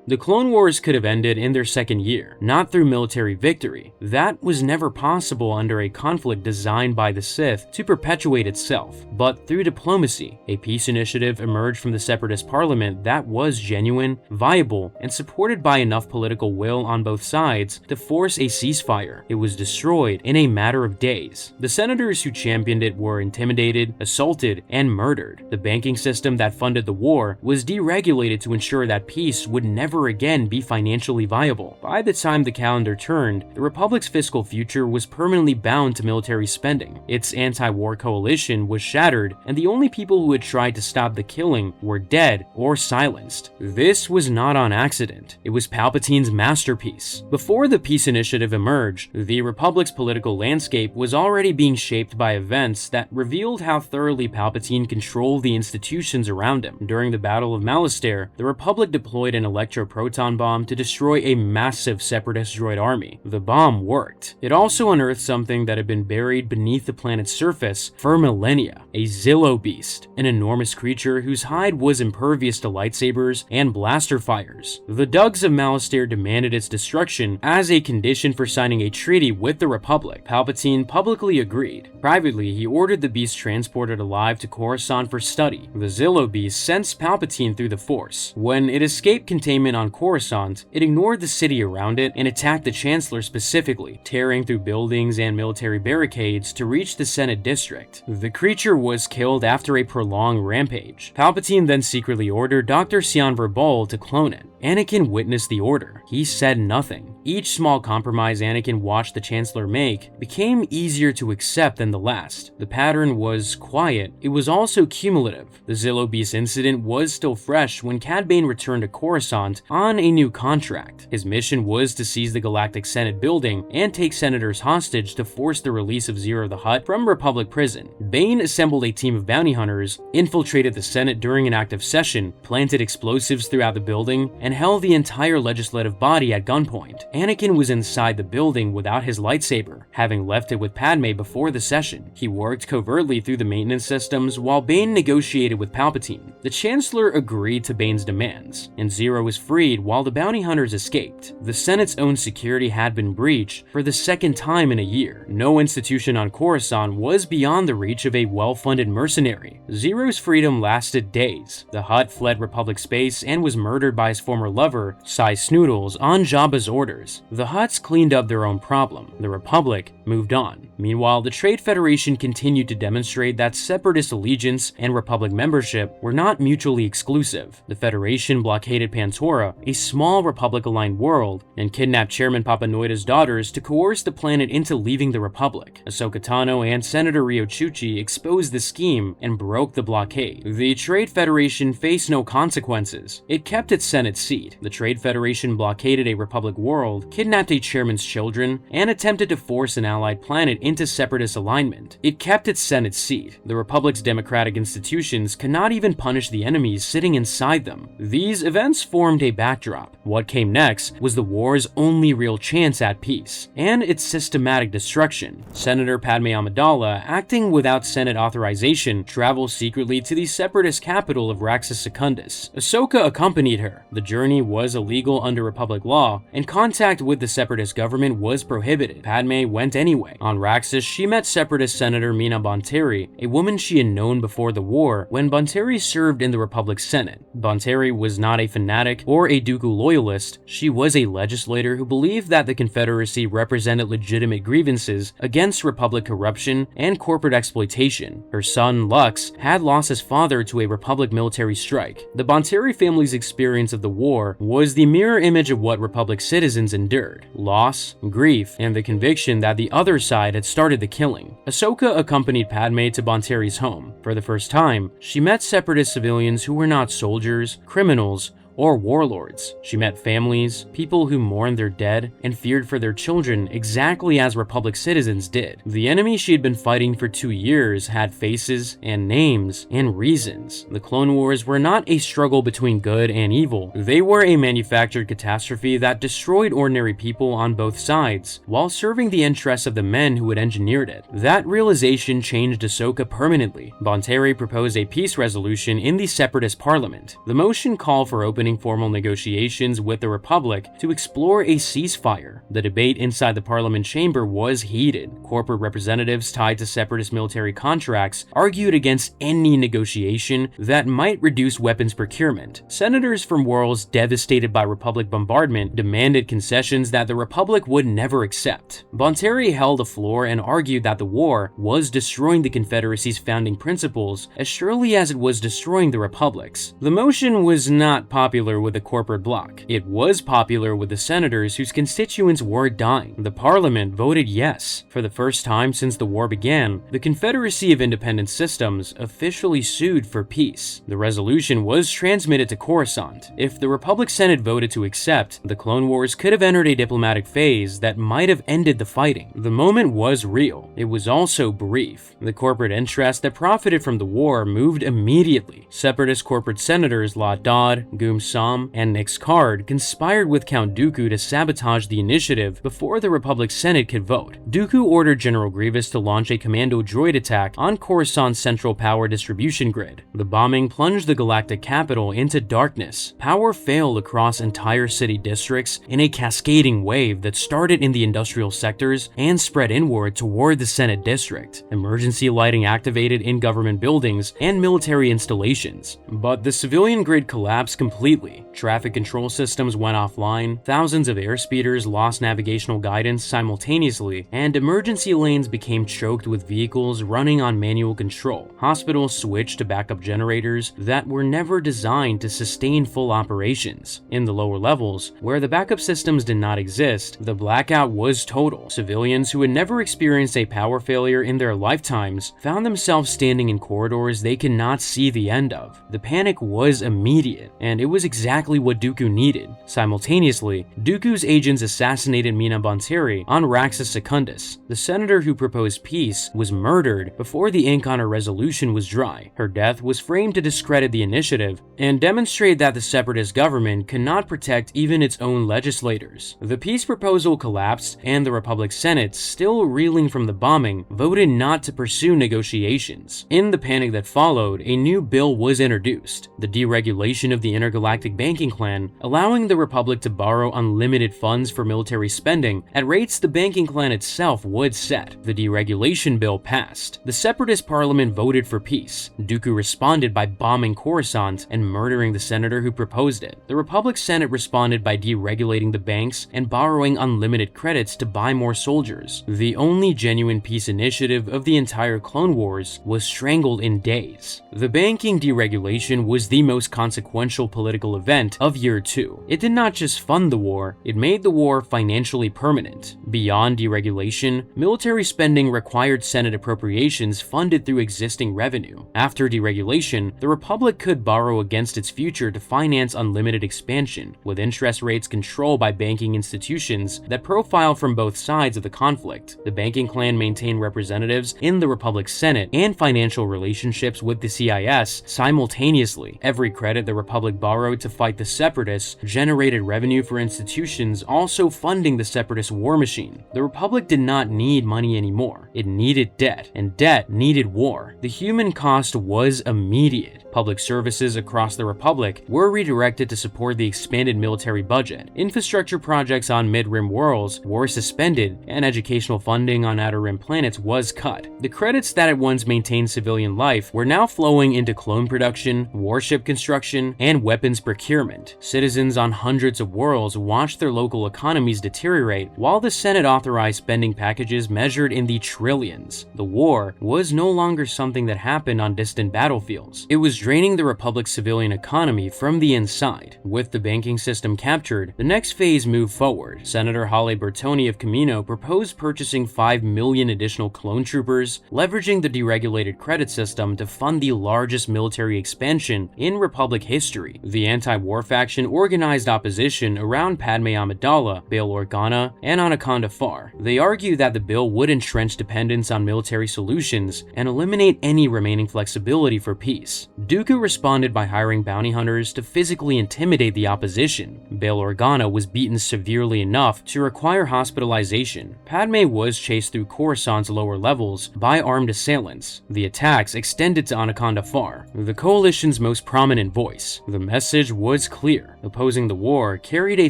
The Clone Wars could have ended in their second year, not through military victory. That was never possible under a conflict designed by the Sith to perpetuate itself, but through diplomacy. A peace initiative emerged from the Separatist Parliament that was genuine, viable, and supported by enough political will on both sides to force a ceasefire. It was destroyed in a matter of days. The senators who championed it were intimidated, assaulted, and murdered. The banking system that funded the war was deregulated to ensure that peace would never again be financially viable. By the time the calendar turned, the Republic's fiscal future was permanently bound to military spending. Its anti-war coalition was shattered, and the only people who had tried to stop the killing were dead or silenced. This was not on accident. It was Palpatine's masterpiece. Before the peace initiative emerged, the Republic's political landscape was already being shaped by events that revealed how thoroughly Palpatine controlled the institutions around him. During the Battle of Malastare, the Republic deployed an proton bomb to destroy a massive separatist droid army. The bomb worked. It also unearthed something that had been buried beneath the planet's surface for millennia: a Zillo beast, an enormous creature whose hide was impervious to lightsabers and blaster fires. The Dugs of Malastare demanded its destruction as a condition for signing a treaty with the Republic. Palpatine publicly agreed. Privately, he ordered the beast transported alive to Coruscant for study. The Zillo beast sensed Palpatine through the Force. When it escaped containment on Coruscant, it ignored the city around it and attacked the Chancellor specifically, tearing through buildings and military barricades to reach the Senate district. The creature was killed after a prolonged rampage. Palpatine then secretly ordered Dr. Sian Verbal to clone it. Anakin witnessed the order. He said nothing. Each small compromise Anakin watched the Chancellor make became easier to accept than the last. The pattern was quiet. It was also cumulative. The Zillo Beast incident was still fresh when Cad Bane returned to Coruscant on a new contract. His mission was to seize the Galactic Senate building and take senators hostage to force the release of Zero the Hutt from Republic prison. Bane assembled a team of bounty hunters, infiltrated the Senate during an active session, planted explosives throughout the building, and held the entire legislative body at gunpoint. Anakin was inside the building without his lightsaber, having left it with Padme before the session. He worked covertly through the maintenance systems while Bane negotiated with Palpatine. The Chancellor agreed to Bane's demands, and Zero was freed while the bounty hunters escaped. The Senate's own security had been breached for the second time in a year. No institution on Coruscant was beyond the reach of a well-funded mercenary. Zero's freedom lasted days. The Hutt fled Republic space and was murdered by his former lover, Sai Snoodles, on Jabba's orders. The Hutts cleaned up their own problem. The Republic moved on. Meanwhile, the Trade Federation continued to demonstrate that Separatist allegiance and Republic membership were not mutually exclusive. The Federation blockaded Pantora, a small Republic-aligned world, and kidnapped Chairman Papanoida's daughters to coerce the planet into leaving the Republic. Ahsoka Tano and Senator Ryo Chuchi exposed the scheme and broke the blockade. The Trade Federation faced no consequences. It kept its Senate seat. The Trade Federation blockaded a Republic world, kidnapped a chairman's children, and attempted to force an allied planet into Separatist alignment. It kept its Senate seat. The Republic's democratic institutions could not even punish the enemies sitting inside them. These events formed a backdrop. What came next was the war's only real chance at peace, and its systematic destruction. Senator Padme Amidala, acting without Senate authorization, traveled secretly to the Separatist capital of Raxus Secundus. Ahsoka accompanied her. The journey was illegal under Republic law, and contact with the Separatist government was prohibited. Padme went anyway. On Raxus, she met Separatist Senator Mina Bonteri, a woman she had known before the war when Bonteri served in the Republic's Senate. Bonteri was not a fanatic or a Dooku loyalist. She was a legislator who believed that the Confederacy represented legitimate grievances against Republic corruption and corporate exploitation. Her son, Lux, had lost his father to a Republic military strike. The Bonteri family's experience of the war was the mirror image of what Republic citizens endured: loss, grief, and the conviction that the other side had started the killing. Ahsoka accompanied Padme to Bonteri's home. For the first time, she met Separatist civilians who were not soldiers, criminals, or warlords. She met families, people who mourned their dead and feared for their children exactly as Republic citizens did. The enemy she had been fighting for 2 years had faces and names and reasons. The Clone Wars were not a struggle between good and evil. They were a manufactured catastrophe that destroyed ordinary people on both sides, while serving the interests of the men who had engineered it. That realization changed Ahsoka permanently. Bonteri proposed a peace resolution in the Separatist parliament. The motion called for opening formal negotiations with the Republic to explore a ceasefire. The debate inside the Parliament chamber was heated. Corporate representatives tied to Separatist military contracts argued against any negotiation that might reduce weapons procurement. Senators from worlds devastated by Republic bombardment demanded concessions that the Republic would never accept. Bonteri held the floor and argued that the war was destroying the Confederacy's founding principles as surely as it was destroying the Republic's. The motion was not popular with the corporate bloc. It was popular with the senators whose constituents were dying. The parliament voted yes. For the first time since the war began, the Confederacy of Independent Systems officially sued for peace. The resolution was transmitted to Coruscant. If the Republic Senate voted to accept, the Clone Wars could have entered a diplomatic phase that might have ended the fighting. The moment was real. It was also brief. The corporate interests that profited from the war moved immediately. Separatist corporate senators La Dodd, Goom Som, and Nix Card conspired with Count Dooku to sabotage the initiative before the Republic Senate could vote. Dooku ordered General Grievous to launch a commando droid attack on Coruscant's central power distribution grid. The bombing plunged the galactic capital into darkness. Power failed across entire city districts in a cascading wave that started in the industrial sectors and spread inward toward the Senate district. Emergency lighting activated in government buildings and military installations. But the civilian grid collapsed completely. Traffic control systems went offline, thousands of airspeeders lost navigational guidance simultaneously, and emergency lanes became choked with vehicles running on manual control. Hospitals switched to backup generators that were never designed to sustain full operations. In the lower levels, where the backup systems did not exist, the blackout was total. Civilians who had never experienced a power failure in their lifetimes found themselves standing in corridors they could not see the end of. The panic was immediate, and it was exactly what Dooku needed. Simultaneously, Dooku's agents assassinated Mina Bonteri on Raxus Secundus. The senator who proposed peace was murdered before the ink on her resolution was dry. Her death was framed to discredit the initiative and demonstrate that the Separatist government could not protect even its own legislators. The peace proposal collapsed, and the Republic Senate, still reeling from the bombing, voted not to pursue negotiations. In the panic that followed, a new bill was introduced: the deregulation of the intergalactic banking clan, allowing the Republic to borrow unlimited funds for military spending at rates the banking clan itself would set. The deregulation bill passed. The Separatist parliament voted for peace. Dooku responded by bombing Coruscant and murdering the senator who proposed it. The Republic Senate responded by deregulating the banks and borrowing unlimited credits to buy more soldiers. The only genuine peace initiative of the entire Clone Wars was strangled in days. The banking deregulation was the most consequential political ideological event of Year 2. It did not just fund the war, it made the war financially permanent. Beyond deregulation, military spending required Senate appropriations funded through existing revenue. After deregulation, the Republic could borrow against its future to finance unlimited expansion, with interest rates controlled by banking institutions that profile from both sides of the conflict. The banking clan maintained representatives in the Republic's Senate and financial relationships with the CIS simultaneously. Every credit the Republic borrowed to fight the Separatists generated revenue for institutions also funding the Separatist war machine. The Republic did not need money anymore. It needed debt, and debt needed war. The human cost was immediate. Public services across the Republic were redirected to support the expanded military budget. Infrastructure projects on mid-rim worlds were suspended, and educational funding on outer rim planets was cut. The credits that had once maintained civilian life were now flowing into clone production, warship construction, and weapons procurement. Citizens on hundreds of worlds watched their local economies deteriorate, while the Senate authorized spending packages measured in the trillions. The war was no longer something that happened on distant battlefields. It was draining the Republic's civilian economy from the inside. With the banking system captured, the next phase moved forward. Senator Holly Bertoni of Camino proposed purchasing 5 million additional clone troopers, leveraging the deregulated credit system to fund the largest military expansion in Republic history. The anti-war faction organized opposition around Padme Amidala, Bail Organa, and Anaconda Farr. They argued that the bill would entrench dependence on military solutions and eliminate any remaining flexibility for peace. Dooku responded by hiring bounty hunters to physically intimidate the opposition. Bail Organa was beaten severely enough to require hospitalization. Padme was chased through Coruscant's lower levels by armed assailants. The attacks extended to Anaconda Farr, the coalition's most prominent voice. The message was clear. Opposing the war carried a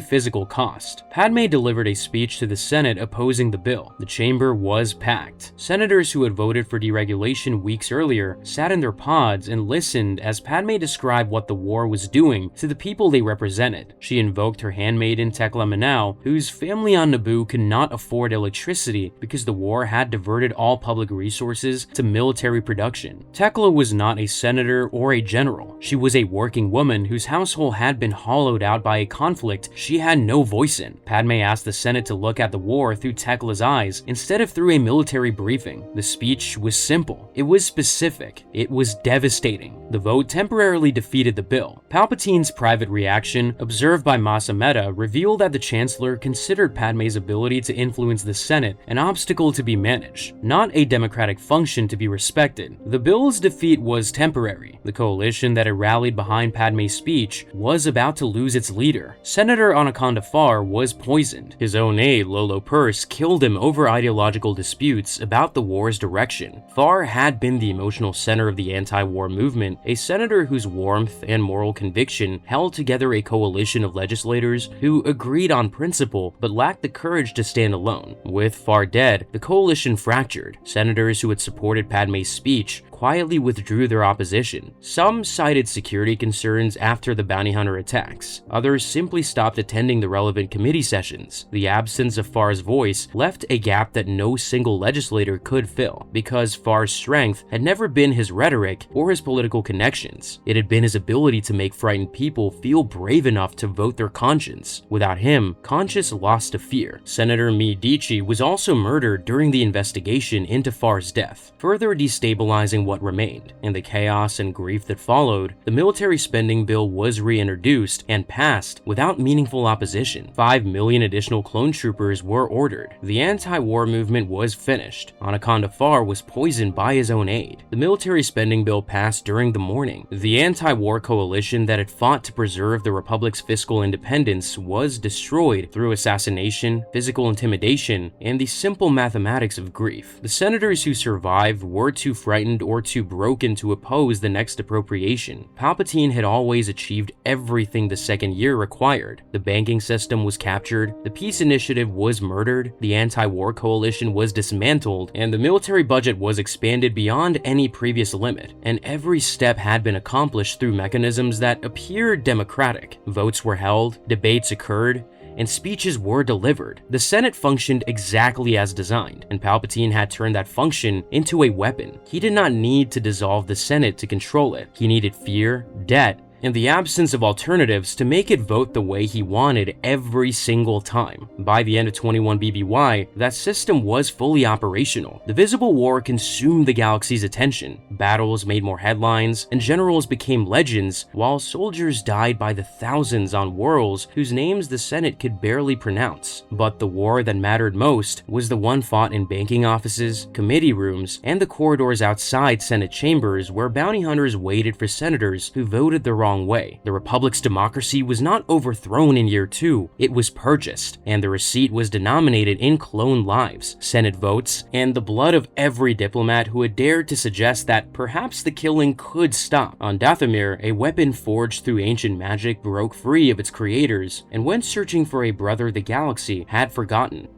physical cost. Padme delivered a speech to the Senate opposing the bill. The chamber was packed. Senators who had voted for deregulation weeks earlier sat in their pods and listened as Padme described what the war was doing to the people they represented. She invoked her handmaiden Tekla Manau, whose family on Naboo could not afford electricity because the war had diverted all public resources to military production. Tekla was not a senator or a general. She was a working woman whose household had been hollowed out by a conflict she had no voice in. Padme asked the Senate to look at the war through Tekla's eyes instead of through a military briefing. The speech was simple. It was specific. It was devastating. The vote temporarily defeated the bill. Palpatine's private reaction, observed by Masameda, revealed that the Chancellor considered Padme's ability to influence the Senate an obstacle to be managed, not a democratic function to be respected. The bill's defeat was temporary. The coalition that had rallied behind Padme's speech was about to lose its leader. Senator Anaconda Farr was poisoned. His own aide, Lolo Purse, killed him over ideological disputes about the war's direction. Farr had been the emotional center of the anti-war movement, a senator whose warmth and moral conviction held together a coalition of legislators who agreed on principle but lacked the courage to stand alone. With Farr dead, the coalition fractured. Senators who had supported Padme's speech quietly withdrew their opposition. Some cited security concerns after the bounty hunter attacks. Others simply stopped attending the relevant committee sessions. The absence of Farr's voice left a gap that no single legislator could fill, because Farr's strength had never been his rhetoric or his political connections. It had been his ability to make frightened people feel brave enough to vote their conscience. Without him, conscience lost to fear. Senator Medici was also murdered during the investigation into Farr's death, further destabilizing what remained. In the chaos and grief that followed, the military spending bill was reintroduced and passed without meaningful opposition. 5 million additional clone troopers were ordered. The anti-war movement was finished. Anaconda Farr was poisoned by his own aide. The military spending bill passed during the morning. The anti-war coalition that had fought to preserve the Republic's fiscal independence was destroyed through assassination, physical intimidation, and the simple mathematics of grief. The senators who survived were too frightened or too broken to oppose the next appropriation. Palpatine had always achieved everything the second year required. The banking system was captured, the peace initiative was murdered, the anti-war coalition was dismantled, and the military budget was expanded beyond any previous limit. And every step had been accomplished through mechanisms that appeared democratic. Votes were held, debates occurred, and speeches were delivered. The Senate functioned exactly as designed, and Palpatine had turned that function into a weapon. He did not need to dissolve the Senate to control it. He needed fear, debt, and the absence of alternatives to make it vote the way he wanted every single time. By the end of 21 BBY, that system was fully operational. The Visible War consumed the galaxy's attention. Battles made more headlines, and generals became legends, while soldiers died by the thousands on worlds whose names the Senate could barely pronounce. But the war that mattered most was the one fought in banking offices, committee rooms, and the corridors outside Senate chambers where bounty hunters waited for senators who voted the wrong way. The Republic's democracy was not overthrown in year 2, it was purchased, and the receipt was denominated in clone lives, Senate votes, and the blood of every diplomat who had dared to suggest that perhaps the killing could stop. On Dathomir, a weapon forged through ancient magic broke free of its creators and went searching for a brother the galaxy had forgotten.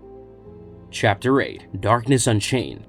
Chapter 8: Darkness Unchained.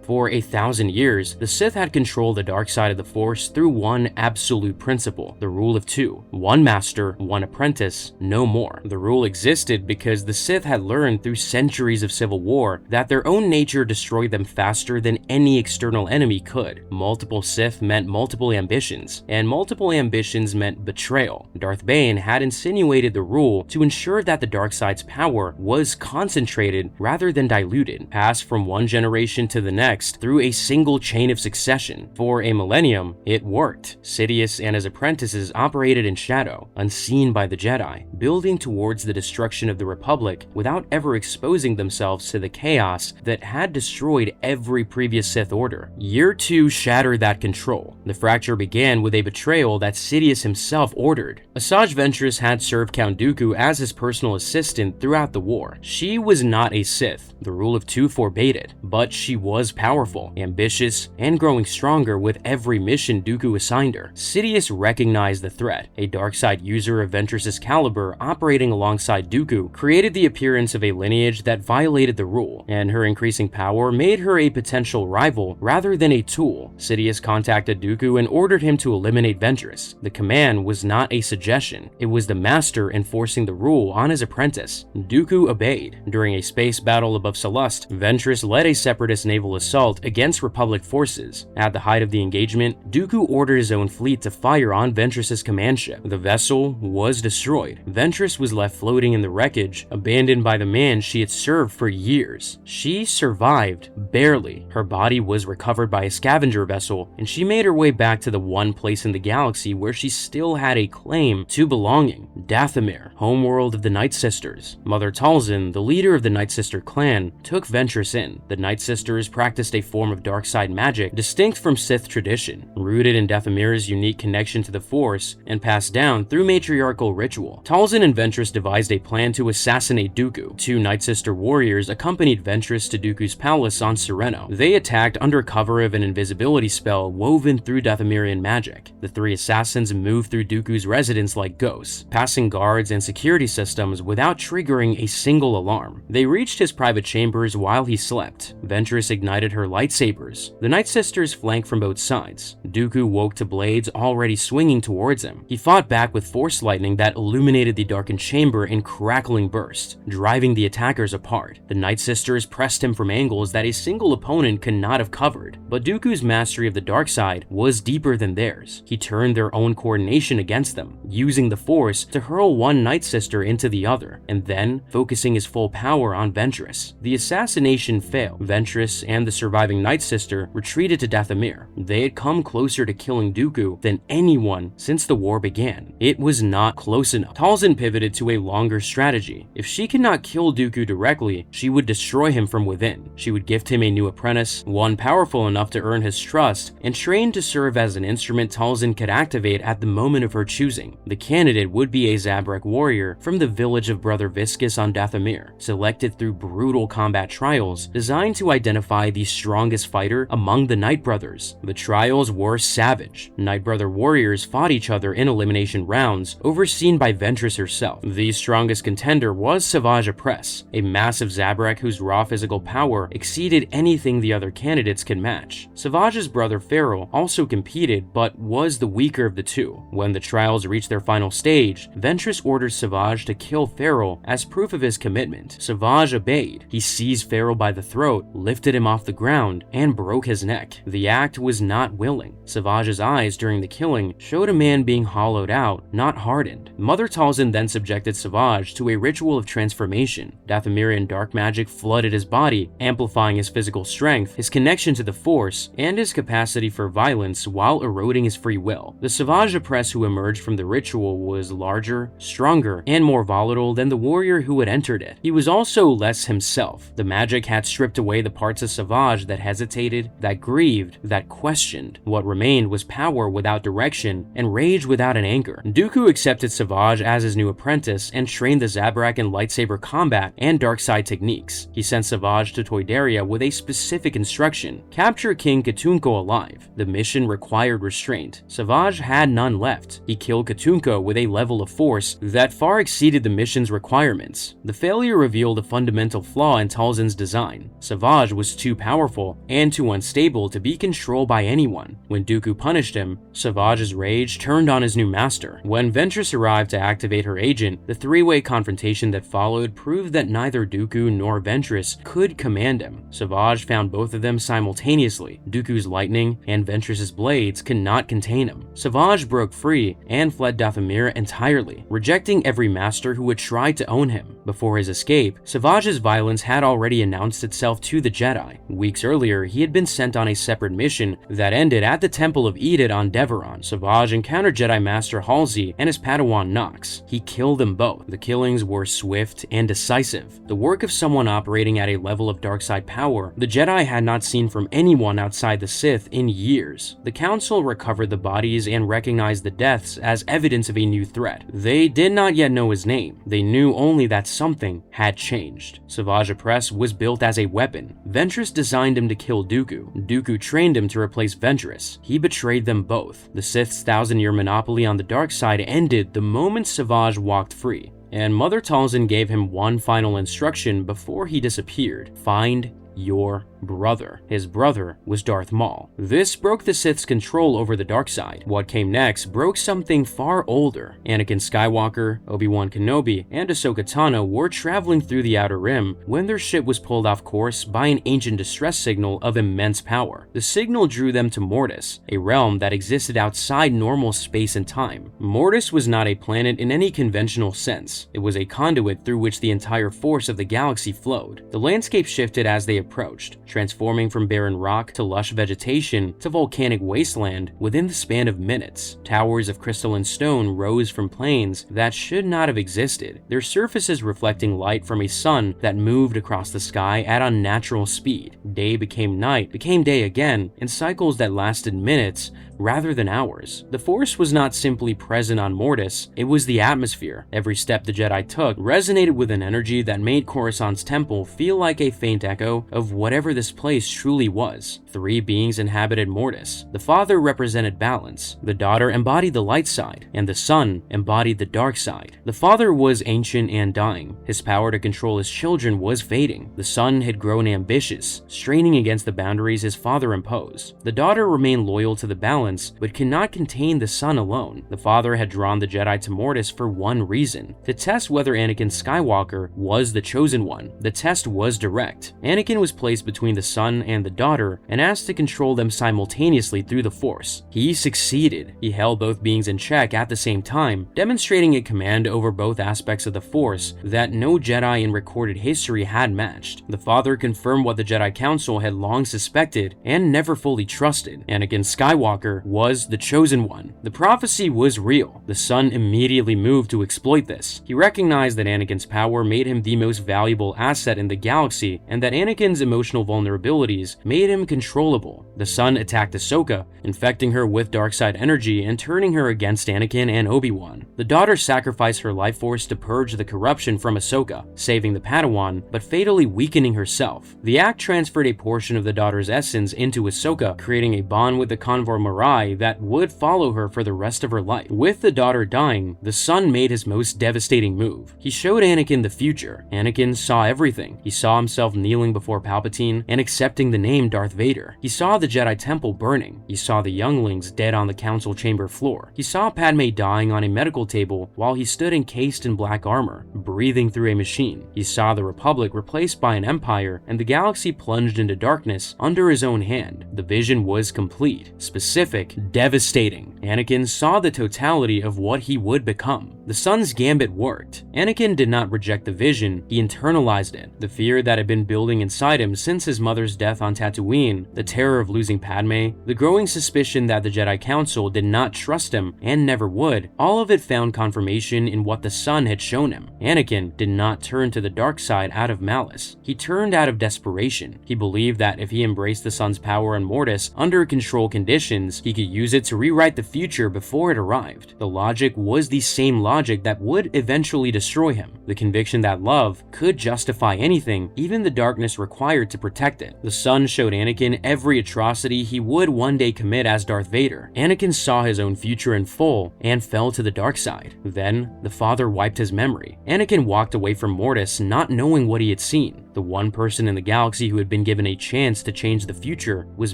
For 1,000 years, the Sith had controlled the dark side of the Force through one absolute principle, the rule of two. One master, one apprentice, no more. The rule existed because the Sith had learned through centuries of civil war that their own nature destroyed them faster than any external enemy could. Multiple Sith meant multiple ambitions, and multiple ambitions meant betrayal. Darth Bane had insinuated the rule to ensure that the dark side's power was concentrated rather than diluted, passed from one generation to the next through a single chain of succession. For a millennium, it worked. Sidious and his apprentices operated in shadow, unseen by the Jedi, building towards the destruction of the Republic without ever exposing themselves to the chaos that had destroyed every previous Sith Order. Year 2 shattered that control. The fracture began with a betrayal that Sidious himself ordered. Asajj Ventress had served Count Dooku as his personal assistant throughout the war. She was not a Sith. The rule of two forbade it, but she was powerful, ambitious, and growing stronger with every mission Dooku assigned her. Sidious recognized the threat. A dark-side user of Ventress's caliber operating alongside Dooku created the appearance of a lineage that violated the rule, and her increasing power made her a potential rival rather than a tool. Sidious contacted Dooku and ordered him to eliminate Ventress. The command was not a suggestion, it was the master enforcing the rule on his apprentice. Dooku obeyed. During a space battle above Salust, Ventress led a separatist naval assault against Republic forces. At the height of the engagement, Dooku ordered his own fleet to fire on Ventress's command ship. The vessel was destroyed. Ventress was left floating in the wreckage, abandoned by the man she had served for years. She survived, barely. Her body was recovered by a scavenger vessel, and she made her way back to the one place in the galaxy where she still had a claim to belonging, Dathomir, homeworld of the Night Sisters. Mother Talzin, the leader of the Night Sister clan, took Ventress in. The Night Sisters practiced a form of dark side magic distinct from Sith tradition, rooted in Dathomir's unique connection to the Force and passed down through matriarchal ritual. Talzin and Ventress devised a plan to assassinate Dooku. Two Night Sister warriors accompanied Ventress to Dooku's palace on Sereno. They attacked under cover of an invisibility spell woven through Dathomirian magic. The three assassins moved through Dooku's residence like ghosts, passing guards and security systems without triggering a single alarm. They reached his private chambers while he slept. Ventress ignited her lightsabers. The Night Sisters flanked from both sides. Dooku woke to blades already swinging towards him. He fought back with force lightning that illuminated the darkened chamber in crackling bursts, driving the attackers apart. The Night Sisters pressed him from angles that a single opponent could not have covered, but Dooku's mastery of the dark side was deeper than theirs. He turned their own coordination against them, using the Force to hurl one Night Sister into the other, and then focusing his full power on Ventress. The assassination failed. Ventress and the surviving Night Sister retreated to Dathomir. They had come closer to killing Dooku than anyone since the war began. It was not close enough. Talzin pivoted to a longer strategy. If she could not kill Dooku directly, she would destroy him from within. She would gift him a new apprentice, one powerful enough to earn his trust, and trained to serve as an instrument Talzin could activate at the moment of her choosing. The candidate would be a Zabrak warrior from the village of Brother Viscus on Dathomir, selected through brutal combat trials designed to identify the strongest fighter among the Night Brothers. The trials were savage. Night Brother warriors fought each other in elimination rounds, overseen by Ventress herself. The strongest contender was Savage Opress, a massive Zabrak whose raw physical power exceeded anything the other candidates could match. Savage's brother Farrell also competed, but was the weaker of the two. When the trials reached their final stage, Ventress ordered Savage to kill Farrell as proof of his commitment. Savage obeyed. He seized Farrell by the throat, lifted him off the ground and broke his neck. The act was not willing. Savage's eyes during the killing showed a man being hollowed out, not hardened. Mother Talzin then subjected Savage to a ritual of transformation. Dathomirian dark magic flooded his body, amplifying his physical strength, his connection to the Force, and his capacity for violence while eroding his free will. The Savage Opress who emerged from the ritual was larger, stronger, and more volatile than the warrior who had entered it. He was also less himself. The magic had stripped away the parts of Savage that hesitated, that grieved, that questioned. What remained was power without direction and rage without an anchor. Dooku accepted Savage as his new apprentice and trained the Zabrak in lightsaber combat and dark side techniques. He sent Savage to Toydaria with a specific instruction: capture King Katunko alive. The mission required restraint. Savage had none left. He killed Katunko with a level of force that far exceeded the mission's requirements. The failure revealed a fundamental flaw in Talzin's design. Savage was too powerful and too unstable to be controlled by anyone. When Dooku punished him, Savage's rage turned on his new master. When Ventress arrived to activate her agent, the three-way confrontation that followed proved that neither Dooku nor Ventress could command him. Savage found both of them simultaneously. Dooku's lightning and Ventress's blades could not contain him. Savage broke free and fled Dathomir entirely, rejecting every master who would try to own him. Before his escape, Savage's violence had already announced itself to the Jedi. Weeks earlier, he had been sent on a separate mission that ended at the Temple of Edith on Deveron. Savage encountered Jedi Master Halsey and his Padawan Nox. He killed them both. The killings were swift and decisive, the work of someone operating at a level of darkside power the Jedi had not seen from anyone outside the Sith in years. The Council recovered the bodies and recognized the deaths as evidence of a new threat. They did not yet know his name. They knew only that something had changed. Savage Opress was built as a weapon. Ventress designed him to kill Dooku. Dooku trained him to replace Ventress. He betrayed them both. The Sith's thousand-year monopoly on the dark side ended the moment Savage walked free, and Mother Talzin gave him one final instruction before he disappeared: find your brother. His brother was Darth Maul. This broke the Sith's control over the dark side. What came next broke something far older. Anakin Skywalker, Obi-Wan Kenobi, and Ahsoka Tano were traveling through the Outer Rim when their ship was pulled off course by an ancient distress signal of immense power. The signal drew them to Mortis, a realm that existed outside normal space and time. Mortis was not a planet in any conventional sense. It was a conduit through which the entire force of the galaxy flowed. The landscape shifted as they approached, transforming from barren rock to lush vegetation to volcanic wasteland within the span of minutes. Towers of crystalline stone rose from plains that should not have existed, their surfaces reflecting light from a sun that moved across the sky at unnatural speed. Day became night, became day again, in cycles that lasted minutes rather than hours. The Force was not simply present on Mortis, it was the atmosphere. Every step the Jedi took resonated with an energy that made Coruscant's temple feel like a faint echo of whatever this place truly was. Three beings inhabited Mortis. The father represented balance, the daughter embodied the light side, and the son embodied the dark side. The father was ancient and dying. His power to control his children was fading. The son had grown ambitious, straining against the boundaries his father imposed. The daughter remained loyal to the balance, but cannot contain the son alone. The father had drawn the Jedi to Mortis for one reason: to test whether Anakin Skywalker was the chosen one. The test was direct. Anakin was placed between the son and the daughter and asked to control them simultaneously through the Force. He succeeded. He held both beings in check at the same time, demonstrating a command over both aspects of the Force that no Jedi in recorded history had matched. The father confirmed what the Jedi Council had long suspected and never fully trusted: Anakin Skywalker was the chosen one. The prophecy was real. The son immediately moved to exploit this. He recognized that Anakin's power made him the most valuable asset in the galaxy, and that Anakin's emotional vulnerabilities made him controllable. The son attacked Ahsoka, infecting her with darkside energy and turning her against Anakin and Obi-Wan. The daughter sacrificed her life force to purge the corruption from Ahsoka, saving the Padawan, but fatally weakening herself. The act transferred a portion of the daughter's essence into Ahsoka, creating a bond with the Convor Mirai that would follow her for the rest of her life. With the daughter dying, the son made his most devastating move. He showed Anakin the future. Anakin saw everything. He saw himself kneeling before Palpatine, and accepting the name Darth Vader. He saw the Jedi Temple burning. He saw the younglings dead on the council chamber floor. He saw Padme dying on a medical table while he stood encased in black armor, breathing through a machine. He saw the Republic replaced by an empire and the galaxy plunged into darkness under his own hand. The vision was complete, specific, devastating. Anakin saw the totality of what he would become. The son's gambit worked. Anakin did not reject the vision, he internalized it. The fear that had been building inside him since his mother's death on Tatooine, the terror of losing Padme, the growing suspicion that the Jedi Council did not trust him and never would, all of it found confirmation in what the son had shown him. Anakin did not turn to the dark side out of malice. He turned out of desperation. He believed that if he embraced the son's power on Mortis under control conditions, he could use it to rewrite the future before it arrived. The logic was the same logic that would eventually destroy him. The conviction that love could justify anything, even the darkness required to protect it. The son showed Anakin every atrocity he would one day commit as Darth Vader. Anakin saw his own future in full and fell to the dark side. Then, the father wiped his memory. Anakin walked away from Mortis not knowing what he had seen. The one person in the galaxy who had been given a chance to change the future was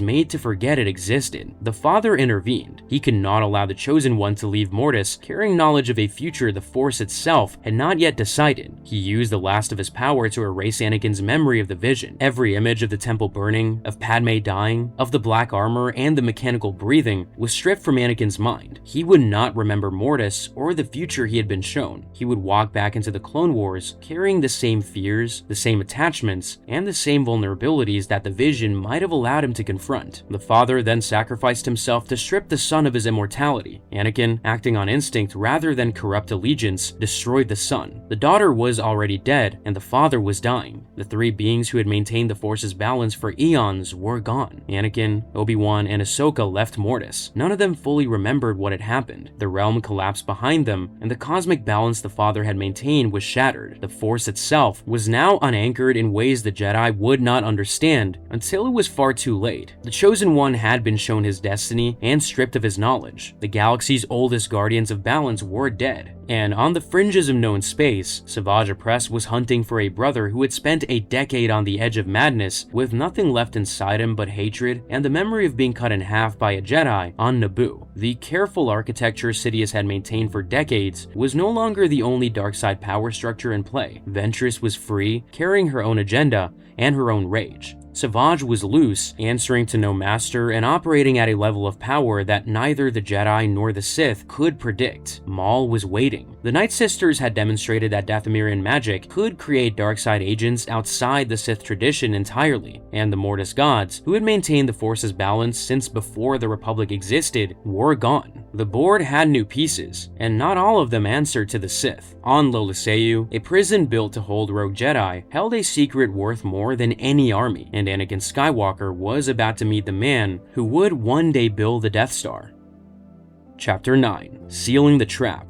made to forget it existed. The father intervened. He could not allow the chosen one to leave Mortis carrying knowledge of a future the Force itself had not yet decided. He used the last of his power to erase Anakin's memory of the vision. Every image of the temple burning, of Padme dying, of the black armor and the mechanical breathing was stripped from Anakin's mind. He would not remember Mortis or the future he had been shown. He would walk back into the Clone Wars carrying the same fears, the same attachments, and the same vulnerabilities that the vision might have allowed him to confront. The father then sacrificed himself to strip the son of his immortality. Anakin, acting on instinct rather than corrupt allegiance, destroyed the son. The daughter was already dead, and the father was dying. The three beings who had maintained the Force's balance for eons were gone. Anakin, Obi-Wan, and Ahsoka left Mortis. None of them fully remembered what had happened. The realm collapsed behind them, and the cosmic balance the father had maintained was shattered. The Force itself was now unanchored in ways the Jedi would not understand until it was far too late. The Chosen One had been shown his destiny and stripped of his knowledge. The galaxy's oldest guardians of balance were dead. And on the fringes of known space, Savage Opress was hunting for a brother who had spent a decade on the edge of madness with nothing left inside him but hatred and the memory of being cut in half by a Jedi on Naboo. The careful architecture Sidious had maintained for decades was no longer the only dark side power structure in play. Ventress was free, carrying her own agenda and her own rage. Savage was loose, answering to no master and operating at a level of power that neither the Jedi nor the Sith could predict. Maul was waiting. The Night Sisters had demonstrated that Dathomirian magic could create dark-side agents outside the Sith tradition entirely, and the Mortis gods, who had maintained the Force's balance since before the Republic existed, were gone. The board had new pieces, and not all of them answered to the Sith. On Lola Seiyu, a prison built to hold rogue Jedi held a secret worth more than any army, and Anakin Skywalker was about to meet the man who would one day build the Death Star. Chapter 9: Sealing the Trap.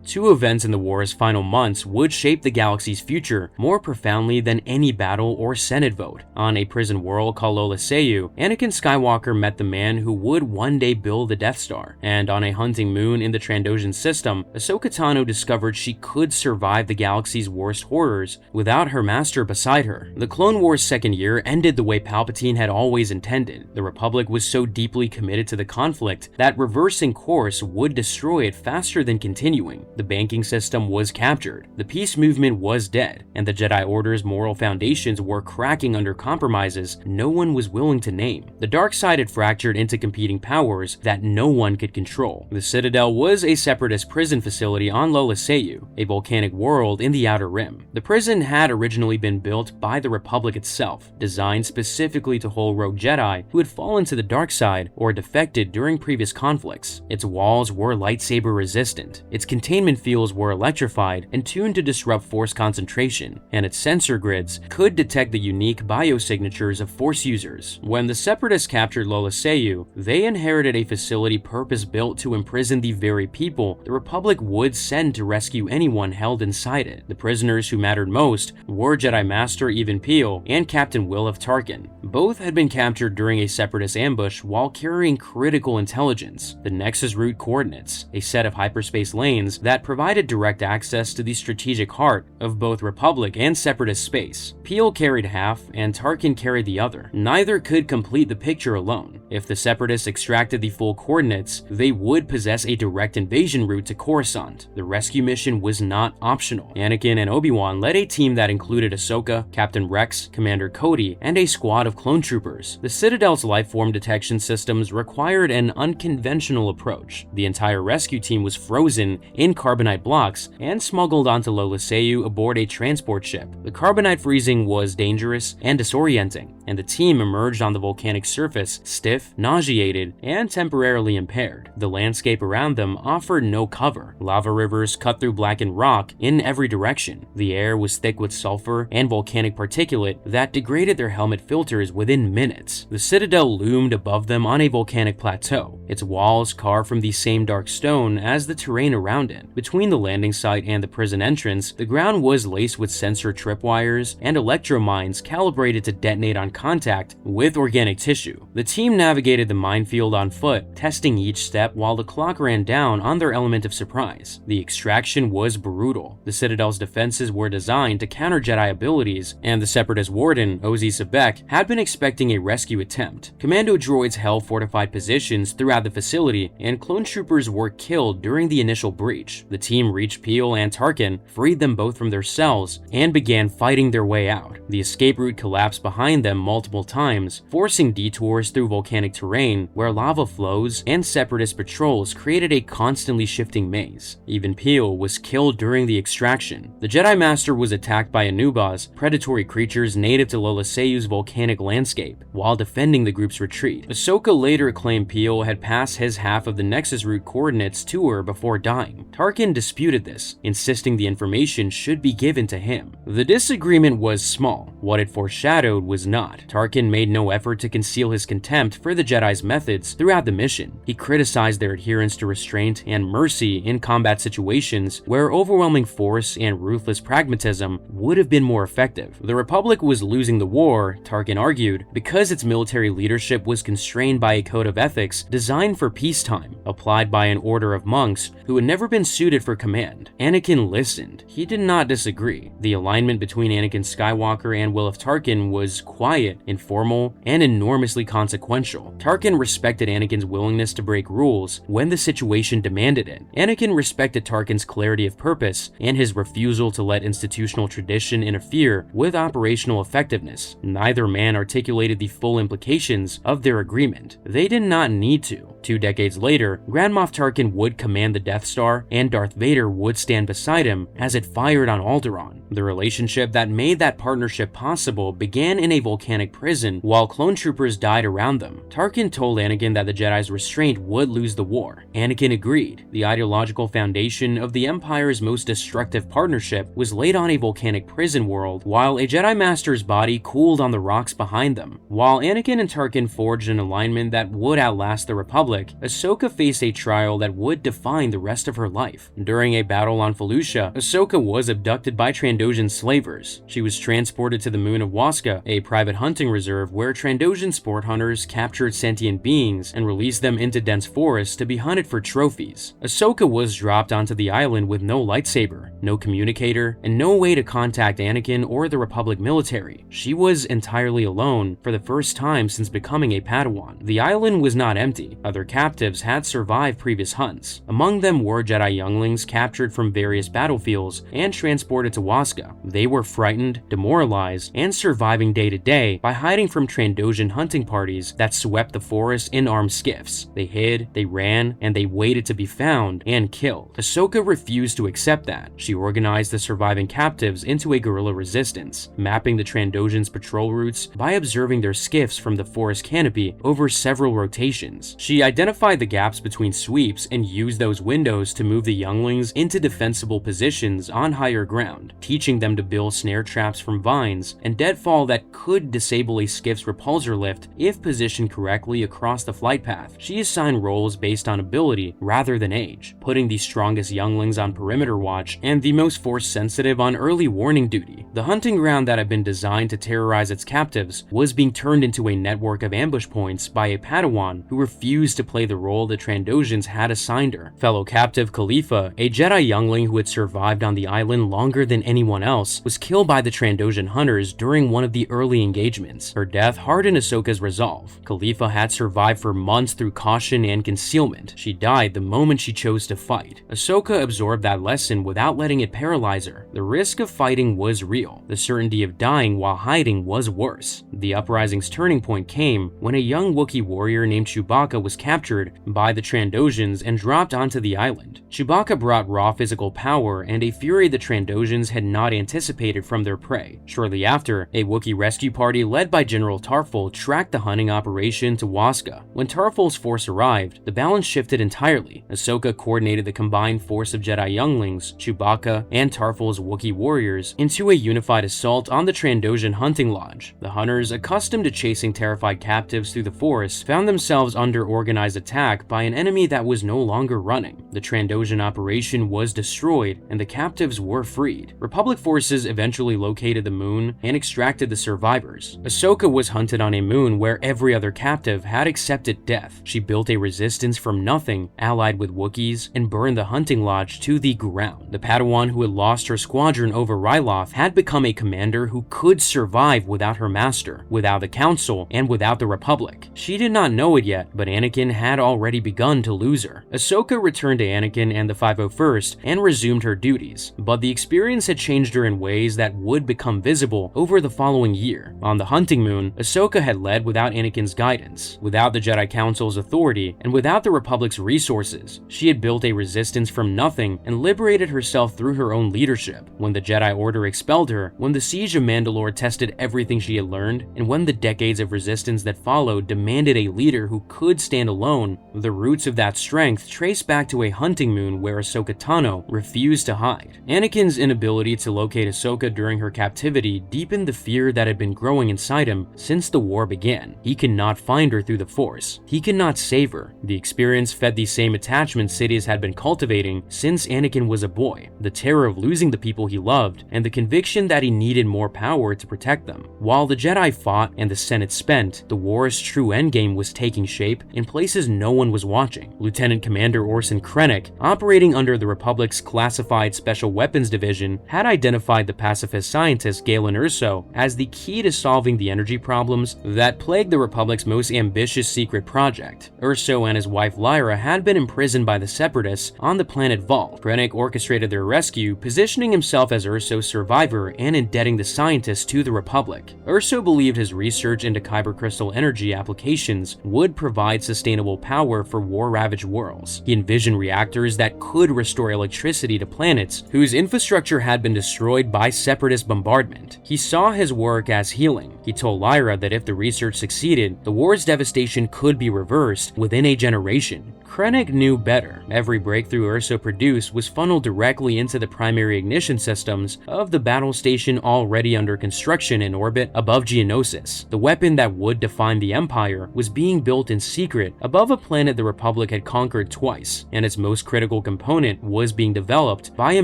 Two events in the war's final months would shape the galaxy's future more profoundly than any battle or Senate vote. On a prison world called Lola Seiyu, Anakin Skywalker met the man who would one day build the Death Star. And on a hunting moon in the Trandoshan system, Ahsoka Tano discovered she could survive the galaxy's worst horrors without her master beside her. The Clone Wars' second year ended the way Palpatine had always intended. The Republic was so deeply committed to the conflict that reversing course would destroy it faster than continuing. The banking system was captured, the peace movement was dead, and the Jedi Order's moral foundations were cracking under compromises no one was willing to name. The dark side had fractured into competing powers that no one could control. The Citadel was a separatist prison facility on Lola Seiyu, a volcanic world in the Outer Rim. The prison had originally been built by the Republic itself, designed specifically to hold rogue Jedi who had fallen to the dark side or defected during previous conflicts. Its walls were lightsaber resistant, its containment fields were electrified and tuned to disrupt Force concentration, and its sensor grids could detect the unique biosignatures of Force users. When the Separatists captured Lola Seiyu, they inherited a facility purpose-built to imprison the very people the Republic would send to rescue anyone held inside it. The prisoners who mattered most were Jedi Master Even Peel and Captain Will of Tarkin. Both had been captured during a Separatist ambush while carrying critical intelligence, the Nexus Route Coordinates, a set of hyperspace lanes that provided direct access to the strategic heart of both Republic and Separatist space. Peel carried half, and Tarkin carried the other. Neither could complete the picture alone. If the Separatists extracted the full coordinates, they would possess a direct invasion route to Coruscant. The rescue mission was not optional. Anakin and Obi-Wan led a team that included Ahsoka, Captain Rex, Commander Cody, and a squad of clone troopers. The Citadel's lifeform detection systems required an unconventional approach. The entire rescue team was frozen in carbonite blocks and smuggled onto Lola Seiyu aboard a transport ship. The carbonite freezing was dangerous and disorienting, and the team emerged on the volcanic surface stiff, nauseated, and temporarily impaired. The landscape around them offered no cover. Lava rivers cut through blackened rock in every direction. The air was thick with sulfur and volcanic particulate that degraded their helmet filters within minutes. The Citadel loomed above them on a volcanic plateau, its walls carved from the same dark stone as the terrain around it. Between the landing site and the prison entrance, the ground was laced with sensor tripwires and electromines calibrated to detonate on contact with organic tissue. The team navigated the minefield on foot, testing each step while the clock ran down on their element of surprise. The extraction was brutal. The Citadel's defenses were designed to counter Jedi abilities, and the Separatist warden, Ozi Sebek, had been expecting a rescue attempt. Commando droids held fortified positions throughout the facility, and clone troopers were killed during the initial breach. The team reached Peel and Tarkin, freed them both from their cells, and began fighting their way out. The escape route collapsed behind them multiple times, forcing detours through volcanic terrain where lava flows and Separatist patrols created a constantly shifting maze. Even Peel was killed during the extraction. The Jedi Master was attacked by Anubas, predatory creatures native to Lola Seiyu's volcanic landscape, while defending the group's retreat. Ahsoka later claimed Peel had passed his half of the Nexus Route coordinates to her before dying. Tarkin disputed this, insisting the information should be given to him. The disagreement was small. What it foreshadowed was not. Tarkin made no effort to conceal his contempt for the Jedi's methods throughout the mission. He criticized their adherence to restraint and mercy in combat situations where overwhelming force and ruthless pragmatism would have been more effective. The Republic was losing the war, Tarkin argued, because its military leadership was constrained by a code of ethics designed for peacetime, applied by an order of monks who had never been suited for command. Anakin listened. He did not disagree. The alignment between Anakin Skywalker and Will of Tarkin was quiet, informal, and enormously consequential. Tarkin respected Anakin's willingness to break rules when the situation demanded it. Anakin respected Tarkin's clarity of purpose and his refusal to let institutional tradition interfere with operational effectiveness. Neither man articulated the full implications of their agreement. They did not need to. 2 decades later, Grand Moff Tarkin would command the Death Star, and Darth Vader would stand beside him as it fired on Alderaan. The relationship that made that partnership possible began in a volcanic prison while clone troopers died around them. Tarkin told Anakin that the Jedi's restraint would lose the war. Anakin agreed. The ideological foundation of the Empire's most destructive partnership was laid on a volcanic prison world, while a Jedi Master's body cooled on the rocks behind them. While Anakin and Tarkin forged an alignment that would outlast the Republic, Ahsoka faced a trial that would define the rest of her life. During a battle on Felucia, Ahsoka was abducted by Trandoshan slavers. She was transported to the moon of Waska, a private hunting reserve where Trandoshan sport hunters captured sentient beings and released them into dense forests to be hunted for trophies. Ahsoka was dropped onto the island with no lightsaber, no communicator, and no way to contact Anakin or the Republic military. She was entirely alone for the first time since becoming a Padawan. The island was not empty. Other captives had survived previous hunts. Among them were Jedi younglings captured from various battlefields and transported to Waska. They were frightened, demoralized, and surviving day to day by hiding from Trandoshan hunting parties that swept the forest in armed skiffs. They hid, they ran, and they waited to be found and killed. Ahsoka refused to accept that. She organized the surviving captives into a guerrilla resistance, mapping the Trandoshan's patrol routes by observing their skiffs from the forest canopy over several rotations. She identified the gaps between sweeps and used those windows to move the younglings into defensible positions on higher ground, teaching them to build snare traps from vines and deadfall that could disable a skiff's repulsor lift if positioned correctly across the flight path. She assigned roles based on ability rather than age, putting the strongest younglings on perimeter watch and the most force-sensitive on early warning duty. The hunting ground that had been designed to terrorize its captives was being turned into a network of ambush points by a Padawan who refused to play the role the Trandoshan's had assigned her. Fellow captive Khalifa, a Jedi youngling who had survived on the island longer than anyone else, was killed by the Trandoshan hunters during one of the early engagements. Her death hardened Ahsoka's resolve. Khalifa had survived for months through caution and concealment. She died the moment she chose to fight. Ahsoka absorbed that lesson without letting it paralyze her. The risk of fighting was real. The certainty of dying while hiding was worse. The uprising's turning point came when a young Wookiee warrior named Chewbacca was captured by the Trandoshans and dropped onto the island. Chewbacca brought raw physical power and a fury the Trandoshans had not anticipated from their prey. Shortly after, a Wookiee rescue party led by General Tarful tracked the hunting operation to Waska. When Tarful's force arrived, the balance shifted entirely. Ahsoka coordinated the combined force of Jedi younglings, Chewbacca, and Tarful's Wookiee warriors into a unified assault on the Trandoshan hunting lodge. The hunters, accustomed to chasing terrified captives through the Force, found themselves under organized attack by an enemy that was no longer running. The Trandoshan operation was destroyed, and the captives were freed. Republic forces eventually located the moon and extracted the survivors. Ahsoka was hunted on a moon where every other captive had accepted death. She built a resistance from nothing, allied with Wookiees, and burned the hunting lodge to the ground. The Padawan who had lost her squadron over Ryloth had become a commander who could survive without her master, without the Council, and without the Republic. She did not know it yet, but Anakin had already begun to lose her. Ahsoka returned to Anakin and the 501st and resumed her duties, but the experience had changed her in ways that would become visible over the following year. On the hunting moon, Ahsoka had led without Anakin's guidance, without the Jedi Council's authority, and without the Republic's resources. She had built a resistance from nothing and liberated herself through her own leadership. When the Jedi Order expelled her, when the siege of Mandalore tested everything she had learned, and when the decades of resistance that followed demanded a leader who could stand alone, the roots of that strength trace back to a hunting moon where Ahsoka Tano refused to hide. Anakin's inability to locate Ahsoka during her captivity deepened the fear that had been growing inside him since the war began. He could not find her through the Force. He could not save her. The experience fed the same attachment Sidious had been cultivating since Anakin was a boy, the terror of losing the people he loved, and the conviction that he needed more power to protect them. While the Jedi fought and the Senate spent, the war's true endgame was taking shape in places no one was watching. Lieutenant Commander Orson Krennic, operating under the Republic's classified Special Weapons Division, had identified the pacifist scientist Galen Erso as the key to solving the energy problems that plagued the Republic's most ambitious secret project. Erso and his wife Lyra had been imprisoned by the Separatists on the planet Vault. Krennic orchestrated their rescue, positioning himself as Erso's survivor and indebting the scientist to the Republic. Erso believed his research into kyber crystal energy applications would provide sustainable power for war-ravaged worlds. He envisioned reactors that could restore electricity to planets whose infrastructure had been destroyed by Separatist bombardment. He saw his work as healing. He told Lyra that if the research succeeded, the war's devastation could be reversed within a generation. Krennic knew better. Every breakthrough Erso produced was funneled directly into the primary ignition systems of the battle station already under construction in orbit above Geonosis. The weapon that would define the Empire was being built in secret above a planet the Republic had conquered twice, and its most critical component was being developed by a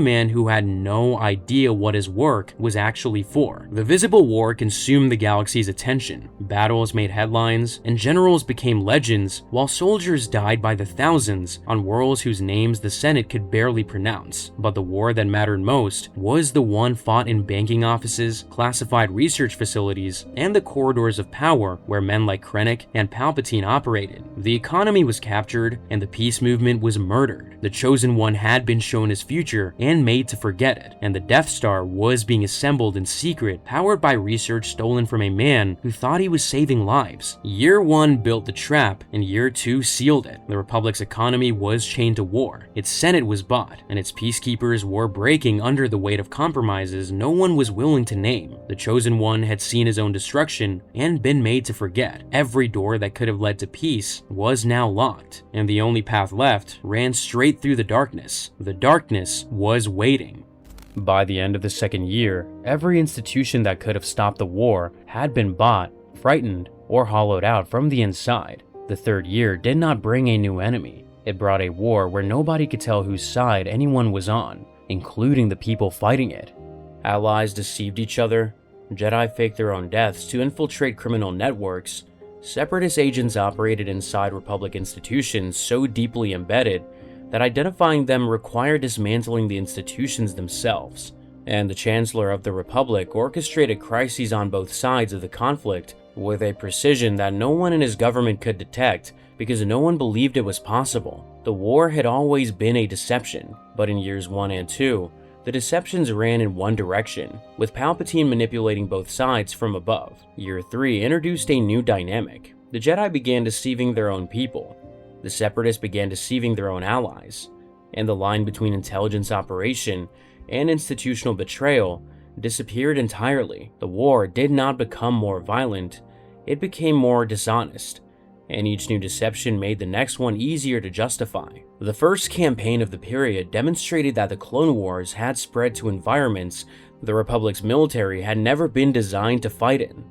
man who had no idea what his work was actually for. The visible war consumed the galaxy's attention. Battles made headlines, and generals became legends, while soldiers died by the thousands on worlds whose names the Senate could barely pronounce. But the war that mattered most was the one fought in banking offices, classified research facilities, and the corridors of power where men like Krennic and Palpatine operated. The economy was captured, and the peace movement was murdered. The Chosen One had been shown his future and made to forget it, and the Death Star was being assembled in secret, powered by research stolen from a man who thought he was saving lives. Year 1 built the trap, and Year 2 sealed it. The Republic's economy was chained to war, its Senate was bought, and its peacekeepers were breaking under the weight of compromises no one was willing to name. The Chosen One had seen his own destruction and been made to forget. Every door that could have led to peace was now locked, and the only path left ran straight through the darkness. The darkness was waiting. By the end of the second year, every institution that could have stopped the war had been bought, frightened, or hollowed out from the inside. The third year did not bring a new enemy. It brought a war where nobody could tell whose side anyone was on, including the people fighting it. Allies deceived each other, Jedi faked their own deaths to infiltrate criminal networks, Separatist agents operated inside Republic institutions so deeply embedded that identifying them required dismantling the institutions themselves, and the Chancellor of the Republic orchestrated crises on both sides of the conflict with a precision that no one in his government could detect because no one believed it was possible. The war had always been a deception, but in years 1 and 2, the deceptions ran in one direction, with Palpatine manipulating both sides from above. Year 3 introduced a new dynamic. The Jedi began deceiving their own people. The Separatists began deceiving their own allies, and the line between intelligence operation and institutional betrayal disappeared entirely. The war did not become more violent, it became more dishonest, and each new deception made the next one easier to justify. The first campaign of the period demonstrated that the Clone Wars had spread to environments the Republic's military had never been designed to fight in.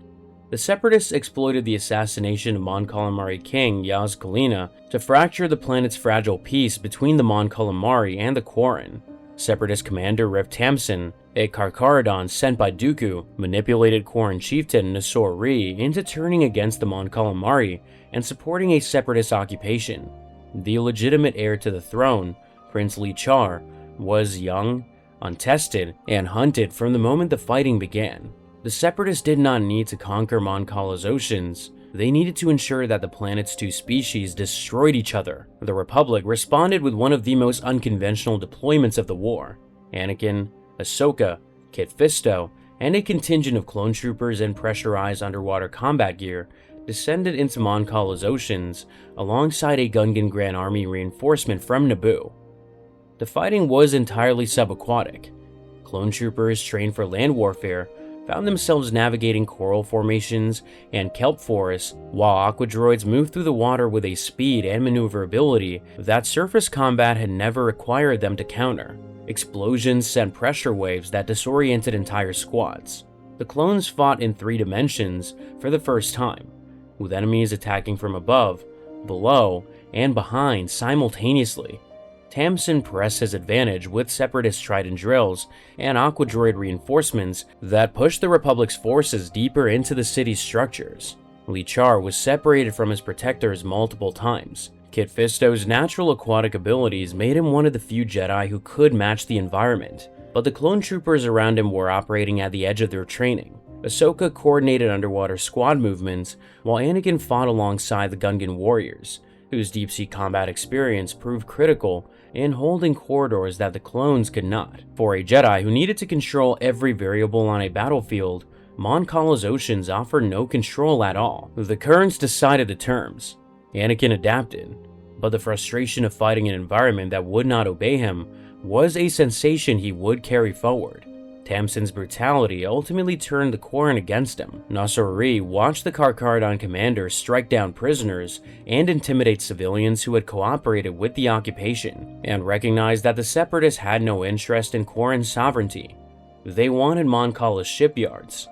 The Separatists exploited the assassination of Mon Calamari King Yaz Kalina to fracture the planet's fragile peace between the Mon Calamari and the Quarren. Separatist commander Rev Tamsin, a Karkarodon sent by Dooku, manipulated Quarren chieftain Nasor Ree into turning against the Mon Calamari and supporting a Separatist occupation. The illegitimate heir to the throne, Prince Lee Char, was young, untested, and hunted from the moment the fighting began. The Separatists did not need to conquer Mon Cala's oceans. They needed to ensure that the planet's two species destroyed each other. The Republic responded with one of the most unconventional deployments of the war. Anakin, Ahsoka, Kit Fisto, and a contingent of clone troopers and pressurized underwater combat gear descended into Mon Cala's oceans alongside a Gungan Grand Army reinforcement from Naboo. The fighting was entirely subaquatic. Clone troopers trained for land warfare found themselves navigating coral formations and kelp forests, while aqua droids moved through the water with a speed and maneuverability that surface combat had never required them to counter. Explosions sent pressure waves that disoriented entire squads. The clones fought in 3 dimensions for the first time, with enemies attacking from above, below, and behind simultaneously. Tamsin pressed his advantage with Separatist Trident drills and Aqua Droid reinforcements that pushed the Republic's forces deeper into the city's structures. Lee Char was separated from his protectors multiple times. Kit Fisto's natural aquatic abilities made him one of the few Jedi who could match the environment, but the clone troopers around him were operating at the edge of their training. Ahsoka coordinated underwater squad movements, while Anakin fought alongside the Gungan warriors, whose deep-sea combat experience proved critical in holding corridors that the clones could not. For a Jedi who needed to control every variable on a battlefield, Mon Cala's oceans offered no control at all. The currents decided the terms. Anakin adapted, but the frustration of fighting an environment that would not obey him was a sensation he would carry forward. Tamsin's brutality ultimately turned the Quarren against him. Nasor Ree watched the Karkarodon commander strike down prisoners and intimidate civilians who had cooperated with the occupation, and recognized that the Separatists had no interest in Quarren sovereignty. They wanted Mon Cala's shipyards.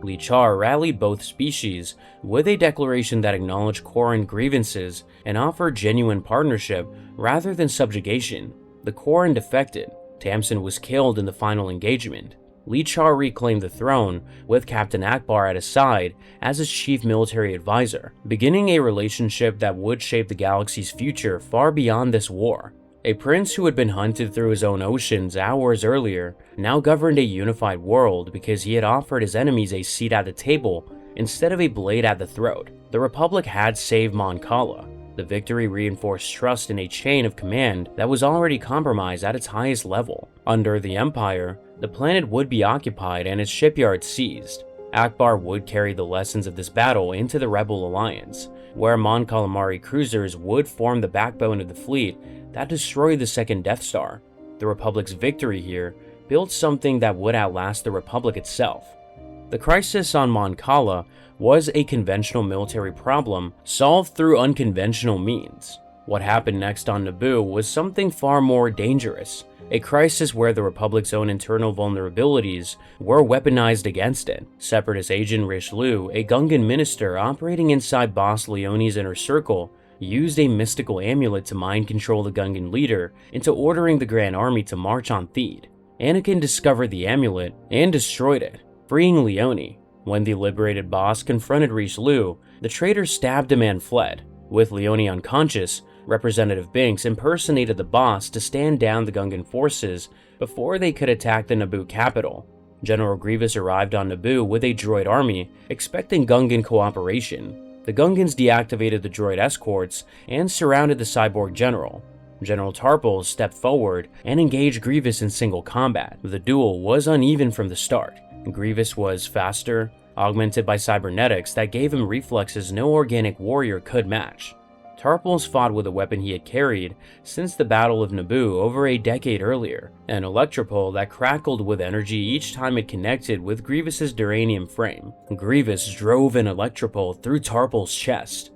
Lee Char rallied both species with a declaration that acknowledged Quarren grievances and offered genuine partnership rather than subjugation. The Quarren defected. Tamsin was killed in the final engagement. Lee Char reclaimed the throne, with Captain Akbar at his side as his chief military advisor, beginning a relationship that would shape the galaxy's future far beyond this war. A prince who had been hunted through his own oceans hours earlier now governed a unified world because he had offered his enemies a seat at the table instead of a blade at the throat. The Republic had saved Mon Cala, The victory reinforced trust in a chain of command that was already compromised at its highest level. Under the Empire, the planet would be occupied and its shipyards seized. Akbar would carry the lessons of this battle into the Rebel Alliance, where Mon Calamari cruisers would form the backbone of the fleet that destroyed the second Death Star. The Republic's victory here built something that would outlast the Republic itself. The crisis on Mon Cala was a conventional military problem solved through unconventional means. What happened next on Naboo was something far more dangerous, a crisis where the Republic's own internal vulnerabilities were weaponized against it. Separatist agent Richelieu, a Gungan minister operating inside Boss Leonie's inner circle, used a mystical amulet to mind control the Gungan leader into ordering the Grand Army to march on Theed. Anakin discovered the amulet and destroyed it, freeing Leonie. When the liberated boss confronted Richelieu, the traitor stabbed him and fled. With Leonie unconscious, Representative Binks impersonated the boss to stand down the Gungan forces before they could attack the Naboo capital. General Grievous arrived on Naboo with a droid army, expecting Gungan cooperation. The Gungans deactivated the droid escorts and surrounded the cyborg general. General Tarpals stepped forward and engaged Grievous in single combat. The duel was uneven from the start. Grievous was faster, augmented by cybernetics that gave him reflexes no organic warrior could match. Tarpals fought with a weapon he had carried since the Battle of Naboo over a decade earlier, an electropole that crackled with energy each time it connected with Grievous's duranium frame. Grievous drove an electropole through Tarpals' chest.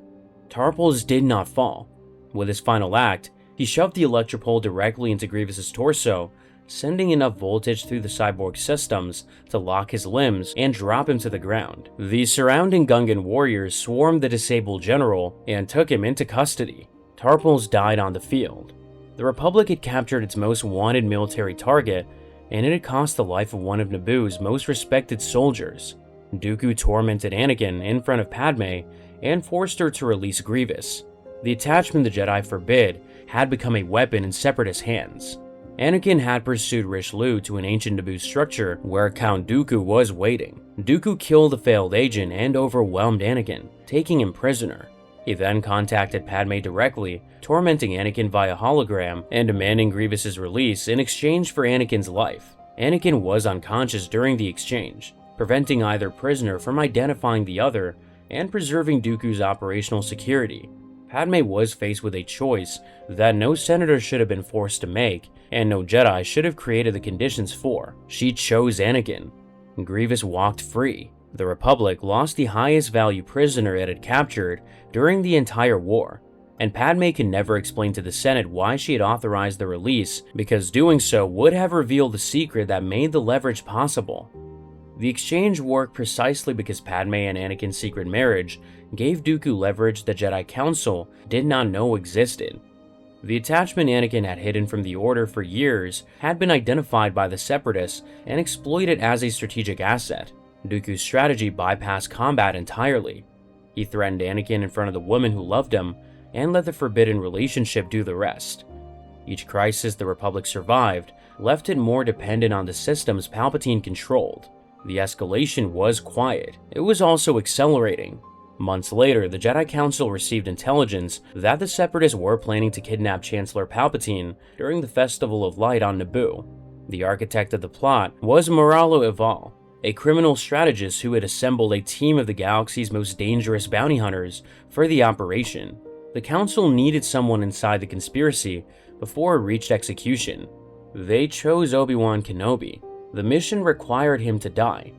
Tarpals did not fall. With his final act, he shoved the electropole directly into Grievous's torso, sending enough voltage through the cyborg systems to lock his limbs and drop him to the ground. The surrounding Gungan warriors swarmed the disabled general and took him into custody. Tarpals died on the field. The Republic had captured its most wanted military target, and it had cost the life of one of Naboo's most respected soldiers. Dooku tormented Anakin in front of Padme and forced her to release Grievous. The attachment the Jedi forbid had become a weapon in Separatist hands. Anakin had pursued Richelieu to an ancient Naboo structure where Count Dooku was waiting. Dooku killed the failed agent and overwhelmed Anakin, taking him prisoner. He then contacted Padme directly, tormenting Anakin via hologram and demanding Grievous's release in exchange for Anakin's life. Anakin was unconscious during the exchange, preventing either prisoner from identifying the other and preserving Dooku's operational security. Padme was faced with a choice that no senator should have been forced to make, and no Jedi should have created the conditions for. She chose Anakin. Grievous walked free. The Republic lost the highest value prisoner it had captured during the entire war, and Padme could never explain to the Senate why she had authorized the release, because doing so would have revealed the secret that made the leverage possible. The exchange worked precisely because Padme and Anakin's secret marriage gave Dooku leverage the Jedi Council did not know existed. The attachment Anakin had hidden from the Order for years had been identified by the Separatists and exploited as a strategic asset. Dooku's strategy bypassed combat entirely. He threatened Anakin in front of the woman who loved him and let the forbidden relationship do the rest. Each crisis the Republic survived left it more dependent on the systems Palpatine controlled. The escalation was quiet. It was also accelerating. Months later, the Jedi Council received intelligence that the Separatists were planning to kidnap Chancellor Palpatine during the Festival of Light on Naboo. The architect of the plot was Moralo Ival, a criminal strategist who had assembled a team of the galaxy's most dangerous bounty hunters for the operation. The Council needed someone inside the conspiracy before it reached execution. They chose Obi-Wan Kenobi. The mission required him to die.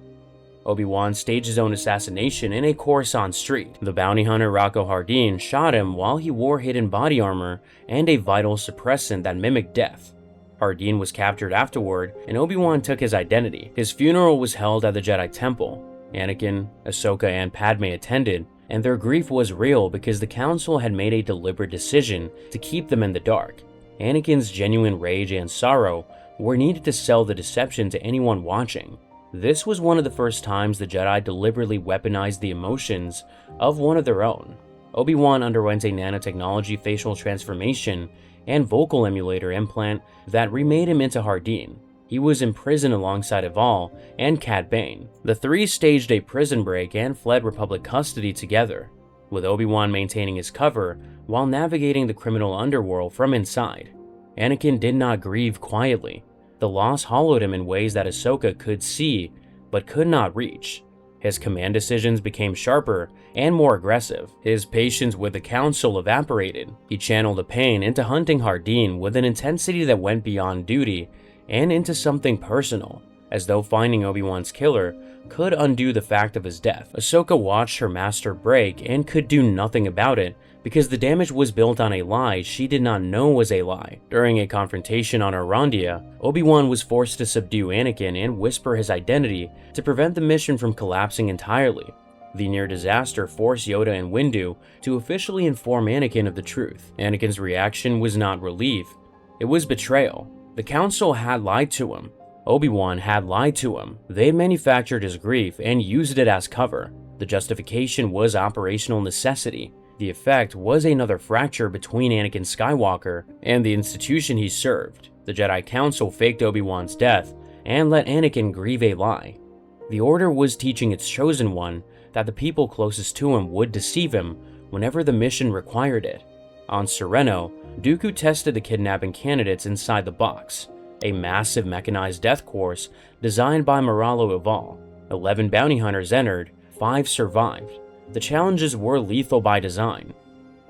Obi-Wan staged his own assassination in a Coruscant street. The bounty hunter Rocco Hardeen shot him while he wore hidden body armor and a vital suppressant that mimicked death. Hardeen was captured afterward, and Obi-Wan took his identity. His funeral was held at the Jedi Temple. Anakin, Ahsoka, and Padme attended, and their grief was real because the Council had made a deliberate decision to keep them in the dark. Anakin's genuine rage and sorrow were needed to sell the deception to anyone watching. This was one of the first times the Jedi deliberately weaponized the emotions of one of their own. Obi-Wan underwent a nanotechnology facial transformation and vocal emulator implant that remade him into Hardeen. He was imprisoned alongside Ival and Cad Bane. The three staged a prison break and fled Republic custody together. with Obi-Wan maintaining his cover while navigating the criminal underworld from inside. Anakin did not grieve quietly. The loss hollowed him in ways that Ahsoka could see but could not reach. His command decisions became sharper and more aggressive. His patience with the Council evaporated. He channeled the pain into hunting Hardeen with an intensity that went beyond duty and into something personal, as though finding Obi-Wan's killer could undo the fact of his death. Ahsoka watched her master break and could do nothing about it because the damage was built on a lie she did not know was a lie. During a confrontation on Arandia, Obi-Wan was forced to subdue Anakin and whisper his identity to prevent the mission from collapsing entirely. The near disaster forced Yoda and Windu to officially inform Anakin of the truth. Anakin's reaction was not relief, it was betrayal. The Council had lied to him. Obi-Wan had lied to him. They manufactured his grief and used it as cover. The justification was operational necessity. The effect was another fracture between Anakin Skywalker and the institution he served. The Jedi Council faked Obi-Wan's death and let Anakin grieve a lie. The Order was teaching its chosen one that the people closest to him would deceive him whenever the mission required it. On Sereno, Dooku tested the kidnapping candidates inside the box, a massive mechanized death course designed by Moralo Eval. 11 bounty hunters entered, 5 survived. The challenges were lethal by design.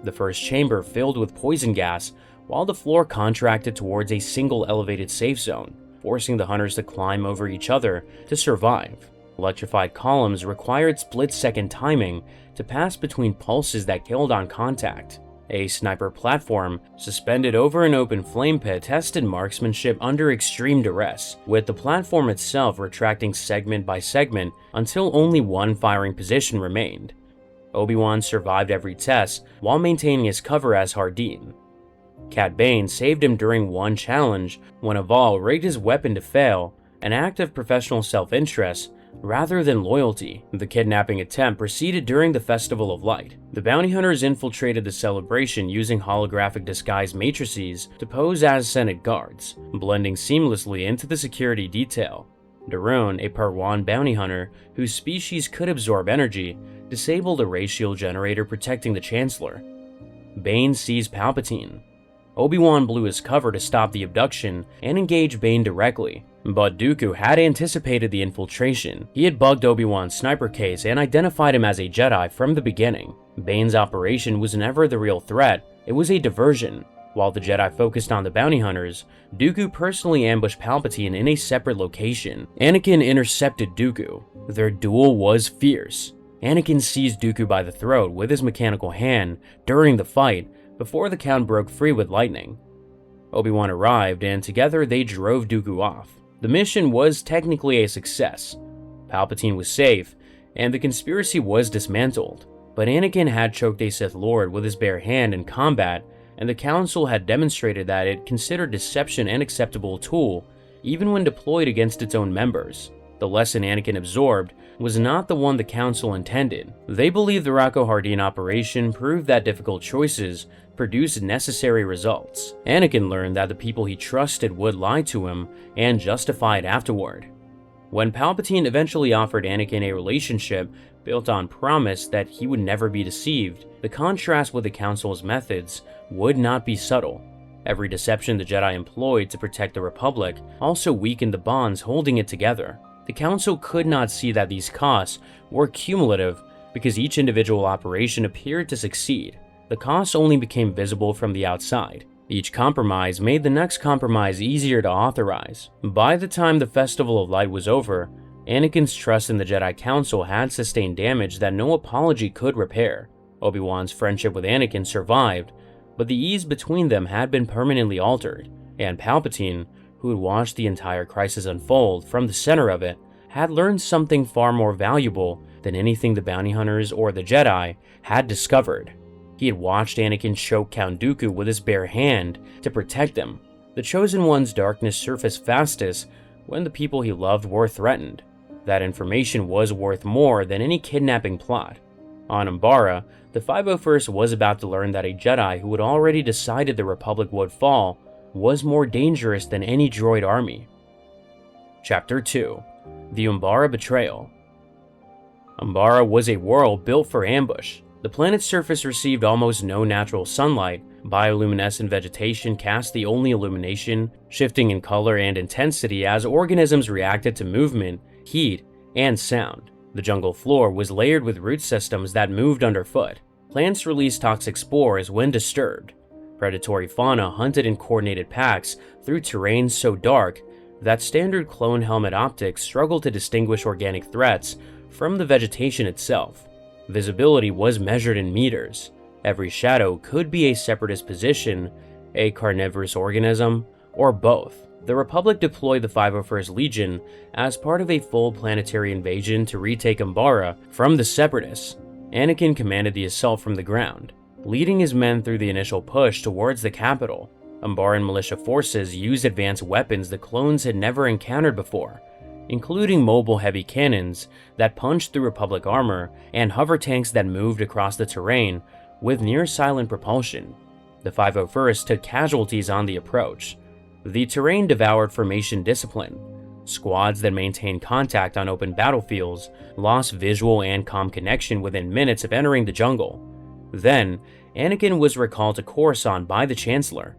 The first chamber filled with poison gas, while the floor contracted towards a single elevated safe zone, forcing the hunters to climb over each other to survive. Electrified columns required split-second timing to pass between pulses that killed on contact. A sniper platform suspended over an open flame pit tested marksmanship under extreme duress, with the platform itself retracting segment by segment until only one firing position remained. Obi-Wan survived every test while maintaining his cover as Hardeen. Cad Bane saved him during one challenge when Aval rigged his weapon to fail, an act of professional self-interest rather than loyalty. The kidnapping attempt proceeded during the Festival of Light. The bounty hunters infiltrated the celebration using holographic disguise matrices to pose as Senate guards, blending seamlessly into the security detail. Darone, a Parwan bounty hunter whose species could absorb energy, disabled a ray shield generator protecting the Chancellor. Bane seized Palpatine. Obi-Wan blew his cover to stop the abduction and engage Bane directly, but Dooku had anticipated the infiltration. He had bugged Obi-Wan's sniper case and identified him as a Jedi from the beginning. Bane's operation was never the real threat, it was a diversion. While the Jedi focused on the bounty hunters, Dooku personally ambushed Palpatine in a separate location. Anakin intercepted Dooku. Their duel was fierce. Anakin seized Dooku by the throat with his mechanical hand during the fight before the Count broke free with lightning. Obi-Wan arrived and together they drove Dooku off. The mission was technically a success. Palpatine was safe and the conspiracy was dismantled, but Anakin had choked a Sith Lord with his bare hand in combat, and the Council had demonstrated that it considered deception an acceptable tool even when deployed against its own members. The lesson Anakin absorbed was not the one the Council intended. They believed the Rocco Hardeen operation proved that difficult choices produce necessary results. Anakin learned that the people he trusted would lie to him and justify it afterward. When Palpatine eventually offered Anakin a relationship built on promise that he would never be deceived, the contrast with the Council's methods would not be subtle. Every deception the Jedi employed to protect the Republic also weakened the bonds holding it together. The Council could not see that these costs were cumulative because each individual operation appeared to succeed. The costs only became visible from the outside. Each compromise made the next compromise easier to authorize. By the time the Festival of Light was over, Anakin's trust in the Jedi Council had sustained damage that no apology could repair. Obi-Wan's friendship with Anakin survived, but the ease between them had been permanently altered, and Palpatine, who had watched the entire crisis unfold from the center of it, had learned something far more valuable than anything the bounty hunters or the Jedi had discovered. He had watched Anakin choke Count Dooku with his bare hand to protect him. The Chosen One's darkness surfaced fastest when the people he loved were threatened. That information was worth more than any kidnapping plot. On Umbara, the 501st was about to learn that a Jedi who had already decided the Republic would fall was more dangerous than any droid army. Chapter 2: The Umbara Betrayal. Umbara was a world built for ambush. The planet's surface received almost no natural sunlight. Bioluminescent vegetation cast the only illumination, shifting in color and intensity as organisms reacted to movement, heat, and sound. The jungle floor was layered with root systems that moved underfoot. Plants released toxic spores when disturbed. Predatory fauna hunted in coordinated packs through terrain so dark that standard clone helmet optics struggled to distinguish organic threats from the vegetation itself. Visibility was measured in meters. Every shadow could be a separatist position, a carnivorous organism, or both. The Republic deployed the 501st Legion as part of a full planetary invasion to retake Umbara from the Separatists. Anakin commanded the assault from the ground, leading his men through the initial push towards the capital. Umbaran militia forces used advanced weapons the clones had never encountered before, including mobile heavy cannons that punched through Republic armor and hover tanks that moved across the terrain with near-silent propulsion. The 501st took casualties on the approach. The terrain devoured formation discipline. Squads that maintained contact on open battlefields lost visual and comm connection within minutes of entering the jungle. Then, Anakin was recalled to Coruscant by the Chancellor.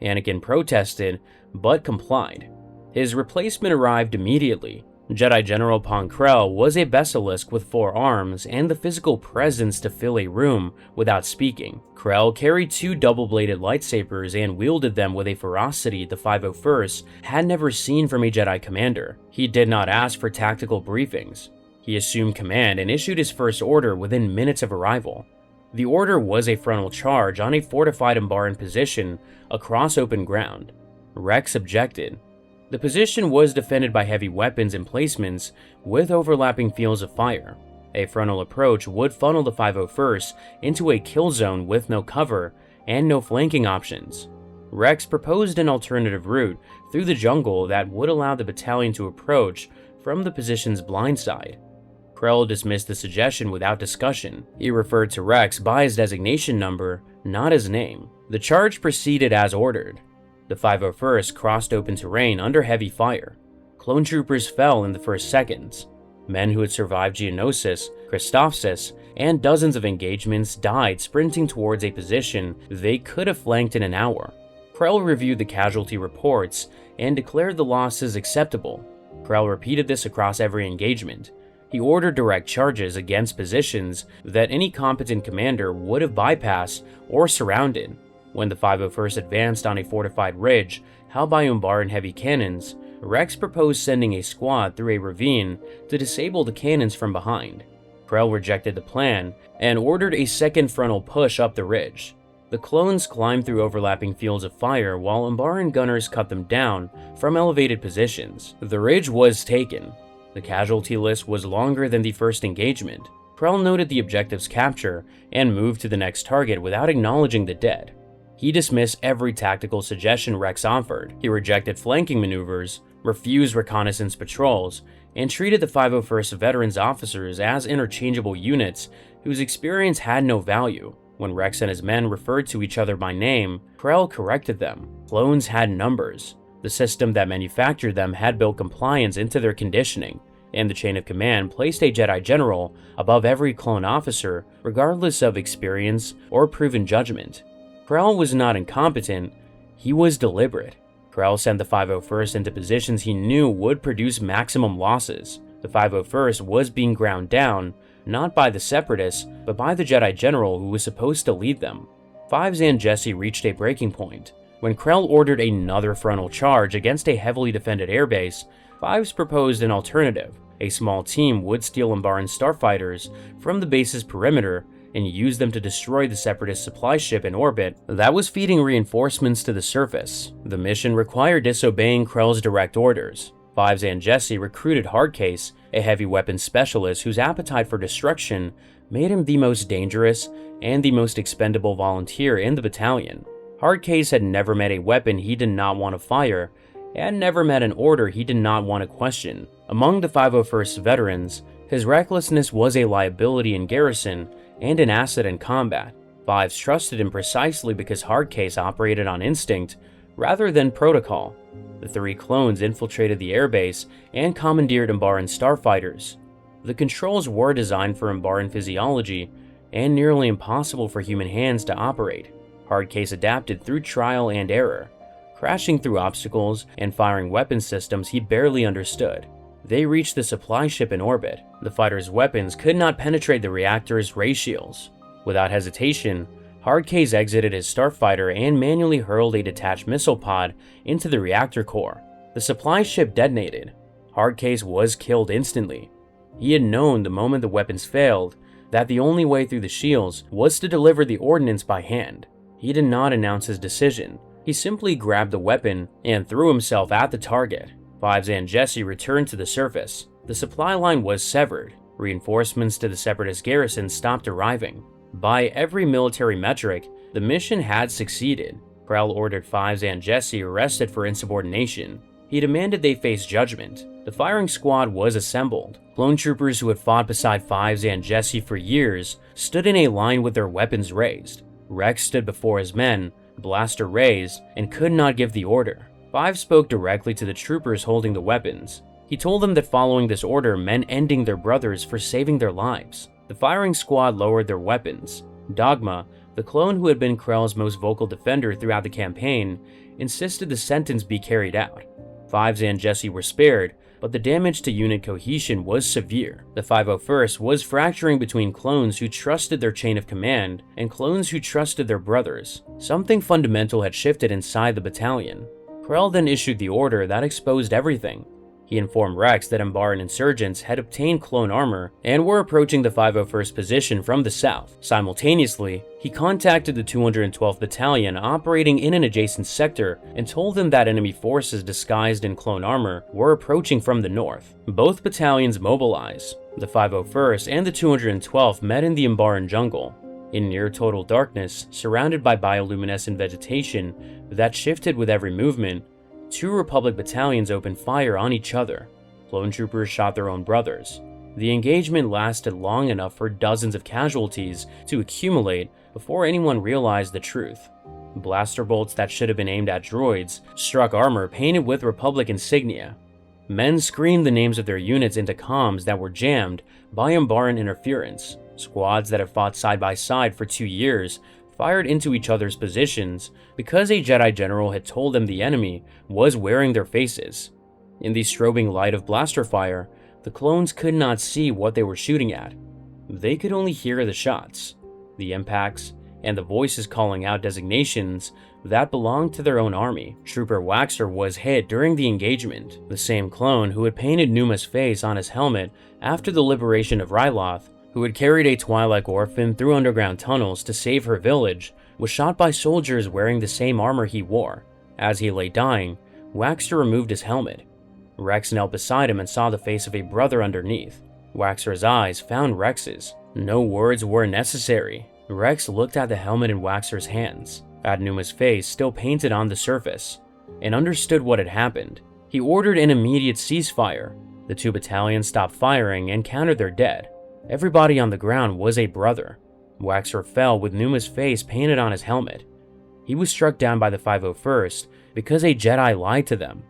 Anakin protested, but complied. His replacement arrived immediately. Jedi General Pong Krell was a basilisk with 4 arms and the physical presence to fill a room without speaking. Krell carried 2 double-bladed lightsabers and wielded them with a ferocity the 501st had never seen from a Jedi commander. He did not ask for tactical briefings. He assumed command and issued his first order within minutes of arrival. The order was a frontal charge on a fortified Umbaran position across open ground. Rex objected. The position was defended by heavy weapons emplacements with overlapping fields of fire. A frontal approach would funnel the 501st into a kill zone with no cover and no flanking options. Rex proposed an alternative route through the jungle that would allow the battalion to approach from the position's blind side. Krell dismissed the suggestion without discussion. He referred to Rex by his designation number, not his name. The charge proceeded as ordered. The 501st crossed open terrain under heavy fire. Clone troopers fell in the first seconds. Men who had survived Geonosis, Christophsis, and dozens of engagements died sprinting towards a position they could have flanked in an hour. Krell reviewed the casualty reports and declared the losses acceptable. Krell repeated this across every engagement. He ordered direct charges against positions that any competent commander would have bypassed or surrounded. When the 501st advanced on a fortified ridge held by Umbaran heavy cannons, Rex proposed sending a squad through a ravine to disable the cannons from behind. Krell rejected the plan and ordered a second frontal push up the ridge. The clones climbed through overlapping fields of fire while Umbaran gunners cut them down from elevated positions. The ridge was taken. The casualty list was longer than the first engagement. Krell noted the objective's capture and moved to the next target without acknowledging the dead. He dismissed every tactical suggestion Rex offered. He rejected flanking maneuvers, refused reconnaissance patrols, and treated the 501st veterans officers as interchangeable units whose experience had no value. When Rex and his men referred to each other by name, Krell corrected them. Clones had numbers. The system that manufactured them had built compliance into their conditioning, and the chain of command placed a Jedi General above every clone officer regardless of experience or proven judgment. Krell was not incompetent, he was deliberate. Krell sent the 501st into positions he knew would produce maximum losses. The 501st was being ground down, not by the Separatists, but by the Jedi General who was supposed to lead them. Fives and Jesse reached a breaking point. When Krell ordered another frontal charge against a heavily defended airbase, Fives proposed an alternative. A small team would steal Umbaran starfighters from the base's perimeter and use them to destroy the Separatist supply ship in orbit that was feeding reinforcements to the surface. The mission required disobeying Krell's direct orders. Fives and Jesse recruited Hardcase, a heavy weapons specialist whose appetite for destruction made him the most dangerous and the most expendable volunteer in the battalion. Hardcase had never met a weapon he did not want to fire, and never met an order he did not want to question. Among the 501st veterans, his recklessness was a liability in garrison and an asset in combat. Fives trusted him precisely because Hardcase operated on instinct rather than protocol. The 3 clones infiltrated the airbase and commandeered Umbaran starfighters. The controls were designed for Umbaran physiology and nearly impossible for human hands to operate. Hardcase adapted through trial and error, crashing through obstacles and firing weapon systems he barely understood. They reached the supply ship in orbit. The fighter's weapons could not penetrate the reactor's ray shields. Without hesitation, Hardcase exited his starfighter and manually hurled a detached missile pod into the reactor core. The supply ship detonated. Hardcase was killed instantly. He had known the moment the weapons failed that the only way through the shields was to deliver the ordnance by hand. He did not announce his decision. He simply grabbed the weapon and threw himself at the target. Fives and Jesse returned to the surface. The supply line was severed. Reinforcements to the Separatist garrison stopped arriving. By every military metric, the mission had succeeded. Krell ordered Fives and Jesse arrested for insubordination. He demanded they face judgment. The firing squad was assembled. Clone troopers who had fought beside Fives and Jesse for years stood in a line with their weapons raised. Rex stood before his men, blaster raised, and could not give the order. Fives spoke directly to the troopers holding the weapons. He told them that following this order meant ending their brothers for saving their lives. The firing squad lowered their weapons. Dogma, the clone who had been Krell's most vocal defender throughout the campaign, insisted the sentence be carried out. Fives and Jesse were spared, but the damage to unit cohesion was severe. The 501st was fracturing between clones who trusted their chain of command and clones who trusted their brothers. Something fundamental had shifted inside the battalion. Krell then issued the order that exposed everything. He informed Rex that Umbaran insurgents had obtained clone armor and were approaching the 501st position from the south. Simultaneously, he contacted the 212th Battalion operating in an adjacent sector and told them that enemy forces disguised in clone armor were approaching from the north. Both battalions mobilized. The 501st and the 212th met in the Umbaran jungle. In near total darkness, surrounded by bioluminescent vegetation that shifted with every movement, two Republic battalions opened fire on each other. Clone troopers shot their own brothers. The engagement lasted long enough for dozens of casualties to accumulate before anyone realized the truth. Blaster bolts that should have been aimed at droids struck armor painted with Republic insignia. Men screamed the names of their units into comms that were jammed by Umbaran interference. Squads that had fought side by side for 2 years fired into each other's positions because a Jedi general had told them the enemy was wearing their faces. In the strobing light of blaster fire, the clones could not see what they were shooting at. They could only hear the shots, the impacts, and the voices calling out designations that belonged to their own army. Trooper Waxer was hit during the engagement. The same clone who had painted Numa's face on his helmet after the liberation of Ryloth, who had carried a Twi'lek orphan through underground tunnels to save her village, was shot by soldiers wearing the same armor he wore. As he lay dying, Waxer removed his helmet. Rex knelt beside him and saw the face of a brother underneath. Waxer's eyes found Rex's. No words were necessary. Rex looked at the helmet in Waxer's hands, at Numa's face still painted on the surface, and understood what had happened. He ordered an immediate ceasefire. The two battalions stopped firing and counted their dead. Everybody on the ground was a brother. Waxer fell with Numa's face painted on his helmet. He was struck down by the 501st because a Jedi lied to them.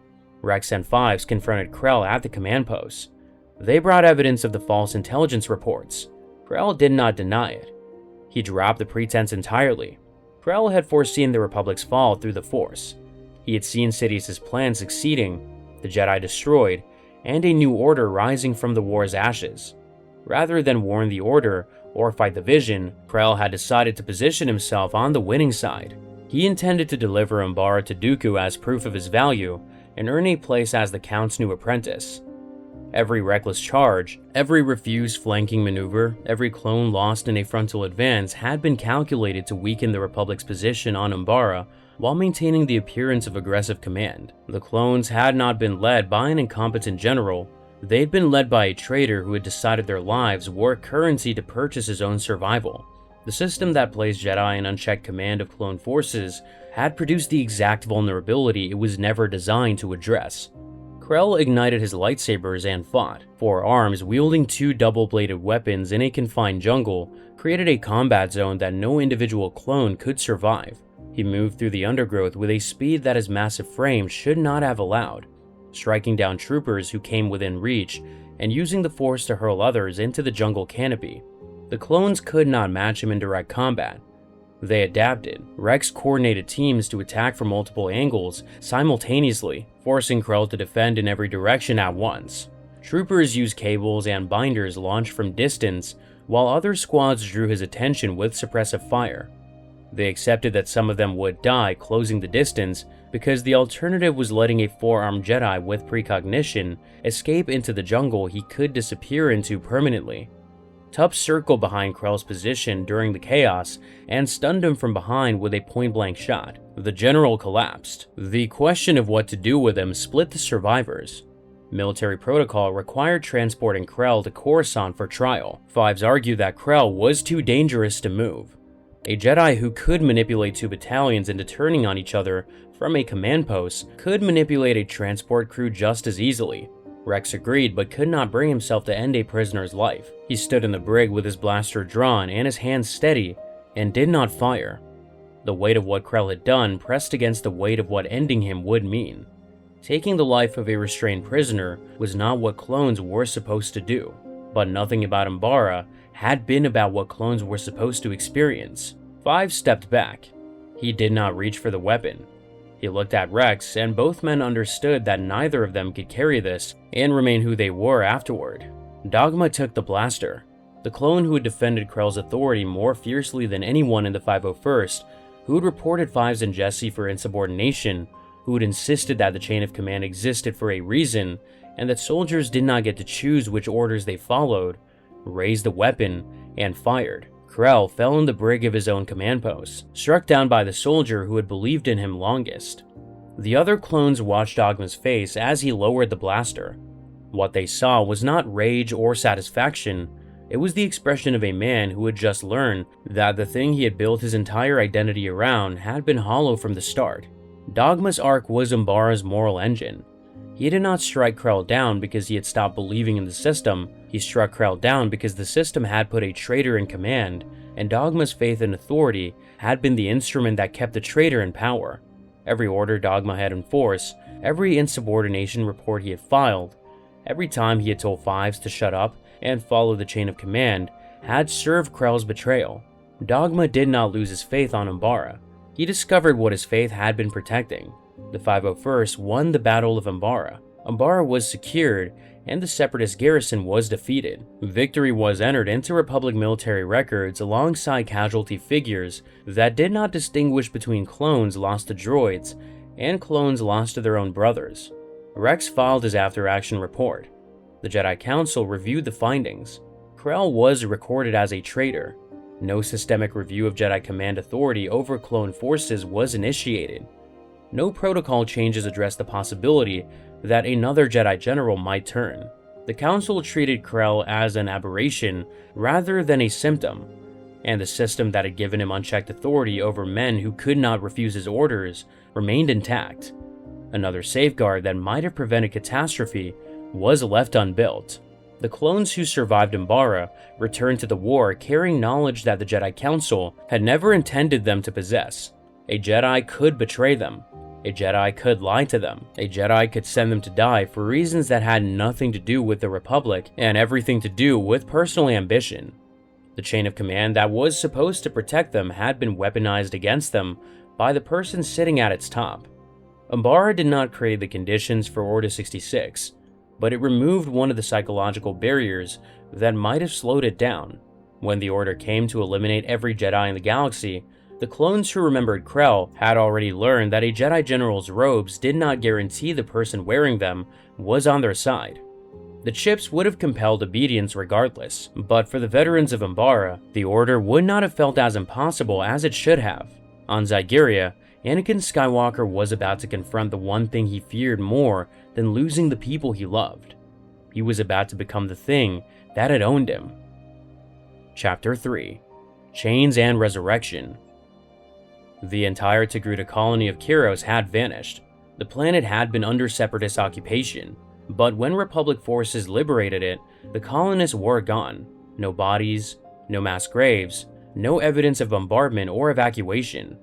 Rex and Fives confronted Krell at the command post. They brought evidence of the false intelligence reports. Krell did not deny it. He dropped the pretense entirely. Krell had foreseen the Republic's fall through the Force. He had seen Sidious's plan succeeding, the Jedi destroyed, and a new order rising from the war's ashes. Rather than warn the Order or fight the Vision, Krell had decided to position himself on the winning side. He intended to deliver Umbara to Dooku as proof of his value and earn a place as the Count's new apprentice. Every reckless charge, every refused flanking maneuver, every clone lost in a frontal advance had been calculated to weaken the Republic's position on Umbara while maintaining the appearance of aggressive command. The clones had not been led by an incompetent general. They'd been led by a traitor who had decided their lives were currency to purchase his own survival. The system that placed Jedi in unchecked command of clone forces had produced the exact vulnerability it was never designed to address. Krell ignited his lightsabers and fought. 4 arms wielding 2 double-bladed weapons in a confined jungle created a combat zone that no individual clone could survive. He moved through the undergrowth with a speed that his massive frame should not have allowed, striking down troopers who came within reach and using the Force to hurl others into the jungle canopy. The clones could not match him in direct combat. They adapted. Rex coordinated teams to attack from multiple angles simultaneously, forcing Krell to defend in every direction at once. Troopers used cables and binders launched from distance, while other squads drew his attention with suppressive fire. They accepted that some of them would die closing the distance because the alternative was letting a four-armed Jedi with precognition escape into the jungle he could disappear into permanently. Tup circled behind Krell's position during the chaos and stunned him from behind with a point-blank shot. The general collapsed. The question of what to do with him split the survivors. Military protocol required transporting Krell to Coruscant for trial. Fives argued that Krell was too dangerous to move. A Jedi who could manipulate two battalions into turning on each other from a command post could manipulate a transport crew just as easily. Rex agreed but could not bring himself to end a prisoner's life. He stood in the brig with his blaster drawn and his hands steady and did not fire. The weight of what Krell had done pressed against the weight of what ending him would mean. Taking the life of a restrained prisoner was not what clones were supposed to do, but nothing about Umbara had been about what clones were supposed to experience. Five stepped back. He did not reach for the weapon. He looked at Rex, and both men understood that neither of them could carry this and remain who they were afterward. Dogma took the blaster. The clone who had defended Krell's authority more fiercely than anyone in the 501st, who had reported Fives and Jesse for insubordination, who had insisted that the chain of command existed for a reason, and that soldiers did not get to choose which orders they followed, raised the weapon and fired. Krell fell in the brig of his own command post, struck down by the soldier who had believed in him longest. The other clones watched Dogma's face as he lowered the blaster. What they saw was not rage or satisfaction, it was the expression of a man who had just learned that the thing he had built his entire identity around had been hollow from the start. Dogma's arc was Umbara's moral engine. He did not strike Krell down because he had stopped believing in the system. He struck Krell down because the system had put a traitor in command, and Dogma's faith in authority had been the instrument that kept the traitor in power. Every order Dogma had enforced, every insubordination report he had filed, every time he had told Fives to shut up and follow the chain of command, had served Krell's betrayal. Dogma did not lose his faith on Umbara. He discovered what his faith had been protecting. The 501st won the Battle of Umbara. Umbara was secured, and the Separatist garrison was defeated. Victory was entered into Republic military records alongside casualty figures that did not distinguish between clones lost to droids and clones lost to their own brothers. Rex filed his after-action report. The Jedi Council reviewed the findings. Krell was recorded as a traitor. No systemic review of Jedi command authority over clone forces was initiated. No protocol changes addressed the possibility that another Jedi general might turn. The Council treated Krell as an aberration rather than a symptom, and the system that had given him unchecked authority over men who could not refuse his orders remained intact. Another safeguard that might have prevented catastrophe was left unbuilt. The clones who survived Umbara returned to the war carrying knowledge that the Jedi Council had never intended them to possess. A Jedi could betray them. A Jedi could lie to them. A Jedi could send them to die for reasons that had nothing to do with the Republic and everything to do with personal ambition. The chain of command that was supposed to protect them had been weaponized against them by the person sitting at its top. Umbara did not create the conditions for Order 66, but it removed one of the psychological barriers that might have slowed it down. When the Order came to eliminate every Jedi in the galaxy, the clones who remembered Krell had already learned that a Jedi General's robes did not guarantee the person wearing them was on their side. The chips would have compelled obedience regardless, but for the veterans of Umbara, the Order would not have felt as impossible as it should have. On Zygeria, Anakin Skywalker was about to confront the one thing he feared more than losing the people he loved. He was about to become the thing that had owned him. Chapter 3: Chains and Resurrection. The entire Togruta colony of Kiros had vanished. The planet had been under Separatist occupation, but when Republic forces liberated it, the colonists were gone. No bodies, no mass graves, no evidence of bombardment or evacuation.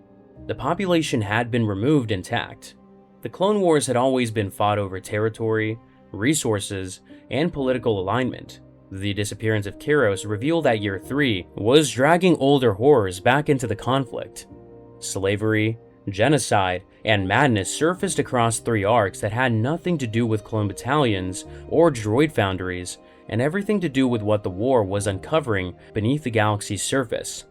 The population had been removed intact. The Clone Wars had always been fought over territory, resources, and political alignment. The disappearance of Kiros revealed at Year 3 was dragging older horrors back into the conflict. Slavery, genocide, and madness surfaced across 3 arcs that had nothing to do with clone battalions or droid foundries, and everything to do with what the war was uncovering beneath the galaxy's surface.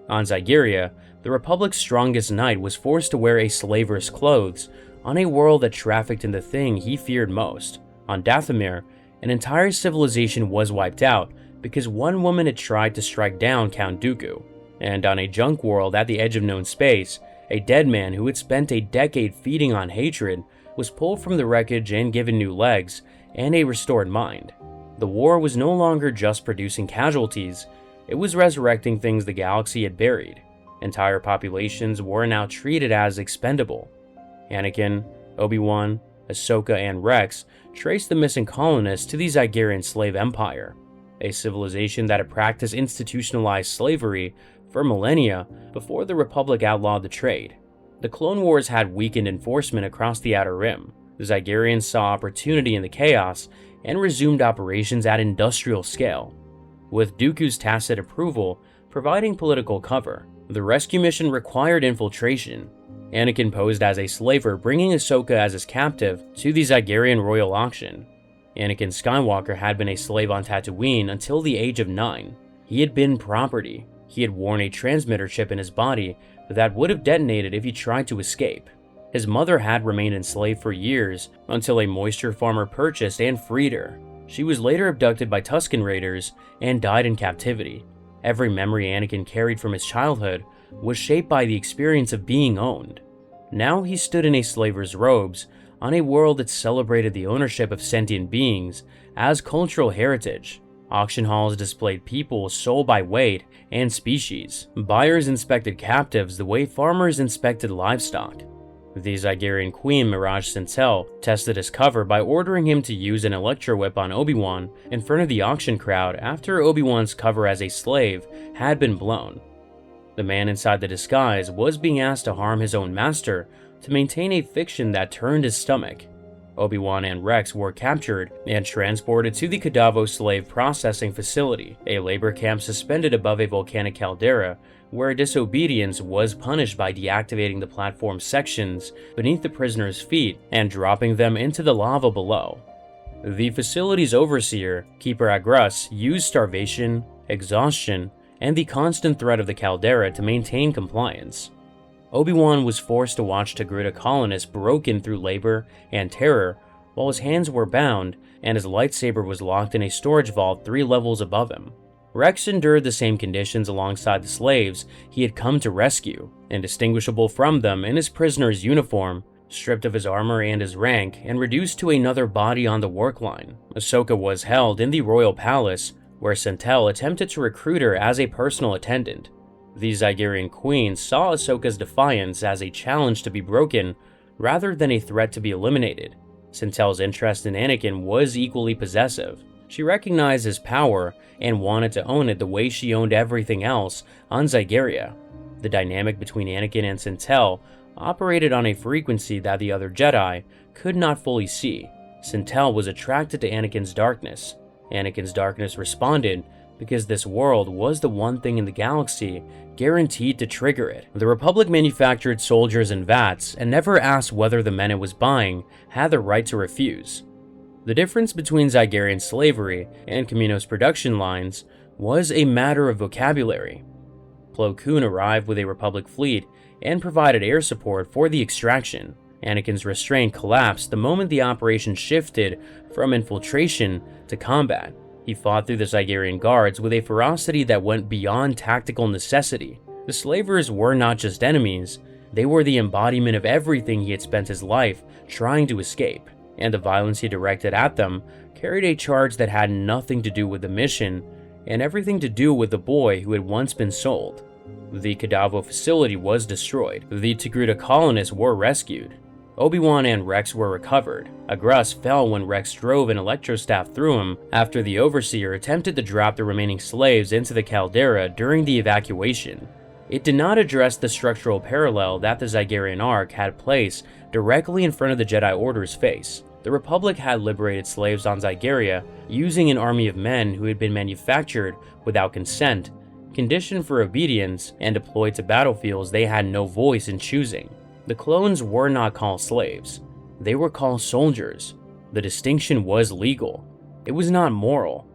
On Zygeria, the Republic's strongest knight was forced to wear a slaver's clothes on a world that trafficked in the thing he feared most. On Dathomir, an entire civilization was wiped out because one woman had tried to strike down Count Dooku. And on a junk world at the edge of known space, a dead man who had spent a decade feeding on hatred was pulled from the wreckage and given new legs and a restored mind. The war was no longer just producing casualties, it was resurrecting things the galaxy had buried. Entire populations were now treated as expendable. Anakin, Obi-Wan, Ahsoka, and Rex traced the missing colonists to the Zygerian slave empire, a civilization that had practiced institutionalized slavery for millennia before the Republic outlawed the trade. The Clone Wars had weakened enforcement across the Outer Rim. The Zygerians saw opportunity in the chaos and resumed operations at industrial scale. With Dooku's tacit approval providing political cover, the rescue mission required infiltration. Anakin posed as a slaver, bringing Ahsoka as his captive to the Zygerian royal auction. Anakin Skywalker had been a slave on Tatooine until the age of 9. He had been property. He had worn a transmitter chip in his body that would have detonated if he tried to escape. His mother had remained enslaved for years until a moisture farmer purchased and freed her. She was later abducted by Tusken Raiders and died in captivity. Every memory Anakin carried from his childhood was shaped by the experience of being owned. Now he stood in a slaver's robes on a world that celebrated the ownership of sentient beings as cultural heritage. Auction halls displayed people sold by weight and species. Buyers inspected captives the way farmers inspected livestock. The Zygerian queen Mirage Sintel tested his cover by ordering him to use an electro whip on Obi-Wan in front of the auction crowd after Obi-Wan's cover as a slave had been blown. The man inside the disguise was being asked to harm his own master to maintain a fiction that turned his stomach. Obi-Wan and Rex were captured and transported to the Kadavo Slave Processing Facility, a labor camp suspended above a volcanic caldera where disobedience was punished by deactivating the platform sections beneath the prisoners' feet and dropping them into the lava below. The facility's overseer, Keeper Agrus, used starvation, exhaustion, and the constant threat of the caldera to maintain compliance. Obi-Wan was forced to watch Togruta colonists broken through labor and terror while his hands were bound and his lightsaber was locked in a storage vault 3 levels above him. Rex endured the same conditions alongside the slaves he had come to rescue, indistinguishable from them in his prisoner's uniform, stripped of his armor and his rank, and reduced to another body on the work line. Ahsoka was held in the royal palace, where Sintel attempted to recruit her as a personal attendant. The Zygerian queen saw Ahsoka's defiance as a challenge to be broken rather than a threat to be eliminated. Sintel's interest in Anakin was equally possessive. She recognized his power and wanted to own it the way she owned everything else on Zygeria. The dynamic between Anakin and Sintel operated on a frequency that the other Jedi could not fully see. Sintel was attracted to Anakin's darkness. Anakin's darkness responded because this world was the one thing in the galaxy guaranteed to trigger it. The Republic manufactured soldiers in vats and never asked whether the men it was buying had the right to refuse. The difference between Zygerian slavery and Kamino's production lines was a matter of vocabulary. Plo Koon arrived with a Republic fleet and provided air support for the extraction. Anakin's restraint collapsed the moment the operation shifted from infiltration to combat. He fought through the Zygerian guards with a ferocity that went beyond tactical necessity. The slavers were not just enemies, they were the embodiment of everything he had spent his life trying to escape, and the violence he directed at them carried a charge that had nothing to do with the mission and everything to do with the boy who had once been sold. The Kadavo facility was destroyed. The Togruta colonists were rescued. Obi-Wan and Rex were recovered. Agrus fell when Rex drove an electrostaff through him after the Overseer attempted to drop the remaining slaves into the caldera during the evacuation. It did not address the structural parallel that the Zygerian arc had placed directly in front of the Jedi Order's face. The Republic had liberated slaves on Zygerria using an army of men who had been manufactured without consent, conditioned for obedience, and deployed to battlefields they had no voice in choosing. The clones were not called slaves. They were called soldiers. The distinction was legal. It was not moral.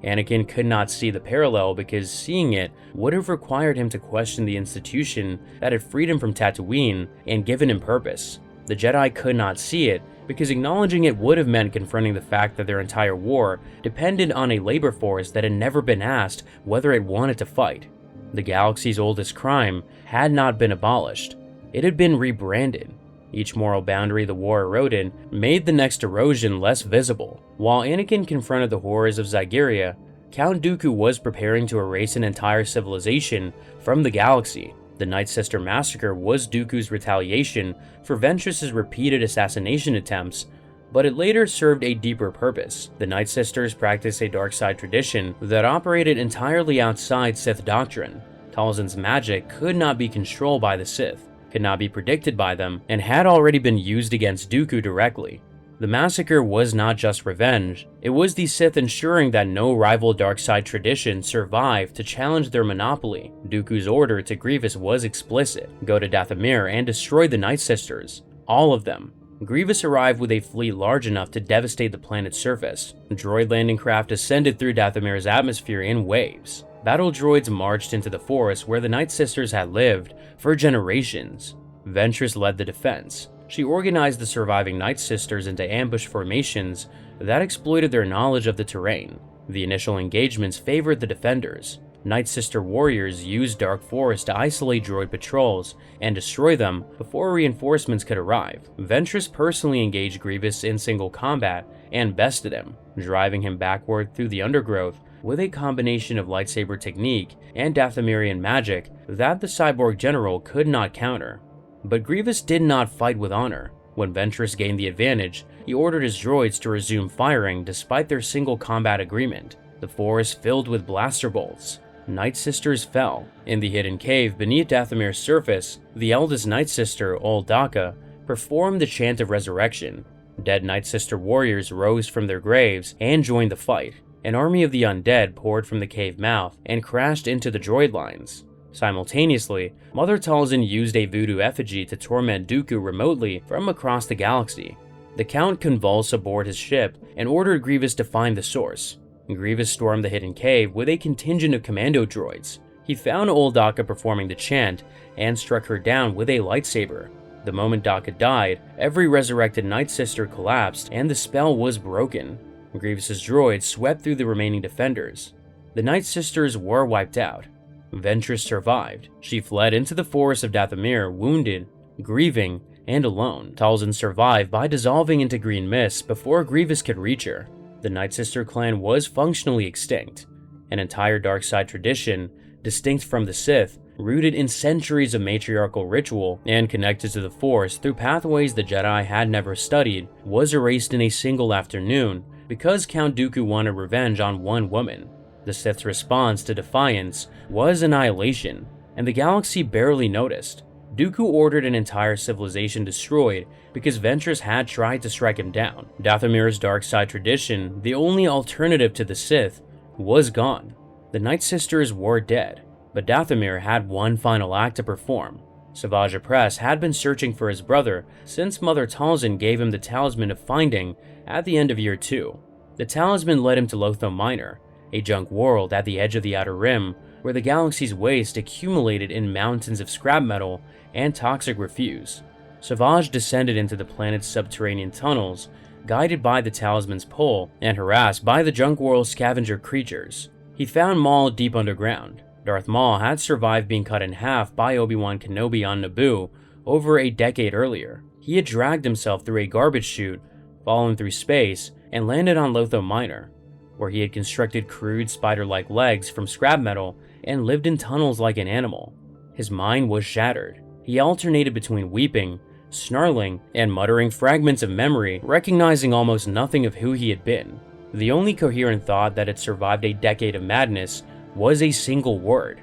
Anakin could not see the parallel because seeing it would have required him to question the institution that had freed him from Tatooine and given him purpose. The Jedi could not see it because acknowledging it would have meant confronting the fact that their entire war depended on a labor force that had never been asked whether it wanted to fight. The galaxy's oldest crime had not been abolished. It had been rebranded. Each moral boundary the war eroded made the next erosion less visible. While Anakin confronted the horrors of Zygerria, Count Dooku was preparing to erase an entire civilization from the galaxy. The Night Sister massacre was Dooku's retaliation for Ventress's repeated assassination attempts, but it later served a deeper purpose. The Night Sisters practiced a dark side tradition that operated entirely outside Sith doctrine. Talzin's magic could not be controlled by the Sith, could not be predicted by them, and had already been used against Dooku directly. The massacre was not just revenge, it was the Sith ensuring that no rival dark side tradition survived to challenge their monopoly. Dooku's order to Grievous was explicit: go to Dathomir and destroy the Night Sisters. All of them. Grievous arrived with a fleet large enough to devastate the planet's surface. Droid landing craft ascended through Dathomir's atmosphere in waves. Battle droids marched into the forest where the Night Sisters had lived for generations. Ventress led the defense. She organized the surviving Night Sisters into ambush formations that exploited their knowledge of the terrain. The initial engagements favored the defenders. Night Sister warriors used Dark Forest to isolate droid patrols and destroy them before reinforcements could arrive. Ventress personally engaged Grievous in single combat and bested him, driving him backward through the undergrowth with a combination of lightsaber technique and Dathomirian magic that the cyborg general could not counter. But Grievous did not fight with honor. When Ventress gained the advantage, he ordered his droids to resume firing despite their single combat agreement. The forest filled with blaster bolts. Night Sisters fell. In the hidden cave beneath Dathomir's surface, the eldest Night Sister, Old Daka, performed the chant of resurrection. Dead Night Sister warriors rose from their graves and joined the fight. An army of the undead poured from the cave mouth and crashed into the droid lines. Simultaneously, Mother Talzin used a voodoo effigy to torment Dooku remotely from across the galaxy. The Count convulsed aboard his ship and ordered Grievous to find the source. Grievous stormed the hidden cave with a contingent of commando droids. He found Old Daka performing the chant and struck her down with a lightsaber. The moment Daka died, every resurrected Night Sister collapsed and the spell was broken. Grievous's droids swept through the remaining defenders. The Night Sisters were wiped out. Ventress survived. She fled into the forest of Dathomir, wounded, grieving, and alone. Talzin survived by dissolving into green mist before Grievous could reach her. The Night Sister clan was functionally extinct. An entire dark side tradition, distinct from the Sith, rooted in centuries of matriarchal ritual and connected to the Force through pathways the Jedi had never studied, was erased in a single afternoon because Count Dooku wanted revenge on one woman. The Sith's response to defiance was annihilation, and the galaxy barely noticed. Dooku ordered an entire civilization destroyed because Ventress had tried to strike him down. Dathomir's dark side tradition, the only alternative to the Sith, was gone. The Night Sisters were dead, but Dathomir had one final act to perform. Savage Opress had been searching for his brother since Mother Talzin gave him the Talisman of Finding at the end of Year 2. The talisman led him to Lotho Minor, a junk world at the edge of the Outer Rim where the galaxy's waste accumulated in mountains of scrap metal and toxic refuse. Savage descended into the planet's subterranean tunnels, guided by the talisman's pull and harassed by the junk world's scavenger creatures. He found Maul deep underground. Darth Maul had survived being cut in half by Obi-Wan Kenobi on Naboo over a decade earlier. He had dragged himself through a garbage chute, fallen through space, and landed on Lotho Minor, where he had constructed crude spider-like legs from scrap metal and lived in tunnels like an animal. His mind was shattered. He alternated between weeping, snarling, and muttering fragments of memory, recognizing almost nothing of who he had been. The only coherent thought that had survived a decade of madness was a single word: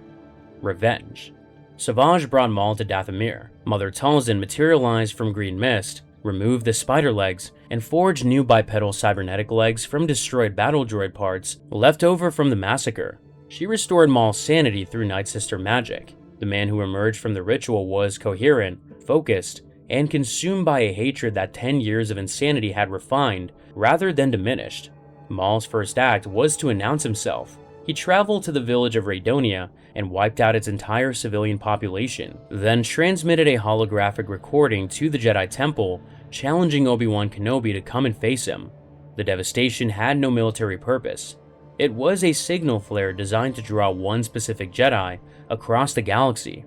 revenge. Savage brought Maul to Dathomir. Mother Talzin materialized from green mist, removed the spider legs, and forged new bipedal cybernetic legs from destroyed battle droid parts left over from the massacre. She restored Maul's sanity through Night Sister magic. The man who emerged from the ritual was coherent, focused, and consumed by a hatred that 10 years of insanity had refined rather than diminished. Maul's first act was to announce himself. He traveled to the village of Raydonia and wiped out its entire civilian population, then transmitted a holographic recording to the Jedi Temple, challenging Obi-Wan Kenobi to come and face him. The devastation had no military purpose. It was a signal flare designed to draw one specific Jedi across the galaxy.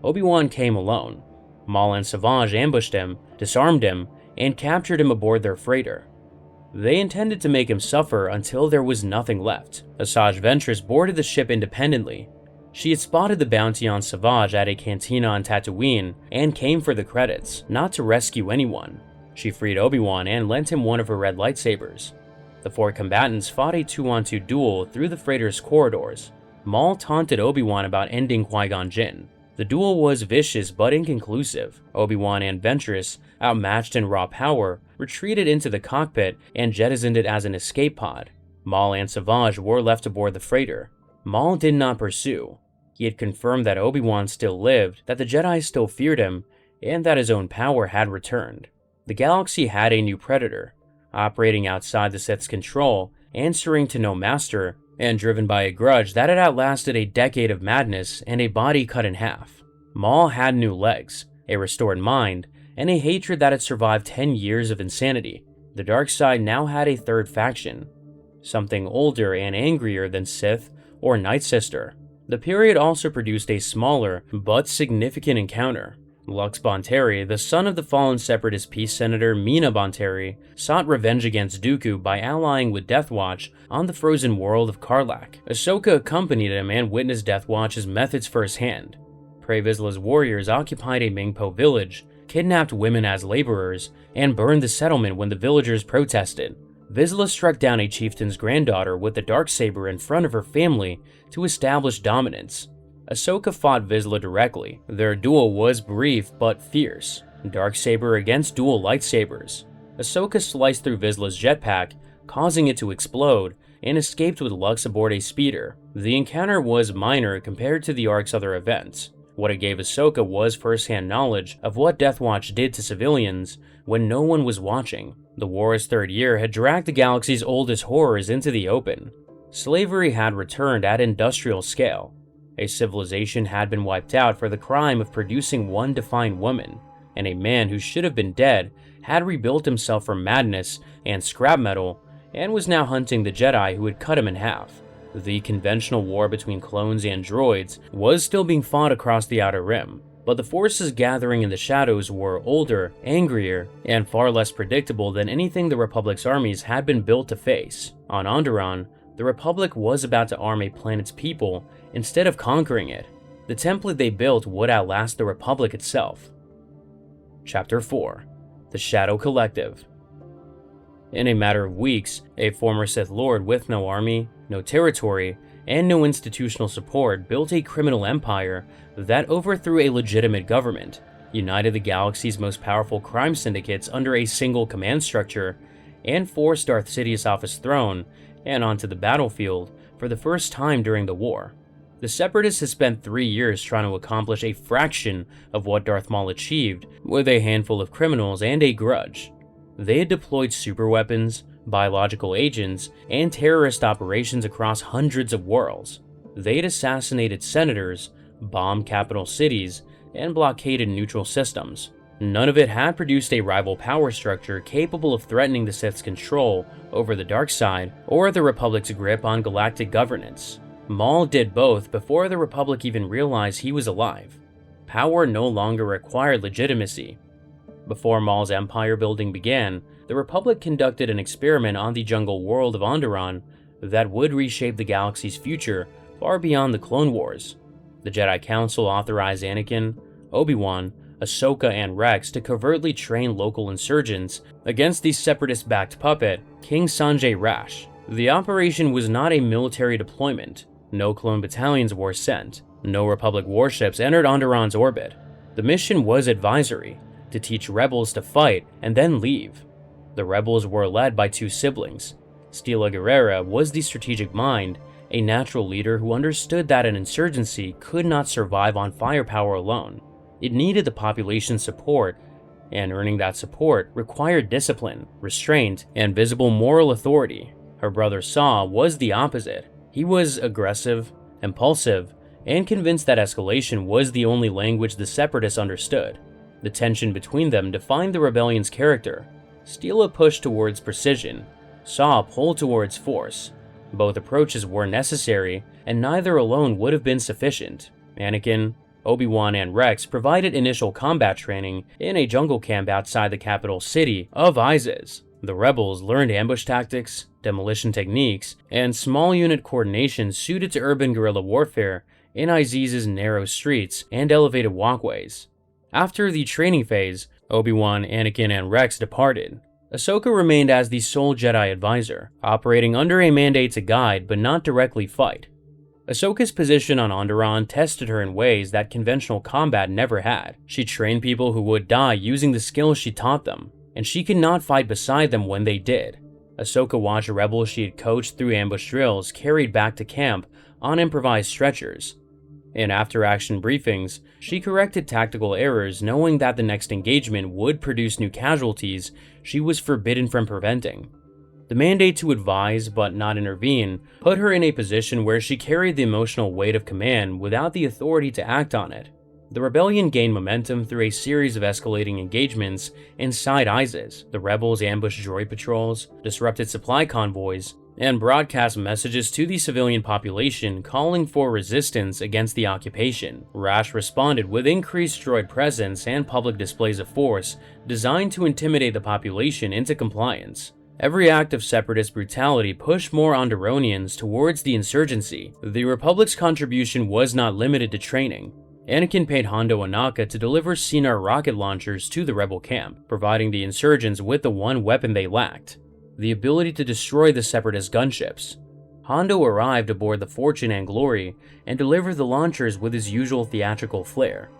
Obi-Wan came alone. Maul and Savage ambushed him, disarmed him, and captured him aboard their freighter. They intended to make him suffer until there was nothing left. Asajj Ventress boarded the ship independently. She had spotted the bounty on Savage at a cantina on Tatooine and came for the credits, not to rescue anyone. She freed Obi-Wan and lent him one of her red lightsabers. The four combatants fought a 2-on-2 duel through the freighter's corridors. Maul taunted Obi-Wan about ending Qui-Gon Jinn. The duel was vicious but inconclusive. Obi-Wan and Ventress, outmatched in raw power, retreated into the cockpit and jettisoned it as an escape pod. Maul and Savage were left aboard the freighter. Maul did not pursue. He had confirmed that Obi-Wan still lived, that the Jedi still feared him, and that his own power had returned. The galaxy had a new predator, operating outside the Sith's control, answering to no master, and driven by a grudge that had outlasted a decade of madness and a body cut in half. Maul had new legs, a restored mind, and a hatred that had survived 10 years of insanity. The dark side now had a third faction, something older and angrier than Sith or Night Sister. The period also produced a smaller but significant encounter. Lux Bonteri, the son of the fallen Separatist peace senator Mina Bonteri, sought revenge against Dooku by allying with Death Watch on the frozen world of Karlak. Ahsoka accompanied him and witnessed Death Watch's methods firsthand. Pre Vizsla's warriors occupied a Mingpo village, kidnapped women as laborers, and burned the settlement when the villagers protested. Vizsla struck down a chieftain's granddaughter with the darksaber in front of her family to establish dominance. Ahsoka fought Vizsla directly. Their duel was brief but fierce. Darksaber against dual lightsabers. Ahsoka sliced through Vizsla's jetpack, causing it to explode, and escaped with Lux aboard a speeder. The encounter was minor compared to the arc's other events. What it gave Ahsoka was first-hand knowledge of what Death Watch did to civilians when no one was watching. The war's third year had dragged the galaxy's oldest horrors into the open. Slavery had returned at industrial scale. A civilization had been wiped out for the crime of producing one defined woman, and a man who should have been dead had rebuilt himself from madness and scrap metal and was now hunting the Jedi who had cut him in half. The conventional war between clones and droids was still being fought across the Outer Rim, but the forces gathering in the shadows were older, angrier, and far less predictable than anything the Republic's armies had been built to face. On Onderon, the Republic was about to arm a planet's people instead of conquering it. The template they built would outlast the Republic itself. Chapter 4: The Shadow Collective. In a matter of weeks, a former Sith Lord with no army, no territory, and no institutional support built a criminal empire that overthrew a legitimate government, united the galaxy's most powerful crime syndicates under a single command structure, and forced Darth Sidious off his throne and onto the battlefield for the first time during the war. The Separatists had spent 3 years trying to accomplish a fraction of what Darth Maul achieved with a handful of criminals and a grudge. They had deployed superweapons, biological agents, and terrorist operations across hundreds of worlds. They had assassinated senators, bombed capital cities, and blockaded neutral systems. None of it had produced a rival power structure capable of threatening the Sith's control over the dark side or the Republic's grip on galactic governance. Maul did both before the Republic even realized he was alive. Power no longer required legitimacy. Before Maul's empire building began, the Republic conducted an experiment on the jungle world of Onderon that would reshape the galaxy's future far beyond the Clone Wars. The Jedi Council authorized Anakin, Obi-Wan, Ahsoka, and Rex to covertly train local insurgents against the separatist-backed puppet, King Sanjay Rash. The operation was not a military deployment. No clone battalions were sent. No Republic warships entered Onderon's orbit. The mission was advisory, to teach rebels to fight and then leave. The rebels were led by two siblings. Stila Guerrera was the strategic mind, a natural leader who understood that an insurgency could not survive on firepower alone. It needed the population's support, and earning that support required discipline, restraint, and visible moral authority. Her brother Saw was the opposite. He was aggressive, impulsive, and convinced that escalation was the only language the Separatists understood. The tension between them defined the rebellion's character. Stila pushed towards precision, Saw pulled towards force. Both approaches were necessary, and neither alone would have been sufficient. Anakin, Obi-Wan, and Rex provided initial combat training in a jungle camp outside the capital city of Izes. The rebels learned ambush tactics, demolition techniques, and small unit coordination suited to urban guerrilla warfare in Izes' narrow streets and elevated walkways. After the training phase, Obi-Wan, Anakin, and Rex departed. Ahsoka remained as the sole Jedi advisor, operating under a mandate to guide but not directly fight. Ahsoka's position on Onderon tested her in ways that conventional combat never had. She trained people who would die using the skills she taught them, and she could not fight beside them when they did. Ahsoka watched rebels she had coached through ambush drills carried back to camp on improvised stretchers. In after-action briefings, she corrected tactical errors knowing that the next engagement would produce new casualties she was forbidden from preventing. The mandate to advise but not intervene put her in a position where she carried the emotional weight of command without the authority to act on it. The rebellion gained momentum through a series of escalating engagements inside Izes. The rebels ambushed droid patrols, disrupted supply convoys, and broadcast messages to the civilian population calling for resistance against the occupation. Rash responded with increased droid presence and public displays of force designed to intimidate the population into compliance. Every act of separatist brutality pushed more Onderonians towards the insurgency. The Republic's contribution was not limited to training. Anakin paid Hondo Ohnaka to deliver Cinar rocket launchers to the rebel camp, providing the insurgents with the one weapon they lacked: the ability to destroy the Separatist gunships. Hondo arrived aboard the Fortune and Glory and delivered the launchers with his usual theatrical flair.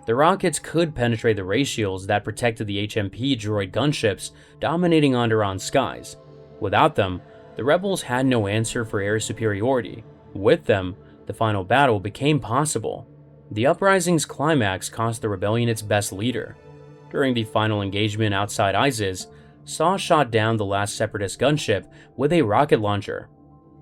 The rockets could penetrate the ray shields that protected the HMP droid gunships dominating Onderon's skies. Without them, the rebels had no answer for air superiority. With them, the final battle became possible. The uprising's climax cost the rebellion its best leader. During the final engagement outside Izes, Saw shot down the last Separatist gunship with a rocket launcher.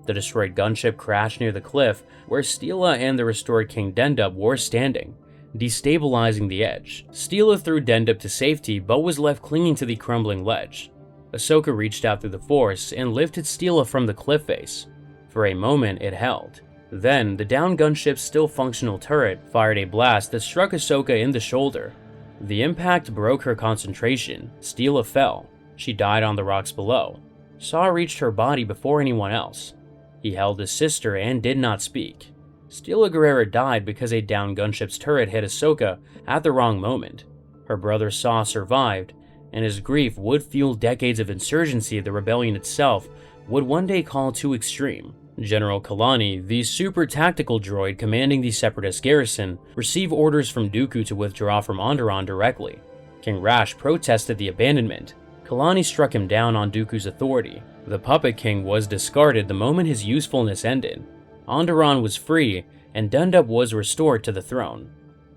The destroyed gunship crashed near the cliff where Stila and the restored King Dendub were standing, destabilizing the edge. Stila threw Dendub to safety but was left clinging to the crumbling ledge. Ahsoka reached out through the Force and lifted Stila from the cliff face. For a moment, it held. Then, the downed gunship's still functional turret fired a blast that struck Ahsoka in the shoulder. The impact broke her concentration. Stila fell. She died on the rocks below. Saw reached her body before anyone else. He held his sister and did not speak. Stila Guerrera died because a downed gunship's turret hit Ahsoka at the wrong moment. Her brother Saw survived, and his grief would fuel decades of insurgency the rebellion itself would one day call too extreme. General Kalani, the super tactical droid commanding the Separatist garrison, received orders from Dooku to withdraw from Onderon directly. King Rash protested the abandonment. Kalani struck him down on Dooku's authority. The Puppet King was discarded the moment his usefulness ended. Onderon was free, and Dundub was restored to the throne.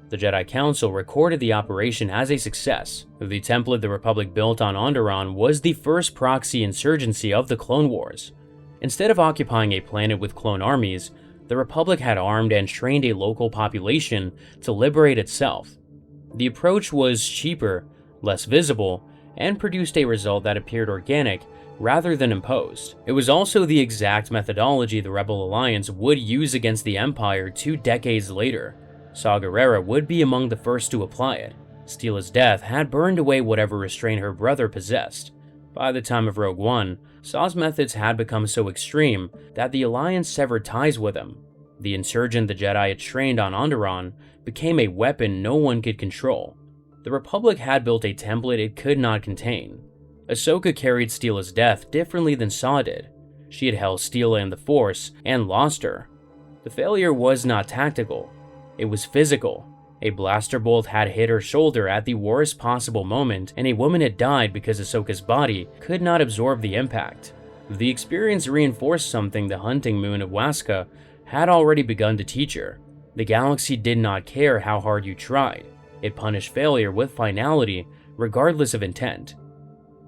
The Jedi Council recorded the operation as a success. The template the Republic built on Onderon was the first proxy insurgency of the Clone Wars. Instead of occupying a planet with clone armies, the Republic had armed and trained a local population to liberate itself. The approach was cheaper, less visible, and produced a result that appeared organic rather than imposed. It was also the exact methodology the Rebel Alliance would use against the Empire 2 decades later. Saw Gerrera would be among the first to apply it. Steela's death had burned away whatever restraint her brother possessed. By the time of Rogue One, Saw's methods had become so extreme that the Alliance severed ties with him. The insurgent the Jedi had trained on Onderon became a weapon no one could control. The Republic had built a template it could not contain. Ahsoka carried Steela's death differently than Saw did. She had held Steela in the Force and lost her. The failure was not tactical, it was physical. A blaster bolt had hit her shoulder at the worst possible moment, and a woman had died because Ahsoka's body could not absorb the impact. The experience reinforced something the hunting moon of Waska had already begun to teach her. The galaxy did not care how hard you tried. It punished failure with finality, regardless of intent.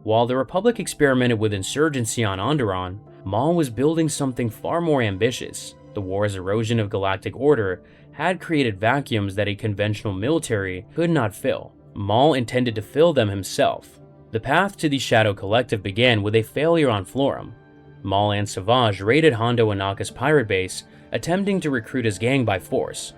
While the Republic experimented with insurgency on Onderon, Maul was building something far more ambitious. The war's erosion of Galactic Order had created vacuums that a conventional military could not fill. Maul intended to fill them himself. The path to the Shadow Collective began with a failure on Florum. Maul and Savage raided Hondo Ohnaka's pirate base, attempting to recruit his gang by force.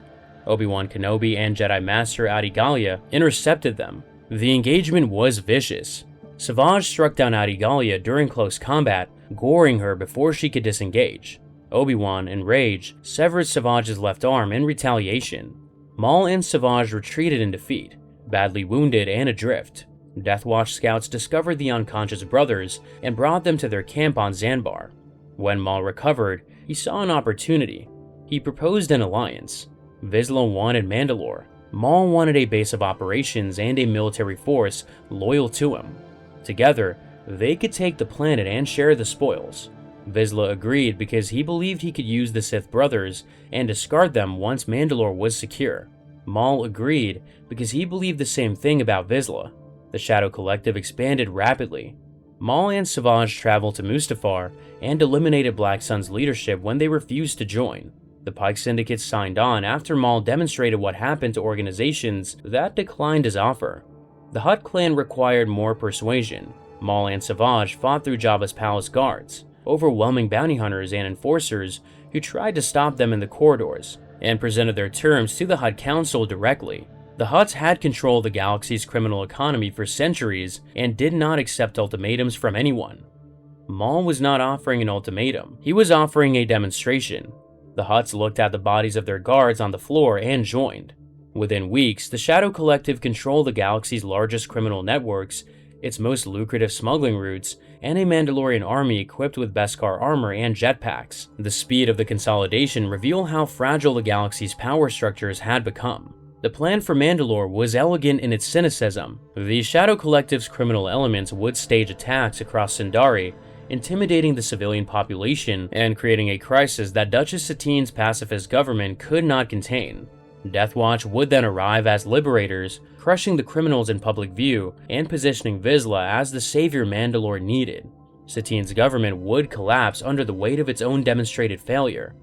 Obi-Wan Kenobi and Jedi Master Adi Gallia intercepted them. The engagement was vicious. Savage struck down Adi Gallia during close combat, goring her before she could disengage. Obi-Wan, in rage, severed Savage's left arm in retaliation. Maul and Savage retreated in defeat, badly wounded and adrift. Death Watch scouts discovered the unconscious brothers and brought them to their camp on Zanbar. When Maul recovered, he saw an opportunity. He proposed an alliance. Vizsla wanted Mandalore. Maul wanted a base of operations and a military force loyal to him. Together, they could take the planet and share the spoils. Vizsla agreed because he believed he could use the Sith brothers and discard them once Mandalore was secure. Maul agreed because he believed the same thing about Vizsla. The Shadow Collective expanded rapidly. Maul and Savage traveled to Mustafar and eliminated Black Sun's leadership when they refused to join. The Pike Syndicate signed on after Maul demonstrated what happened to organizations that declined his offer. The Hutt clan required more persuasion. Maul and Savage fought through Jabba's palace guards, overwhelming bounty hunters and enforcers who tried to stop them in the corridors, and presented their terms to the Hutt Council directly. The Hutts had control of the galaxy's criminal economy for centuries and did not accept ultimatums from anyone. Maul was not offering an ultimatum, he was offering a demonstration. The Hutts looked at the bodies of their guards on the floor and joined. Within weeks, the Shadow Collective controlled the galaxy's largest criminal networks, its most lucrative smuggling routes, and a Mandalorian army equipped with Beskar armor and jetpacks. The speed of the consolidation revealed how fragile the galaxy's power structures had become. The plan for Mandalore was elegant in its cynicism. The Shadow Collective's criminal elements would stage attacks across Sundari, intimidating the civilian population and creating a crisis that Duchess Satine's pacifist government could not contain. Death Watch would then arrive as liberators, crushing the criminals in public view and positioning Vizsla as the savior Mandalore needed. Satine's government would collapse under the weight of its own demonstrated failure.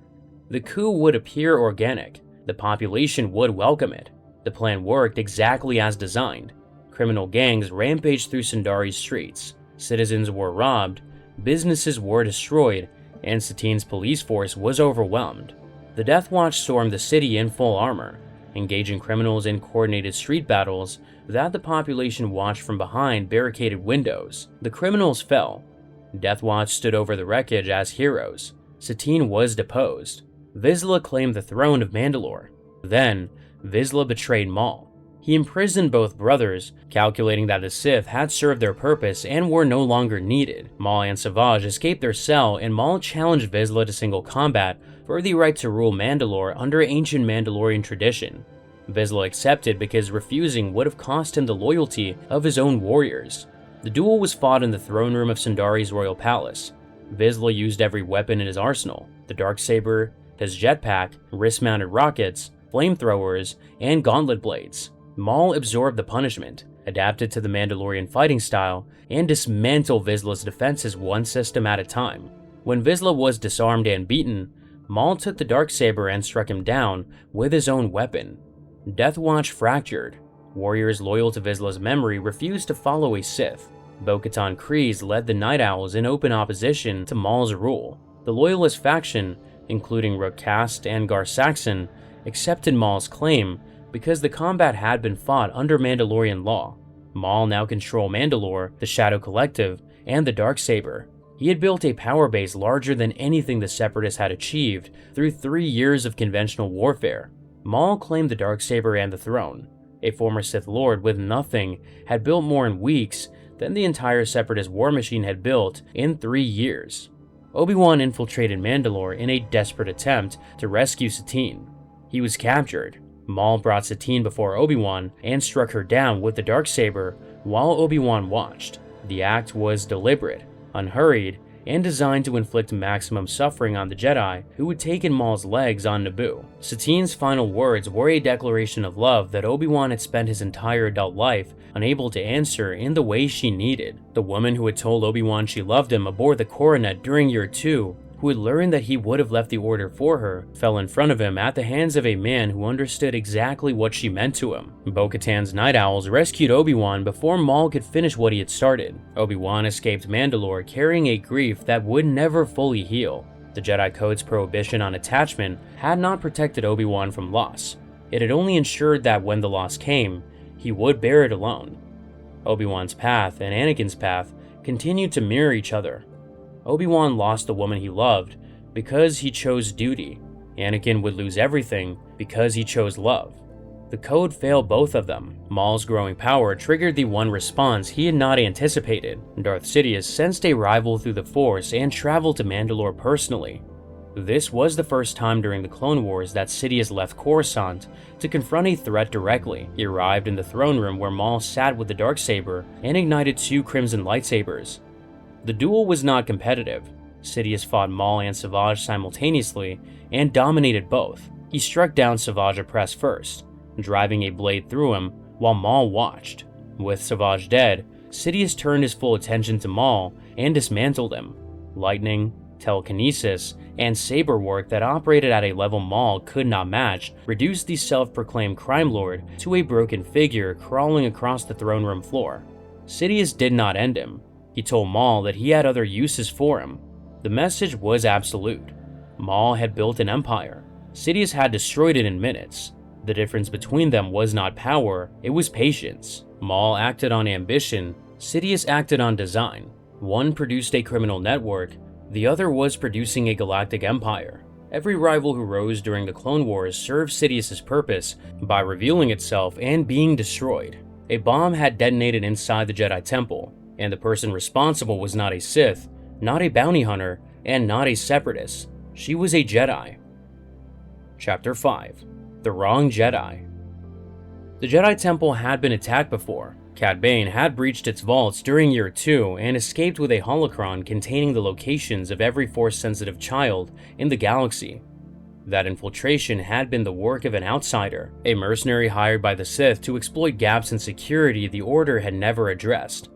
The coup would appear organic. The population would welcome it. The plan worked exactly as designed. Criminal gangs rampaged through Sundari's streets. Citizens were robbed, businesses were destroyed, and Satine's police force was overwhelmed. The Death Watch stormed the city in full armor, engaging criminals in coordinated street battles that the population watched from behind barricaded windows. The criminals fell. Death Watch stood over the wreckage as heroes. Satine was deposed. Vizsla claimed the throne of Mandalore. Then, Vizsla betrayed Maul. He imprisoned both brothers, calculating that the Sith had served their purpose and were no longer needed. Maul and Savage escaped their cell, and Maul challenged Vizsla to single combat for the right to rule Mandalore under ancient Mandalorian tradition. Vizsla accepted because refusing would have cost him the loyalty of his own warriors. The duel was fought in the throne room of Sundari's royal palace. Vizsla used every weapon in his arsenal: the Darksaber, his jetpack, wrist-mounted rockets, flamethrowers, and gauntlet blades. Maul absorbed the punishment, adapted to the Mandalorian fighting style, and dismantled Vizsla's defenses one system at a time. When Vizsla was disarmed and beaten, Maul took the Darksaber and struck him down with his own weapon. Death Watch fractured. Warriors loyal to Vizsla's memory refused to follow a Sith. Bo-Katan Kryze led the Night Owls in open opposition to Maul's rule. The Loyalist faction, including Rook Kast and Gar Saxon, accepted Maul's claim because the combat had been fought under Mandalorian law. Maul now controlled Mandalore, the Shadow Collective, and the Darksaber. He had built a power base larger than anything the Separatists had achieved through 3 years of conventional warfare. Maul claimed the Darksaber and the throne. A former Sith Lord with nothing had built more in weeks than the entire Separatist war machine had built in 3 years. Obi-Wan infiltrated Mandalore in a desperate attempt to rescue Satine. He was captured. Maul brought Satine before Obi-Wan and struck her down with the darksaber while Obi-Wan watched. The act was deliberate, unhurried, and designed to inflict maximum suffering on the Jedi who had taken Maul's legs on Naboo. Satine's final words were a declaration of love that Obi-Wan had spent his entire adult life unable to answer in the way she needed. The woman who had told Obi-Wan she loved him aboard the Coronet during Year 2, who had learned that he would have left the Order for her, fell in front of him at the hands of a man who understood exactly what she meant to him. Bo-Katan's Night Owls rescued Obi-Wan before Maul could finish what he had started. Obi-Wan escaped Mandalore carrying a grief that would never fully heal. The Jedi Code's prohibition on attachment had not protected Obi-Wan from loss. It had only ensured that when the loss came, he would bear it alone. Obi-Wan's path and Anakin's path continued to mirror each other. Obi-Wan lost the woman he loved because he chose duty. Anakin would lose everything because he chose love. The Code failed both of them. Maul's growing power triggered the one response he had not anticipated. Darth Sidious sensed a rival through the Force and traveled to Mandalore personally. This was the first time during the Clone Wars that Sidious left Coruscant to confront a threat directly. He arrived in the throne room where Maul sat with the darksaber and ignited 2 crimson lightsabers. The duel was not competitive. Sidious fought Maul and Savage simultaneously and dominated both. He struck down Savage Opress first, driving a blade through him while Maul watched. With Savage dead, Sidious turned his full attention to Maul and dismantled him. Lightning, telekinesis, and saber work that operated at a level Maul could not match reduced the self-proclaimed crime lord to a broken figure crawling across the throne room floor. Sidious did not end him. He told Maul that he had other uses for him. The message was absolute. Maul had built an empire. Sidious had destroyed it in minutes. The difference between them was not power, it was patience. Maul acted on ambition, Sidious acted on design. One produced a criminal network, the other was producing a galactic empire. Every rival who rose during the Clone Wars served Sidious's purpose by revealing itself and being destroyed. A bomb had detonated inside the Jedi Temple, and the person responsible was not a Sith, not a bounty hunter, and not a Separatist. She was a Jedi. Chapter 5. The Wrong Jedi. The Jedi Temple had been attacked before. Cad Bane had breached its vaults during Year 2 and escaped with a holocron containing the locations of every Force-sensitive child in the galaxy. That infiltration had been the work of an outsider, a mercenary hired by the Sith to exploit gaps in security the Order had never addressed.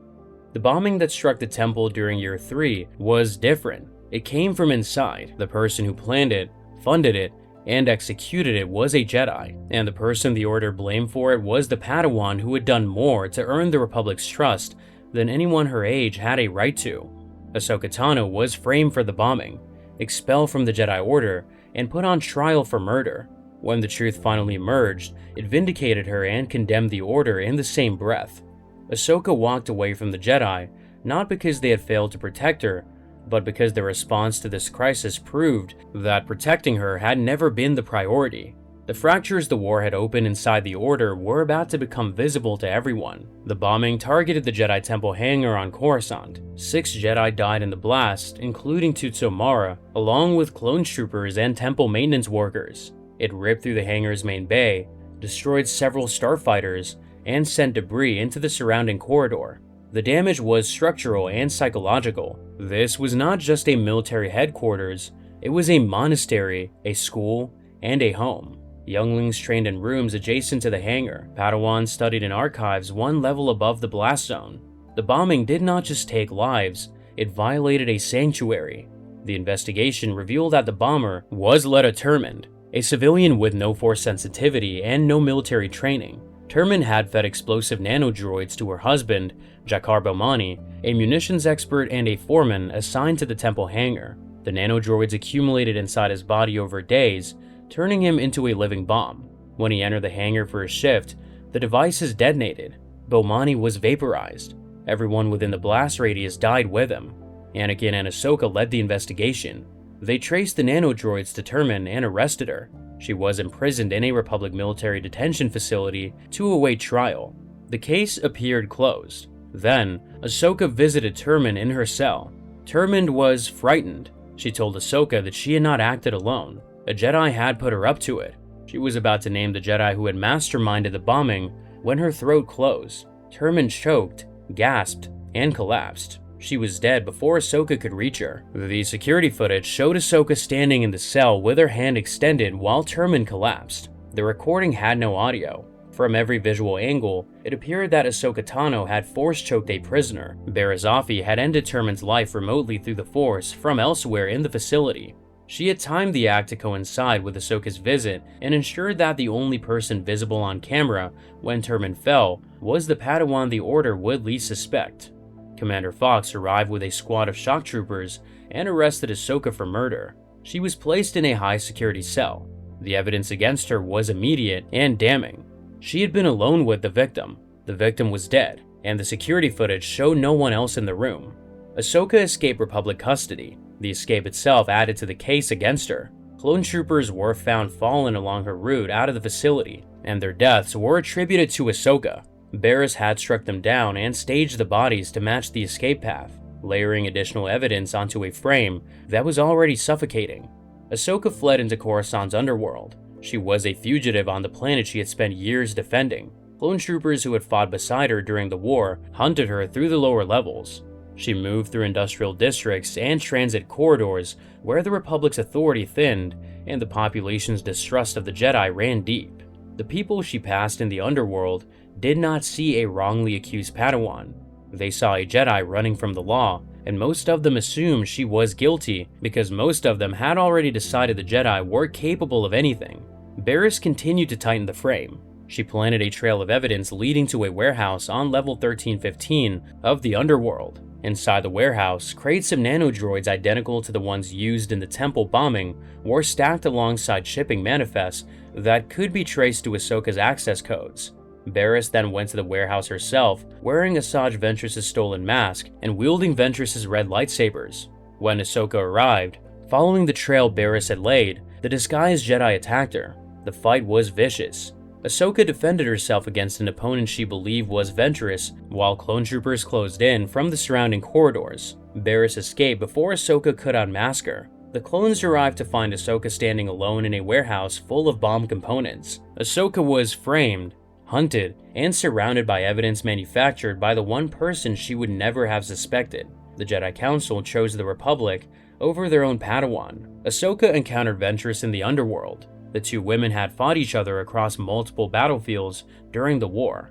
The bombing that struck the temple during Year 3 was different. It came from inside. The person who planned it, funded it, and executed it was a Jedi, and the person the Order blamed for it was the Padawan who had done more to earn the Republic's trust than anyone her age had a right to. Ahsoka Tano was framed for the bombing, expelled from the Jedi Order, and put on trial for murder. When the truth finally emerged, it vindicated her and condemned the Order in the same breath. Ahsoka walked away from the Jedi, not because they had failed to protect her, but because their response to this crisis proved that protecting her had never been the priority. The fractures the war had opened inside the Order were about to become visible to everyone. The bombing targeted the Jedi Temple hangar on Coruscant. 6 Jedi died in the blast, including Tutso Mara, along with clone troopers and temple maintenance workers. It ripped through the hangar's main bay, destroyed several starfighters, and sent debris into the surrounding corridor. The damage was structural and psychological. This was not just a military headquarters, it was a monastery, a school, and a home. Younglings trained in rooms adjacent to the hangar. Padawans studied in archives one level above the blast zone. The bombing did not just take lives, it violated a sanctuary. The investigation revealed that the bomber was Letta Termund, a civilian with no Force sensitivity and no military training. Termund had fed explosive nanodroids to her husband, Jakar Bomani, a munitions expert and a foreman assigned to the temple hangar. The nanodroids accumulated inside his body over days, turning him into a living bomb. When he entered the hangar for his shift, the devices detonated. Bomani was vaporized. Everyone within the blast radius died with him. Anakin and Ahsoka led the investigation. They traced the nanodroids to Termund and arrested her. She was imprisoned in a Republic military detention facility to await trial. The case appeared closed. Then, Ahsoka visited Termund in her cell. Termund was frightened. She told Ahsoka that she had not acted alone. A Jedi had put her up to it. She was about to name the Jedi who had masterminded the bombing when her throat closed. Turman choked, gasped, and collapsed. She was dead before Ahsoka could reach her. The security footage showed Ahsoka standing in the cell with her hand extended while Turman collapsed. The recording had no audio. From every visual angle, it appeared that Ahsoka Tano had force-choked a prisoner. Barriss Offee had ended Turman's life remotely through the Force from elsewhere in the facility. She had timed the act to coincide with Ahsoka's visit and ensured that the only person visible on camera when Turman fell was the Padawan the Order would least suspect. Commander Fox arrived with a squad of shock troopers and arrested Ahsoka for murder. She was placed in a high-security cell. The evidence against her was immediate and damning. She had been alone with the victim was dead, and the security footage showed no one else in the room. Ahsoka escaped Republic custody. The escape itself added to the case against her. Clone troopers were found fallen along her route out of the facility, and their deaths were attributed to Ahsoka. Barriss had struck them down and staged the bodies to match the escape path, layering additional evidence onto a frame that was already suffocating. Ahsoka fled into Coruscant's underworld. She was a fugitive on the planet she had spent years defending. Clone troopers who had fought beside her during the war hunted her through the lower levels. She moved through industrial districts and transit corridors where the Republic's authority thinned and the population's distrust of the Jedi ran deep. The people she passed in the underworld did not see a wrongly accused Padawan. They saw a Jedi running from the law, and most of them assumed she was guilty because most of them had already decided the Jedi were capable of anything. Barriss continued to tighten the frame. She planted a trail of evidence leading to a warehouse on level 1315 of the underworld. Inside the warehouse, crates of nanodroids identical to the ones used in the temple bombing were stacked alongside shipping manifests that could be traced to Ahsoka's access codes. Barriss then went to the warehouse herself, wearing Asajj Ventress's stolen mask and wielding Ventress's red lightsabers. When Ahsoka arrived, following the trail Barriss had laid, the disguised Jedi attacked her. The fight was vicious. Ahsoka defended herself against an opponent she believed was Ventress, while clone troopers closed in from the surrounding corridors. Barriss escaped before Ahsoka could unmask her. The clones arrived to find Ahsoka standing alone in a warehouse full of bomb components. Ahsoka was framed, hunted, and surrounded by evidence manufactured by the one person she would never have suspected. The Jedi Council chose the Republic over their own Padawan. Ahsoka encountered Ventress in the underworld. The two women had fought each other across multiple battlefields during the war.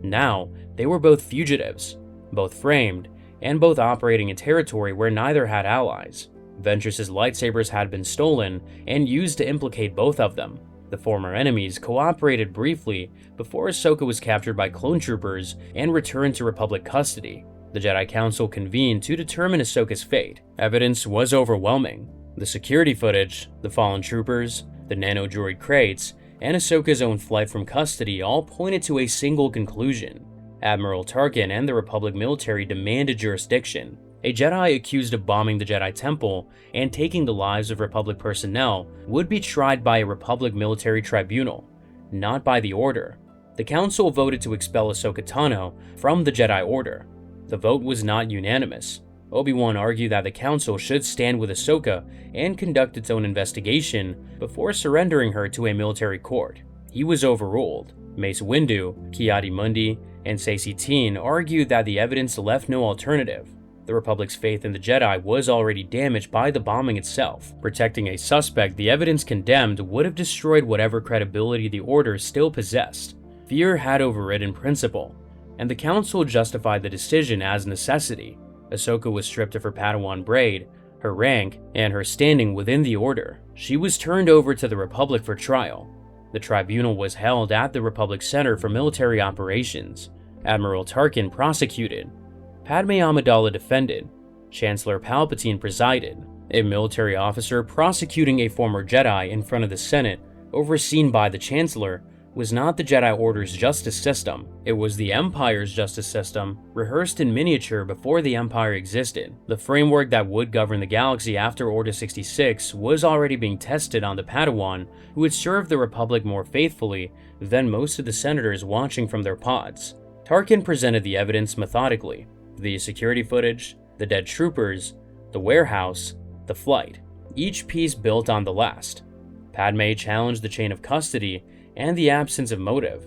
Now, they were both fugitives, both framed, and both operating in territory where neither had allies. Ventress's lightsabers had been stolen and used to implicate both of them. The former enemies cooperated briefly before Ahsoka was captured by clone troopers and returned to Republic custody. The Jedi Council convened to determine Ahsoka's fate. Evidence was overwhelming. The security footage, the fallen troopers, the nanodroid crates, and Ahsoka's own flight from custody all pointed to a single conclusion. Admiral Tarkin and the Republic military demanded jurisdiction. A Jedi accused of bombing the Jedi Temple and taking the lives of Republic personnel would be tried by a Republic military tribunal, not by the Order. The Council voted to expel Ahsoka Tano from the Jedi Order. The vote was not unanimous. Obi-Wan argued that the Council should stand with Ahsoka and conduct its own investigation before surrendering her to a military court. He was overruled. Mace Windu, Ki-Adi-Mundi, and Saesee Tiin argued that the evidence left no alternative. The Republic's faith in the Jedi was already damaged by the bombing itself. Protecting a suspect the evidence condemned would have destroyed whatever credibility the Order still possessed. Fear had overridden principle, and the Council justified the decision as necessity. Ahsoka was stripped of her Padawan braid, her rank, and her standing within the Order. She was turned over to the Republic for trial. The tribunal was held at the Republic Center for Military Operations. Admiral Tarkin prosecuted. Padme Amidala defended. Chancellor Palpatine presided. A military officer prosecuting a former Jedi in front of the Senate, overseen by the Chancellor, was not the Jedi Order's justice system. It was the Empire's justice system, rehearsed in miniature before the Empire existed. The framework that would govern the galaxy after Order 66 was already being tested on the Padawan, who had served the Republic more faithfully than most of the senators watching from their pods. Tarkin presented the evidence methodically. The security footage, the dead troopers, the warehouse, the flight. Each piece built on the last. Padme challenged the chain of custody and the absence of motive,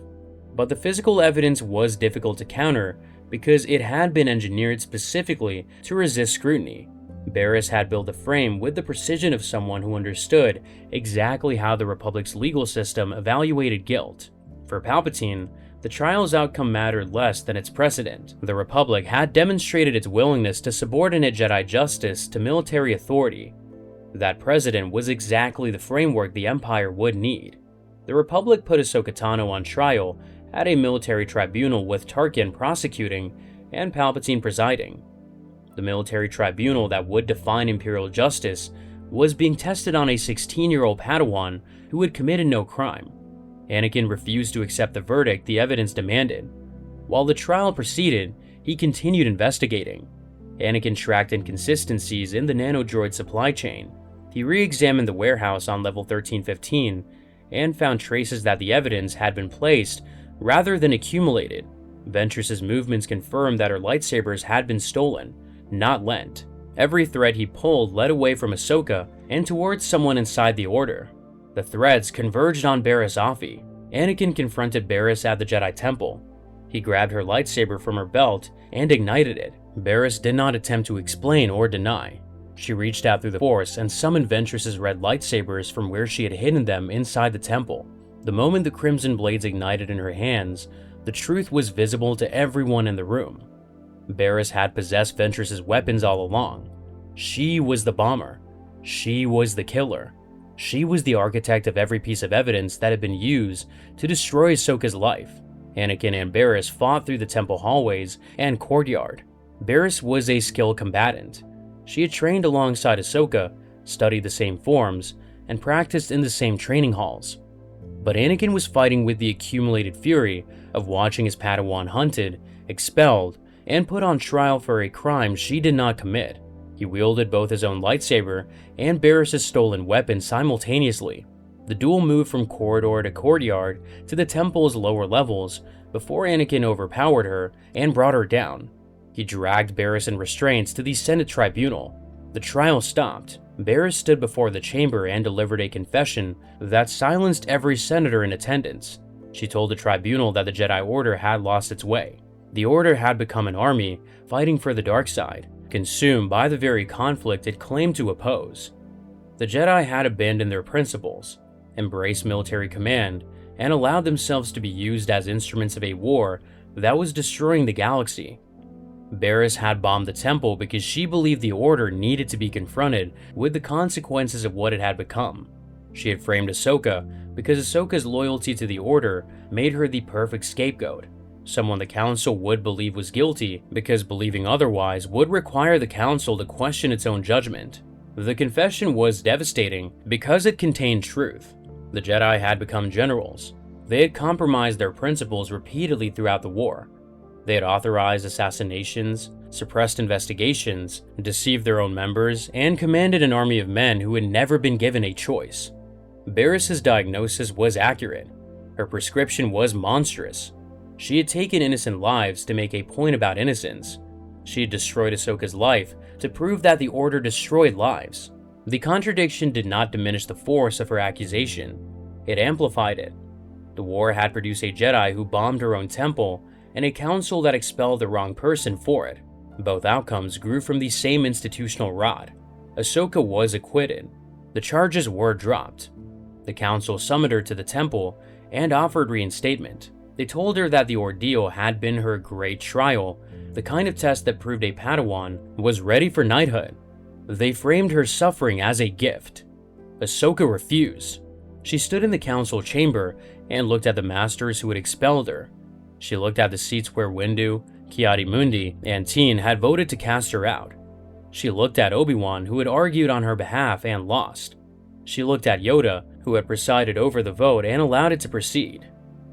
but the physical evidence was difficult to counter because it had been engineered specifically to resist scrutiny. Barriss had built a frame with the precision of someone who understood exactly how the Republic's legal system evaluated guilt. For Palpatine, the trial's outcome mattered less than its precedent. The Republic had demonstrated its willingness to subordinate Jedi justice to military authority. That precedent was exactly the framework the Empire would need. The Republic put Ahsoka Tano on trial at a military tribunal with Tarkin prosecuting and Palpatine presiding. The military tribunal that would define Imperial justice was being tested on a 16-year-old Padawan who had committed no crime. Anakin refused to accept the verdict the evidence demanded. While the trial proceeded, he continued investigating. Anakin tracked inconsistencies in the nanodroid supply chain. He re-examined the warehouse on level 1315 and found traces that the evidence had been placed rather than accumulated. Ventress's movements confirmed that her lightsabers had been stolen, not lent. Every thread he pulled led away from Ahsoka and towards someone inside the Order. The threads converged on Barriss Offee. Anakin confronted Barriss at the Jedi Temple. He grabbed her lightsaber from her belt and ignited it. Barriss did not attempt to explain or deny. She reached out through the Force and summoned Ventress's red lightsabers from where she had hidden them inside the temple. The moment the crimson blades ignited in her hands, the truth was visible to everyone in the room. Barriss had possessed Ventress's weapons all along. She was the bomber. She was the killer. She was the architect of every piece of evidence that had been used to destroy Ahsoka's life. Anakin and Barriss fought through the temple hallways and courtyard. Barriss was a skilled combatant. She had trained alongside Ahsoka, studied the same forms, and practiced in the same training halls. But Anakin was fighting with the accumulated fury of watching his Padawan hunted, expelled, and put on trial for a crime she did not commit. He wielded both his own lightsaber and Barriss's stolen weapon simultaneously. The duel moved from corridor to courtyard to the temple's lower levels before Anakin overpowered her and brought her down. He dragged Barriss in restraints to the Senate tribunal. The trial stopped. Barriss stood before the chamber and delivered a confession that silenced every senator in attendance. She told the tribunal that the Jedi Order had lost its way. The Order had become an army fighting for the dark side, consumed by the very conflict it claimed to oppose. The Jedi had abandoned their principles, embraced military command, and allowed themselves to be used as instruments of a war that was destroying the galaxy. Barriss had bombed the temple because she believed the Order needed to be confronted with the consequences of what it had become. She had framed Ahsoka because Ahsoka's loyalty to the Order made her the perfect scapegoat, someone the Council would believe was guilty because believing otherwise would require the Council to question its own judgment. The confession was devastating because it contained truth. The Jedi had become generals. They had compromised their principles repeatedly throughout the war. They had authorized assassinations, suppressed investigations, deceived their own members, and commanded an army of men who had never been given a choice. Barriss's diagnosis was accurate. Her prescription was monstrous. She had taken innocent lives to make a point about innocence. She had destroyed Ahsoka's life to prove that the Order destroyed lives. The contradiction did not diminish the force of her accusation. It amplified it. The war had produced a Jedi who bombed her own temple and a council that expelled the wrong person for it. Both outcomes grew from the same institutional rot. Ahsoka was acquitted. The charges were dropped. The council summoned her to the temple and offered reinstatement. They told her that the ordeal had been her great trial, the kind of test that proved a Padawan was ready for knighthood. They framed her suffering as a gift. Ahsoka refused. She stood in the council chamber and looked at the masters who had expelled her. She looked at the seats where Windu, Ki-Adi-Mundi, and Teen had voted to cast her out. She looked at Obi-Wan, who had argued on her behalf and lost. She looked at Yoda, who had presided over the vote and allowed it to proceed.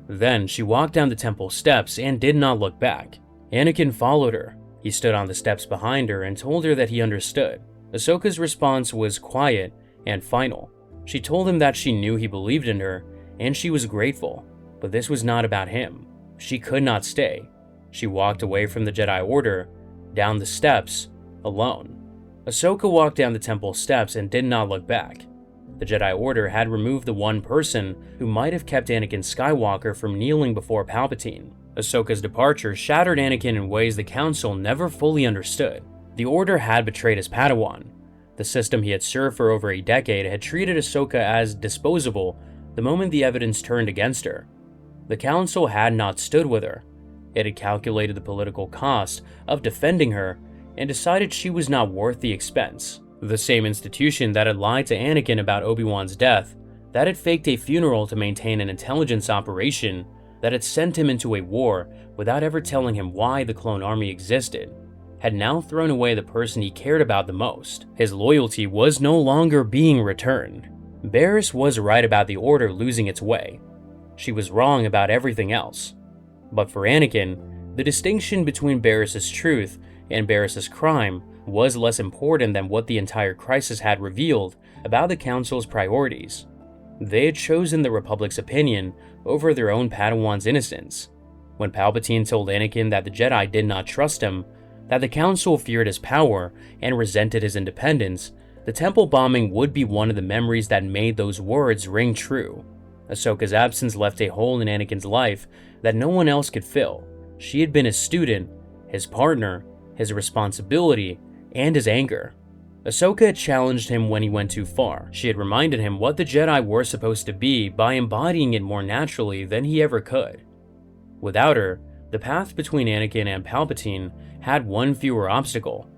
Then she walked down the temple steps and did not look back. Anakin followed her. He stood on the steps behind her and told her that he understood. Ahsoka's response was quiet and final. She told him that she knew he believed in her, and she was grateful, but this was not about him. She could not stay. She walked away from the Jedi Order, down the steps, alone. Ahsoka walked down the temple steps and did not look back. The Jedi Order had removed the one person who might have kept Anakin Skywalker from kneeling before Palpatine. Ahsoka's departure shattered Anakin in ways the Council never fully understood. The Order had betrayed his Padawan. The system he had served for over a decade had treated Ahsoka as disposable the moment the evidence turned against her. The Council had not stood with her. It had calculated the political cost of defending her and decided she was not worth the expense. The same institution that had lied to Anakin about Obi-Wan's death, that had faked a funeral to maintain an intelligence operation, that had sent him into a war without ever telling him why the clone army existed, had now thrown away the person he cared about the most. His loyalty was no longer being returned. Barriss was right about the Order losing its way. She was wrong about everything else. But for Anakin, the distinction between Barriss's truth and Barriss's crime was less important than what the entire crisis had revealed about the Council's priorities. They had chosen the Republic's opinion over their own Padawan's innocence. When Palpatine told Anakin that the Jedi did not trust him, that the Council feared his power and resented his independence, the temple bombing would be one of the memories that made those words ring true. Ahsoka's absence left a hole in Anakin's life that no one else could fill. She had been his student, his partner, his responsibility, and his anger. Ahsoka had challenged him when he went too far. She had reminded him what the Jedi were supposed to be by embodying it more naturally than he ever could. Without her, the path between Anakin and Palpatine had one fewer obstacle.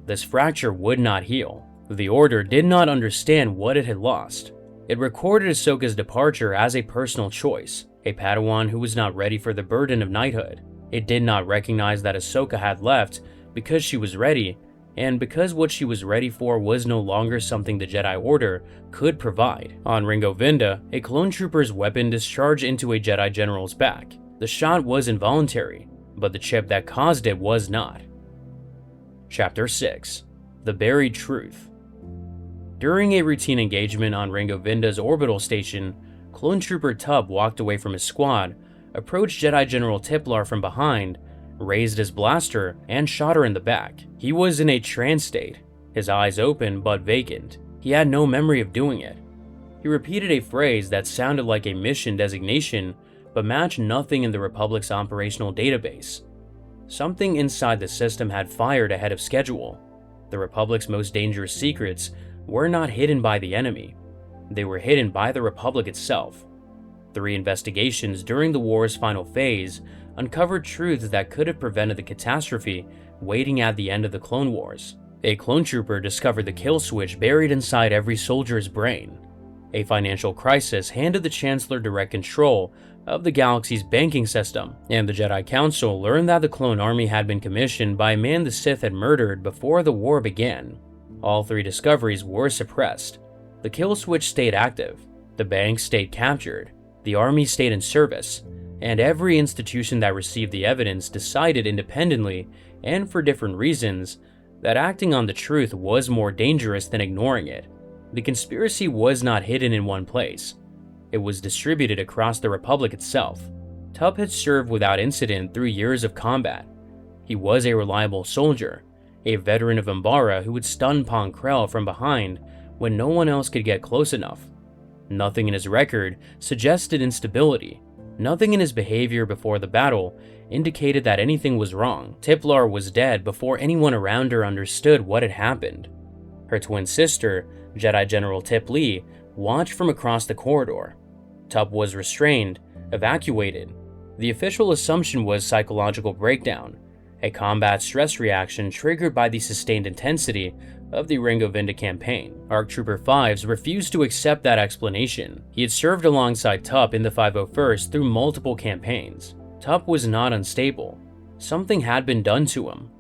This fracture would not heal. The Order did not understand what it had lost. It recorded Ahsoka's departure as a personal choice, a Padawan who was not ready for the burden of knighthood. It did not recognize that Ahsoka had left because she was ready, and because what she was ready for was no longer something the Jedi Order could provide. On Ringo Vinda, a clone trooper's weapon discharged into a Jedi general's back. The shot was involuntary, but the chip that caused it was not. Chapter 6: The Buried Truth. During a routine engagement on Ringo Vinda's orbital station, clone trooper Tub walked away from his squad, approached Jedi General Tiplar from behind, raised his blaster, and shot her in the back. He was in a trance state, his eyes open but vacant. He had no memory of doing it. He repeated a phrase that sounded like a mission designation, but matched nothing in the Republic's operational database. Something inside the system had fired ahead of schedule. The Republic's most dangerous secrets were not hidden by the enemy. They were hidden by the Republic itself. 3 investigations during the war's final phase uncovered truths that could have prevented the catastrophe waiting at the end of the Clone Wars. A clone trooper discovered the kill switch buried inside every soldier's brain. A financial crisis handed the Chancellor direct control of the galaxy's banking system, and the Jedi Council learned that the clone army had been commissioned by a man the Sith had murdered before the war began. All 3 discoveries were suppressed. The kill switch stayed active, the bank stayed captured, the army stayed in service, and every institution that received the evidence decided independently, and for different reasons, that acting on the truth was more dangerous than ignoring it. The conspiracy was not hidden in one place. It was distributed across the Republic itself. Tub had served without incident through years of combat. He was a reliable soldier, a veteran of Umbara who would stun Pong Krell from behind when no one else could get close enough. Nothing in his record suggested instability. Nothing in his behavior before the battle indicated that anything was wrong. Tiplar was dead before anyone around her understood what had happened. Her twin sister, Jedi General Tip Lee, watched from across the corridor. Tub was restrained, evacuated. The official assumption was psychological breakdown, a combat stress reaction triggered by the sustained intensity of the Ringo Vinda campaign. ARC Trooper Fives refused to accept that explanation. He had served alongside Tup in the 501st through multiple campaigns. Tup was not unstable. Something had been done to him.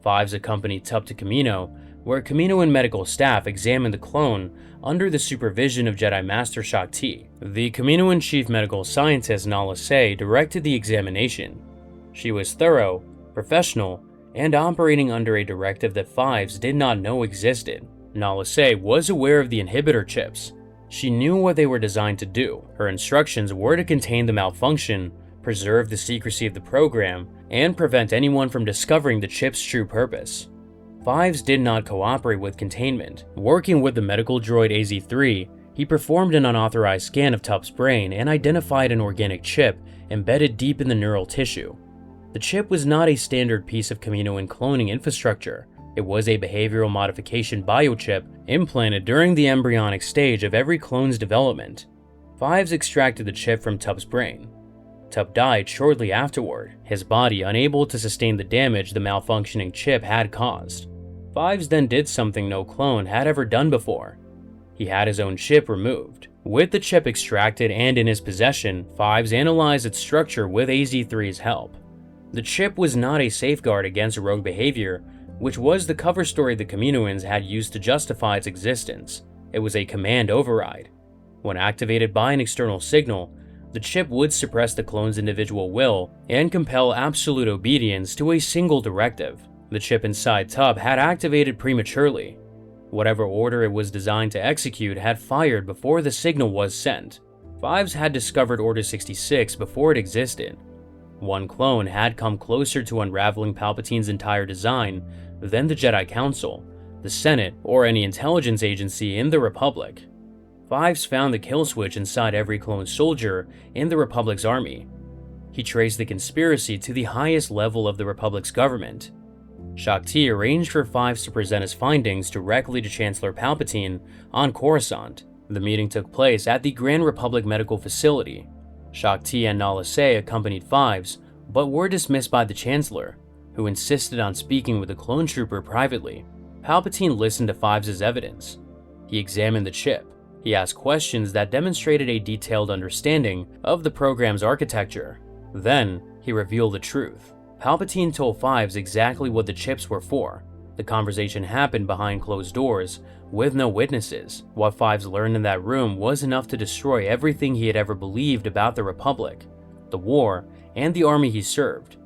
Fives accompanied Tup to Kamino, where Kamino and medical staff examined the clone under the supervision of Jedi Master Shaak Ti. The Kaminoan chief medical scientist Nala Se directed the examination. She was thorough, professional, and operating under a directive that Fives did not know existed. Nala Se was aware of the inhibitor chips. She knew what they were designed to do. Her instructions were to contain the malfunction, preserve the secrecy of the program, and prevent anyone from discovering the chip's true purpose. Fives did not cooperate with containment. Working with the medical droid AZ-3, He performed an unauthorized scan of Tup's brain and identified an organic chip embedded deep in the neural tissue. The chip was not a standard piece of Kaminoan cloning infrastructure. It was a behavioral modification biochip implanted during the embryonic stage of every clone's development. Fives extracted the chip from Tup's brain. Tup died shortly afterward, his body unable to sustain the damage the malfunctioning chip had caused. Fives then did something no clone had ever done before. He had his own chip removed. With the chip extracted and in his possession, Fives analyzed its structure with AZ-3's help. The chip was not a safeguard against rogue behavior, which was the cover story the Kaminoans had used to justify its existence. It was a command override. When activated by an external signal, the chip would suppress the clone's individual will and compel absolute obedience to a single directive. The chip inside Tup had activated prematurely. Whatever order it was designed to execute had fired before the signal was sent. Fives had discovered Order 66 before it existed. One clone had come closer to unraveling Palpatine's entire design than the Jedi Council, the Senate, or any intelligence agency in the Republic. Fives found the kill switch inside every clone soldier in the Republic's army. He traced the conspiracy to the highest level of the Republic's government. Shaak Ti arranged for Fives to present his findings directly to Chancellor Palpatine on Coruscant. The meeting took place at the Grand Republic Medical Facility. Shaak Ti and Nala Se accompanied Fives, but were dismissed by the Chancellor, who insisted on speaking with the clone trooper privately. Palpatine listened to Fives' evidence. He examined the chip. He asked questions that demonstrated a detailed understanding of the program's architecture. Then, he revealed the truth. Palpatine told Fives exactly what the chips were for. The conversation happened behind closed doors, with no witnesses. What Fives learned in that room was enough to destroy everything he had ever believed about the Republic, the war, and the army he served.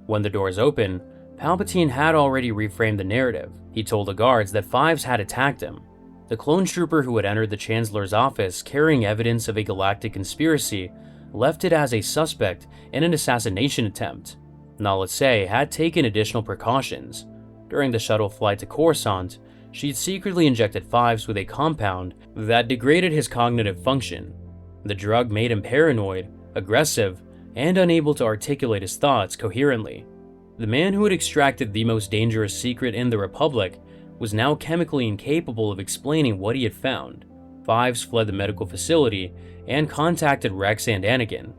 When the doors opened, Palpatine had already reframed the narrative. He told the guards that Fives had attacked him. The clone trooper who had entered the Chancellor's office carrying evidence of a galactic conspiracy left it as a suspect in an assassination attempt. Nala Se had taken additional precautions. During the shuttle flight to Coruscant, she'd secretly injected Fives with a compound that degraded his cognitive function. The drug made him paranoid, aggressive, and unable to articulate his thoughts coherently. The man who had extracted the most dangerous secret in the Republic was now chemically incapable of explaining what he had found. Fives fled the medical facility and contacted Rex and Anakin.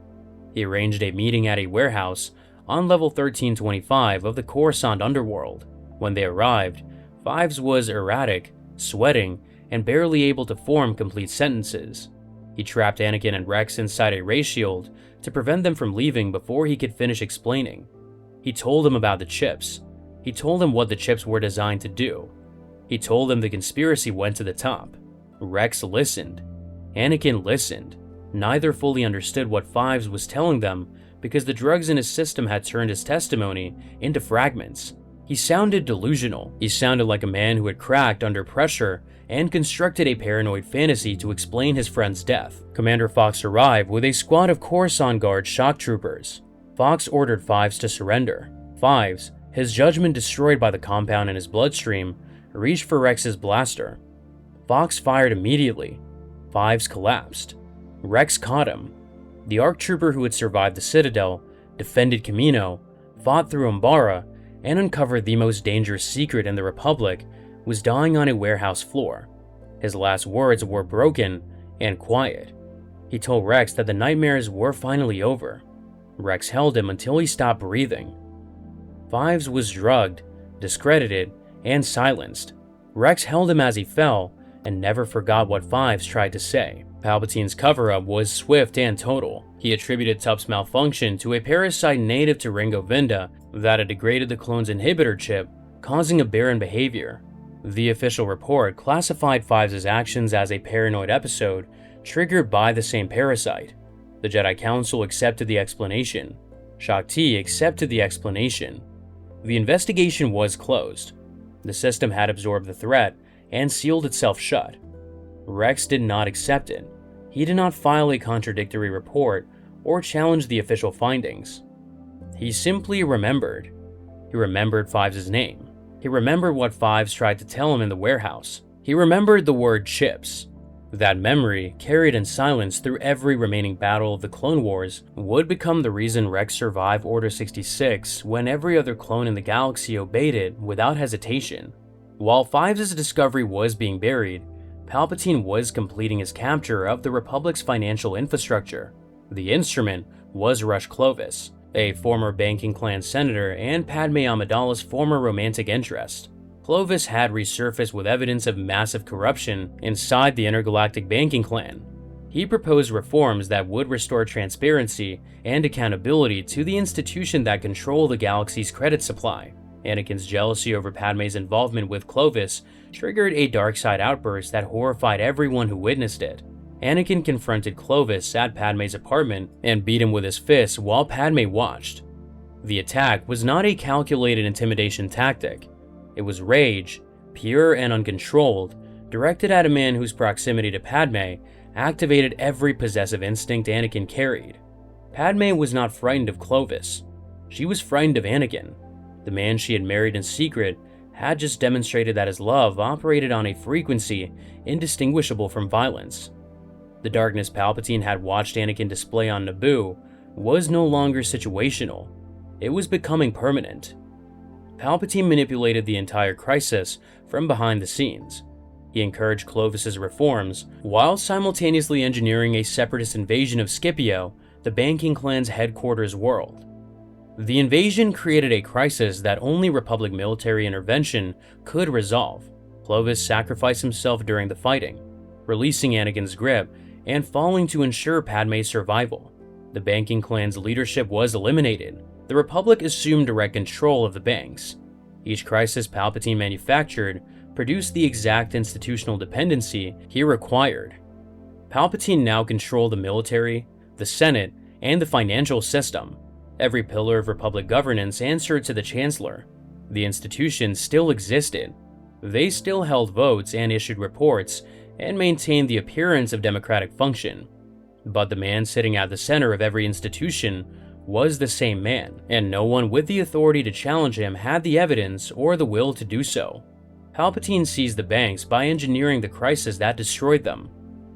He arranged a meeting at a warehouse on level 1325 of the Coruscant underworld. When they arrived, Fives was erratic, sweating, and barely able to form complete sentences. He trapped Anakin and Rex inside a ray shield to prevent them from leaving before he could finish explaining. He told them about the chips. He told them what the chips were designed to do. He told them the conspiracy went to the top. Rex listened. Anakin listened. Neither fully understood what Fives was telling them because the drugs in his system had turned his testimony into fragments. He sounded delusional. He sounded like a man who had cracked under pressure and constructed a paranoid fantasy to explain his friend's death. Commander Fox arrived with a squad of Coruscant Guard shock troopers. Fox ordered Fives to surrender. Fives, his judgment destroyed by the compound in his bloodstream, reached for Rex's blaster. Fox fired immediately. Fives collapsed. Rex caught him. The ARC trooper who had survived the Citadel, defended Kamino, fought through Umbara, and uncovered the most dangerous secret in the Republic, was dying on a warehouse floor. His last words were broken and quiet. He told Rex that the nightmares were finally over. Rex held him until he stopped breathing. Fives was drugged, discredited, and silenced. Rex held him as he fell and never forgot what Fives tried to say. Palpatine's cover-up was swift and total. He attributed Tup's malfunction to a parasite native to Ringo Vinda that had degraded the clone's inhibitor chip, causing aberrant behavior. The official report classified Fives' actions as a paranoid episode triggered by the same parasite. The Jedi Council accepted the explanation. Shaak Ti accepted the explanation. The investigation was closed. The system had absorbed the threat and sealed itself shut. Rex did not accept it. He did not file a contradictory report or challenge the official findings. He simply remembered. He remembered Fives' name. He remembered what Fives tried to tell him in the warehouse. He remembered the word chips. That memory, carried in silence through every remaining battle of the Clone Wars, would become the reason Rex survived Order 66 when every other clone in the galaxy obeyed it without hesitation. While Fives' discovery was being buried, Palpatine was completing his capture of the Republic's financial infrastructure. The instrument was Rush Clovis, a former banking clan senator and Padme Amidala's former romantic interest. Clovis had resurfaced with evidence of massive corruption inside the intergalactic banking clan. He proposed reforms that would restore transparency and accountability to the institution that controlled the galaxy's credit supply. Anakin's jealousy over Padme's involvement with Clovis triggered a dark-side outburst that horrified everyone who witnessed it. Anakin confronted Clovis at Padme's apartment and beat him with his fists while Padme watched. The attack was not a calculated intimidation tactic. It was rage, pure and uncontrolled, directed at a man whose proximity to Padme activated every possessive instinct Anakin carried. Padme was not frightened of Clovis. She was frightened of Anakin. The man she had married in secret had just demonstrated that his love operated on a frequency indistinguishable from violence. The darkness Palpatine had watched Anakin display on Naboo was no longer situational. It was becoming permanent. Palpatine manipulated the entire crisis from behind the scenes. He encouraged Clovis's reforms while simultaneously engineering a separatist invasion of Scipio, the banking clan's headquarters world. The invasion created a crisis that only Republic military intervention could resolve. Clovis sacrificed himself during the fighting, releasing Anakin's grip and falling to ensure Padme's survival. The banking clan's leadership was eliminated. The Republic assumed direct control of the banks. Each crisis Palpatine manufactured produced the exact institutional dependency he required. Palpatine now controlled the military, the Senate, and the financial system. Every pillar of Republic governance answered to the Chancellor. The institutions still existed. They still held votes and issued reports and maintained the appearance of democratic function. But the man sitting at the center of every institution was the same man, and no one with the authority to challenge him had the evidence or the will to do so. Palpatine seized the banks by engineering the crisis that destroyed them.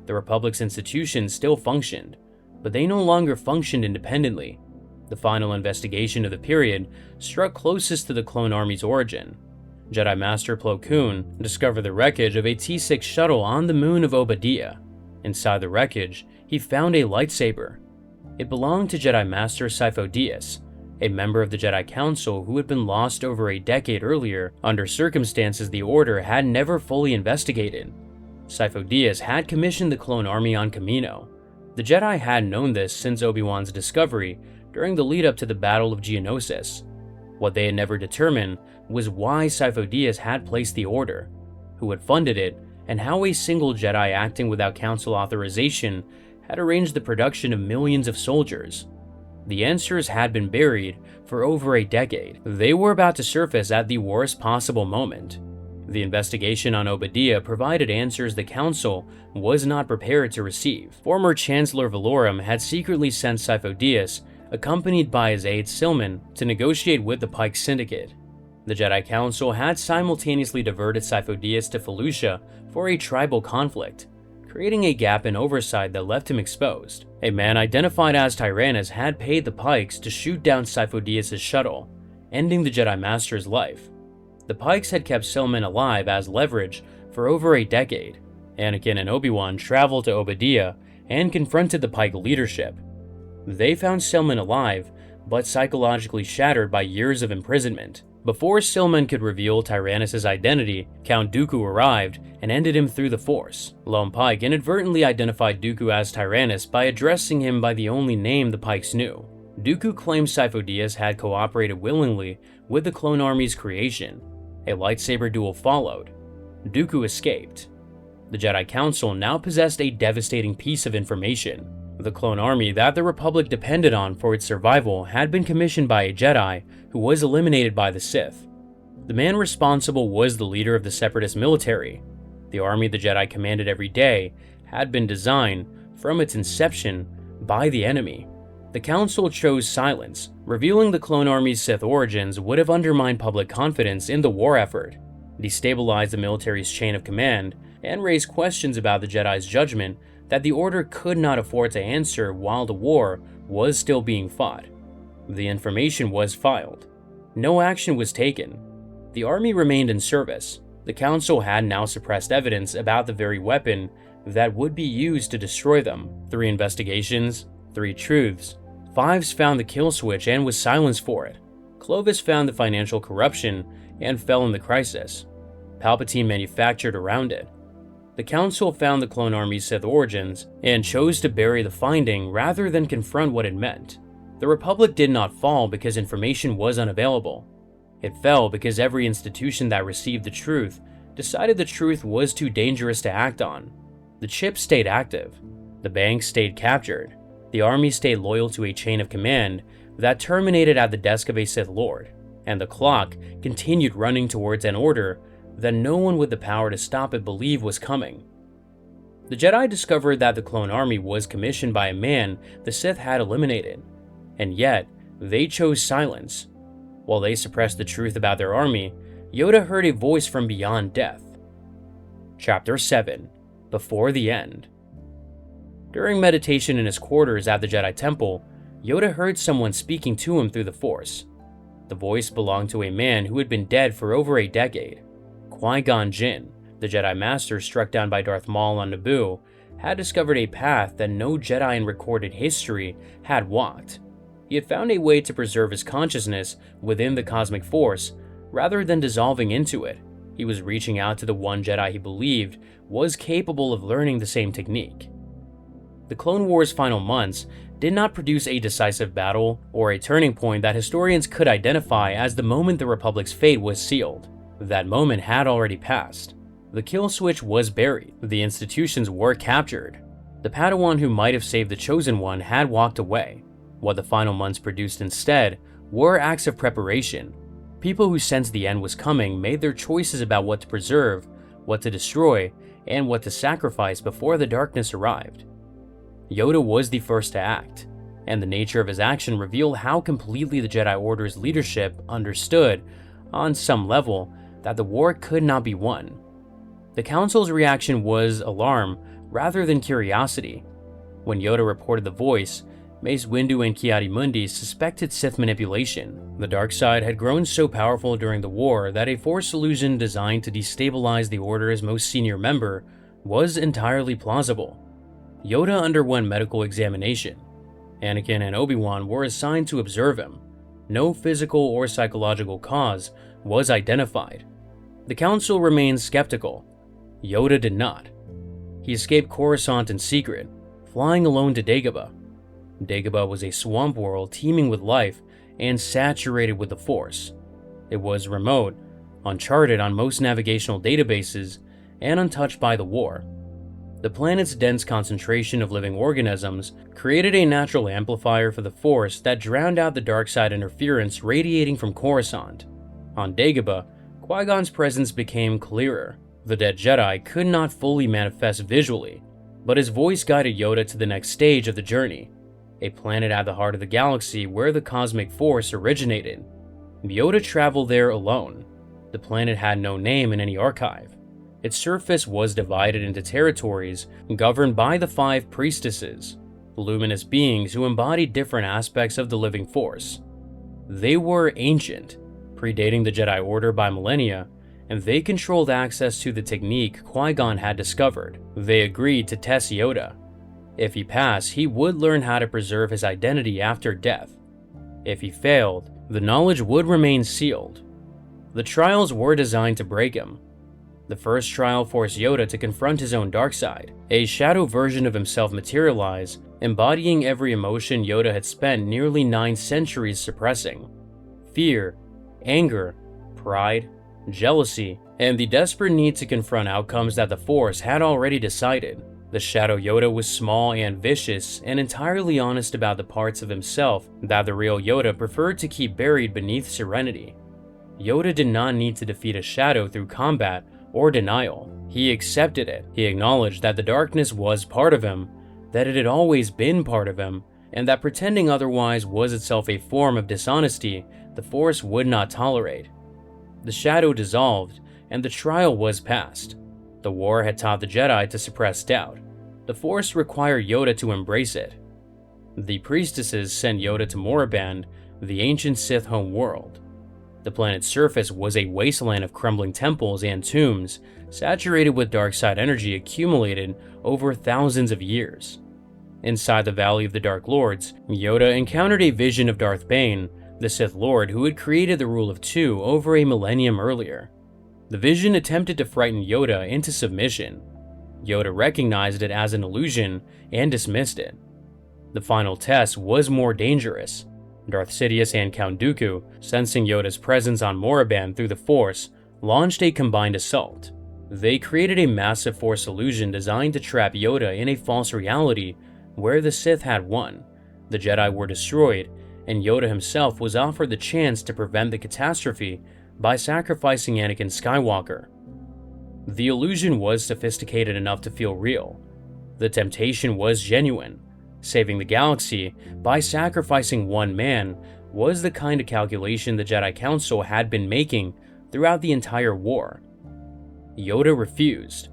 The Republic's institutions still functioned, but they no longer functioned independently. The final investigation of the period struck closest to the clone army's origin. Jedi Master Plo Koon discovered the wreckage of a T-6 shuttle on the moon of Obadiah. Inside the wreckage, he found a lightsaber. It belonged to Jedi Master Sifo-Dyas, a member of the Jedi Council who had been lost over a decade earlier under circumstances the Order had never fully investigated. Sifo-Dyas had commissioned the clone army on Kamino. The Jedi had known this since Obi-Wan's discovery during the lead-up to the Battle of Geonosis. What they had never determined was why Sifo-Dyas had placed the Order, who had funded it, and how a single Jedi acting without Council authorization had arranged the production of millions of soldiers. The answers had been buried for over a decade. They were about to surface at the worst possible moment. The investigation on Obadiah provided answers the Council was not prepared to receive. Former Chancellor Valorum had secretly sent Sifo-Dyas, accompanied by his aide Silman, to negotiate with the Pike Syndicate. The Jedi Council had simultaneously diverted Sifo-Dyas to Felucia for a tribal conflict, creating a gap in oversight that left him exposed. A man identified as Tyrannus had paid the Pikes to shoot down Sifo-Dyas' shuttle, ending the Jedi Master's life. The Pikes had kept Silman alive as leverage for over a decade. Anakin and Obi-Wan traveled to Obadiah and confronted the Pike leadership. They found Silman alive, but psychologically shattered by years of imprisonment. Before Silman could reveal Tyrannus' identity, Count Dooku arrived and ended him through the Force. Lone Pike inadvertently identified Dooku as Tyrannus by addressing him by the only name the Pikes knew. Dooku claimed Sifo-Dyas had cooperated willingly with the clone army's creation. A lightsaber duel followed. Dooku escaped. The Jedi Council now possessed a devastating piece of information. The clone army that the Republic depended on for its survival had been commissioned by a Jedi who was eliminated by the Sith. The man responsible was the leader of the Separatist military. The army the Jedi commanded every day had been designed, from its inception, by the enemy. The Council chose silence. Revealing the clone army's Sith origins would have undermined public confidence in the war effort, destabilized the military's chain of command, and raised questions about the Jedi's judgment that the Order could not afford to answer while the war was still being fought. The information was filed. No action was taken. The army remained in service. The Council had now suppressed evidence about the very weapon that would be used to destroy them. 3 investigations, 3 truths. Fives found the kill switch and was silenced for it. Clovis found the financial corruption and fell in the crisis. Palpatine manufactured around it. The Council found the clone army's Sith origins and chose to bury the finding rather than confront what it meant. The Republic did not fall because information was unavailable. It fell because every institution that received the truth decided the truth was too dangerous to act on. The chip stayed active. The bank stayed captured. The army stayed loyal to a chain of command that terminated at the desk of a Sith Lord, and the clock continued running towards an order that no one with the power to stop it believed was coming. The Jedi discovered that the clone army was commissioned by a man the Sith had eliminated, and yet they chose silence. While they suppressed the truth about their army, Yoda heard a voice from beyond death. Chapter 7: Before the End. During meditation in his quarters at the Jedi Temple, Yoda heard someone speaking to him through the Force. The voice belonged to a man who had been dead for over a decade. Qui-Gon Jinn, the Jedi Master struck down by Darth Maul on Naboo, had discovered a path that no Jedi in recorded history had walked. He had found a way to preserve his consciousness within the cosmic force rather than dissolving into it. He was reaching out to the one Jedi he believed was capable of learning the same technique. The Clone Wars' final months did not produce a decisive battle or a turning point that historians could identify as the moment the Republic's fate was sealed. That moment had already passed. The kill switch was buried. The institutions were captured. The Padawan who might have saved the Chosen One had walked away. What the final months produced instead were acts of preparation. People who sensed the end was coming made their choices about what to preserve, what to destroy, and what to sacrifice before the darkness arrived. Yoda was the first to act, and the nature of his action revealed how completely the Jedi Order's leadership understood, on some level, that the war could not be won. The Council's reaction was alarm rather than curiosity. When Yoda reported the voice, Mace Windu and Ki-Adi-Mundi suspected Sith manipulation. The dark side had grown so powerful during the war that a Force illusion designed to destabilize the Order's most senior member was entirely plausible. Yoda underwent medical examination. Anakin and Obi-Wan were assigned to observe him. No physical or psychological cause was identified. The Council remained skeptical. Yoda did not. He escaped Coruscant in secret, flying alone to Dagobah. Dagobah was a swamp world teeming with life and saturated with the Force. It was remote, uncharted on most navigational databases, and untouched by the war. The planet's dense concentration of living organisms created a natural amplifier for the Force that drowned out the dark side interference radiating from Coruscant. On Dagobah, Qui-Gon's presence became clearer. The dead Jedi could not fully manifest visually, but his voice guided Yoda to the next stage of the journey, a planet at the heart of the galaxy where the cosmic force originated. Yoda traveled there alone. The planet had no name in any archive. Its surface was divided into territories governed by the 5 priestesses, luminous beings who embodied different aspects of the living force. They were ancient, predating the Jedi Order by millennia, and they controlled access to the technique Qui-Gon had discovered. They agreed to test Yoda. If he passed, he would learn how to preserve his identity after death. If he failed, the knowledge would remain sealed. The trials were designed to break him. The first trial forced Yoda to confront his own dark side. A shadow version of himself materialized, embodying every emotion Yoda had spent nearly 9 centuries suppressing. Fear, anger, pride, jealousy, and the desperate need to confront outcomes that the Force had already decided. The Shadow Yoda was small and vicious, and entirely honest about the parts of himself that the real Yoda preferred to keep buried beneath serenity. Yoda did not need to defeat a shadow through combat or denial. He accepted it. He acknowledged that the darkness was part of him, that it had always been part of him, and that pretending otherwise was itself a form of dishonesty the Force would not tolerate. The shadow dissolved, and the trial was passed. The war had taught the Jedi to suppress doubt. The Force required Yoda to embrace it. The priestesses sent Yoda to Moraband, the ancient Sith home world. The planet's surface was a wasteland of crumbling temples and tombs, saturated with dark side energy accumulated over thousands of years. Inside the Valley of the Dark Lords, Yoda encountered a vision of Darth Bane, the Sith Lord who had created the Rule of Two over a millennium earlier. The vision attempted to frighten Yoda into submission. Yoda recognized it as an illusion and dismissed it. The final test was more dangerous. Darth Sidious and Count Dooku, sensing Yoda's presence on Moraband through the Force, launched a combined assault. They created a massive Force illusion designed to trap Yoda in a false reality where the Sith had won, the Jedi were destroyed, and Yoda himself was offered the chance to prevent the catastrophe by sacrificing Anakin Skywalker. The illusion was sophisticated enough to feel real. The temptation was genuine. Saving the galaxy by sacrificing one man was the kind of calculation the Jedi Council had been making throughout the entire war. Yoda refused.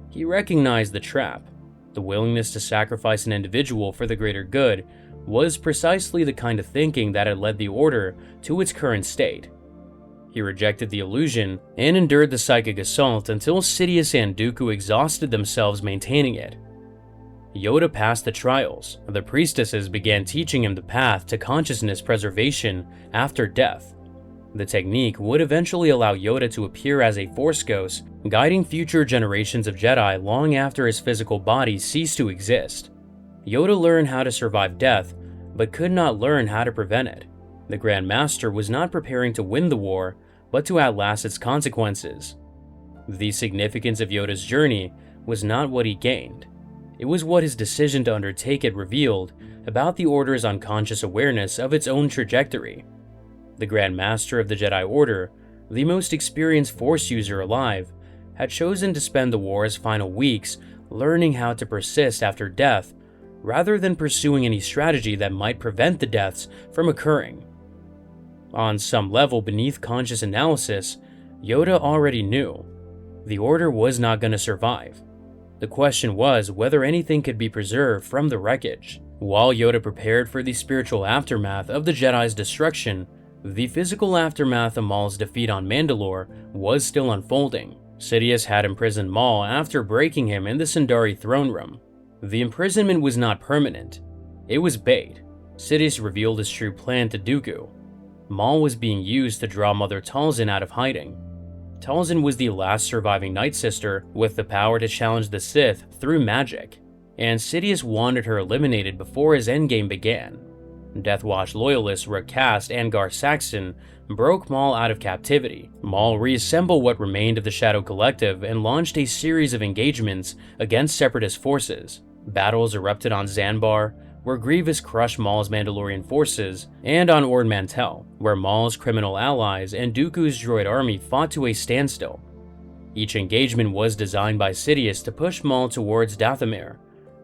He recognized the trap. The willingness to sacrifice an individual for the greater good was precisely the kind of thinking that had led the Order to its current state. He rejected the illusion and endured the psychic assault until Sidious and Dooku exhausted themselves maintaining it. Yoda passed the trials. The priestesses began teaching him the path to consciousness preservation after death. The technique would eventually allow Yoda to appear as a Force ghost, guiding future generations of Jedi long after his physical body ceased to exist. Yoda learned how to survive death, but could not learn how to prevent it. The Grand Master was not preparing to win the war, but to outlast its consequences. The significance of Yoda's journey was not what he gained. It was what his decision to undertake it revealed about the Order's unconscious awareness of its own trajectory. The Grand Master of the Jedi Order, the most experienced Force user alive, had chosen to spend the war's final weeks learning how to persist after death, rather than pursuing any strategy that might prevent the deaths from occurring. On some level beneath conscious analysis, Yoda already knew the Order was not going to survive. The question was whether anything could be preserved from the wreckage. While Yoda prepared for the spiritual aftermath of the Jedi's destruction, the physical aftermath of Maul's defeat on Mandalore was still unfolding. Sidious had imprisoned Maul after breaking him in the Sundari throne room. The imprisonment was not permanent. It was bait. Sidious revealed his true plan to Dooku. Maul was being used to draw Mother Talzin out of hiding. Talzin was the last surviving Night Sister with the power to challenge the Sith through magic, and Sidious wanted her eliminated before his endgame began. Death Watch loyalists Rakast and Gar Saxon broke Maul out of captivity. Maul reassembled what remained of the Shadow Collective and launched a series of engagements against Separatist forces. Battles erupted on Zanbar, where Grievous crushed Maul's Mandalorian forces, and on Ord Mantell, where Maul's criminal allies and Dooku's droid army fought to a standstill. Each engagement was designed by Sidious to push Maul towards Dathomir,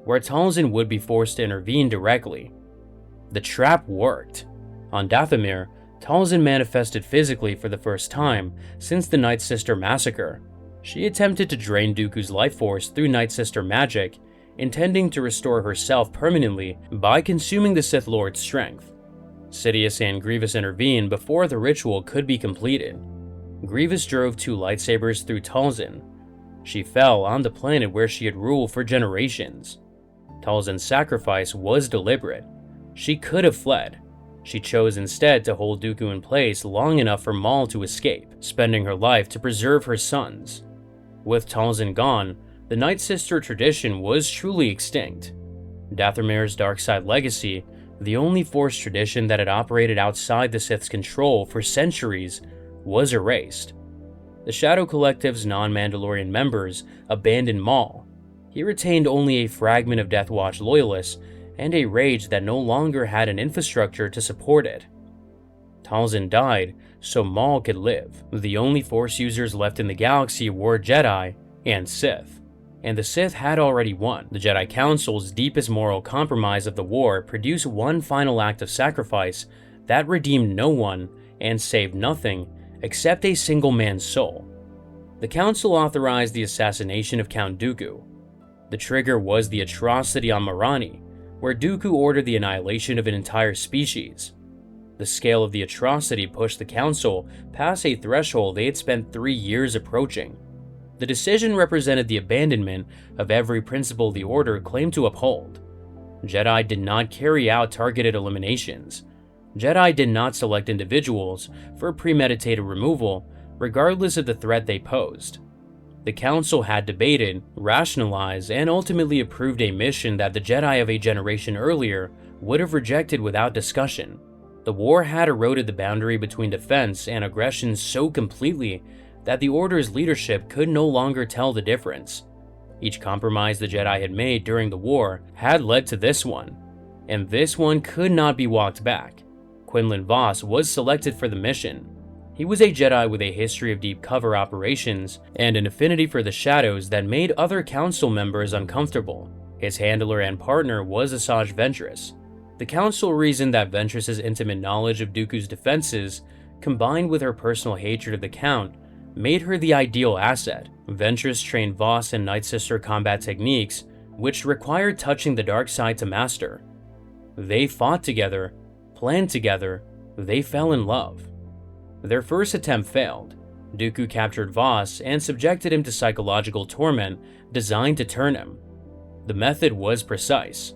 where Talzin would be forced to intervene directly. The trap worked. On Dathomir, Talzin manifested physically for the first time since the Night Sister massacre. She attempted to drain Dooku's life force through Night Sister magic, intending to restore herself permanently by consuming the Sith Lord's strength. Sidious and Grievous intervened before the ritual could be completed. Grievous drove 2 lightsabers through Talzin. She fell on the planet where she had ruled for generations. Talzin's sacrifice was deliberate. She could have fled. She chose instead to hold Dooku in place long enough for Maul to escape, spending her life to preserve her sons. With Talzin gone, the Night Sister tradition was truly extinct. Dathomir's dark side legacy, the only Force tradition that had operated outside the Sith's control for centuries, was erased. The Shadow Collective's non-Mandalorian members abandoned Maul. He retained only a fragment of Death Watch loyalists and a rage that no longer had an infrastructure to support it. Talzin died so Maul could live. The only Force users left in the galaxy were Jedi and Sith. And the Sith had already won. The Jedi Council's deepest moral compromise of the war produced one final act of sacrifice that redeemed no one and saved nothing except a single man's soul. The Council authorized the assassination of Count Dooku. The trigger was the atrocity on Marani, where Dooku ordered the annihilation of an entire species. The scale of the atrocity pushed the Council past a threshold they had spent 3 years approaching. The decision represented the abandonment of every principle the Order claimed to uphold. Jedi did not carry out targeted eliminations. Jedi did not select individuals for premeditated removal, regardless of the threat they posed. The Council had debated, rationalized, and ultimately approved a mission that the Jedi of a generation earlier would have rejected without discussion. The war had eroded the boundary between defense and aggression so completely that the Order's leadership could no longer tell the difference. Each compromise the Jedi had made during the war had led to this one, and this one could not be walked back. Quinlan Vos was selected for the mission. He was a Jedi with a history of deep cover operations and an affinity for the shadows that made other Council members uncomfortable. His handler and partner was Asajj Ventress. The Council reasoned that Ventress's intimate knowledge of Dooku's defenses, combined with her personal hatred of the Count, made her the ideal asset. Ventress trained Vos in Night Sister combat techniques, which required touching the dark side to master. They fought together, planned together, they fell in love. Their first attempt failed. Dooku captured Vos and subjected him to psychological torment designed to turn him. The method was precise.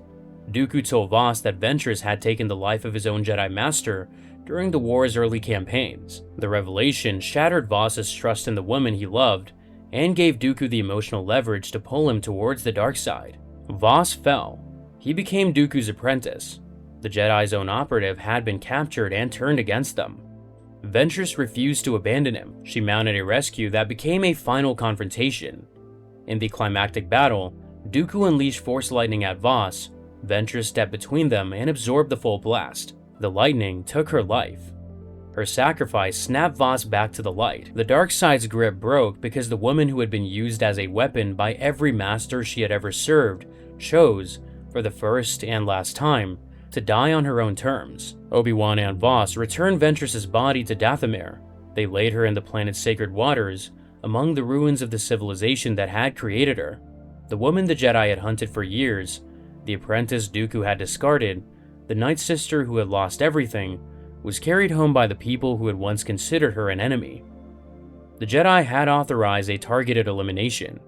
Dooku told Vos that Ventress had taken the life of his own Jedi Master during the war's early campaigns. The revelation shattered Vos's trust in the woman he loved and gave Dooku the emotional leverage to pull him towards the dark side. Vos fell. He became Dooku's apprentice. The Jedi's own operative had been captured and turned against them. Ventress refused to abandon him. She mounted a rescue that became a final confrontation. In the climactic battle, Dooku unleashed Force lightning at Vos. Ventress stepped between them and absorbed the full blast. The lightning took her life. Her sacrifice snapped Vos back to the light. The dark side's grip broke because the woman who had been used as a weapon by every master she had ever served chose, for the first and last time, to die on her own terms. Obi-Wan and Vos returned Ventress's body to Dathomir. They laid her in the planet's sacred waters, among the ruins of the civilization that had created her. The woman the Jedi had hunted for years, the apprentice Dooku had discarded, the Night Sister who had lost everything, was carried home by the people who had once considered her an enemy. The Jedi had authorized a targeted elimination.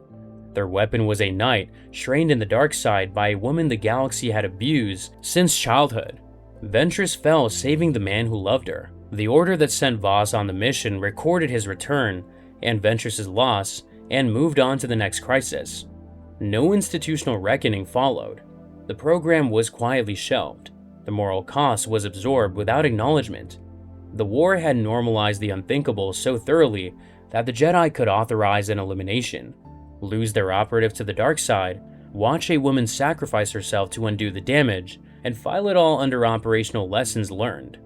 Their weapon was a knight trained in the dark side by a woman the galaxy had abused since childhood. Ventress fell, saving the man who loved her. The Order that sent Vos on the mission recorded his return and Ventress's loss and moved on to the next crisis. No institutional reckoning followed. The program was quietly shelved. The moral cost was absorbed without acknowledgement. The war had normalized the unthinkable so thoroughly that the Jedi could authorize an elimination, lose their operative to the dark side, watch a woman sacrifice herself to undo the damage, and file it all under operational lessons learned.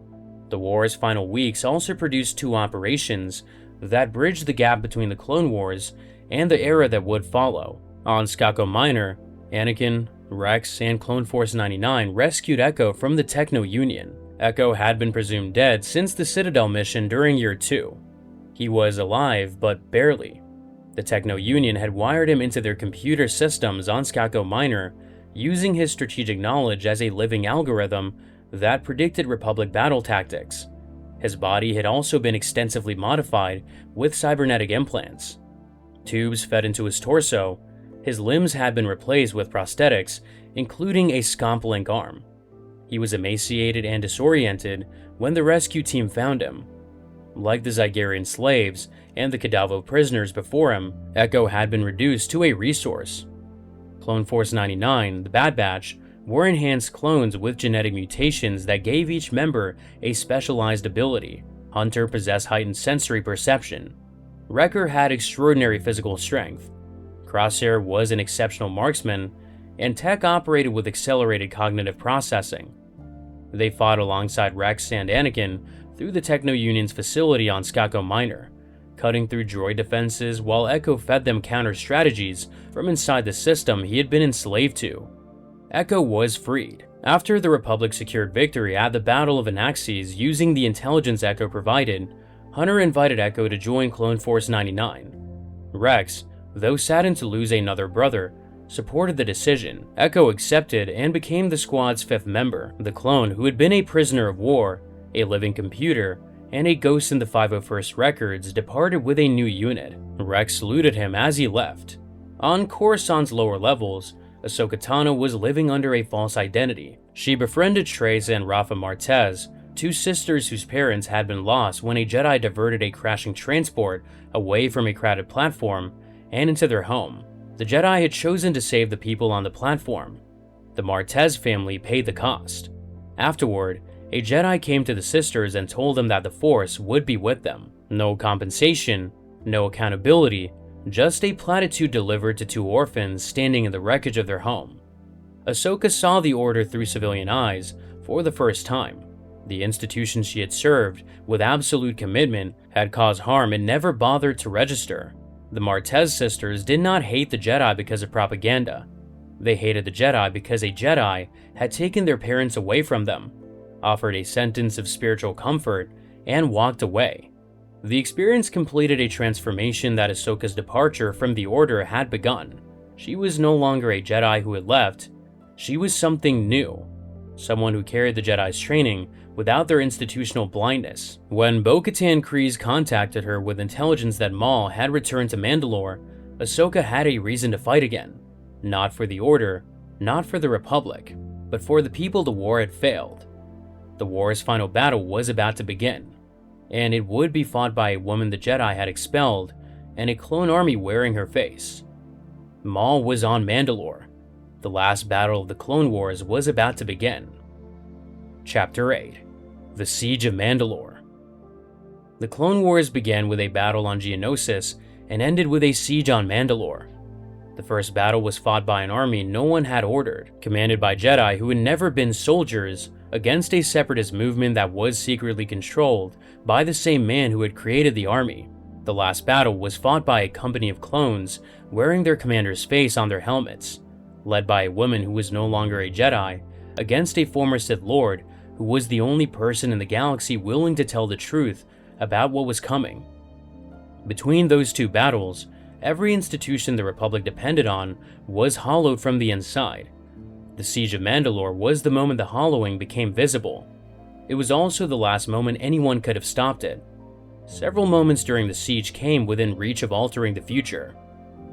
The war's final weeks also produced 2 operations that bridged the gap between the Clone Wars and the era that would follow. On Skako Minor, Anakin, Rex, and Clone Force 99 rescued Echo from the Techno Union. Echo had been presumed dead since the Citadel mission during Year 2. He was alive, but barely. The Techno Union had wired him into their computer systems on Skako Minor, using his strategic knowledge as a living algorithm that predicted Republic battle tactics. His body had also been extensively modified with cybernetic implants. Tubes fed into his torso. His limbs had been replaced with prosthetics, including a scomp-link arm. He was emaciated and disoriented when the rescue team found him. Like the Zygerian slaves and the Cadalvo prisoners before him, Echo had been reduced to a resource. Clone Force 99, the Bad Batch, were enhanced clones with genetic mutations that gave each member a specialized ability. Hunter possessed heightened sensory perception. Wrecker had extraordinary physical strength. Crosshair was an exceptional marksman, and Tech operated with accelerated cognitive processing. They fought alongside Rex and Anakin through the Techno Union's facility on Skako Minor, cutting through droid defenses while Echo fed them counter strategies from inside the system he had been enslaved to. Echo was freed. After the Republic secured victory at the Battle of Anaxes using the intelligence Echo provided, Hunter invited Echo to join Clone Force 99. Rex, though saddened to lose another brother, supported the decision. Echo accepted and became the squad's 5th member. The clone, who had been a prisoner of war, a living computer, and a ghost in the 501st records, departed with a new unit. Rex saluted him as he left. On Coruscant's lower levels, Ahsoka Tano was living under a false identity. She befriended Trace and Rafa Martez, 2 sisters whose parents had been lost when a Jedi diverted a crashing transport away from a crowded platform and into their home. The Jedi had chosen to save the people on the platform. The Martez family paid the cost. Afterward, a Jedi came to the sisters and told them that the Force would be with them. No compensation, no accountability, just a platitude delivered to 2 orphans standing in the wreckage of their home. Ahsoka saw the Order through civilian eyes for the first time. The institution she had served with absolute commitment had caused harm and never bothered to register. The Martez sisters did not hate the Jedi because of propaganda. They hated the Jedi because a Jedi had taken their parents away from them, offered a sentence of spiritual comfort, and walked away. The experience completed a transformation that Ahsoka's departure from the Order had begun. She was no longer a Jedi who had left. She was something new, someone who carried the Jedi's training without their institutional blindness. When Bo-Katan Kryze contacted her with intelligence that Maul had returned to Mandalore, Ahsoka had a reason to fight again. Not for the Order, not for the Republic, but for the people the war had failed. The war's final battle was about to begin, and it would be fought by a woman the Jedi had expelled and a clone army wearing her face. Maul was on Mandalore. The last battle of the Clone Wars was about to begin. Chapter 8: The Siege of Mandalore. The Clone Wars began with a battle on Geonosis and ended with a siege on Mandalore. The first battle was fought by an army no one had ordered, commanded by Jedi who had never been soldiers, against a separatist movement that was secretly controlled by the same man who had created the army. The last battle was fought by a company of clones wearing their commander's face on their helmets, led by a woman who was no longer a Jedi, against a former Sith Lord who was the only person in the galaxy willing to tell the truth about what was coming. Between those 2 battles, every institution the Republic depended on was hollowed from the inside. The Siege of Mandalore was the moment the hollowing became visible. It was also the last moment anyone could have stopped it. Several moments during the siege came within reach of altering the future.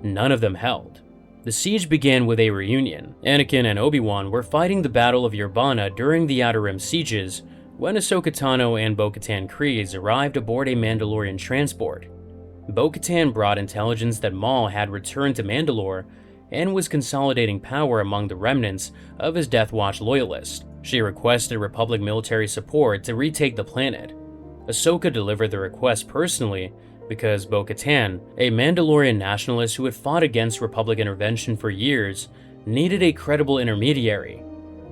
None of them held. The siege began with a reunion. Anakin and Obi-Wan were fighting the Battle of Urbana during the Outer Rim sieges when Ahsoka Tano and Bo-Katan Kryze arrived aboard a Mandalorian transport. Bo-Katan brought intelligence that Maul had returned to Mandalore and was consolidating power among the remnants of his Death Watch loyalists. She requested Republic military support to retake the planet. Ahsoka delivered the request personally because Bo-Katan, a Mandalorian nationalist who had fought against Republic intervention for years, needed a credible intermediary.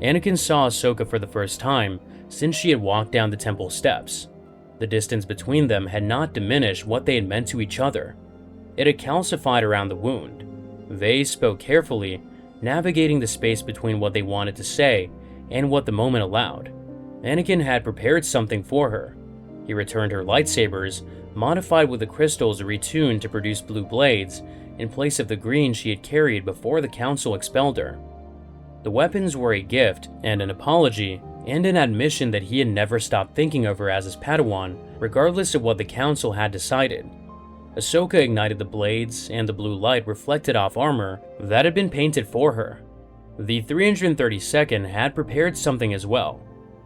Anakin saw Ahsoka for the first time since she had walked down the temple steps. The distance between them had not diminished what they had meant to each other. It had calcified around the wound. They spoke carefully, navigating the space between what they wanted to say and what the moment allowed. Anakin had prepared something for her. He returned her lightsabers, modified with the crystals retuned to produce blue blades in place of the green she had carried before the Council expelled her. The weapons were a gift and an apology and an admission that he had never stopped thinking of her as his Padawan, regardless of what the Council had decided. Ahsoka ignited the blades, and the blue light reflected off armor that had been painted for her. The 332nd had prepared something as well.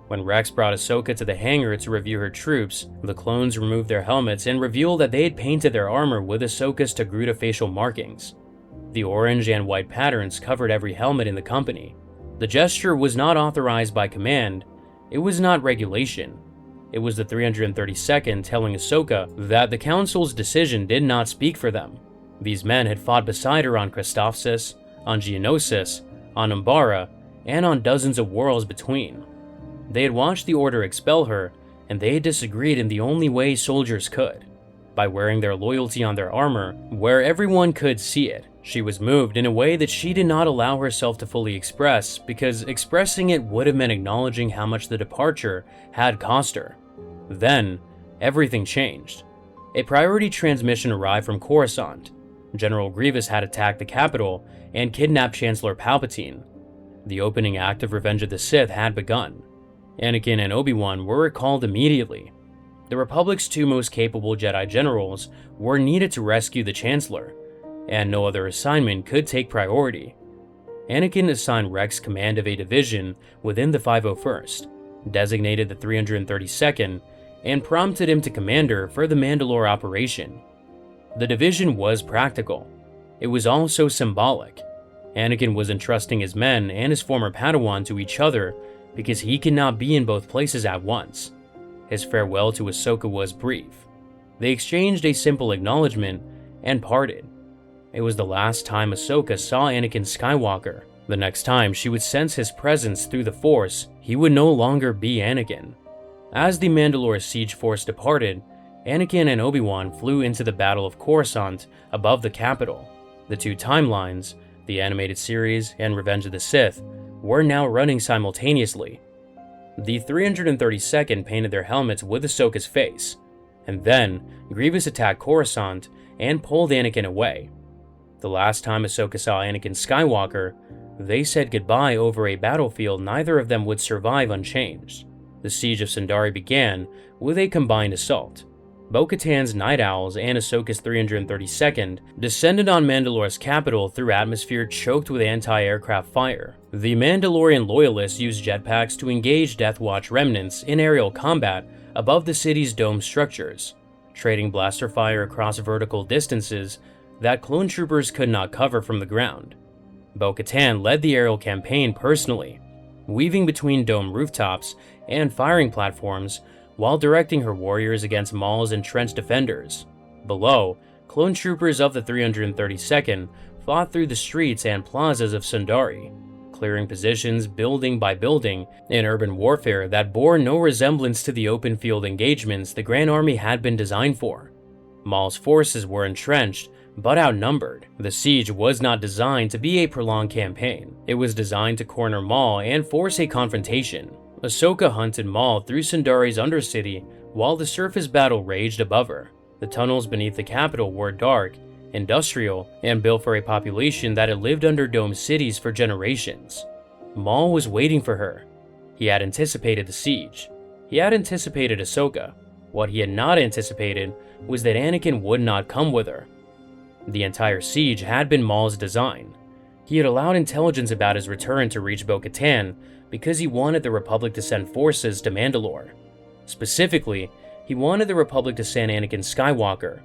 When Rex brought Ahsoka to the hangar to review her troops, the clones removed their helmets and revealed that they had painted their armor with Ahsoka's Togruta facial markings. The orange and white patterns covered every helmet in the company. The gesture was not authorized by command. It was not regulation. It was the 332nd telling Ahsoka that the Council's decision did not speak for them. These men had fought beside her on Christophsis, on Geonosis, on Umbara, and on dozens of worlds between. They had watched the Order expel her, and they had disagreed in the only way soldiers could, by wearing their loyalty on their armor where everyone could see it. She was moved in a way that she did not allow herself to fully express, because expressing it would have meant acknowledging how much the departure had cost her. Then, everything changed. A priority transmission arrived from Coruscant. General Grievous had attacked the capital and kidnapped Chancellor Palpatine. The opening act of Revenge of the Sith had begun. Anakin and Obi-Wan were recalled immediately. The Republic's two most capable Jedi generals were needed to rescue the Chancellor, and no other assignment could take priority. Anakin assigned Rex command of a division within the 501st, designated the 332nd, and prompted him to commander for the Mandalore operation. The division was practical. It was also symbolic. Anakin was entrusting his men and his former Padawan to each other because he cannot be in both places at once. His farewell to Ahsoka was brief. They exchanged a simple acknowledgement and parted. It was the last time Ahsoka saw Anakin Skywalker. The next time she would sense his presence through the Force, he would no longer be Anakin. As the Mandalore siege force departed, Anakin and Obi-Wan flew into the Battle of Coruscant above the capital. The two timelines, the animated series and Revenge of the Sith, were now running simultaneously. The 332nd painted their helmets with Ahsoka's face, and then Grievous attacked Coruscant and pulled Anakin away. The last time Ahsoka saw Anakin Skywalker, they said goodbye over a battlefield neither of them would survive unchanged. The siege of Sundari began with a combined assault. Bo-Katan's Night Owls and Ahsoka's 332nd descended on Mandalore's capital through atmosphere choked with anti-aircraft fire. The Mandalorian loyalists used jetpacks to engage Death Watch remnants in aerial combat above the city's dome structures, trading blaster fire across vertical distances that clone troopers could not cover from the ground. Bo-Katan led the aerial campaign personally, weaving between dome rooftops and firing platforms while directing her warriors against Maul's entrenched defenders. Below, clone troopers of the 332nd fought through the streets and plazas of Sundari, clearing positions building by building in urban warfare that bore no resemblance to the open field engagements the Grand Army had been designed for. Maul's forces were entrenched but outnumbered. The siege was not designed to be a prolonged campaign. It was designed to corner Maul and force a confrontation. Ahsoka hunted Maul through Sundari's undercity while the surface battle raged above her. The tunnels beneath the capital were dark, industrial, and built for a population that had lived under domed cities for generations. Maul was waiting for her. He had anticipated the siege. He had anticipated Ahsoka. What he had not anticipated was that Anakin would not come with her. The entire siege had been Maul's design. He had allowed intelligence about his return to reach Bo-Katan because he wanted the Republic to send forces to Mandalore. Specifically, he wanted the Republic to send Anakin Skywalker.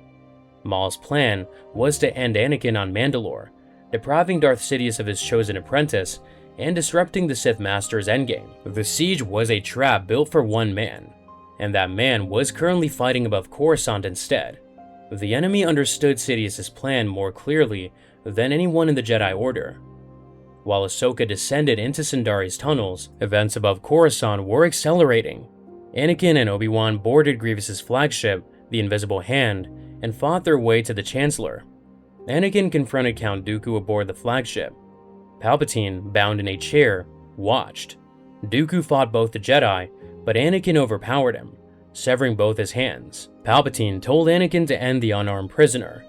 Maul's plan was to end Anakin on Mandalore, depriving Darth Sidious of his chosen apprentice and disrupting the Sith Master's endgame. The siege was a trap built for one man, and that man was currently fighting above Coruscant instead. The enemy understood Sidious's plan more clearly than anyone in the Jedi Order. While Ahsoka descended into Sundari's tunnels, events above Coruscant were accelerating. Anakin and Obi-Wan boarded Grievous's flagship, the Invisible Hand, and fought their way to the Chancellor. Anakin confronted Count Dooku aboard the flagship. Palpatine, bound in a chair, watched. Dooku fought both the Jedi, but Anakin overpowered him, severing both his hands. Palpatine told Anakin to end the unarmed prisoner.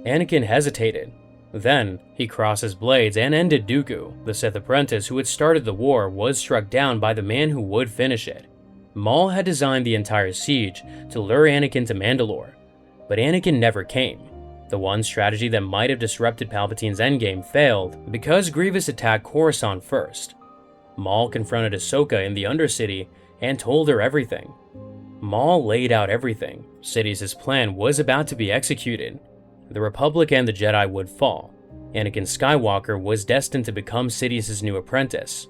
Anakin hesitated. Then, he crossed his blades and ended Dooku. The Sith apprentice who had started the war was struck down by the man who would finish it. Maul had designed the entire siege to lure Anakin to Mandalore, but Anakin never came. The one strategy that might have disrupted Palpatine's endgame failed because Grievous attacked Coruscant first. Maul confronted Ahsoka in the Undercity and told her everything. Maul laid out everything. Sidious's plan was about to be executed. The Republic and the Jedi would fall. Anakin Skywalker was destined to become Sidious's new apprentice.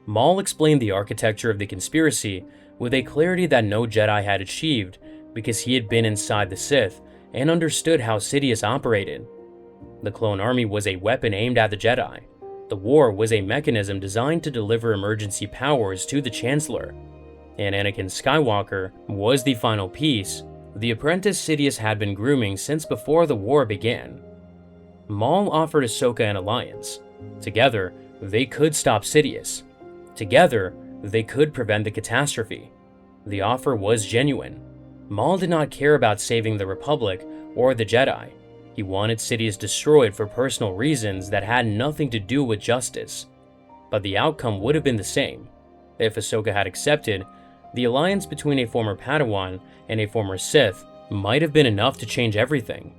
Maul explained the architecture of the conspiracy with a clarity that no Jedi had achieved because he had been inside the Sith and understood how Sidious operated. The clone army was a weapon aimed at the Jedi. The war was a mechanism designed to deliver emergency powers to the Chancellor. And Anakin Skywalker was the final piece, the apprentice Sidious had been grooming since before the war began. Maul offered Ahsoka an alliance. Together, they could stop Sidious. Together, they could prevent the catastrophe. The offer was genuine. Maul did not care about saving the Republic or the Jedi. He wanted Sidious destroyed for personal reasons that had nothing to do with justice. But the outcome would have been the same. If Ahsoka had accepted, the alliance between a former Padawan and a former Sith might have been enough to change everything.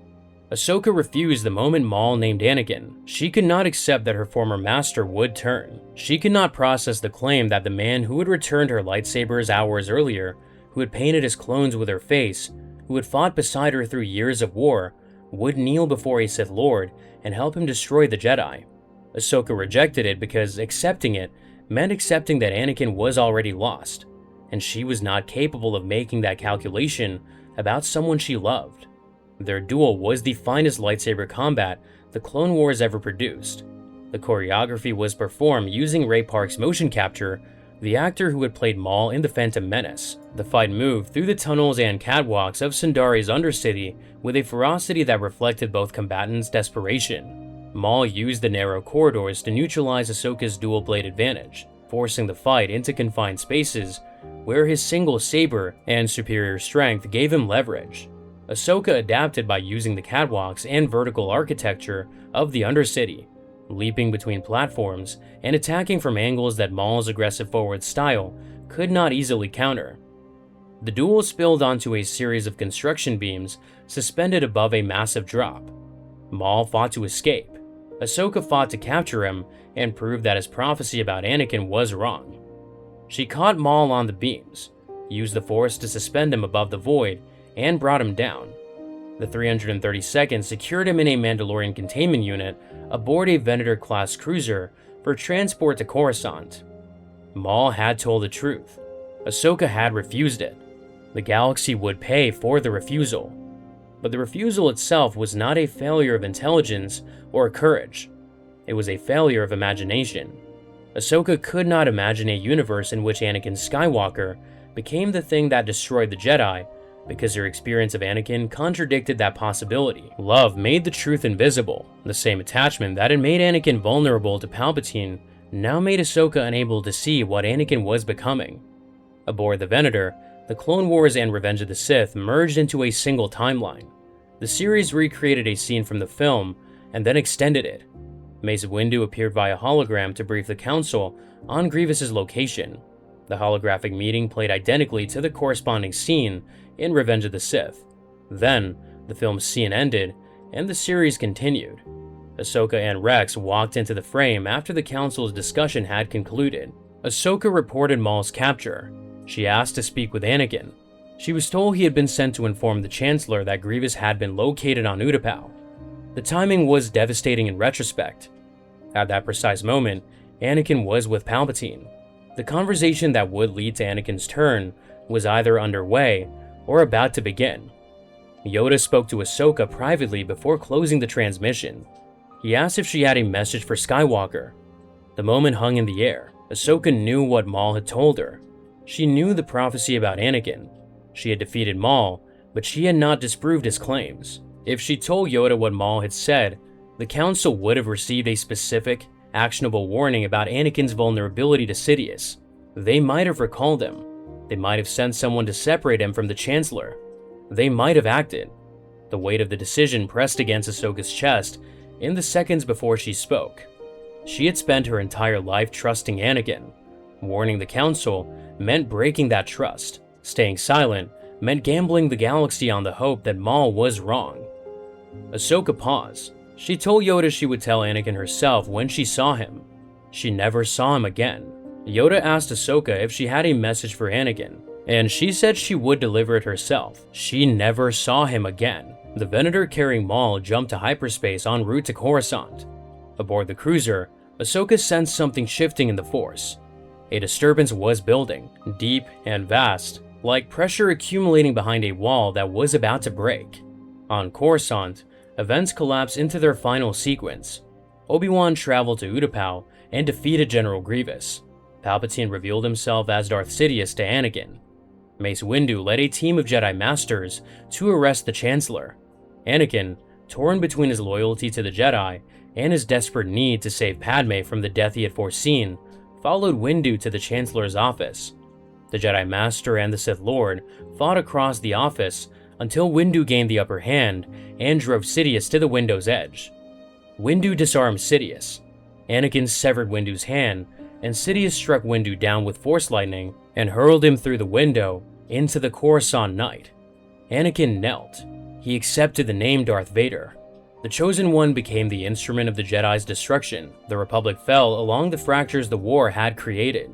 Ahsoka refused the moment Maul named Anakin. She could not accept that her former master would turn. She could not process the claim that the man who had returned her lightsabers hours earlier, who had painted his clones with her face, who had fought beside her through years of war, would kneel before a Sith Lord and help him destroy the Jedi. Ahsoka rejected it because accepting it meant accepting that Anakin was already lost, and she was not capable of making that calculation about someone she loved. Their duel was the finest lightsaber combat the Clone Wars ever produced. The choreography was performed using Ray Park's motion capture, the actor who had played Maul in The Phantom Menace. The fight moved through the tunnels and catwalks of Sundari's Undercity with a ferocity that reflected both combatants' desperation. Maul used the narrow corridors to neutralize Ahsoka's dual blade advantage, forcing the fight into confined spaces where his single saber and superior strength gave him leverage. Ahsoka adapted by using the catwalks and vertical architecture of the Undercity, leaping between platforms and attacking from angles that Maul's aggressive forward style could not easily counter. The duel spilled onto a series of construction beams suspended above a massive drop. Maul fought to escape. Ahsoka fought to capture him and prove that his prophecy about Anakin was wrong. She caught Maul on the beams, used the Force to suspend him above the void, and brought him down. The 332nd secured him in a Mandalorian containment unit aboard a Venator-class cruiser for transport to Coruscant. Maul had told the truth. Ahsoka had refused it. The galaxy would pay for the refusal. But the refusal itself was not a failure of intelligence or courage. It was a failure of imagination. Ahsoka could not imagine a universe in which Anakin Skywalker became the thing that destroyed the Jedi because her experience of Anakin contradicted that possibility. Love made the truth invisible. The same attachment that had made Anakin vulnerable to Palpatine now made Ahsoka unable to see what Anakin was becoming. Aboard the Venator, the Clone Wars and Revenge of the Sith merged into a single timeline. The series recreated a scene from the film and then extended it. Mace Windu appeared via hologram to brief the Council on Grievous's location. The holographic meeting played identically to the corresponding scene in Revenge of the Sith. Then, the film's scene ended, and the series continued. Ahsoka and Rex walked into the frame after the Council's discussion had concluded. Ahsoka reported Maul's capture. She asked to speak with Anakin. She was told he had been sent to inform the Chancellor that Grievous had been located on Utapau. The timing was devastating in retrospect. At that precise moment, Anakin was with Palpatine. The conversation that would lead to Anakin's turn was either underway or about to begin. Yoda spoke to Ahsoka privately before closing the transmission. He asked if she had a message for Skywalker. The moment hung in the air. Ahsoka knew what Maul had told her. She knew the prophecy about Anakin. She had defeated Maul, but she had not disproved his claims. If she told Yoda what Maul had said, the Council would have received a specific, actionable warning about Anakin's vulnerability to Sidious. They might have recalled him. They might have sent someone to separate him from the Chancellor. They might have acted. The weight of the decision pressed against Ahsoka's chest in the seconds before she spoke. She had spent her entire life trusting Anakin. Warning the Council meant breaking that trust. Staying silent meant gambling the galaxy on the hope that Maul was wrong. Ahsoka paused. She told Yoda she would tell Anakin herself when she saw him. She never saw him again. Yoda asked Ahsoka if she had a message for Anakin, and she said she would deliver it herself. She never saw him again. The Venator carrying Maul jumped to hyperspace en route to Coruscant. Aboard the cruiser, Ahsoka sensed something shifting in the Force. A disturbance was building, deep and vast, like pressure accumulating behind a wall that was about to break. On Coruscant, events collapsed into their final sequence. Obi-Wan traveled to Utapau and defeated General Grievous. Palpatine revealed himself as Darth Sidious to Anakin. Mace Windu led a team of Jedi Masters to arrest the Chancellor. Anakin, torn between his loyalty to the Jedi and his desperate need to save Padme from the death he had foreseen, followed Windu to the Chancellor's office. The Jedi Master and the Sith Lord fought across the office until Windu gained the upper hand and drove Sidious to the window's edge. Windu disarmed Sidious. Anakin severed Windu's hand, and Sidious struck Windu down with Force lightning and hurled him through the window into the Coruscant night. Anakin knelt. He accepted the name Darth Vader. The Chosen One became the instrument of the Jedi's destruction. The Republic fell along the fractures the war had created.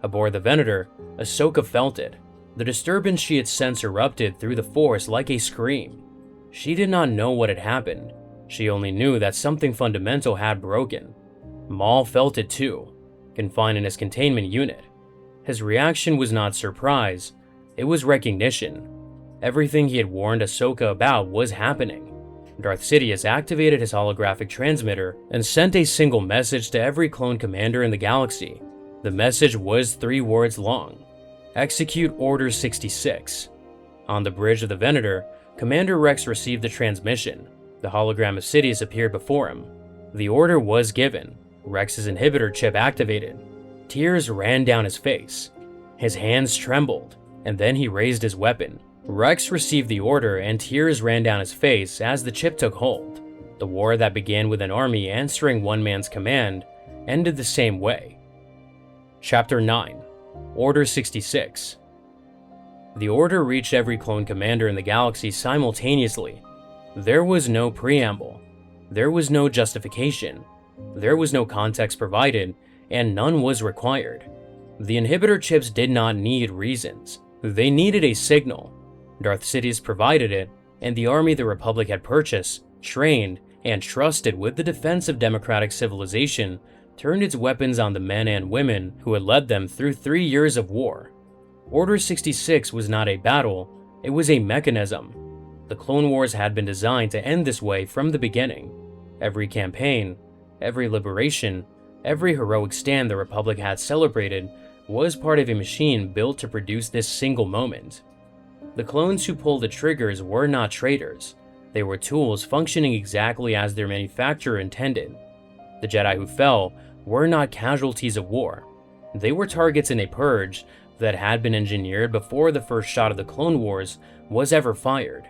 Aboard the Venator, Ahsoka felt it. The disturbance she had sensed erupted through the Force like a scream. She did not know what had happened. She only knew that something fundamental had broken. Maul felt it too, confined in his containment unit. His reaction was not surprise, it was recognition. Everything he had warned Ahsoka about was happening. Darth Sidious activated his holographic transmitter and sent a single message to every clone commander in the galaxy. The message was 3 words long: Execute Order 66. On the bridge of the Venator, Commander Rex received the transmission. The hologram of Sidious appeared before him. The order was given. Rex's inhibitor chip activated. Tears ran down his face. His hands trembled, and then he raised his weapon. Rex received the order, and tears ran down his face as the chip took hold. The war that began with an army answering one man's command ended the same way. Chapter 9. Order 66. The order reached every clone commander in the galaxy simultaneously. There was no preamble. There was no justification. There was no context provided, and none was required. The inhibitor chips did not need reasons. They needed a signal. Darth Sidious provided it, and the army the Republic had purchased, trained, and trusted with the defense of democratic civilization turned its weapons on the men and women who had led them through 3 years of war. Order 66 was not a battle, it was a mechanism. The Clone Wars had been designed to end this way from the beginning. Every campaign, every liberation, every heroic stand the Republic had celebrated was part of a machine built to produce this single moment. The clones who pulled the triggers were not traitors. They were tools functioning exactly as their manufacturer intended. The Jedi who fell were not casualties of war. They were targets in a purge that had been engineered before the first shot of the Clone Wars was ever fired.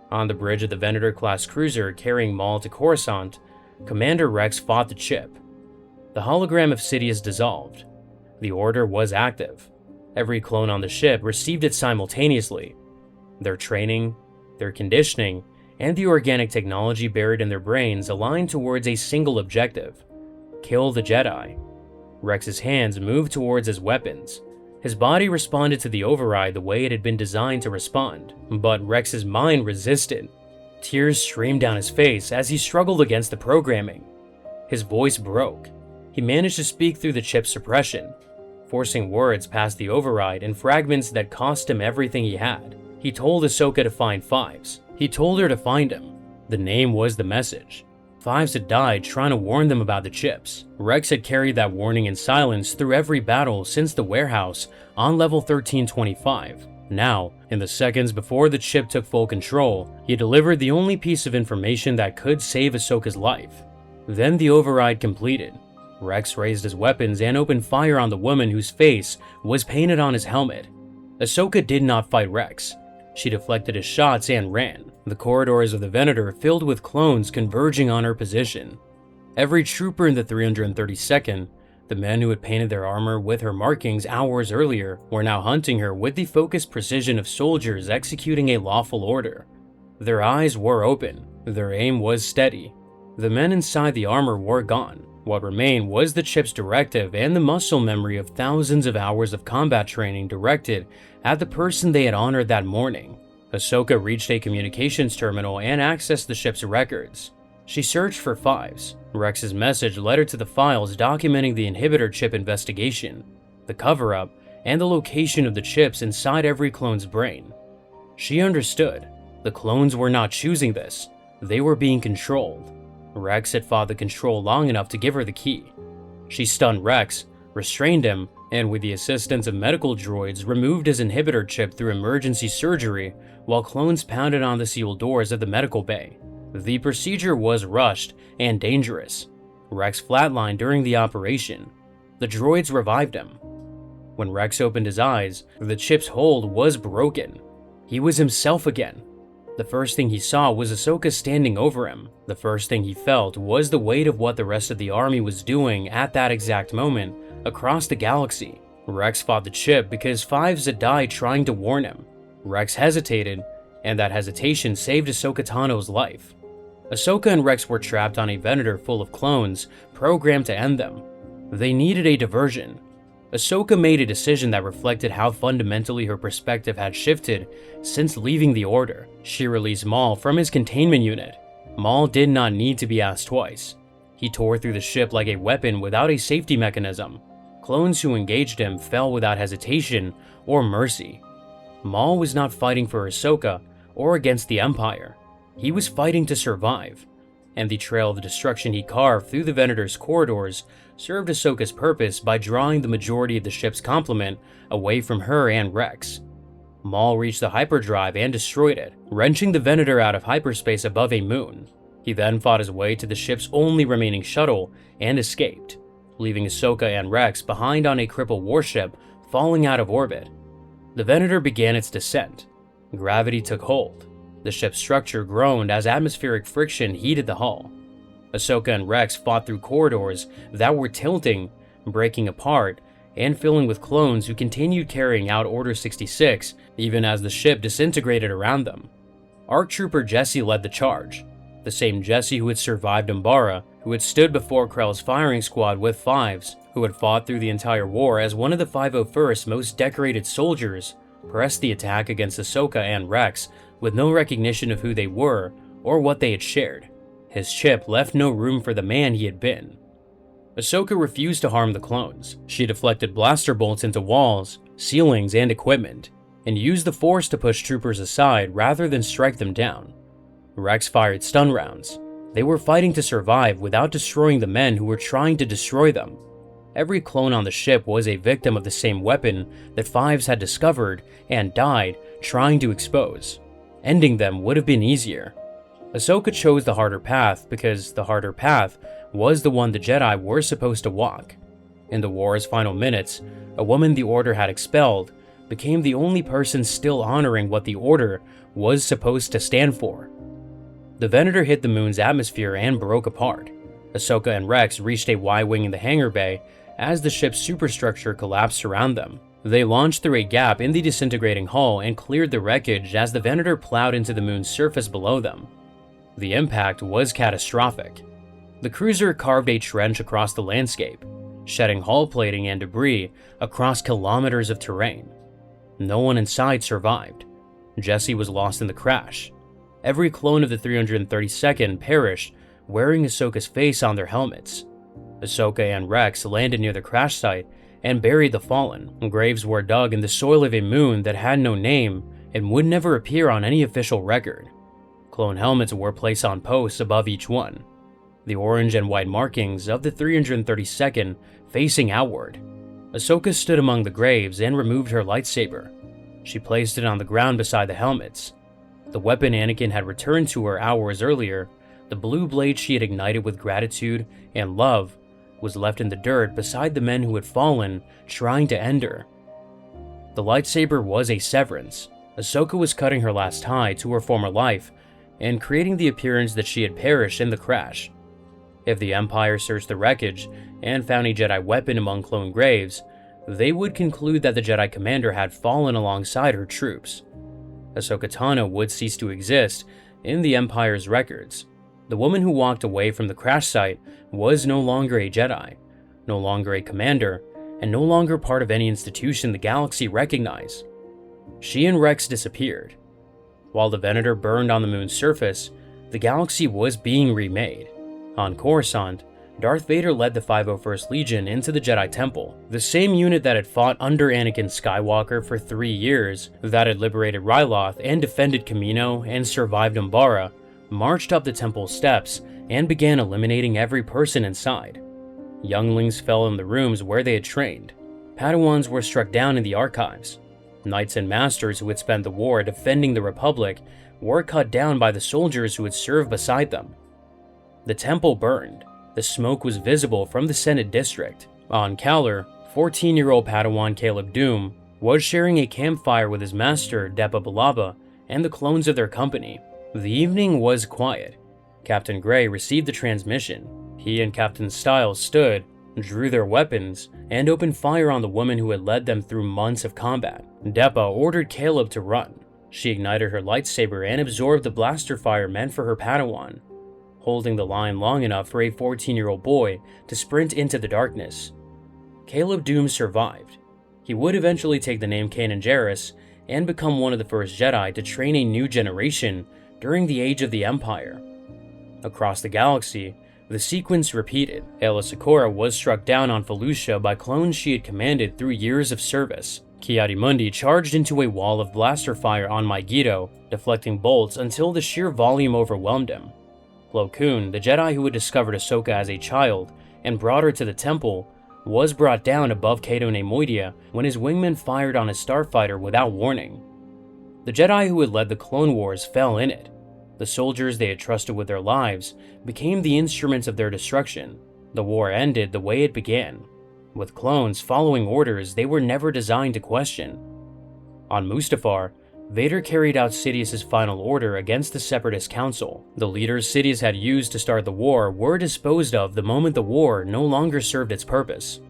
On the bridge of the Venator-class cruiser carrying Maul to Coruscant, Commander Rex fought the chip. The hologram of Sidious dissolved. The order was active. Every clone on the ship received it simultaneously. Their training, their conditioning, and the organic technology buried in their brains aligned towards a single objective: kill the Jedi. Rex's hands moved towards his weapons. His body responded to the override the way it had been designed to respond, but Rex's mind resisted. Tears streamed down his face as he struggled against the programming. His voice broke. He managed to speak through the chip's suppression, forcing words past the override in fragments that cost him everything he had. He told Ahsoka to find Fives. He told her to find him. The name was the message. Fives had died trying to warn them about the chips. Rex had carried that warning in silence through every battle since the warehouse on level 1325. Now, in the seconds before the chip took full control, he delivered the only piece of information that could save Ahsoka's life. Then the override completed. Rex raised his weapons and opened fire on the woman whose face was painted on his helmet. Ahsoka did not fight Rex. She deflected his shots and ran. The corridors of the Venator filled with clones converging on her position. Every trooper in the 332nd, the men who had painted their armor with her markings hours earlier, were now hunting her with the focused precision of soldiers executing a lawful order. Their eyes were open. Their aim was steady. The men inside the armor were gone. What remained was the chip's directive and the muscle memory of thousands of hours of combat training directed at the person they had honored that morning. Ahsoka reached a communications terminal and accessed the ship's records. She searched for Fives. Rex's message led her to the files documenting the inhibitor chip investigation, the cover-up, and the location of the chips inside every clone's brain. She understood. The clones were not choosing this. They were being controlled. Rex had fought the control long enough to give her the key. She stunned Rex, restrained him, and with the assistance of medical droids removed his inhibitor chip through emergency surgery while clones pounded on the sealed doors of the medical bay. The procedure was rushed and dangerous. Rex flatlined during the operation. The droids revived him. When Rex opened his eyes, the chip's hold was broken. He was himself again. The first thing he saw was Ahsoka standing over him. The first thing he felt was the weight of what the rest of the army was doing at that exact moment across the galaxy. Rex fought the chip because Fives had died trying to warn him. Rex hesitated, and that hesitation saved Ahsoka Tano's life. Ahsoka and Rex were trapped on a Venator full of clones, programmed to end them. They needed a diversion. Ahsoka made a decision that reflected how fundamentally her perspective had shifted since leaving the Order. She released Maul from his containment unit. Maul did not need to be asked twice. He tore through the ship like a weapon without a safety mechanism. Clones who engaged him fell without hesitation or mercy. Maul was not fighting for Ahsoka or against the Empire. He was fighting to survive, and the trail of destruction he carved through the Venator's corridors served Ahsoka's purpose by drawing the majority of the ship's complement away from her and Rex. Maul reached the hyperdrive and destroyed it, wrenching the Venator out of hyperspace above a moon. He then fought his way to the ship's only remaining shuttle and escaped, leaving Ahsoka and Rex behind on a crippled warship falling out of orbit. The Venator began its descent. Gravity took hold. The ship's structure groaned as atmospheric friction heated the hull. Ahsoka and Rex fought through corridors that were tilting, breaking apart, and filling with clones who continued carrying out Order 66 even as the ship disintegrated around them. ARC Trooper Jesse led the charge, the same Jesse who had survived Umbara, who had stood before Krell's firing squad with Fives, who had fought through the entire war as one of the 501st's most decorated soldiers, pressed the attack against Ahsoka and Rex with no recognition of who they were or what they had shared. His chip left no room for the man he had been. Ahsoka refused to harm the clones. She deflected blaster bolts into walls, ceilings, and equipment, and used the Force to push troopers aside rather than strike them down. Rex fired stun rounds. They were fighting to survive without destroying the men who were trying to destroy them. Every clone on the ship was a victim of the same weapon that Fives had discovered and died trying to expose. Ending them would have been easier. Ahsoka chose the harder path because the harder path was the one the Jedi were supposed to walk. In the war's final minutes, a woman the Order had expelled became the only person still honoring what the Order was supposed to stand for. The Venator hit the moon's atmosphere and broke apart. Ahsoka and Rex reached a Y-wing in the hangar bay as the ship's superstructure collapsed around them. They launched through a gap in the disintegrating hull and cleared the wreckage as the Venator plowed into the moon's surface below them. The impact was catastrophic. The cruiser carved a trench across the landscape, shedding hull plating and debris across kilometers of terrain. No one inside survived. Jesse was lost in the crash. Every clone of the 332nd perished, wearing Ahsoka's face on their helmets. Ahsoka and Rex landed near the crash site and buried the fallen. Graves were dug in the soil of a moon that had no name and would never appear on any official record. Clone helmets were placed on posts above each one, the orange and white markings of the 332nd facing outward. Ahsoka stood among the graves and removed her lightsaber. She placed it on the ground beside the helmets. The weapon Anakin had returned to her hours earlier, the blue blade she had ignited with gratitude and love, was left in the dirt beside the men who had fallen trying to end her. The lightsaber was a severance. Ahsoka was cutting her last tie to her former life and creating the appearance that she had perished in the crash. If the Empire searched the wreckage and found a Jedi weapon among clone graves, they would conclude that the Jedi commander had fallen alongside her troops. Ahsoka Tano would cease to exist in the Empire's records. The woman who walked away from the crash site was no longer a Jedi, no longer a commander, and no longer part of any institution the galaxy recognized. She and Rex disappeared. While the Venator burned on the moon's surface, the galaxy was being remade. On Coruscant, Darth Vader led the 501st Legion into the Jedi Temple, the same unit that had fought under Anakin Skywalker for 3 years, that had liberated Ryloth and defended Kamino and survived Umbara, marched up the temple steps and began eliminating every person inside. Younglings fell in the rooms where they had trained. Padawans were struck down in the archives. Knights and masters who had spent the war defending the Republic were cut down by the soldiers who had served beside them. The temple burned. The smoke was visible from the Senate district. On Kaller, 14-year-old Padawan Caleb Doom was sharing a campfire with his master, Depa Billaba, and the clones of their company. The evening was quiet. Captain Gray received the transmission. He and Captain Styles stood, drew their weapons, and opened fire on the woman who had led them through months of combat. Depa ordered Caleb to run. She ignited her lightsaber and absorbed the blaster fire meant for her Padawan, holding the line long enough for a 14-year-old boy to sprint into the darkness. Caleb Dooms survived. He would eventually take the name Canon and become one of the first Jedi to train a new generation during the Age of the Empire. Across the galaxy, the sequence repeated. Aayla Secura was struck down on Felucia by clones she had commanded through years of service. Ki-Adi-Mundi charged into a wall of blaster fire on Megiddo, deflecting bolts until the sheer volume overwhelmed him. Plo Koon, the Jedi who had discovered Ahsoka as a child and brought her to the temple, was brought down above Cato Neimoidia when his wingman fired on his starfighter without warning. The Jedi who had led the Clone Wars fell in it. The soldiers they had trusted with their lives became the instruments of their destruction. The war ended the way it began, with clones following orders they were never designed to question. On Mustafar, Vader carried out Sidious's final order against the Separatist Council. The leaders Sidious had used to start the war were disposed of the moment the war no longer served its purpose.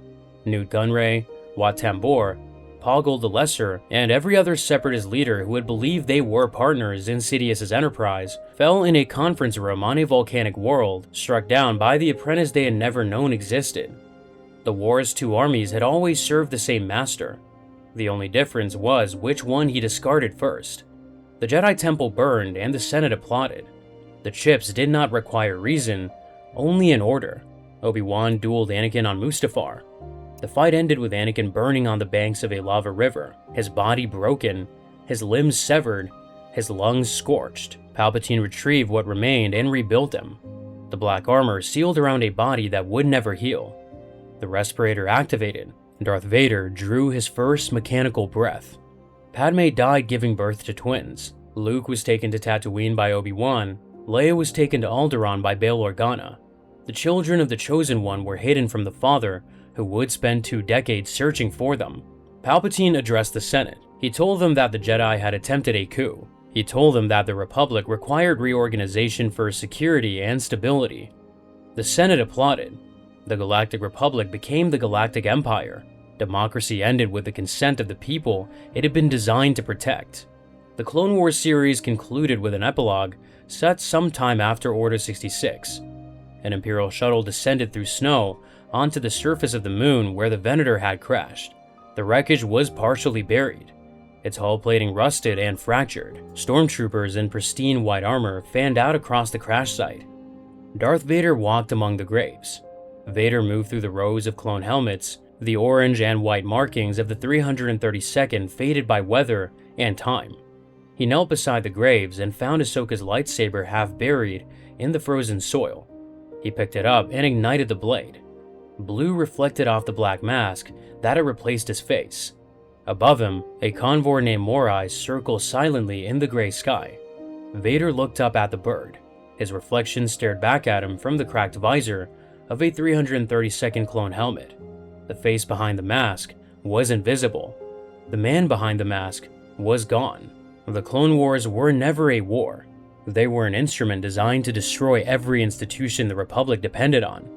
Newt Gunray, Wat Tambor, Poggle the Lesser, and every other Separatist leader who had believed they were partners in Sidious's enterprise fell in a conference room on a volcanic world, struck down by the apprentice they had never known existed. The war's two armies had always served the same master. The only difference was which one he discarded first. The Jedi Temple burned and the Senate applauded. The chips did not require reason, only an order. Obi-Wan dueled Anakin on Mustafar. The fight ended with Anakin burning on the banks of a lava river, his body broken, his limbs severed, his lungs scorched. Palpatine retrieved what remained and rebuilt him. The black armor sealed around a body that would never heal. The respirator activated. Darth Vader drew his first mechanical breath. Padme died giving birth to twins. Luke was taken to Tatooine by Obi-Wan. Leia was taken to Alderaan by Bail Organa. The children of the Chosen One were hidden from the Father, who would spend 2 decades searching for them. Palpatine addressed the Senate. He told them that the Jedi had attempted a coup. He told them that the Republic required reorganization for security and stability. The Senate applauded. The Galactic Republic became the Galactic Empire. Democracy ended with the consent of the people it had been designed to protect. The Clone Wars series concluded with an epilogue set sometime after Order 66. An Imperial shuttle descended through snow onto the surface of the moon where the Venator had crashed. The wreckage was partially buried. Its hull plating rusted and fractured. Stormtroopers in pristine white armor fanned out across the crash site. Darth Vader walked among the graves. Vader moved through the rows of clone helmets. The orange and white markings of the 332nd faded by weather and time. He knelt beside the graves and found Ahsoka's lightsaber half buried in the frozen soil. He picked it up and ignited the blade. Blue reflected off the black mask that had replaced his face. Above him, a convor named Morai circled silently in the gray sky. Vader looked up at the bird. His reflection stared back at him from the cracked visor of a 332nd clone helmet. The face behind the mask was invisible. The man behind the mask was gone. The Clone Wars were never a war. They were an instrument designed to destroy every institution the Republic depended on.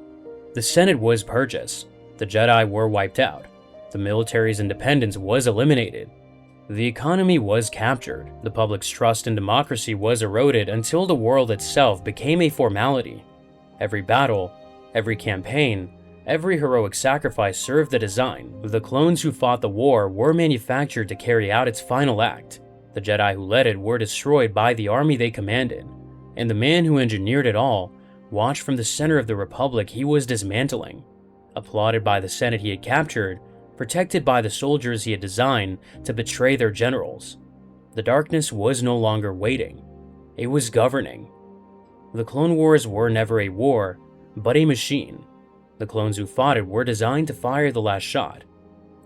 The Senate was purchased. The Jedi were wiped out. The military's independence was eliminated. The economy was captured. The public's trust in democracy was eroded until the world itself became a formality. Every battle, every campaign, every heroic sacrifice served the design. The clones who fought the war were manufactured to carry out its final act. The Jedi who led it were destroyed by the army they commanded, and the man who engineered it all watched from the center of the Republic he was dismantling. Applauded by the Senate he had captured, protected by the soldiers he had designed to betray their generals. The darkness was no longer waiting. It was governing. The Clone Wars were never a war, but a machine. The clones who fought it were designed to fire the last shot,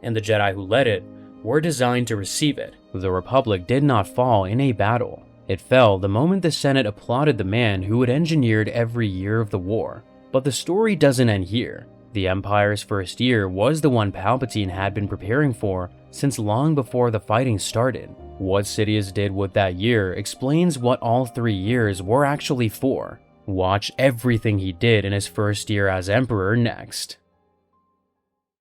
and the Jedi who led it were designed to receive it. The Republic did not fall in a battle. It fell the moment the Senate applauded the man who had engineered every year of the war. But the story doesn't end here. The Empire's first year was the one Palpatine had been preparing for since long before the fighting started. What Sidious did with that year explains what all 3 years were actually for. Watch everything he did in his first year as Emperor next.